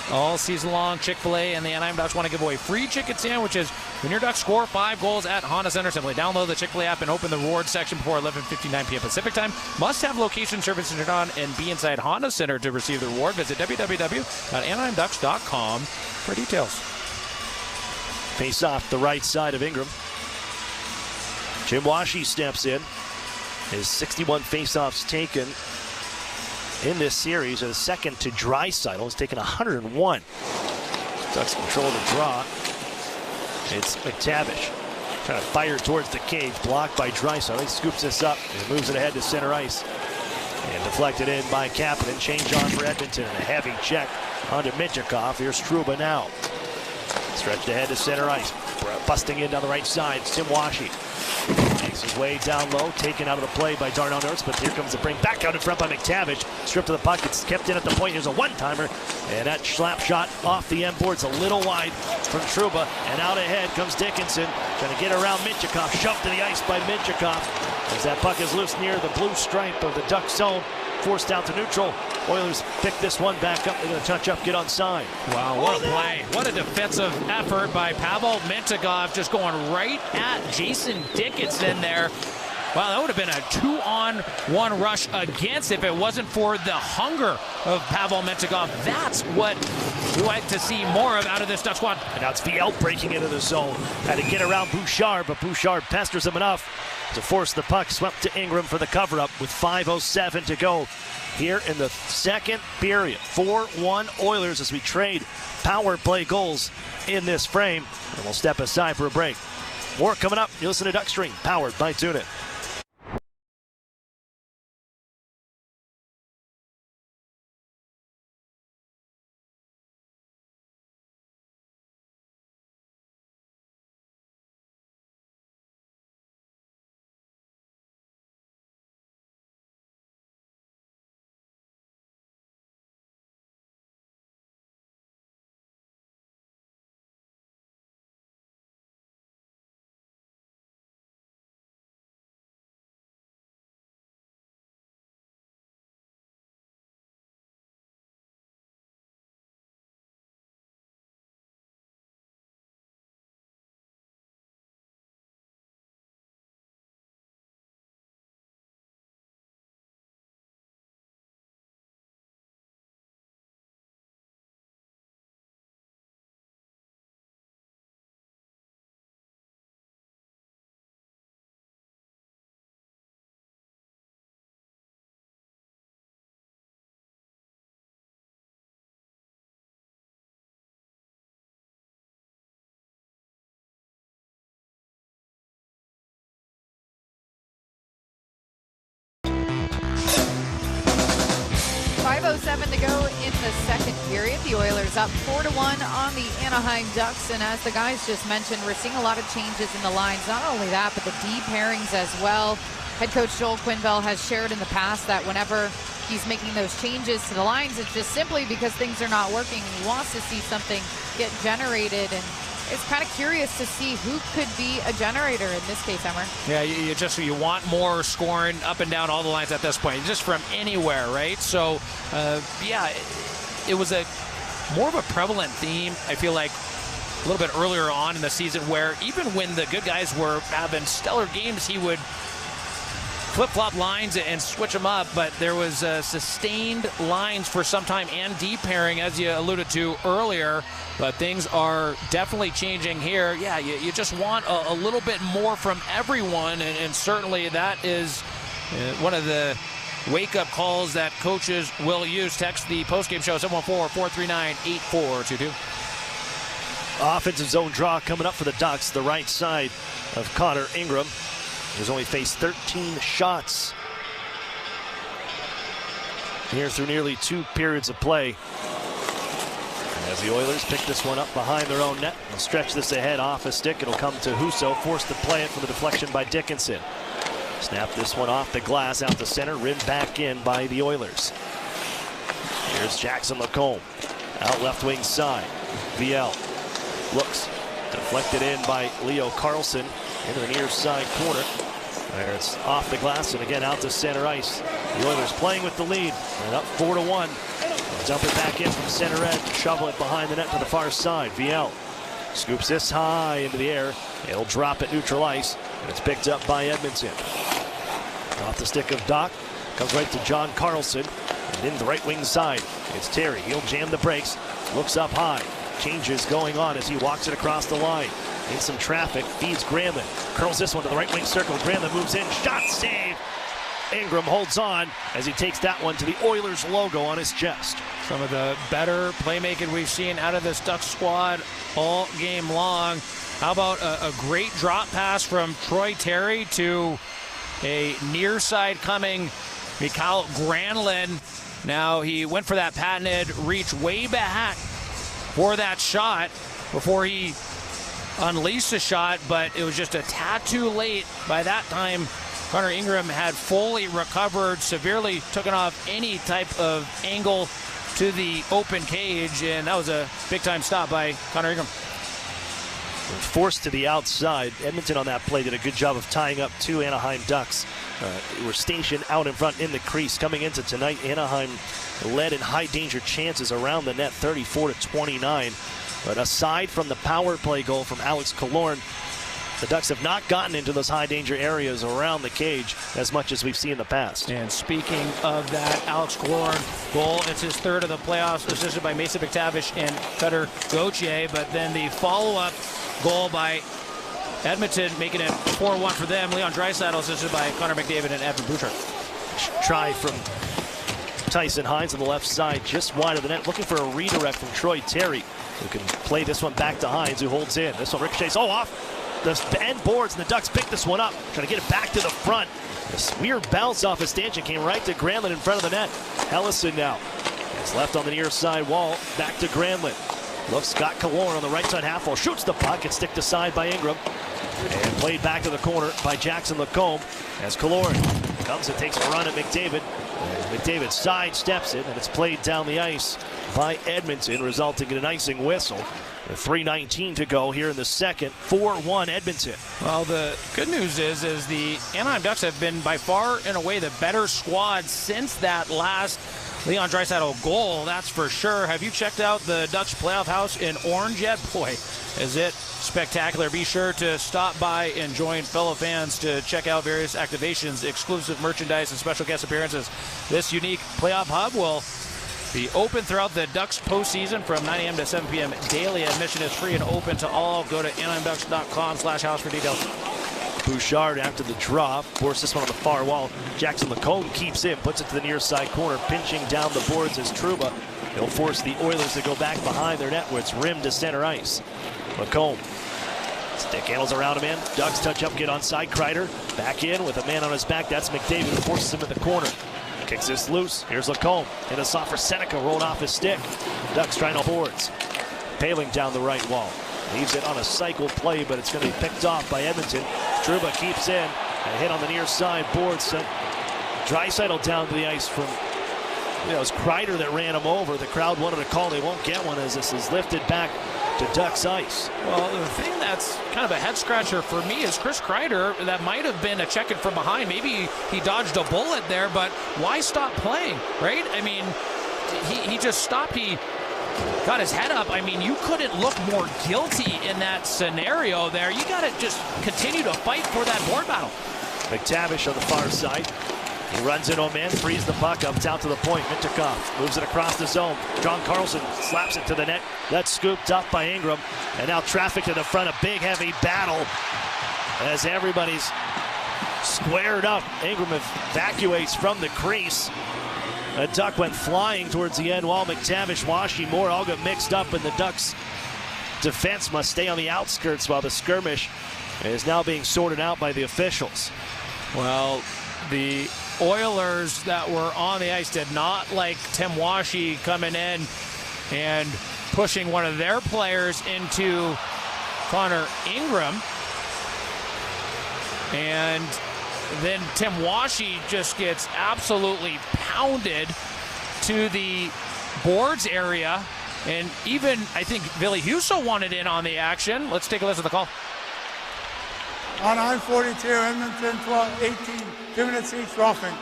all season long. Chick-fil-A and the Anaheim Ducks want to give away free chicken sandwiches when your Ducks score 5 goals at Honda Center. Simply download the Chick-fil-A app and open the rewards section before 11:59 p.m. Pacific time. Must have location service turned on and be inside Honda Center to receive the reward. Visit www.anaheimducks.com for details. Face off the right side of Ingram. Jim Washi steps in. His 61 faceoffs taken in this series, and second to Draisaitl. He's taken 101. Ducks control the draw. It's McTavish trying to fire towards the cage, blocked by Draisaitl. He scoops this up and moves it ahead to center ice. And deflected in by Kapanen. Change on for Edmonton. And a heavy check onto Michikov. Here's Trouba now. Stretched ahead to center ice. Busting in down the right side. Tim Washi makes his way down low. Taken out of the play by Darnell Nurse. But here comes the bring back out in front by McTavish. Stripped of the puck. It's kept in at the point. Here's a one-timer. And that slap shot off the end boards a little wide from Trouba. And out ahead comes Dickinson. Trying to get around Michikov. Shoved to the ice by Michikov. As that puck is loose near the blue stripe of the Duck zone. Forced out to neutral. Oilers pick this one back up. They're going to touch up, get onside. Wow, what a play. What a defensive effort by Pavel Mintyukov, just going right at Jason Dickinson there. Wow, that would have been a 2-on-1 rush against if it wasn't for the hunger of Pavel Mintyukov. That's what we like to see more of out of this Duck squad. And now it's VL breaking into the zone. Had to get around Bouchard, but Bouchard pesters him enough to force the puck swept to Ingram for the cover-up with 5:07 to go here in the second period. 4-1 Oilers as we trade power play goals in this frame. And we'll step aside for a break. More coming up. You listen to Duck Stream, powered by TuneIn. .07 to go in the second period. The Oilers up 4-1 on the Anaheim Ducks. And as the guys just mentioned, we're seeing a lot of changes in the lines. Not only that, but the D pairings as well. Head coach Joel Quenneville has shared in the past that whenever he's making those changes to the lines, it's just simply because things are not working. He wants to see something get generated, and it's kind of curious to see who could be a generator in this case, Emmer. Yeah, you want more scoring up and down all the lines at this point, just from anywhere, right? So, yeah, it was more of a prevalent theme, I feel like, a little bit earlier on in the season, where even when the good guys were having stellar games, he would flip-flop lines and switch them up, but there was sustained lines for some time and deep pairing, as you alluded to earlier, but things are definitely changing here. Yeah, you just want a little bit more from everyone, and certainly that is one of the wake-up calls that coaches will use. Text the postgame show, 714-439-8422. Offensive zone draw coming up for the Ducks, the right side of Connor Ingram. He's only faced 13 shots here through nearly 2 periods of play. And as the Oilers pick this one up behind their own net, they'll stretch this ahead off a stick. It'll come to Husso, forced to play it for the deflection by Dickinson. Snap this one off the glass out the center, rimmed back in by the Oilers. Here's Jackson Lacombe, out left wing side. VL looks, deflected in by Leo Carlson. Into the near side corner. There it's off the glass and again out to center ice. The Oilers playing with the lead and up 4-1 Dump it back in from center edge. Shovel it behind the net to the far side. VL scoops this high into the air. It'll drop at neutral ice, and it's picked up by Edmonton. Off the stick of Doc. Comes right to John Carlson. And in the right wing side, it's Terry. He'll jam the brakes. Looks up high. Changes going on as he walks it across the line. In some traffic, feeds Granlund. Curls this one to the right wing circle. Granlund moves in. Shot save. Ingram holds on as he takes that one to the Oilers logo on his chest. Some of the better playmaking we've seen out of this Ducks squad all game long. How about a great drop pass from Troy Terry to a near side coming Mikael Granlund. Now he went for that patented reach way back for that shot before he unleashed the shot, but it was just a tad too late. By that time, Connor Ingram had fully recovered, severely taken off any type of angle to the open cage, and that was a big-time stop by Connor Ingram. Forced to the outside. Edmonton on that play did a good job of tying up two Anaheim Ducks. Were stationed out in front in the crease. Coming into tonight, Anaheim led in high danger chances around the net, 34-29. But aside from the power play goal from Alex Killorn, the Ducks have not gotten into those high danger areas around the cage as much as we've seen in the past. And speaking of that Alex Killorn goal, it's his third of the playoffs, assisted by Mason McTavish and Cutter Gauthier. But then the follow-up goal by Edmonton, making it 4-1 for them. Leon Draisaitl assisted by Connor McDavid and Evan Bouchard. Try from Tyson Hines on the left side, just wide of the net, looking for a redirect from Troy Terry, who can play this one back to Hines, who holds in. This one ricochets off the end boards, and the Ducks pick this one up, trying to get it back to the front. This weird bounce off a stanchion came right to Granlund in front of the net. Ellison now. It's left on the near side wall, back to Granlund. Looks Scott Killorn on the right side half wall, shoots the puck, it's sticked aside by Ingram. And played back to the corner by Jackson Lacombe as Killorn comes and takes a run at McDavid. And McDavid sidesteps it, and it's played down the ice by Edmonton, resulting in an icing whistle. With 3:19 to go here in the second, 4-1 Edmonton. Well, the good news is the Anaheim Ducks have been by far and away the better squad since that last Leon Draisaitl goal, that's for sure. Have you checked out the Ducks playoff house in Orange yet? Boy, is it spectacular. Be sure to stop by and join fellow fans to check out various activations, exclusive merchandise, and special guest appearances. This unique playoff hub will be open throughout the Ducks postseason from 9 a.m. to 7 p.m. daily. Admission is free and open to all. Go to AnaheimDucks.com/house for details. Bouchard after the draw, forced this one on the far wall. Jackson Lacombe keeps in, puts it to the near side corner, pinching down the boards as Trouba. He'll force the Oilers to go back behind their net where it's rimmed to center ice. Lacombe. Stick handles around him in. Ducks touch up, get onside. Kreider back in with a man on his back. That's McDavid who forces him at the corner. Kicks this loose. Here's Lacombe. Hit a soft for Seneca, rolled off his stick. Ducks trying to boards. Paling down the right wall. Leaves it on a cycle play, but it's going to be picked off by Edmonton. Trouba keeps in. A hit on the near side board sent Draisaitl down to the ice from, it was Kreider that ran him over. The crowd wanted a call. They won't get one as this is lifted back to Ducks ice. Well, the thing that's kind of a head scratcher for me is Chris Kreider. That might have been a check-in from behind. Maybe he dodged a bullet there, but why stop playing, right? I mean, he just stopped. He got his head up. I mean, you couldn't look more guilty in that scenario there. You got to just continue to fight for that board battle. McTavish on the far side. He runs in on man, frees the puck up, down to the point. Mintyukov moves it across the zone. John Carlson slaps it to the net. That's scooped up by Ingram. And now traffic to the front, a big heavy battle as everybody's squared up. Ingram evacuates from the crease. A Duck went flying towards the end while McTavish, Washington, Moore all got mixed up, and the Ducks defense must stay on the outskirts while the skirmish is now being sorted out by the officials. Well, the Oilers that were on the ice did not like Tim Washi coming in and pushing one of their players into Connor Ingram. And then Tim Washi just gets absolutely pounded to the boards area. And even, I think, Billy Huso wanted in on the action. Let's take a listen to the call. Anaheim 42, Edmonton 12, 18, 2 minutes each, roughing.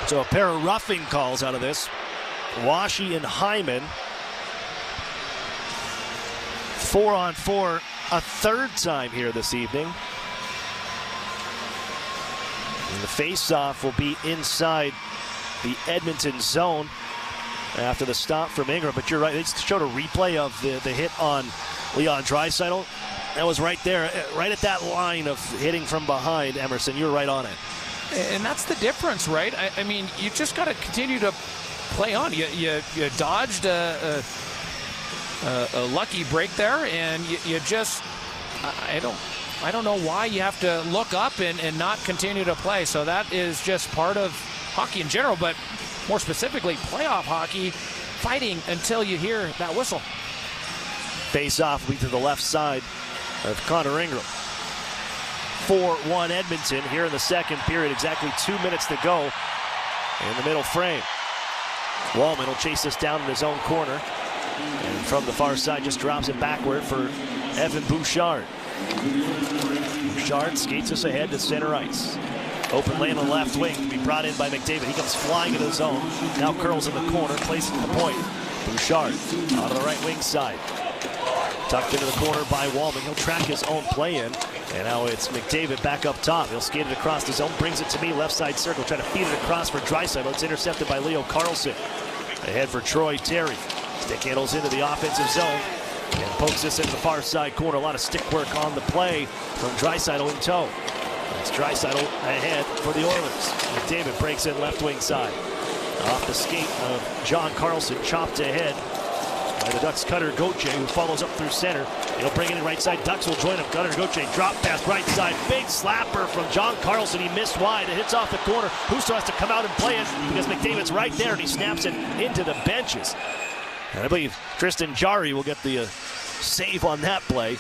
So a pair of roughing calls out of this. Washi and Hyman. 4-on-4 a third time here this evening. And the face-off will be inside the Edmonton zone after the stop from Ingram. But you're right, they showed a replay of the hit on Leon Draisaitl. That was right there, right at that line of hitting from behind, Emerson. You're right on it. And that's the difference, right? I mean, you just got to continue to play on. You dodged a lucky break there, and you just I don't know why you have to look up and not continue to play. So that is just part of hockey in general, but more specifically playoff hockey, fighting until you hear that whistle. Face off will be to the left side of Connor Ingram. 4-1 Edmonton here in the second period. Exactly 2 minutes to go in the middle frame. Wallman will chase this down in his own corner. And from the far side, just drops it backward for Evan Bouchard. Bouchard skates us ahead to center ice. Open lane on the left wing to be brought in by McDavid. He comes flying into the zone. Now curls in the corner, places it to the point. Bouchard out of the right wing side. Tucked into the corner by Wallman. He'll track his own play in. And now it's McDavid back up top. He'll skate it across the zone, brings it to me, left side circle, trying to feed it across for Draisaitl. It's intercepted by Leo Carlson. Ahead for Troy Terry. Stick handles into the offensive zone and pokes this into the far side corner. A lot of stick work on the play from Draisaitl in tow. That's Draisaitl ahead for the Oilers. McDavid breaks in left wing side. Off the skate of John Carlson, chopped ahead by the Ducks' Cutter Gauthier, who follows up through center. He'll bring it in right side. Ducks will join him. Cutter Gauthier drop pass right side. Big slapper from John Carlson. He missed wide. It hits off the corner. Husso has to come out and play it because McDavid's right there, and he snaps it into the benches. And I believe Tristan Jarry will get the save on that play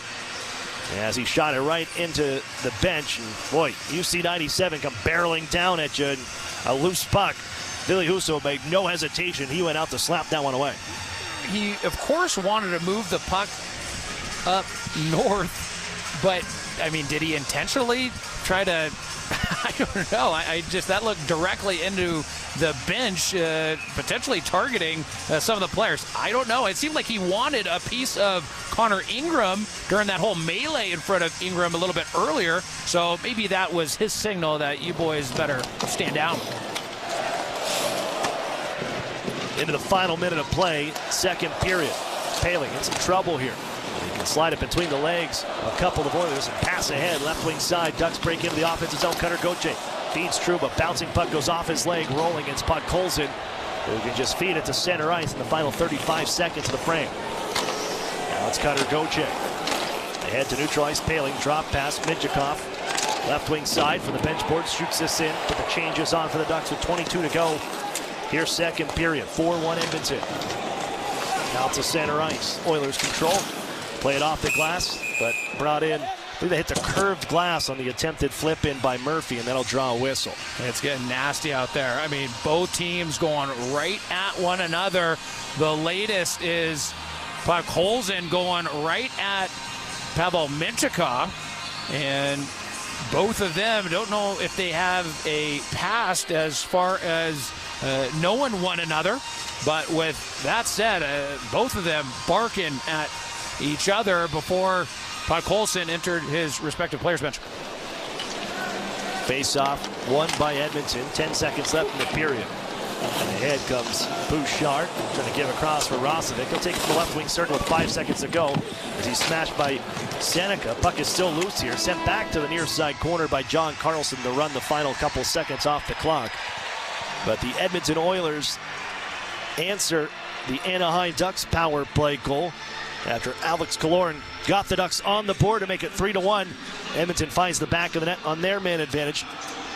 as he shot it right into the bench. And boy, UC 97 come barreling down at you. A loose puck. Billy Husso made no hesitation. He went out to slap that one away. He, of course, wanted to move the puck up north, but, I mean, did he intentionally try to, I don't know. I just, that looked directly into the bench, potentially targeting some of the players. I don't know. It seemed like he wanted a piece of Connor Ingram during that whole melee in front of Ingram a little bit earlier, so maybe that was his signal that you boys better stand down. Into the final minute of play, second period. Paling in some trouble here. He can slide it between the legs of a couple of Oilers and pass ahead. Left wing side. Ducks break into the offensive zone. Cutter Gauthier feeds Trouba. Bouncing puck goes off his leg. Rolling against Puck Colson, who can just feed it to center ice in the final 35 seconds of the frame. Now it's Cutter Gauthier. Ahead to neutral ice. Paling. Drop pass. Midjakov. Left wing side for the bench board. Shoots this in. Put the changes on for the Ducks with 22 to go. Here's second period, 4-1 Edmonton. Out to center ice. Oilers control. Play it off the glass, but brought in. I think they hit the curved glass on the attempted flip in by Murphy, and that'll draw a whistle. It's getting nasty out there. I mean, both teams going right at one another. The latest is Puck Colson going right at Pavel Mintyukov, and both of them don't know if they have a past as far as knowing one another. But with that said, both of them barking at each other before Puck Colson entered his respective players' bench. Face-off won by Edmonton. 10 seconds left in the period. And ahead comes Bouchard, trying to give across for Rosovic. He'll take it to the left wing circle with 5 seconds to go as he's smashed by Seneca. Puck is still loose here. Sent back to the near side corner by John Carlson to run the final couple seconds off the clock. But the Edmonton Oilers answer the Anaheim Ducks power play goal after Alex Killorn got the Ducks on the board to make it 3-1. Edmonton finds the back of the net on their man advantage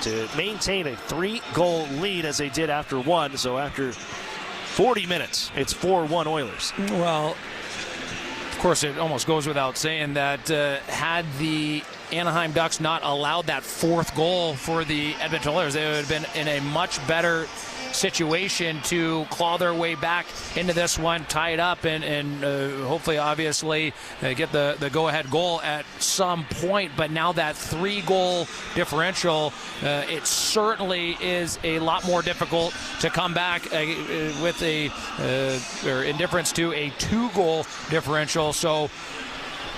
to maintain a 3-goal lead as they did after one. So after 40 minutes, it's 4-1 Oilers. Well, of course, it almost goes without saying that had the Anaheim Ducks not allowed that fourth goal for the Edmonton Oilers, they would have been in a much better situation to claw their way back into this one, tie it up, and hopefully, obviously, get the go-ahead goal at some point. But now that 3-goal differential, it certainly is a lot more difficult to come back with or in difference to a 2-goal differential. So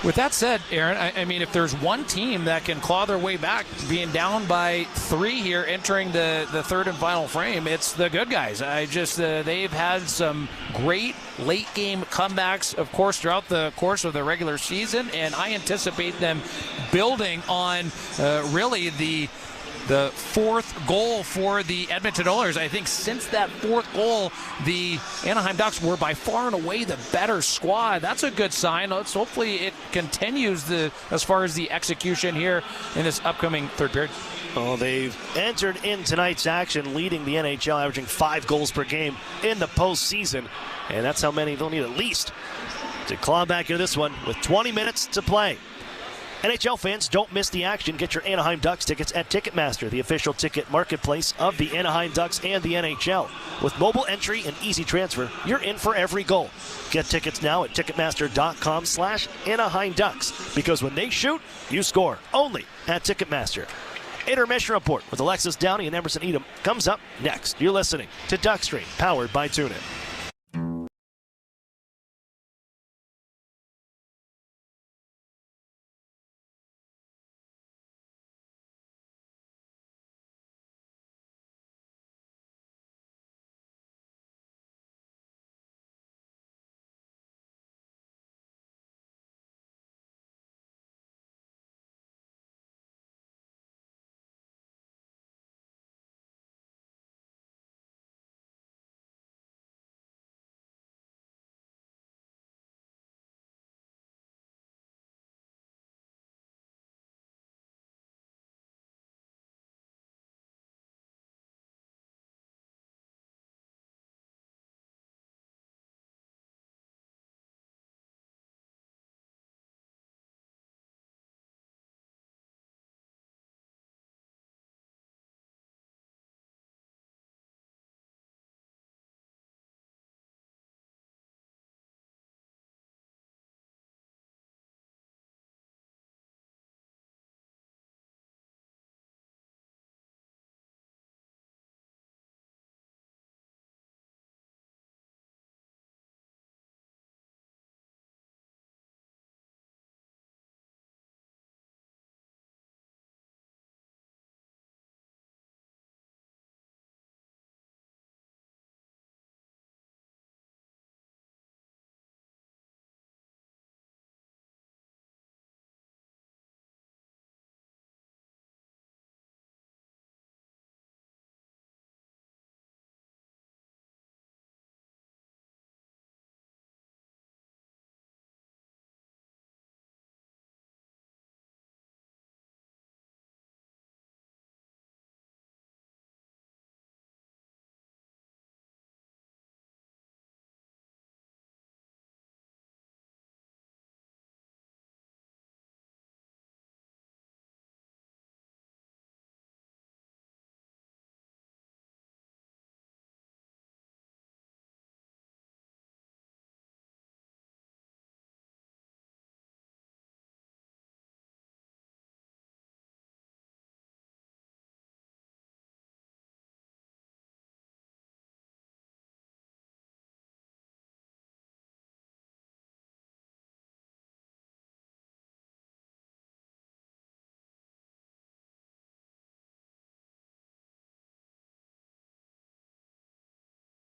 with that said, Aaron, I mean, if there's one team that can claw their way back, being down by 3 here, entering the third and final frame, it's the good guys. They've had some great late-game comebacks, of course, throughout the course of the regular season, and I anticipate them building on really the 4th goal for the Edmonton Oilers. I think since that 4th goal, the Anaheim Ducks were by far and away the better squad. That's a good sign. Hopefully it continues as far as the execution here in this upcoming third period. Well, they've entered in tonight's action, leading the NHL, averaging 5 goals per game in the postseason. And that's how many they'll need at least to claw back into this one with 20 minutes to play. NHL fans, don't miss the action. Get your Anaheim Ducks tickets at Ticketmaster, the official ticket marketplace of the Anaheim Ducks and the NHL. With mobile entry and easy transfer, you're in for every goal. Get tickets now at Ticketmaster.com/Anaheim Ducks. Because when they shoot, you score. Only at Ticketmaster. Intermission Report with Alexis Downey and Emerson Edom comes up next. You're listening to Duckstream, powered by TuneIn.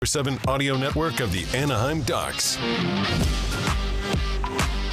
#7 audio network of the Anaheim Ducks.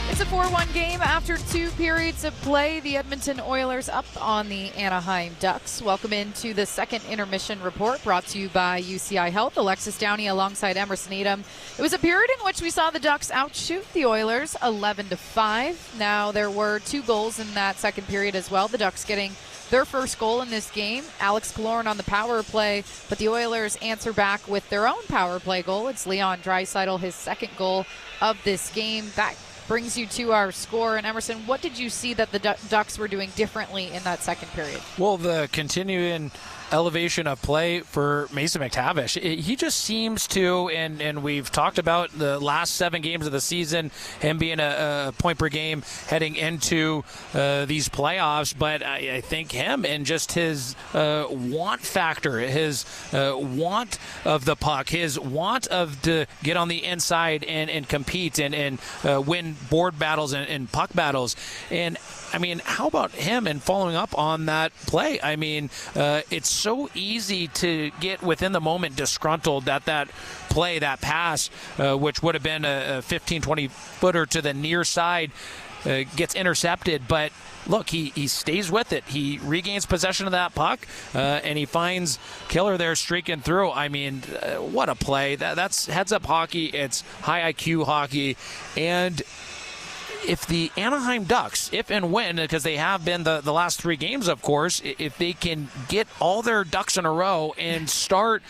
It's a 4-1 game after 2 periods of play. The Edmonton Oilers up on the Anaheim Ducks. Welcome into the second intermission report brought to you by UCI Health. Alexis Downey alongside Emerson Edom. It was a period in which we saw the Ducks outshoot the Oilers 11-5. Now there were 2 goals in that second period as well. The Ducks getting their first goal in this game. Alex Killorn on the power play, but the Oilers answer back with their own power play goal. It's Leon Draisaitl, his second goal of this game. That brings you to our score. And Emerson, what did you see that the Ducks were doing differently in that second period? Well, the continuing elevation of play for Mason McTavish. He just seems to, and we've talked about the last 7 games of the season, him being a point per game heading into these playoffs, but I think him and just his want factor, his want of the puck, his want of to get on the inside and compete and win board battles and puck battles. And I mean, how about him and following up on that play? I mean, it's so easy to get within the moment disgruntled that play, that pass, which would have been a 15, 20-footer to the near side, gets intercepted. But look, he stays with it. He regains possession of that puck, and he finds Killer there streaking through. I mean, what a play. That's heads-up hockey. It's high IQ hockey. And if the Anaheim Ducks, if and when, because they have been the last 3 games, of course, if they can get all their ducks in a row and start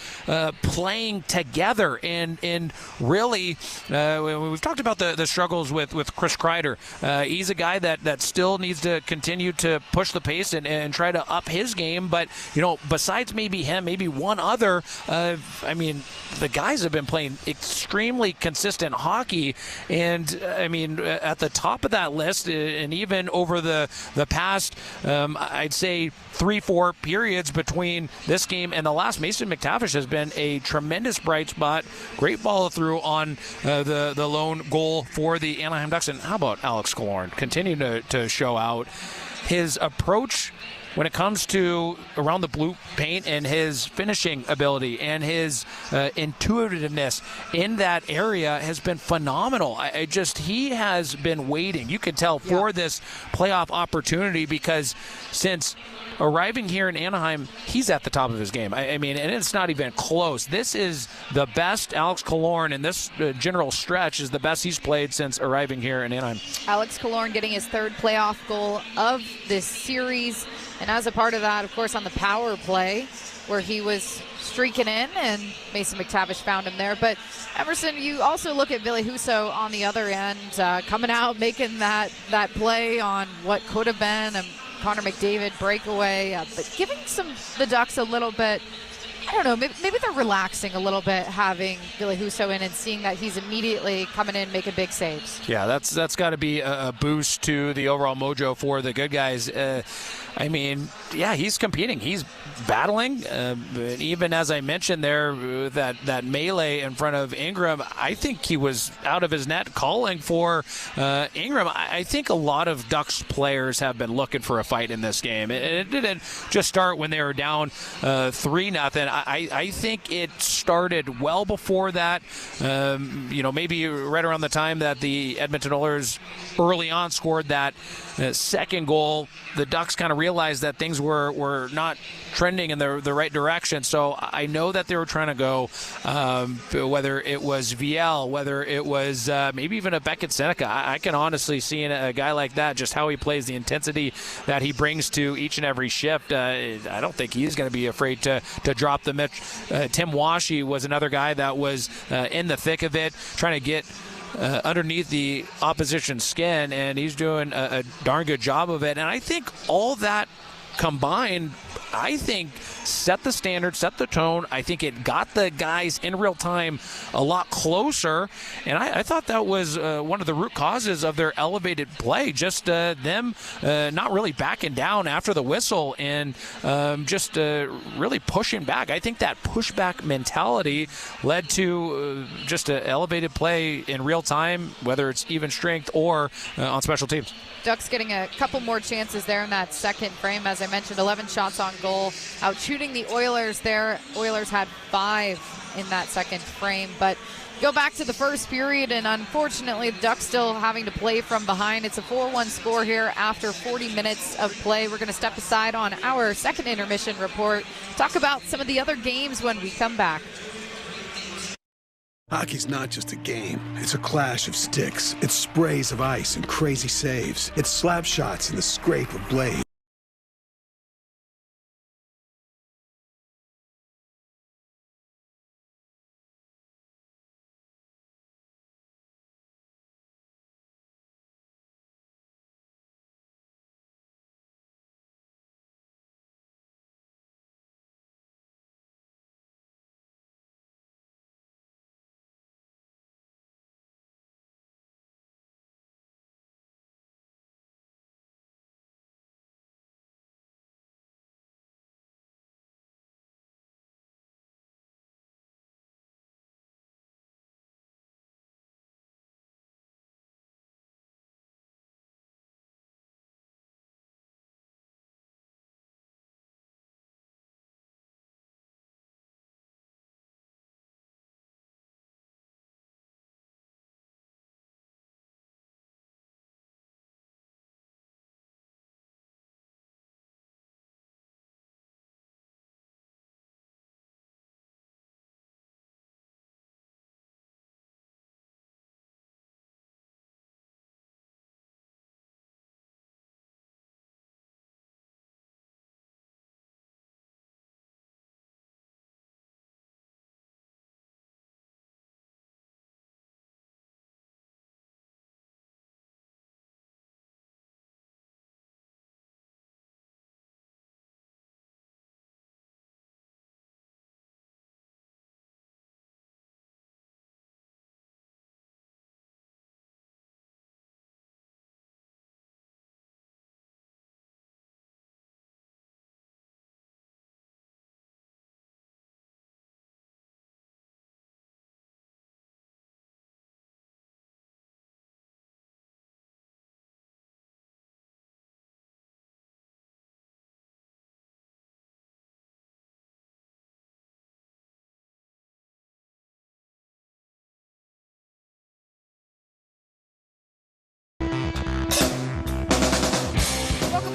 playing together and really, we've talked about the struggles with Chris Kreider. He's a guy that still needs to continue to push the pace and try to up his game. But, besides maybe him, maybe one other, I mean, the guys have been playing extremely consistent hockey. And, I mean, at the top of that list, and even over the past, I'd say 3-4 periods between this game and the last, Mason McTavish has been a tremendous bright spot. Great follow through on the lone goal for the Anaheim Ducks. And how about Alex Killorn continuing to show out his approach when it comes to around the blue paint and his finishing ability and his intuitiveness in that area has been phenomenal. He has been waiting, you could tell, for this playoff opportunity, because since arriving here in Anaheim, he's at the top of his game. I mean, and it's not even close. This is the best Alex Killorn in this general stretch is the best he's played since arriving here in Anaheim. Alex Killorn getting his 3rd playoff goal of this series. And as a part of that, of course, on the power play, where he was streaking in, and Mason McTavish found him there. But, Emerson, you also look at Ville Husso on the other end, coming out, making that play on what could have been a Connor McDavid breakaway, but giving the Ducks a little bit, I don't know, maybe they're relaxing a little bit having Ville Husso in and seeing that he's immediately coming in making big saves. Yeah, that's got to be a boost to the overall mojo for the good guys. I mean, yeah, he's competing. He's battling. Even as I mentioned there, that melee in front of Ingram, I think he was out of his net calling for Ingram. I think a lot of Ducks players have been looking for a fight in this game. It didn't just start when they were down 3-0. I think it started well before that. Maybe right around the time that the Edmonton Oilers early on scored that second goal, the Ducks kind of realized that things were not trending in the right direction. So I know that they were trying to go, whether it was VL, whether it was maybe even a Beckett Seneca. I can honestly see in a guy like that just how he plays, the intensity that he brings to each and every shift. I don't think he's going to be afraid to drop the Mitch. Tim Washy was another guy that was in the thick of it, trying to get underneath the opposition's skin, and he's doing a darn good job of it. And I think all that combined, I think, set the standard, set the tone. I think it got the guys in real time a lot closer, and I thought that was one of the root causes of their elevated play, just them not really backing down after the whistle and just really pushing back. I think that pushback mentality led to just an elevated play in real time, whether it's even strength or on special teams. Ducks getting a couple more chances there in that second frame. As I mentioned, 11 shots on goal, out shooting the Oilers there. Oilers had 5 in that second frame, but go back to the first period, and unfortunately the Ducks still having to play from behind. It's a 4-1 score here after 40 minutes of play. We're going to step aside on our second intermission report, talk about some of the other games when we come back. Hockey's not just a game. It's a clash of sticks. It's sprays of ice and crazy saves. It's slap shots and the scrape of blades.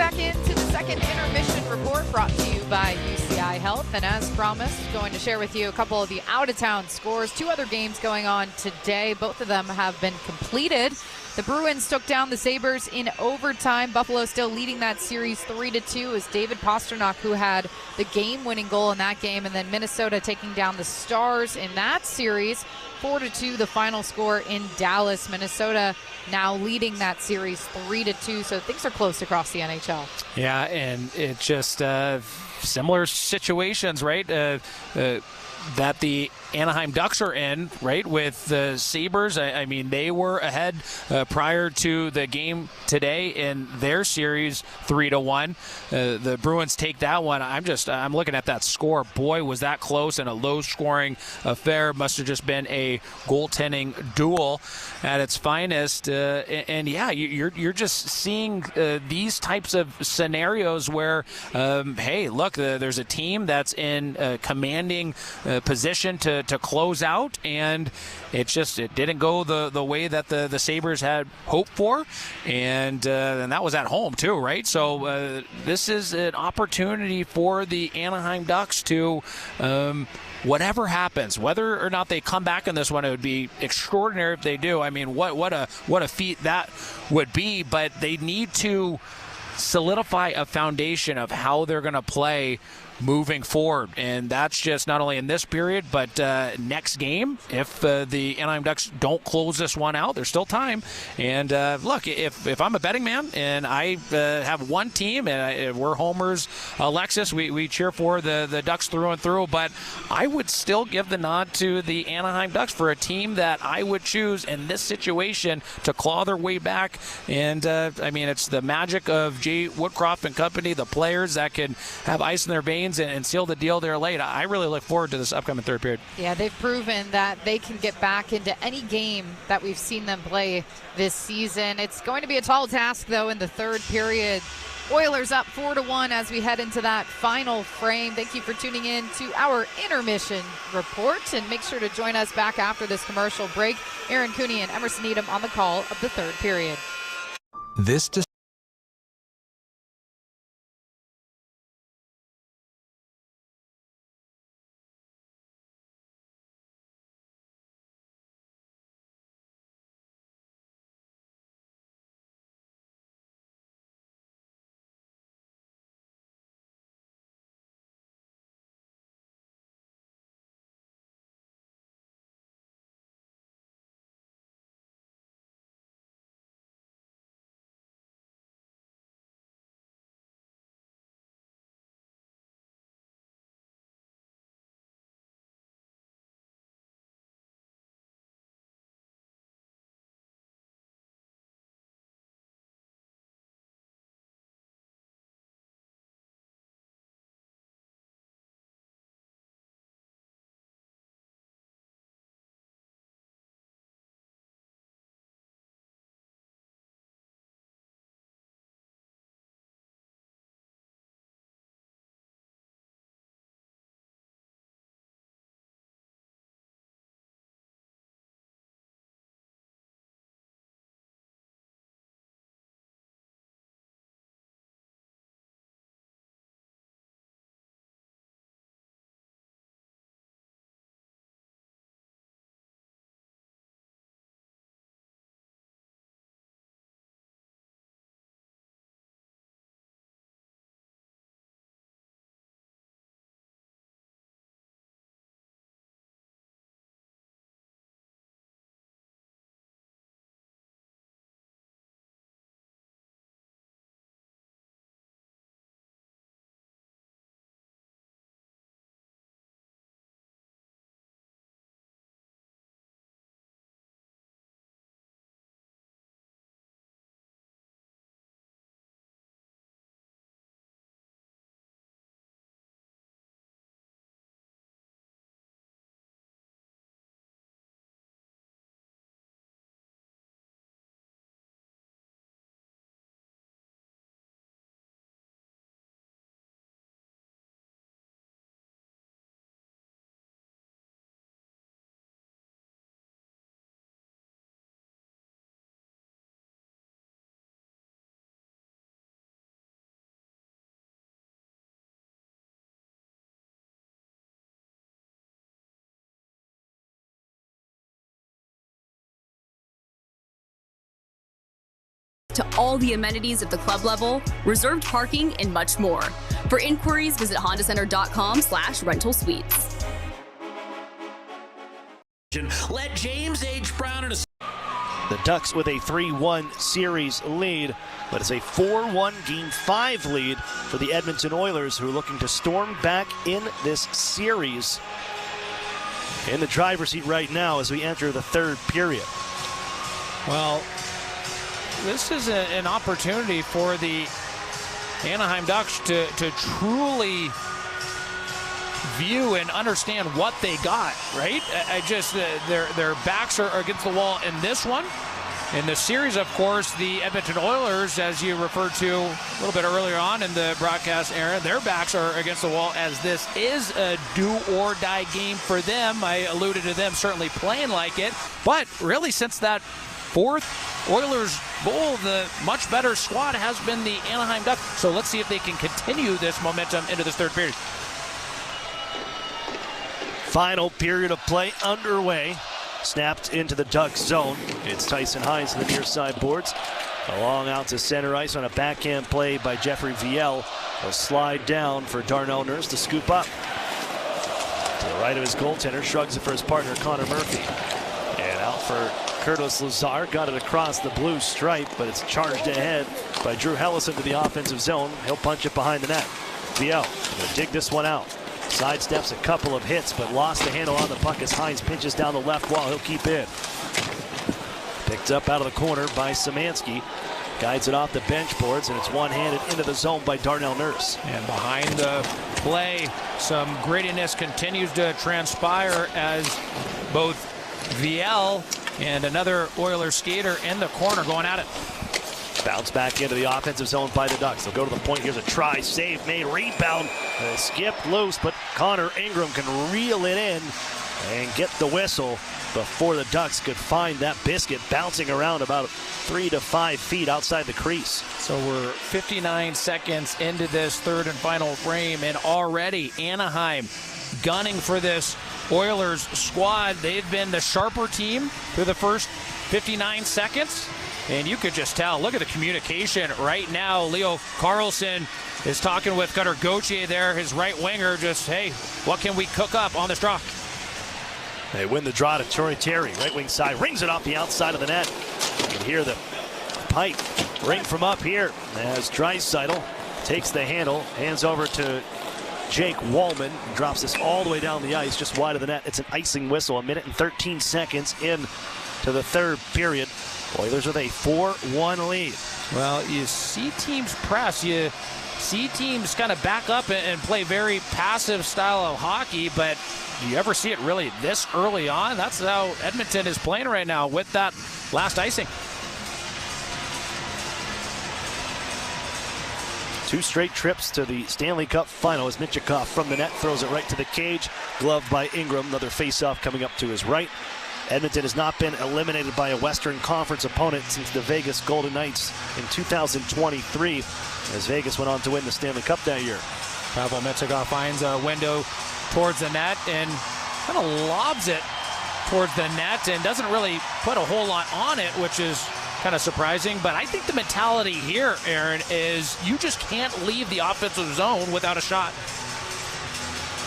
back into the second intermission report brought to you by UCI Health. And as promised, going to share with you a couple of the out-of-town scores. 2 other games going on today. Both of them have been completed. The Bruins took down the Sabres in overtime. Buffalo still leading that series 3-2 as David Pastrnak, who had the game-winning goal in that game. And then Minnesota taking down the Stars in that series. 4-2 the final score in Dallas. Minnesota now leading that series 3-2. So things are close across the NHL. Yeah, and it's just similar situations, right? That the Anaheim Ducks are in, right, with the Sabres. I mean, they were ahead prior to the game today in their series 3-1. The Bruins take that one. I'm looking at that score. Boy, was that close and a low-scoring affair. Must have just been a goaltending duel at its finest. And yeah, you're just seeing these types of scenarios where, hey, look, there's a team that's in commanding position to close out, and it didn't go the way that the Sabres had hoped for, and that was at home too, right? So this is an opportunity for the Anaheim Ducks to whatever happens, whether or not they come back in this one, it would be extraordinary if they do. I mean, what a feat that would be, but they need to solidify a foundation of how they're going to play moving forward, and that's just not only in this period, but next game. If the Anaheim Ducks don't close this one out, there's still time. And look, if I'm a betting man and I have one team, and we're homers, Alexis, we cheer for the Ducks through and through, but I would still give the nod to the Anaheim Ducks for a team that I would choose in this situation to claw their way back. And I mean, it's the magic of Jay Woodcroft and company, the players that can have ice in their veins and seal the deal there late. I really look forward to this upcoming third period. Yeah, they've proven that they can get back into any game that we've seen them play this season. It's going to be a tall task, though, in the third period. Oilers up 4-1 as we head into that final frame. Thank you for tuning in to our intermission report, and make sure to join us back after this commercial break. Aaron Cooney and Emerson Needham on the call of the third period. This to all the amenities at the club level, reserved parking, and much more. For inquiries, visit hondacenter.com/rental suites. Let James H. Brown in a... The Ducks with a 3-1 series lead, but it's a 4-1 Game 5 lead for the Edmonton Oilers, who are looking to storm back in this series. In the driver's seat right now as we enter the third period. Well, this is an opportunity for the Anaheim Ducks to truly view and understand what they got, right? Their backs are against the wall in this one. In the series, of course, the Edmonton Oilers, as you referred to a little bit earlier on in the broadcast, Aaron, their backs are against the wall as this is a do-or-die game for them. I alluded to them certainly playing like it, but really since that fourth Oilers goal, the much better squad has been the Anaheim Ducks. So let's see if they can continue this momentum into this third period. Final period of play underway. Snapped into the Ducks zone. It's Tyson Hines to the near side boards. Along out to center ice on a backhand play by Jeffrey Viel. A slide down for Darnell Nurse to scoop up. To the right of his goaltender, shrugs it for his partner Connor Murphy. And out for Curtis Lazar. Got it across the blue stripe, but it's charged ahead by Drew Hellison to the offensive zone. He'll punch it behind the net. Viel will dig this one out. Sidesteps a couple of hits, but lost the handle on the puck as Hines pinches down the left wall. He'll keep in. Picked up out of the corner by Szymanski. Guides it off the bench boards, and it's one-handed into the zone by Darnell Nurse. And behind the play, some grittiness continues to transpire as both Viel and another Oilers skater in the corner going at it. Bounce back into the offensive zone by the Ducks. They'll go to the point. Here's a try, save made, rebound. Skipped loose, but Connor Ingram can reel it in and get the whistle before the Ducks could find that biscuit bouncing around about 3 to 5 feet outside the crease. So we're 59 seconds into this third and final frame, and already Anaheim gunning for this Oilers squad. They've been the sharper team through the first 59 seconds. And you could just tell, look at the communication right now. Leo Carlson is talking with Cutter Gauthier there, his right winger, just, hey, what can we cook up on this draw? They win the draw to Troy Terry, right wing side, rings it off the outside of the net. You can hear the pipe ring from up here as Draisaitl takes the handle, hands over to Jake Wallman, drops this all the way down the ice, just wide of the net. It's an icing whistle, 1 minute and 13 seconds in to the third period. Oilers with a 4-1 lead. Well, you see teams press. You see teams kind of back up and play very passive style of hockey, but do you ever see it really this early on? That's how Edmonton is playing right now with that last icing. 2 straight trips to the Stanley Cup final as Michikov from the net throws it right to the cage. Gloved by Ingram. Another face-off coming up to his right. Edmonton has not been eliminated by a Western Conference opponent since the Vegas Golden Knights in 2023, as Vegas went on to win the Stanley Cup that year. Pavel Michikov finds a window towards the net and kind of lobs it towards the net and doesn't really put a whole lot on it, which is kind of surprising. But I think the mentality here, Aaron, is you just can't leave the offensive zone without a shot.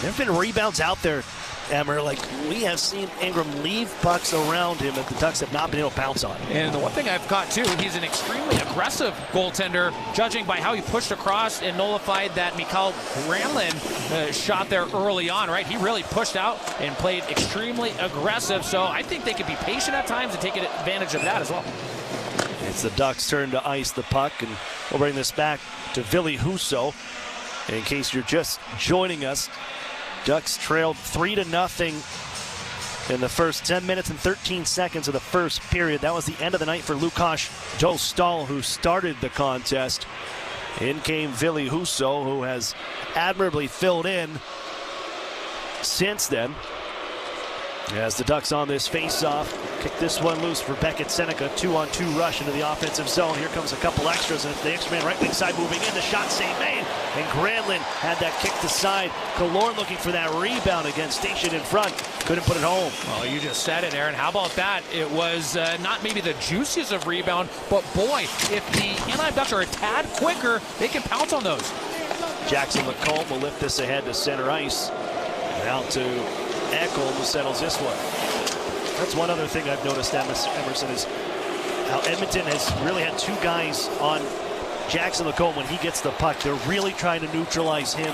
There have been rebounds out there, Emmer, like we have seen Ingram leave pucks around him that the Ducks have not been able to pounce on. And the one thing I've caught too, he's an extremely aggressive goaltender, judging by how he pushed across and nullified that Mikael Granlund shot there early on, right? He really pushed out and played extremely aggressive. So I think they could be patient at times and take advantage of that as well. It's the Ducks' turn to ice the puck, and we'll bring this back to Ville Husso. In case you're just joining us, Ducks trailed 3-0 in the first 10 minutes and 13 seconds of the first period. That was the end of the night for Lukáš Dostal, who started the contest. In came Ville Husso, who has admirably filled in since then. As the Ducks on this face-off, kick this one loose for Beckett Seneca. 2-on-2 rush into the offensive zone. Here comes a couple extras, and it's the extra man right wing side moving in. The shot save made. And Granlund had that kick to side. Killorn looking for that rebound again, stationed in front. Couldn't put it home. Well, you just said it, Aaron. How about that? It was not maybe the juiciest of rebound, but boy, if the Anaheim Ducks are a tad quicker, they can pounce on those. Jackson Lacombe will lift this ahead to center ice. And out to Ekholm, who settles this one. That's one other thing I've noticed, Emerson, is how Edmonton has really had two guys on Jackson Lacombe when he gets the puck. They're really trying to neutralize him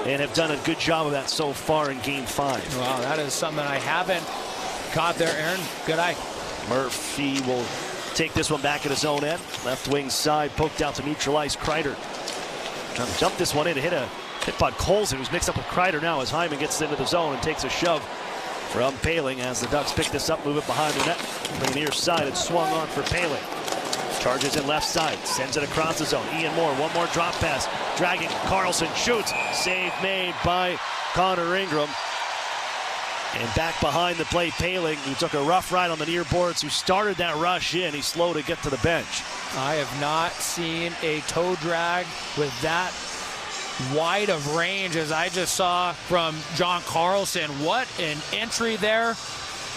and have done a good job of that so far in Game 5. Wow, that is something that I haven't caught there, Aaron. Good eye. Murphy will take this one back at his own end. Left wing side, poked out to neutralize Kreider. Trying to jump this one in to hit by Colson, who's mixed up with Kreider now as Hyman gets into the zone and takes a shove from Paling as the Ducks pick this up, move it behind the net. From the near side, it's swung on for Paling. Charges in left side, sends it across the zone. Ian Moore, one more drop pass, dragging Carlson, shoots. Save made by Connor Ingram. And back behind the play, Paling, who took a rough ride on the near boards, who started that rush in. He's slow to get to the bench. I have not seen a toe drag with that wide of range as I just saw from John Carlson. What an entry there.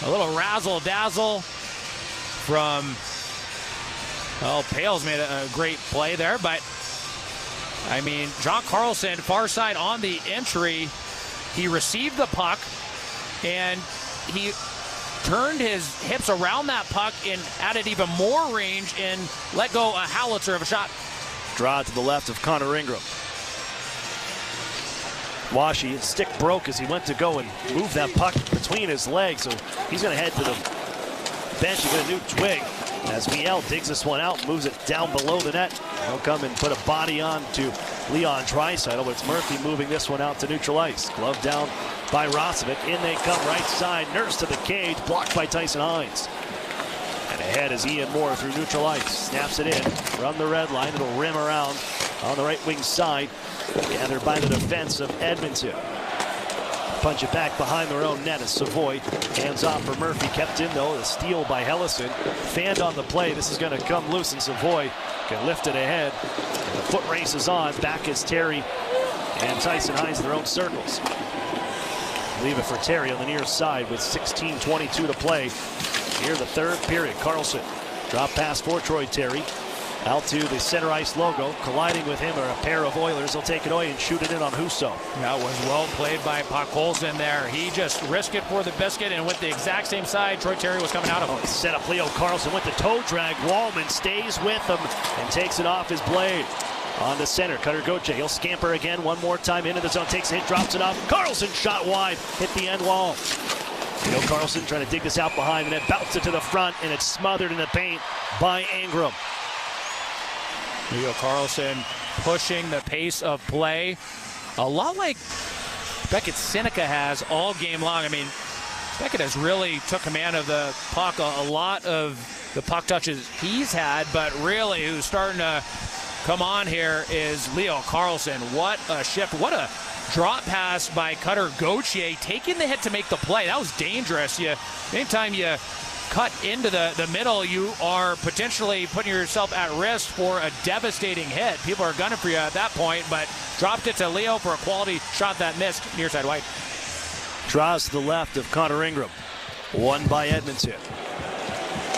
A little razzle-dazzle from, well, Pales made a great play there, but I mean, John Carlson, far side on the entry. He received the puck and he turned his hips around that puck and added even more range and let go a howitzer of a shot. Draw to the left of Connor Ingram. Washy, his stick broke as he went to go and move that puck between his legs, so he's going to head to the bench and get a new twig as Viel digs this one out, moves it down below the net. He'll come and put a body on to Leon Draisaitl, but it's Murphy moving this one out to neutral ice. Glove down by Rosovic. In they come right side. Nurse to the cage, blocked by Tyson Hines. And ahead is Ian Moore through neutral ice. Snaps it in from the red line. It'll rim around on the right wing side. Gathered by the defense of Edmonton. Punch it back behind their own net as Savoy hands off for Murphy. Kept in though. The steal by Hellison. Fanned on the play. This is going to come loose and Savoy can lift it ahead. And the foot race is on. Back is Terry and Tyson Hines in their own circles. Leave it for Terry on the near side with 16:22 to play. Here the third period. Carlson drop pass for Troy Terry. Out to the center ice logo. Colliding with him are a pair of Oilers. He'll take it away and shoot it in on Husso. That was well played by Puck Colson there. He just risked it for the biscuit and went the exact same side Troy Terry was coming out of. He set up Leo Carlson with the toe drag. Wallman stays with him and takes it off his blade. On the center, Cutter Gauthier. He'll scamper again one more time into the zone. Takes a hit, drops it off. Carlson shot wide. Hit the end wall. Leo Carlson trying to dig this out behind and then bounce it to the front, and it's smothered in the paint by Ingram. Leo Carlson pushing the pace of play. A lot like Beckett Seneca has all game long. I mean, Beckett has really took command of the puck. A lot of the puck touches he's had, but really who's starting to come on here is Leo Carlson. What a shift. What a drop pass by Cutter Gauthier, taking the hit to make the play. That was dangerous. Anytime you cut into the middle, you are potentially putting yourself at risk for a devastating hit. People are gunning for you at that point, but dropped it to Leo for a quality shot that missed near side white. Draws to the left of Connor Ingram. Won by Edmonton.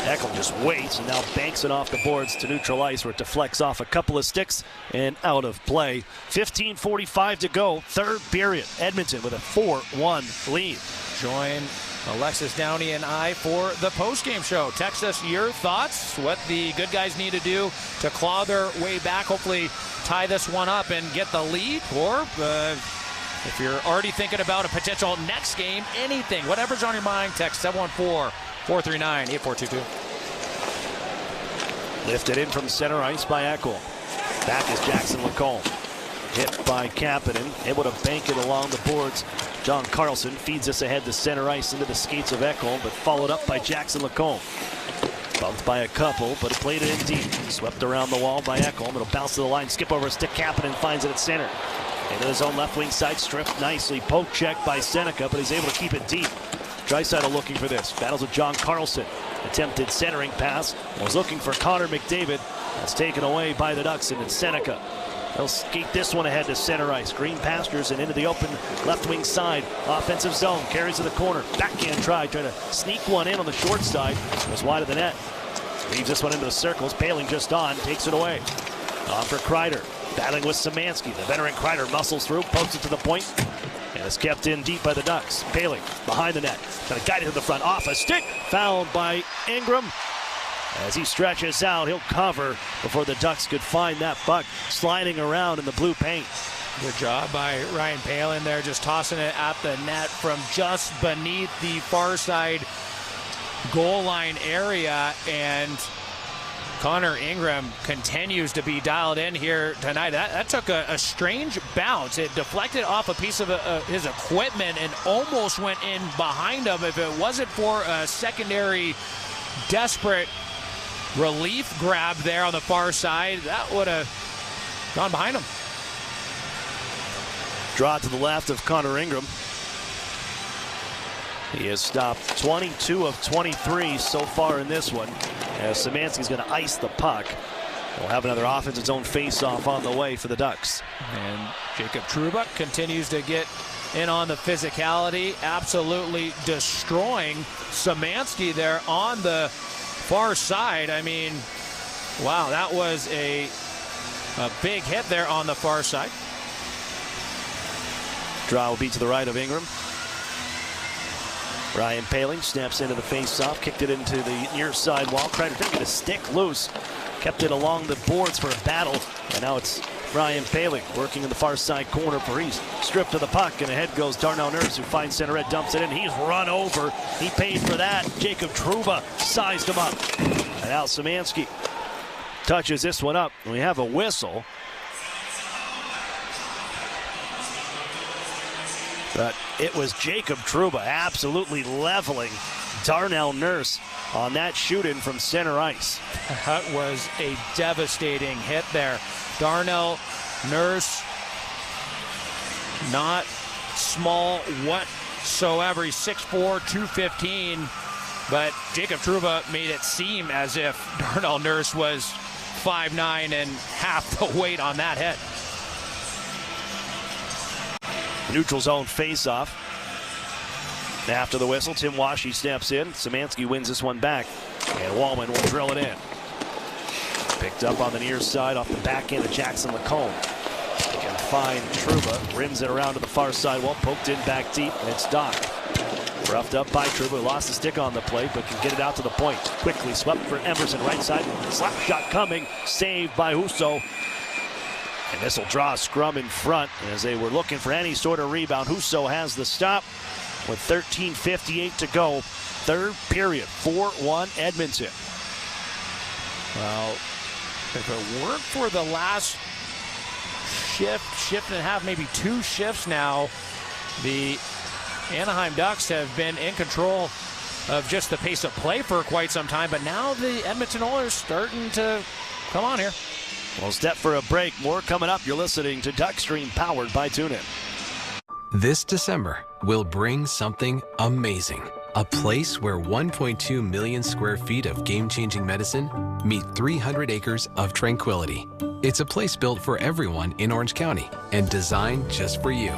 Ekholm just waits and now banks it off the boards to neutral ice where it deflects off a couple of sticks and out of play. 15:45 to go, third period. Edmonton with a 4-1 lead. Join Alexis Downey and I for the postgame show. Text us your thoughts, what the good guys need to do to claw their way back, hopefully tie this one up and get the lead, or if you're already thinking about a potential next game, anything, whatever's on your mind, text 714-439-8422. Lifted in from center ice by Ekholm. Back is Jackson Lacombe. Hit by Kapanen, able to bank it along the boards. John Carlson feeds this ahead to center ice into the skates of Ekholm, but followed up by Jackson Lacombe. Bumped by a couple, but played it in deep. Swept around the wall by Ekholm. It'll bounce to the line, skip over a stick. Kapanen finds it at center. Into his own left wing side, stripped nicely. Poke check by Seneca, but he's able to keep it deep. Draisaitl looking for this. Battles with John Carlson. Attempted centering pass. Was looking for Connor McDavid. That's taken away by the Ducks, and it's Seneca. He'll skate this one ahead to center ice. Green pastures and into the open left wing side. Offensive zone. Carries to the corner. Backhand try. Trying to sneak one in on the short side. It was wide of the net. Leaves this one into the circles. Paling just on. Takes it away. On for Kreider. Battling with Szymanski. The veteran Kreider muscles through. Pokes it to the point. And it's kept in deep by the Ducks. Paling behind the net. Trying to guide it to the front. Off a stick. Fouled by Ingram. As he stretches out, he'll cover before the Ducks could find that puck sliding around in the blue paint. Good job by Ryan Paling there, just tossing it at the net from just beneath the far side goal line area. And Connor Ingram continues to be dialed in here tonight. That took a strange bounce. It deflected off a piece of his equipment and almost went in behind him. If it wasn't for a secondary desperate relief grab there on the far side, that would have gone behind him. Draw to the left of Connor Ingram. He has stopped 22 of 23 so far in this one. As Szymanski's going to ice the puck. We'll have another offensive zone face-off on the way for the Ducks. And Jacob Trouba continues to get in on the physicality, absolutely destroying Szymanski there on the far side. I mean, wow, that was a big hit there on the far side. Draw will be to the right of Ingram. Ryan Paling snaps into the face-off, kicked it into the near side wall. Kreider didn't get a stick loose, kept it along the boards for a battle, and now it's Ryan Paling working in the far side corner for East. Stripped to the puck, and ahead goes Darnell Nurse, who finds center red, dumps it in. He's run over. He paid for that. Jacob Trouba sized him up. And now Szymanski touches this one up. We have a whistle. But it was Jacob Trouba absolutely leveling Darnell Nurse on that shoot-in from center ice. That was a devastating hit there. Darnell Nurse, not small whatsoever. He's 6'4", 215. But Jacob Trouba made it seem as if Darnell Nurse was 5'9" and half the weight on that hit. Neutral zone face-off. After the whistle, Tim Washy steps in. Szymanski wins this one back. And Wallman will drill it in. Picked up on the near side off the back end of Jackson Lacombe. They can find Trouba. Rims it around to the far side wall. Poked in back deep. And it's Doc. Roughed up by Trouba, who lost the stick on the play, but can get it out to the point. Quickly swept for Emerson, right side. Slap shot coming. Saved by Husso. And this will draw a scrum in front as they were looking for any sort of rebound. Husso has the stop with 13:58 to go. Third period, 4-1 Edmonton. Well, if it weren't for the last shift and a half, maybe two shifts now, the Anaheim Ducks have been in control of just the pace of play for quite some time, but now the Edmonton Oilers starting to come on here. We'll step for a break. More coming up. You're listening to Duckstream, powered by TuneIn. This December will bring something amazing. A place where 1.2 million square feet of game-changing medicine meet 300 acres of tranquility. It's a place built for everyone in Orange County and designed just for you.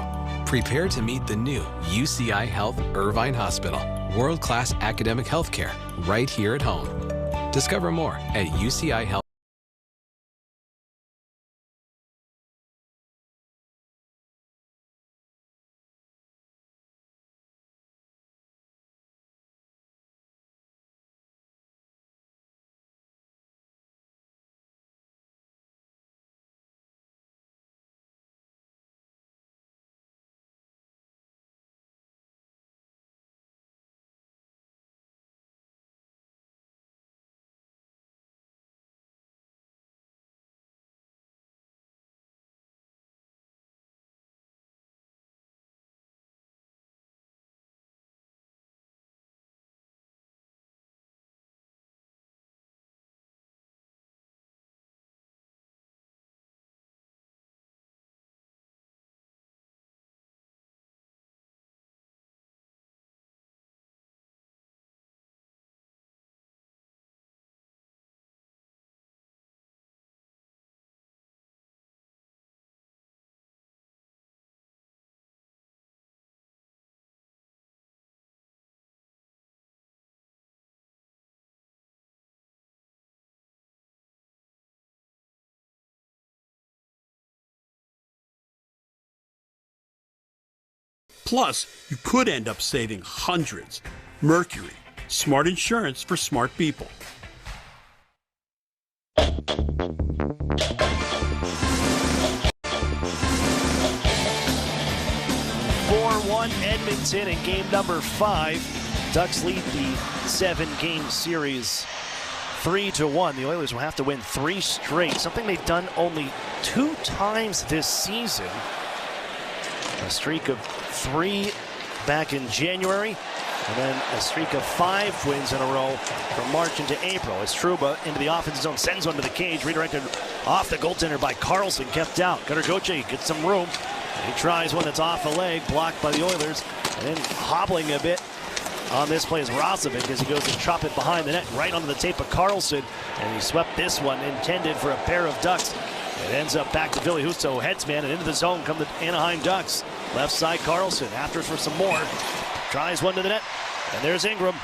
Prepare to meet the new UCI Health Irvine Hospital. World-class academic healthcare right here at home. Discover more at UCI Health. Plus, you could end up saving hundreds. Mercury, smart insurance for smart people. 4-1 Edmonton in game number 5. Ducks lead the 7-game series 3-1. The Oilers will have to win 3 straight, something they've done only 2 times this season. A streak of 3 back in January, and then a streak of 5 wins in a row from March into April. As Trouba into the offensive zone, sends one to the cage, redirected off the goaltender by Carlson, kept out. Cutter Gauthier gets some room. He tries one that's off the leg, blocked by the Oilers, and then hobbling a bit on this play is Rozovic as he goes to chop it behind the net, right onto the tape of Carlson, and he swept this one, intended for a pair of Ducks. It ends up back to Ville Husso, headsman, and into the zone come the Anaheim Ducks. Left side Carlson, after for some more, tries one to the net, and there's Ingram.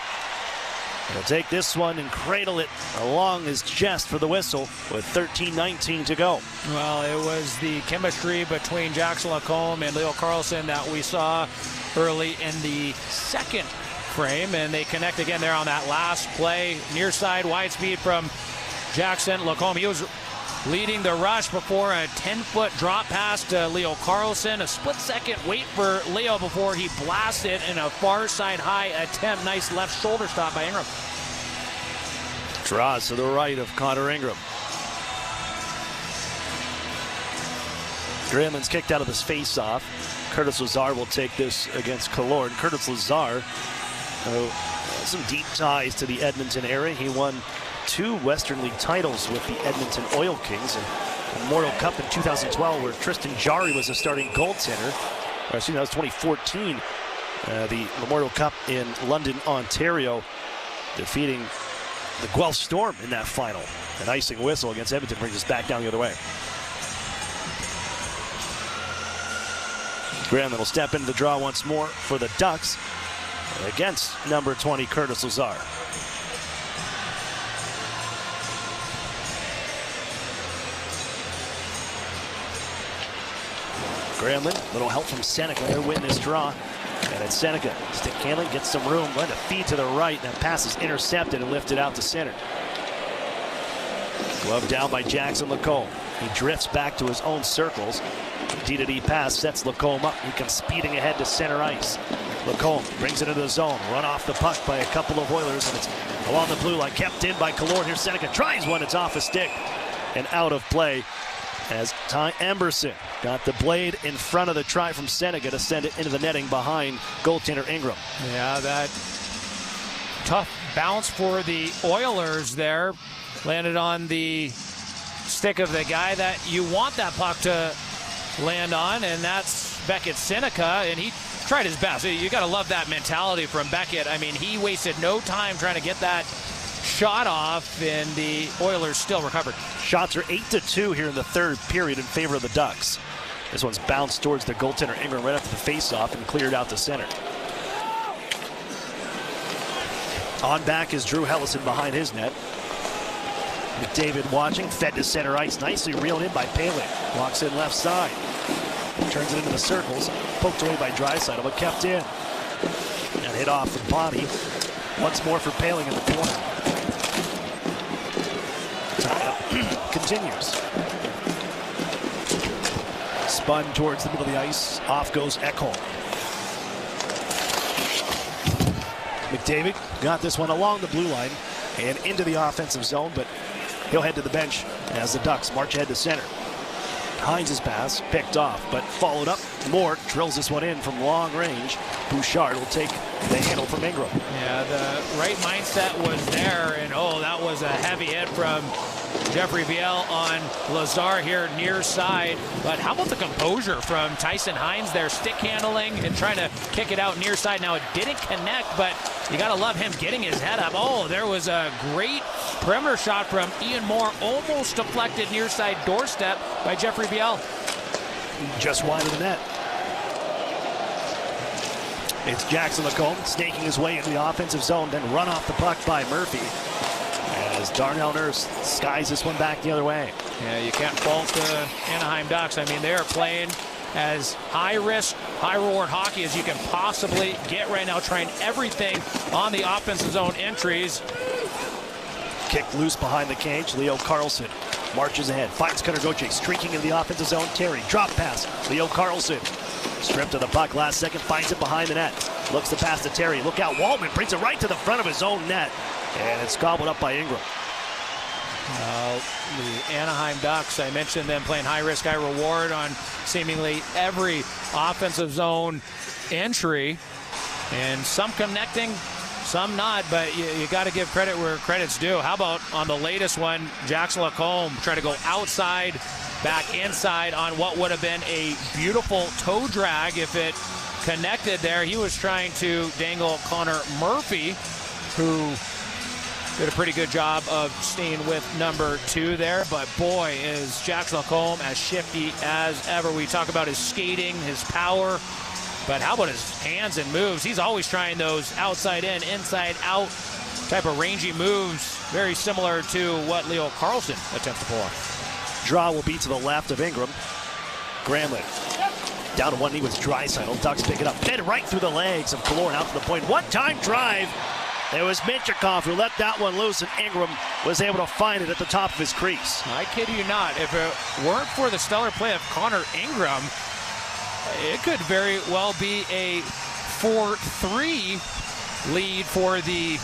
He'll take this one and cradle it along his chest for the whistle with 13:19 to go. Well, it was the chemistry between Jackson Lacombe and Leo Carlson that we saw early in the second frame, and they connect again there on that last play. Near side, wide speed from Jackson Lacombe. He was leading the rush before a 10-foot drop pass to Leo Carlson. A split-second wait for Leo before he blasted in a far side high attempt. Nice left shoulder stop by Ingram. Draws to the right of Connor Ingram. Granlund's kicked out of this face-off. Curtis Lazar will take this against Killorn. Curtis Lazar, some deep ties to the Edmonton area. He won 2 Western League titles with the Edmonton Oil Kings, and Memorial Cup in 2012 where Tristan Jarry was a starting goaltender. Or excuse me, that was 2014. The Memorial Cup in London, Ontario, defeating the Guelph Storm in that final. An icing whistle against Edmonton brings us back down the other way. Granlund will step into the draw once more for the Ducks against number 20, Curtis Lazar. Granlund, little help from Seneca to win this draw. And it's Seneca. Stick handling, gets some room, going to feed to the right. That pass is intercepted and lifted out to center. Glove down by Jackson Lacombe. He drifts back to his own circles. D-to-D pass sets Lacombe up. He comes speeding ahead to center ice. Lacombe brings it into the zone. Run off the puck by a couple of Oilers, and it's along the blue line. Kept in by Killorn. Here's Seneca. Tries one. It's off a stick and out of play as Ty Emberson got the blade in front of the try from Seneca to send it into the netting behind goaltender Ingram. Yeah, that tough bounce for the Oilers there. Landed on the stick of the guy that you want that puck to land on, and that's Beckett Seneca, and he tried his best. You got to love that mentality from Beckett. I mean, he wasted no time trying to get that shot off, and the Oilers still recovered. Shots are 8-2 here in the third period in favor of the Ducks. This one's bounced towards the goaltender Ingram right after the face-off and cleared out to center. On back is Drew Hellison behind his net. McDavid watching, fed to center ice, nicely reeled in by Paling. Walks in left side, turns it into the circles, poked away by Draisaitl, but kept in. And hit off the body. Once more for Paling in the corner. Continues. Spun towards the middle of the ice. Off goes Ekholm. McDavid got this one along the blue line and into the offensive zone, but he'll head to the bench as the Ducks march ahead to center. Hines' pass picked off, but followed up. Moore drills this one in from long range. Bouchard will take the handle from Ingram. Yeah, the right mindset was there, and that was a heavy hit from Jeffrey Viel on Lazar here near side. But how about the composure from Tyson Hines there, stick handling and trying to kick it out near side. Now it didn't connect, but you got to love him getting his head up. There was a great perimeter shot from Ian Moore, almost deflected near side doorstep by Jeffrey Viel. Just wide of the net. It's Jackson Lacombe snaking his way into the offensive zone, then run off the puck by Murphy. As Darnell Nurse skies this one back the other way. Yeah, you can't fault the Anaheim Ducks. I mean, they are playing as high risk, high reward hockey as you can possibly get right now, trying everything on the offensive zone entries. Kicked loose behind the cage. Leo Carlson marches ahead, finds Cutter Gauthier streaking in the offensive zone. Terry, drop pass. Leo Carlson stripped of the puck last second, finds it behind the net. Looks the pass to Terry. Look out, Waldman brings it right to the front of his own net, and it's gobbled up by Ingram. The Anaheim Ducks, I mentioned them playing high risk, high reward on seemingly every offensive zone entry, and some connecting, some not, but you got to give credit where credit's due. How about on the latest one, Jackson Lacombe trying to go outside, back inside on what would have been a beautiful toe drag if it connected there. He was trying to dangle Connor Murphy, who did a pretty good job of staying with number 2 there, but boy, is Jackson Lacombe as shifty as ever. We talk about his skating, his power, but how about his hands and moves? He's always trying those outside in, inside out type of rangy moves, very similar to what Leo Carlson attempts to pull off. Draw will be to the left of Ingram. Granlund down to one knee with Draisaitl. Ducks pick it up, fed right through the legs of Killorn out to the point. One-time drive. It was Minchikov who let that one loose, and Ingram was able to find it at the top of his crease. I kid you not. If it weren't for the stellar play of Connor Ingram, it could very well be a 4-3 lead for the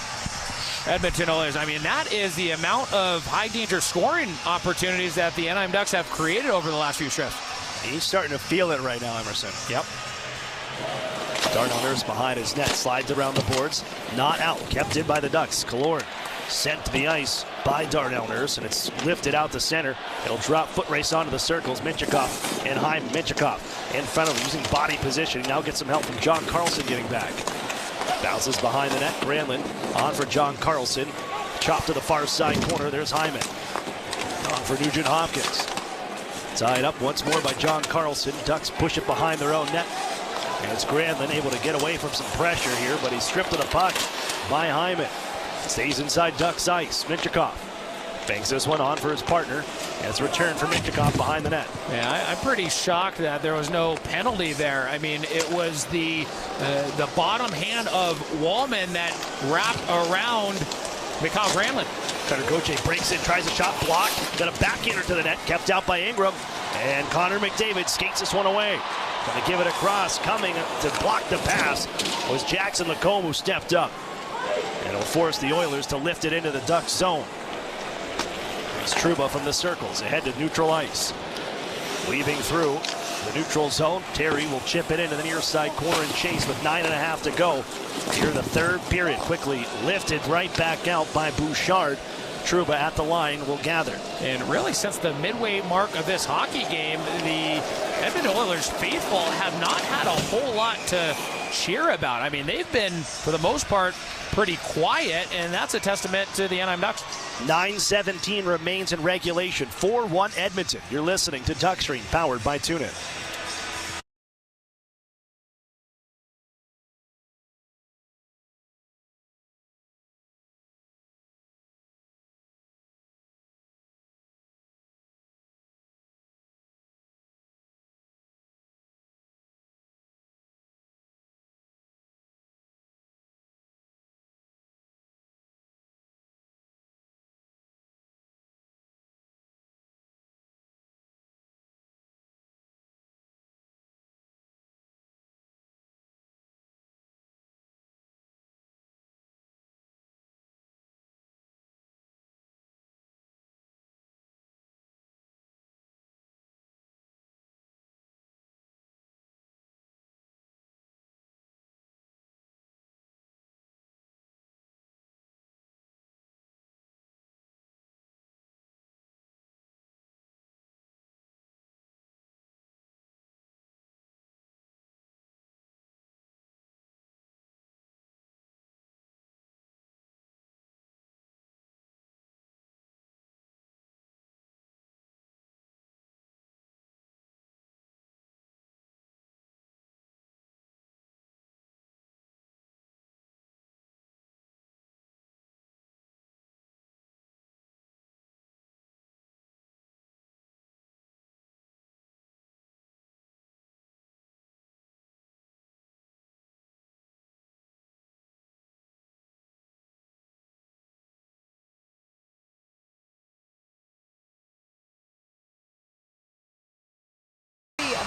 Edmonton Oilers. I mean, that is the amount of high-danger scoring opportunities that the Anaheim Ducks have created over the last few shifts. He's starting to feel it right now, Emerson. Yep. Darnell Nurse behind his net, slides around the boards. Not out, kept in by the Ducks. Killorn sent to the ice by Darnell Nurse, and it's lifted out to center. It'll drop foot race onto the circles. Minchikov and Hyman. Minchikov in front of him using body positioning. Now gets some help from John Carlson getting back. Bounces behind the net. Granlund on for John Carlson. Chopped to the far side corner. There's Hyman. On for Nugent Hopkins. Tied up once more by John Carlson. Ducks push it behind their own net. And it's Granlund able to get away from some pressure here, but he's stripped of the puck by Hyman. Stays inside Ducks ice. Minchikov bangs this one on for his partner. And it's a return for Minchikov behind the net. Yeah, I'm pretty shocked that there was no penalty there. I mean, it was the bottom hand of Wallman that wrapped around Mikhail Granlund. Cutter Gauthier breaks in, tries a shot, blocked. Then a backhander to the net, kept out by Ingram. And Connor McDavid skates this one away. Going to give it across. Coming to block the pass was Jackson Lacombe, who stepped up. And it'll force the Oilers to lift it into the Ducks zone. It's Trouba from the circles, ahead to neutral ice. Weaving through the neutral zone, Terry will chip it into the near side corner and chase with 9.5 to go. Here in the third period, quickly lifted right back out by Bouchard. Trouba at the line will gather. And really, since the midway mark of this hockey game, the Edmonton Oilers faithful have not had a whole lot to cheer about. I mean, they've been, for the most part, pretty quiet, and that's a testament to the Anaheim Ducks. 9:17 remains in regulation. 4-1 Edmonton. You're listening to Duck Stream, powered by TuneIn.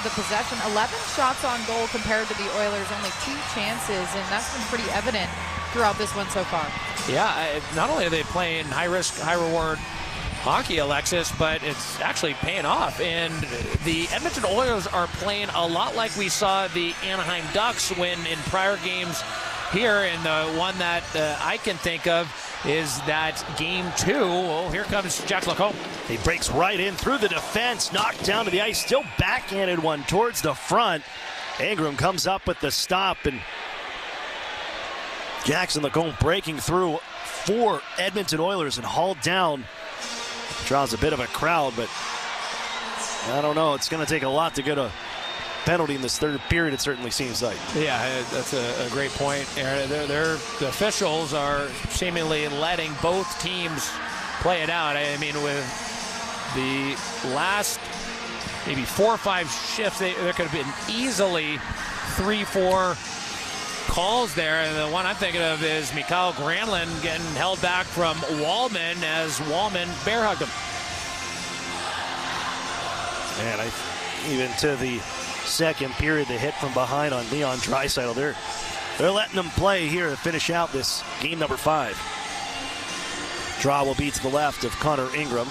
the possession. 11 shots on goal compared to the Oilers, only 2 chances, and that's been pretty evident throughout this one so far. Yeah, not only are they playing high-risk, high-reward hockey, Alexis, but it's actually paying off. And the Edmonton Oilers are playing a lot like we saw the Anaheim Ducks win in prior games here. And the one that I can think of is that game 2. Oh, here comes Jack Lacombe. He breaks right in through the defense, knocked down to the ice, still backhanded one towards the front. Ingram comes up with the stop, and Jackson Lacombe breaking through 4 Edmonton Oilers and hauled down. Draws a bit of a crowd, but I don't know. It's going to take a lot to get a penalty in this third period, it certainly seems like. Yeah, that's a great point. The officials are seemingly letting both teams play it out. I mean, with the last maybe 4 or 5 shifts, there could have been easily 3-4 calls there. And the one I'm thinking of is Mikael Granlund getting held back from Wallman as Wallman bear hugged him. And even to the second period, the hit from behind on Leon Draisaitl. They're letting them play here to finish out this game number 5. Draw will be to the left of Connor Ingram.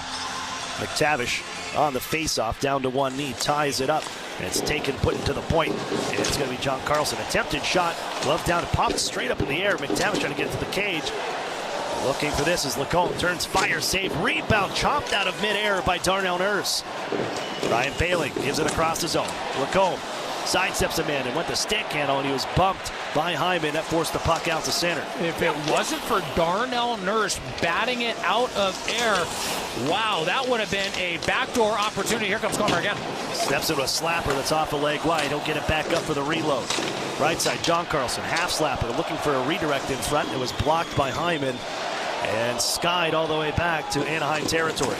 McTavish on the faceoff, down to one knee, ties it up. And it's taken, put into the point. And it's going to be John Carlson. Attempted shot, glove down, and popped straight up in the air. McTavish trying to get to the cage. Looking for this as Lacombe turns, fire, save, rebound, chopped out of midair by Darnell Nurse. Ryan Poehling gives it across the zone. Lacombe sidesteps a man and went the stick handle, and he was bumped by Hyman. That forced the puck out to center. If it wasn't for Darnell Nurse batting it out of air, wow, that would have been a backdoor opportunity. Here comes Comer again. Steps into a slapper that's off the leg wide. He'll get it back up for the reload. Right side, John Carlson, half slapper, looking for a redirect in front. It was blocked by Hyman and skied all the way back to Anaheim territory.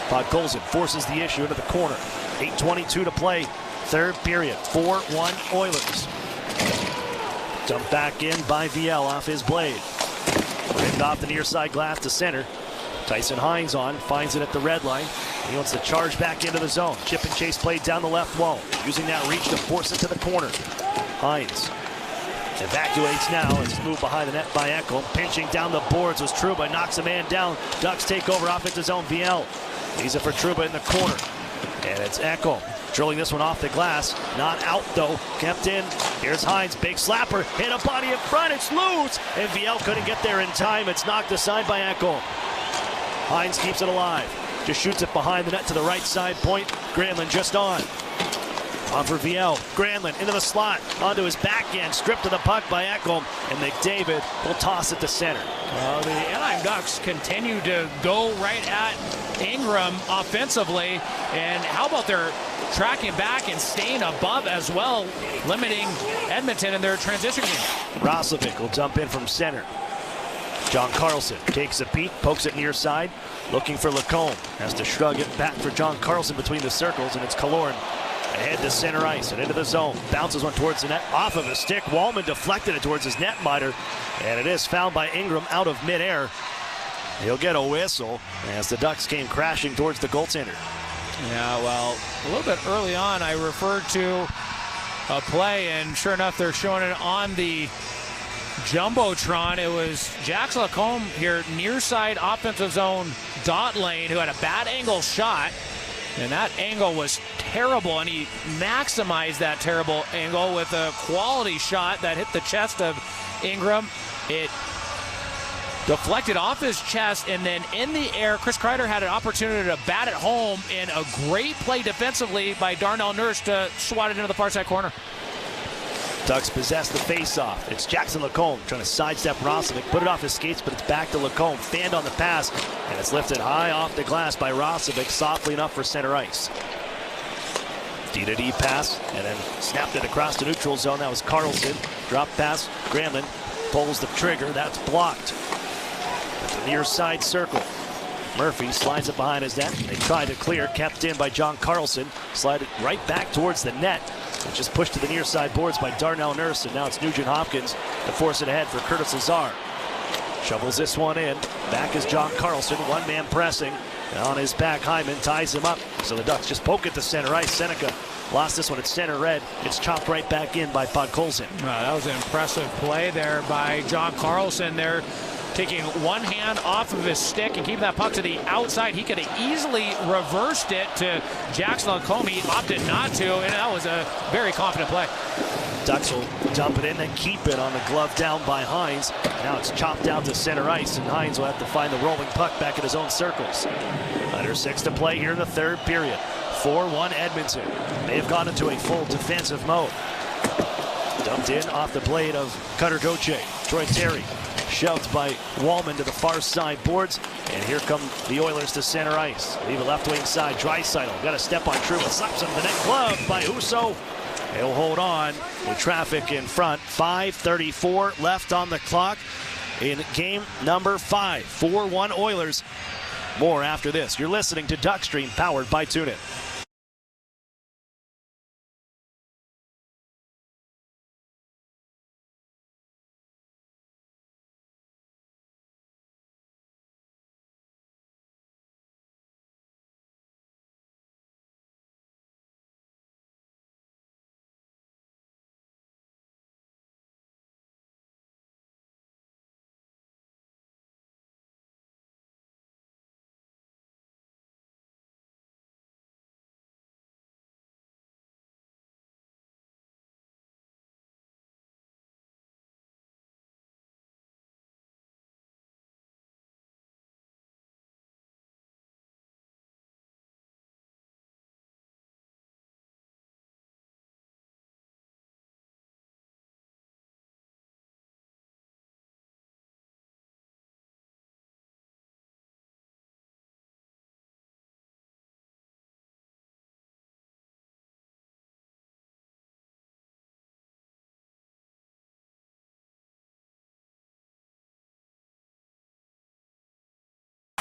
Podkolzin forces the issue into the corner. 8:22 to play. Third period, 4-1 Oilers. Dumped back in by VL off his blade. Ripped off the near side glass to center. Tyson Hines on, finds it at the red line. He wants to charge back into the zone. Chip and chase play down the left wall. Using that reach to force it to the corner. Hines evacuates now as he's moved behind the net by Ekholm. Pinching down the boards was Trouba, knocks a man down. Ducks take over offensive zone. VL. Leaves it for Trouba in the corner. And it's Ekholm. Drilling this one off the glass. Not out, though. Kept in. Here's Hines. Big slapper. Hit a body in front. It's loose. And VL couldn't get there in time. It's knocked aside by Ekholm. Hines keeps it alive. Just shoots it behind the net to the right side point. Granlund just on. On for VL. Granlund into the slot. Onto his backhand. Stripped to the puck by Ekholm. And McDavid will toss it to center. Well, the Anaheim Ducks continue to go right at Ingram offensively. And how about their tracking back and staying above as well, limiting Edmonton in their transition game. Roslovic will jump in from center. John Carlson takes a peek, pokes it near side, looking for Lacombe. Has to shrug it back for John Carlson between the circles, and it's Killorn ahead to center ice and into the zone. Bounces one towards the net, off of a stick. Wallman deflected it towards his netminder, and it is fouled by Ingram out of midair. He'll get a whistle as the Ducks came crashing towards the goaltender. Yeah, well, a little bit early on, I referred to a play, and sure enough, they're showing it on the Jumbotron. It was Jack Lacombe here, near side offensive zone dot lane, who had a bad angle shot, and that angle was terrible, and he maximized that terrible angle with a quality shot that hit the chest of Ingram. It deflected off his chest, and then in the air, Chris Kreider had an opportunity to bat it home, and a great play defensively by Darnell Nurse to swat it into the far side corner. Ducks possess the face-off. It's Jackson Lacombe trying to sidestep Roslovic, put it off his skates, but it's back to Lacombe. Fanned on the pass, and it's lifted high off the glass by Roslovic, softly enough for center ice. D-to-D pass, and then snapped it across the neutral zone. That was Carlson. Drop pass, Granlund pulls the trigger. That's blocked. At the near side circle. Murphy slides it behind his net. They try to clear, kept in by John Carlson. Slide it right back towards the net. It's just pushed to the near side boards by Darnell Nurse, and now it's Nugent Hopkins to force it ahead for Curtis Lazar. Shovels this one in. Back is John Carlson, one man pressing. And on his back, Hyman ties him up. So the Ducks just poke it to center ice. Seneca lost this one at center red. It's chopped right back in by Podkolzin. That was an impressive play there by John Carlson. They're taking one hand off of his stick and keeping that puck to the outside. He could have easily reversed it to Jackson Lacombe. He opted not to, and that was a very confident play. Ducks will dump it in and keep it on the glove down by Hines. Now it's chopped out to center ice, and Hines will have to find the rolling puck back in his own circles. Under 6 to play here in the third period. 4-1 Edmonton. They have gone into a full defensive mode. Dumped in off the blade of Cutter Gauthier. Troy Terry shoved by Wallman to the far side boards. And here come the Oilers to center ice. Leave it left wing side. Draisaitl got a step on Trouba. Slaps him to the net. Glove by Husso. He'll hold on with traffic in front. 5:34 left on the clock in game number 5. 4-1 Oilers. More after this. You're listening to Duckstream, powered by TuneIn.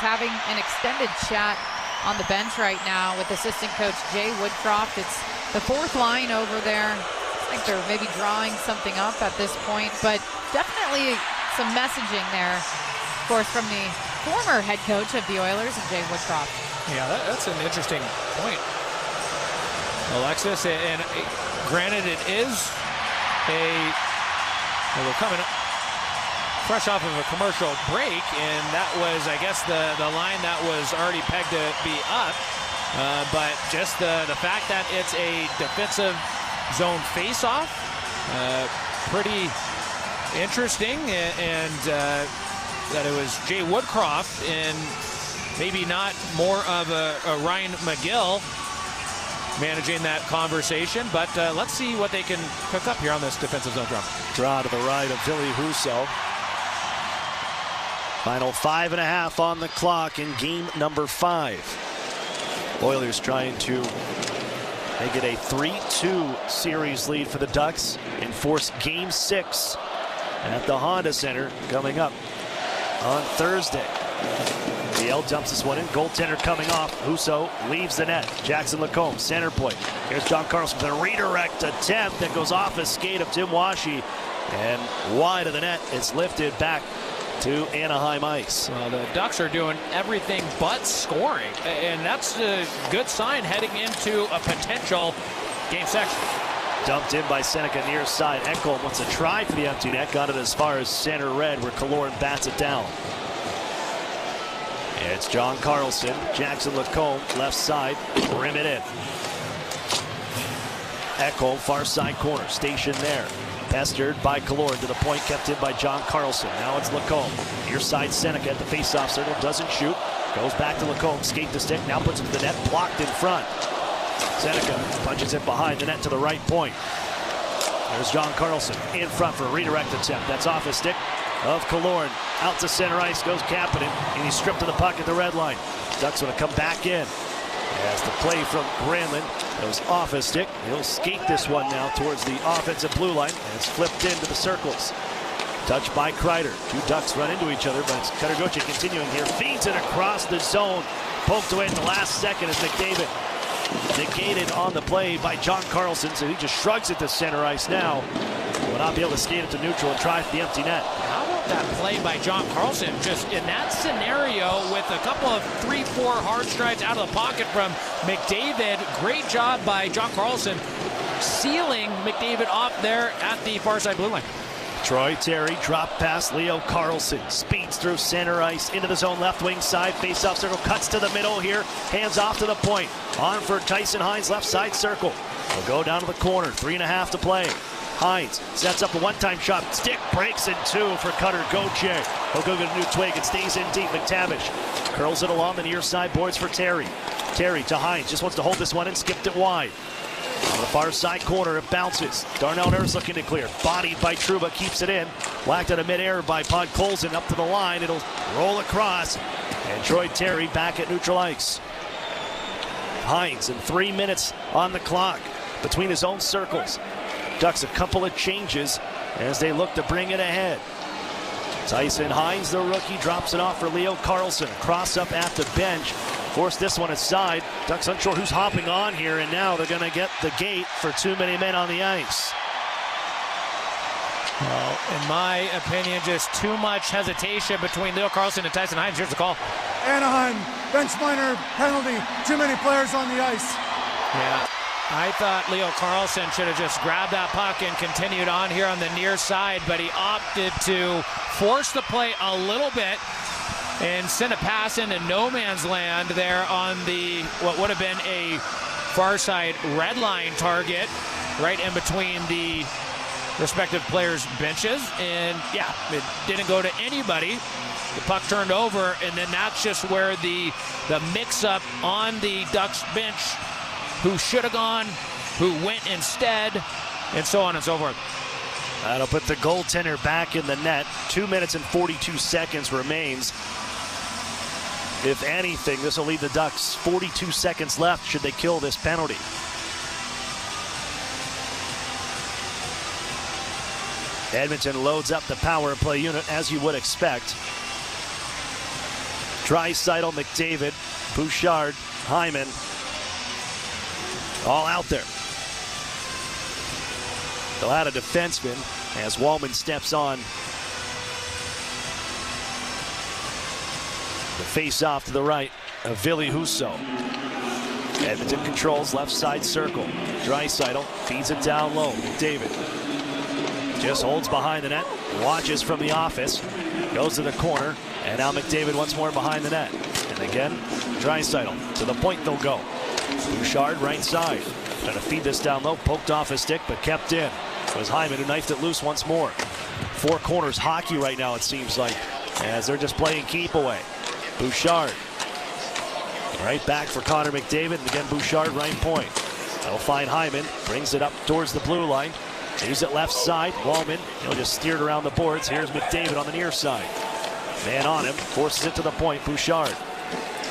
Having an extended chat on the bench right now with assistant coach Jay Woodcroft. It's the fourth line over there. I think they're maybe drawing something up at this point, but definitely some messaging there, of course, from the former head coach of the Oilers, Jay Woodcroft. Yeah, that's an interesting point, Alexis. And granted, it is we're coming fresh off of a commercial break, and that was, I guess, the line that was already pegged to be up. But just the fact that it's a defensive zone face-off, pretty interesting, and that it was Jay Woodcroft and maybe not more of a Ryan McGill managing that conversation. But let's see what they can cook up here on this defensive zone drop. Draw to the right of Billy Husso. Final 5.5 on the clock in game number 5. Oilers trying to make it a 3-2 series lead for the Ducks and force game 6 at the Honda Center coming up on Thursday. DL dumps this one in. Goaltender coming off. Husso leaves the net. Jackson Lacombe, center point. Here's John Carlson with a redirect attempt that goes off a skate of Tim Washi and wide of the net. It's lifted back to Anaheim ice. Well, the Ducks are doing everything but scoring, and that's a good sign heading into a potential game 6. Dumped in by Seneca near side. Ekholm wants to try for the empty net. Got it as far as center red, where Killorn bats it down. It's John Carlson, Jackson Lacombe, left side, rim it in. Ekholm, far side corner, stationed there. Pestered by Killorn to the point, kept in by John Carlson. Now it's Lacombe. Near side Seneca at the faceoff circle, doesn't shoot. Goes back to Lacombe, skate the stick, now puts it to the net, blocked in front. Seneca punches it behind the net to the right point. There's John Carlson in front for a redirect attempt. That's off his stick of Killorn. Out to center ice goes Kapanen, and he's stripped to the puck at the red line. Ducks want to come back in. As the play from Granlund goes off his stick. He'll skate this one now towards the offensive blue line. And it's flipped into the circles. Touched by Kreider. Two Ducks run into each other, but it's Cutter Gauthier continuing here. Feeds it across the zone. Poked away in the last second as McDavid negated on the play by John Carlson. So he just shrugs it to center ice now. will not be able to skate it to neutral and try for the empty net. How about that play by John Carlson? Just in that scenario with a couple of 3-4 hard strides out of the pocket from McDavid. Great job by John Carlson sealing McDavid off there at the far side blue line. Troy Terry drop past Leo Carlson, speeds through center ice into the zone left wing side, face-off circle, cuts to the middle here, hands off to the point. On for Tyson Hines, left side circle. Will go down to the corner, 3.5 to play. Hines sets up a one-time shot, stick breaks in two for Cutter Gauthier. He'll go get a new twig and stays in deep. McTavish curls it along the near side boards for Terry. Terry to Hines, just wants to hold this one and skipped it wide. On the far side corner, it bounces. Darnell Nurse looking to clear. Bodied by Trouba, keeps it in. Whacked out of midair by Podkolzin up to the line. It'll roll across. And Troy Terry back at neutral ice. Hines in 3 minutes on the clock between his own circles. Ducks a couple of changes as they look to bring it ahead. Tyson Hines, the rookie, drops it off for Leo Carlson. Cross up at the bench. Force this one aside. Ducks unsure who's hopping on here, and now they're going to get the gate for too many men on the ice. Well, in my opinion, just too much hesitation between Leo Carlson and Tyson Hines. Here's the call. Anaheim, bench minor, penalty, too many players on the ice. Yeah, I thought Leo Carlson should have just grabbed that puck and continued on here on the near side, but he opted to force the play a little bit and send a pass into no man's land there on the what would have been a far side red line target right in between the respective players' benches. And yeah, it didn't go to anybody. The puck turned over, and then that's just where the mix-up on the Ducks bench, who should have gone, who went instead, and so on and so forth. That'll put the goaltender back in the net. 2 minutes and 42 seconds remains. If anything, this will leave the Ducks 42 seconds left should they kill this penalty. Edmonton loads up the power play unit as you would expect. Draisaitl, McDavid, Bouchard, Hyman, all out there. They'll add a defenseman as Wallman steps on. The face-off to the right of Ville Husso. Edmonton controls left side circle. Draisaitl feeds it down low. McDavid just holds behind the net, watches from the office, goes to the corner, and now McDavid once more behind the net. And again, Draisaitl to the point they'll go. Bouchard right side. Trying to feed this down low, poked off his stick, but kept in. It was Hyman who knifed it loose once more. Four corners hockey right now, it seems like, as they're just playing keep away. Bouchard right back for Connor McDavid, and again Bouchard right point. They'll find Hyman, brings it up towards the blue line, leaves it left side. Wallman, he'll just steer it around the boards. Here's McDavid on the near side. Man on him, forces it to the point. Bouchard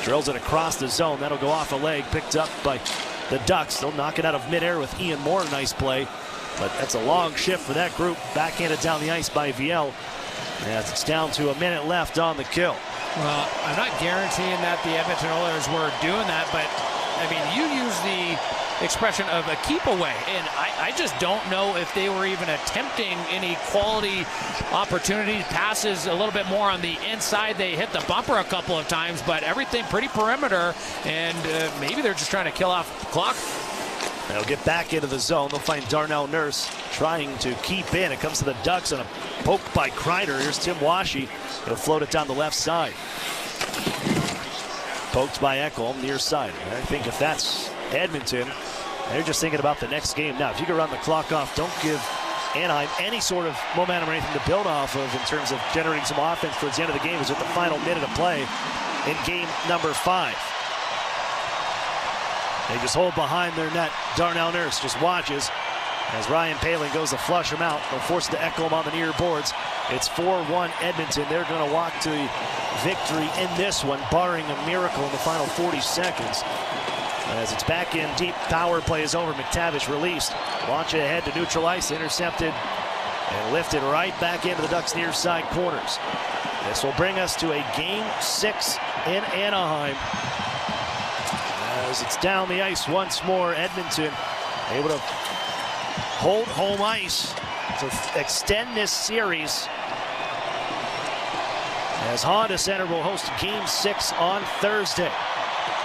drills it across the zone. That'll go off a leg, picked up by the Ducks. They'll knock it out of midair with Ian Moore. Nice play, but that's a long shift for that group. Backhanded down the ice by Viel. As it's down to a minute left on the kill. Well, I'm not guaranteeing that the Edmonton Oilers were doing that, but I mean, you use the expression of a keep away, and I just don't know if they were even attempting any quality opportunities, passes a little bit more on the inside. They hit the bumper a couple of times, but everything pretty perimeter, and maybe they're just trying to kill off the clock. They'll get back into the zone. They'll find Darnell Nurse trying to keep in. It comes to the Ducks on a poke by Kreider. Here's Tim Washy. He'll float it down the left side. Poked by Ekholm, near side. I think if that's Edmonton, they're just thinking about the next game. Now, if you can run the clock off, don't give Anaheim any sort of momentum or anything to build off of in terms of generating some offense towards the end of the game. Is at the final minute of play in game number 5. They just hold behind their net. Darnell Nurse just watches as Ryan Poehling goes to flush him out. They'll force it to Ekholm on the near boards. It's 4-1 Edmonton. They're going to walk to victory in this one, barring a miracle in the final 40 seconds. As it's back in deep, power play is over. McTavish released. Launch it ahead to neutral ice. Intercepted and lifted right back into the Ducks' near side corners. This will bring us to a game 6 in Anaheim. As it's down the ice once more, Edmonton able to hold home ice to extend this series, as Honda Center will host Game 6 on Thursday.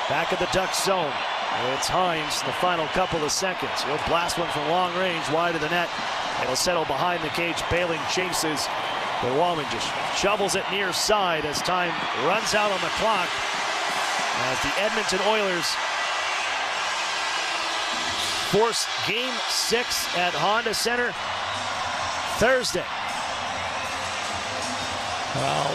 Back at the Ducks zone, it's Hines in the final couple of seconds. He'll blast one from long range, wide of the net. It'll settle behind the cage. Baling chases, but Wallman just shovels it near side as time runs out on the clock, as the Edmonton Oilers force Game 6 at Honda Center Thursday. Well,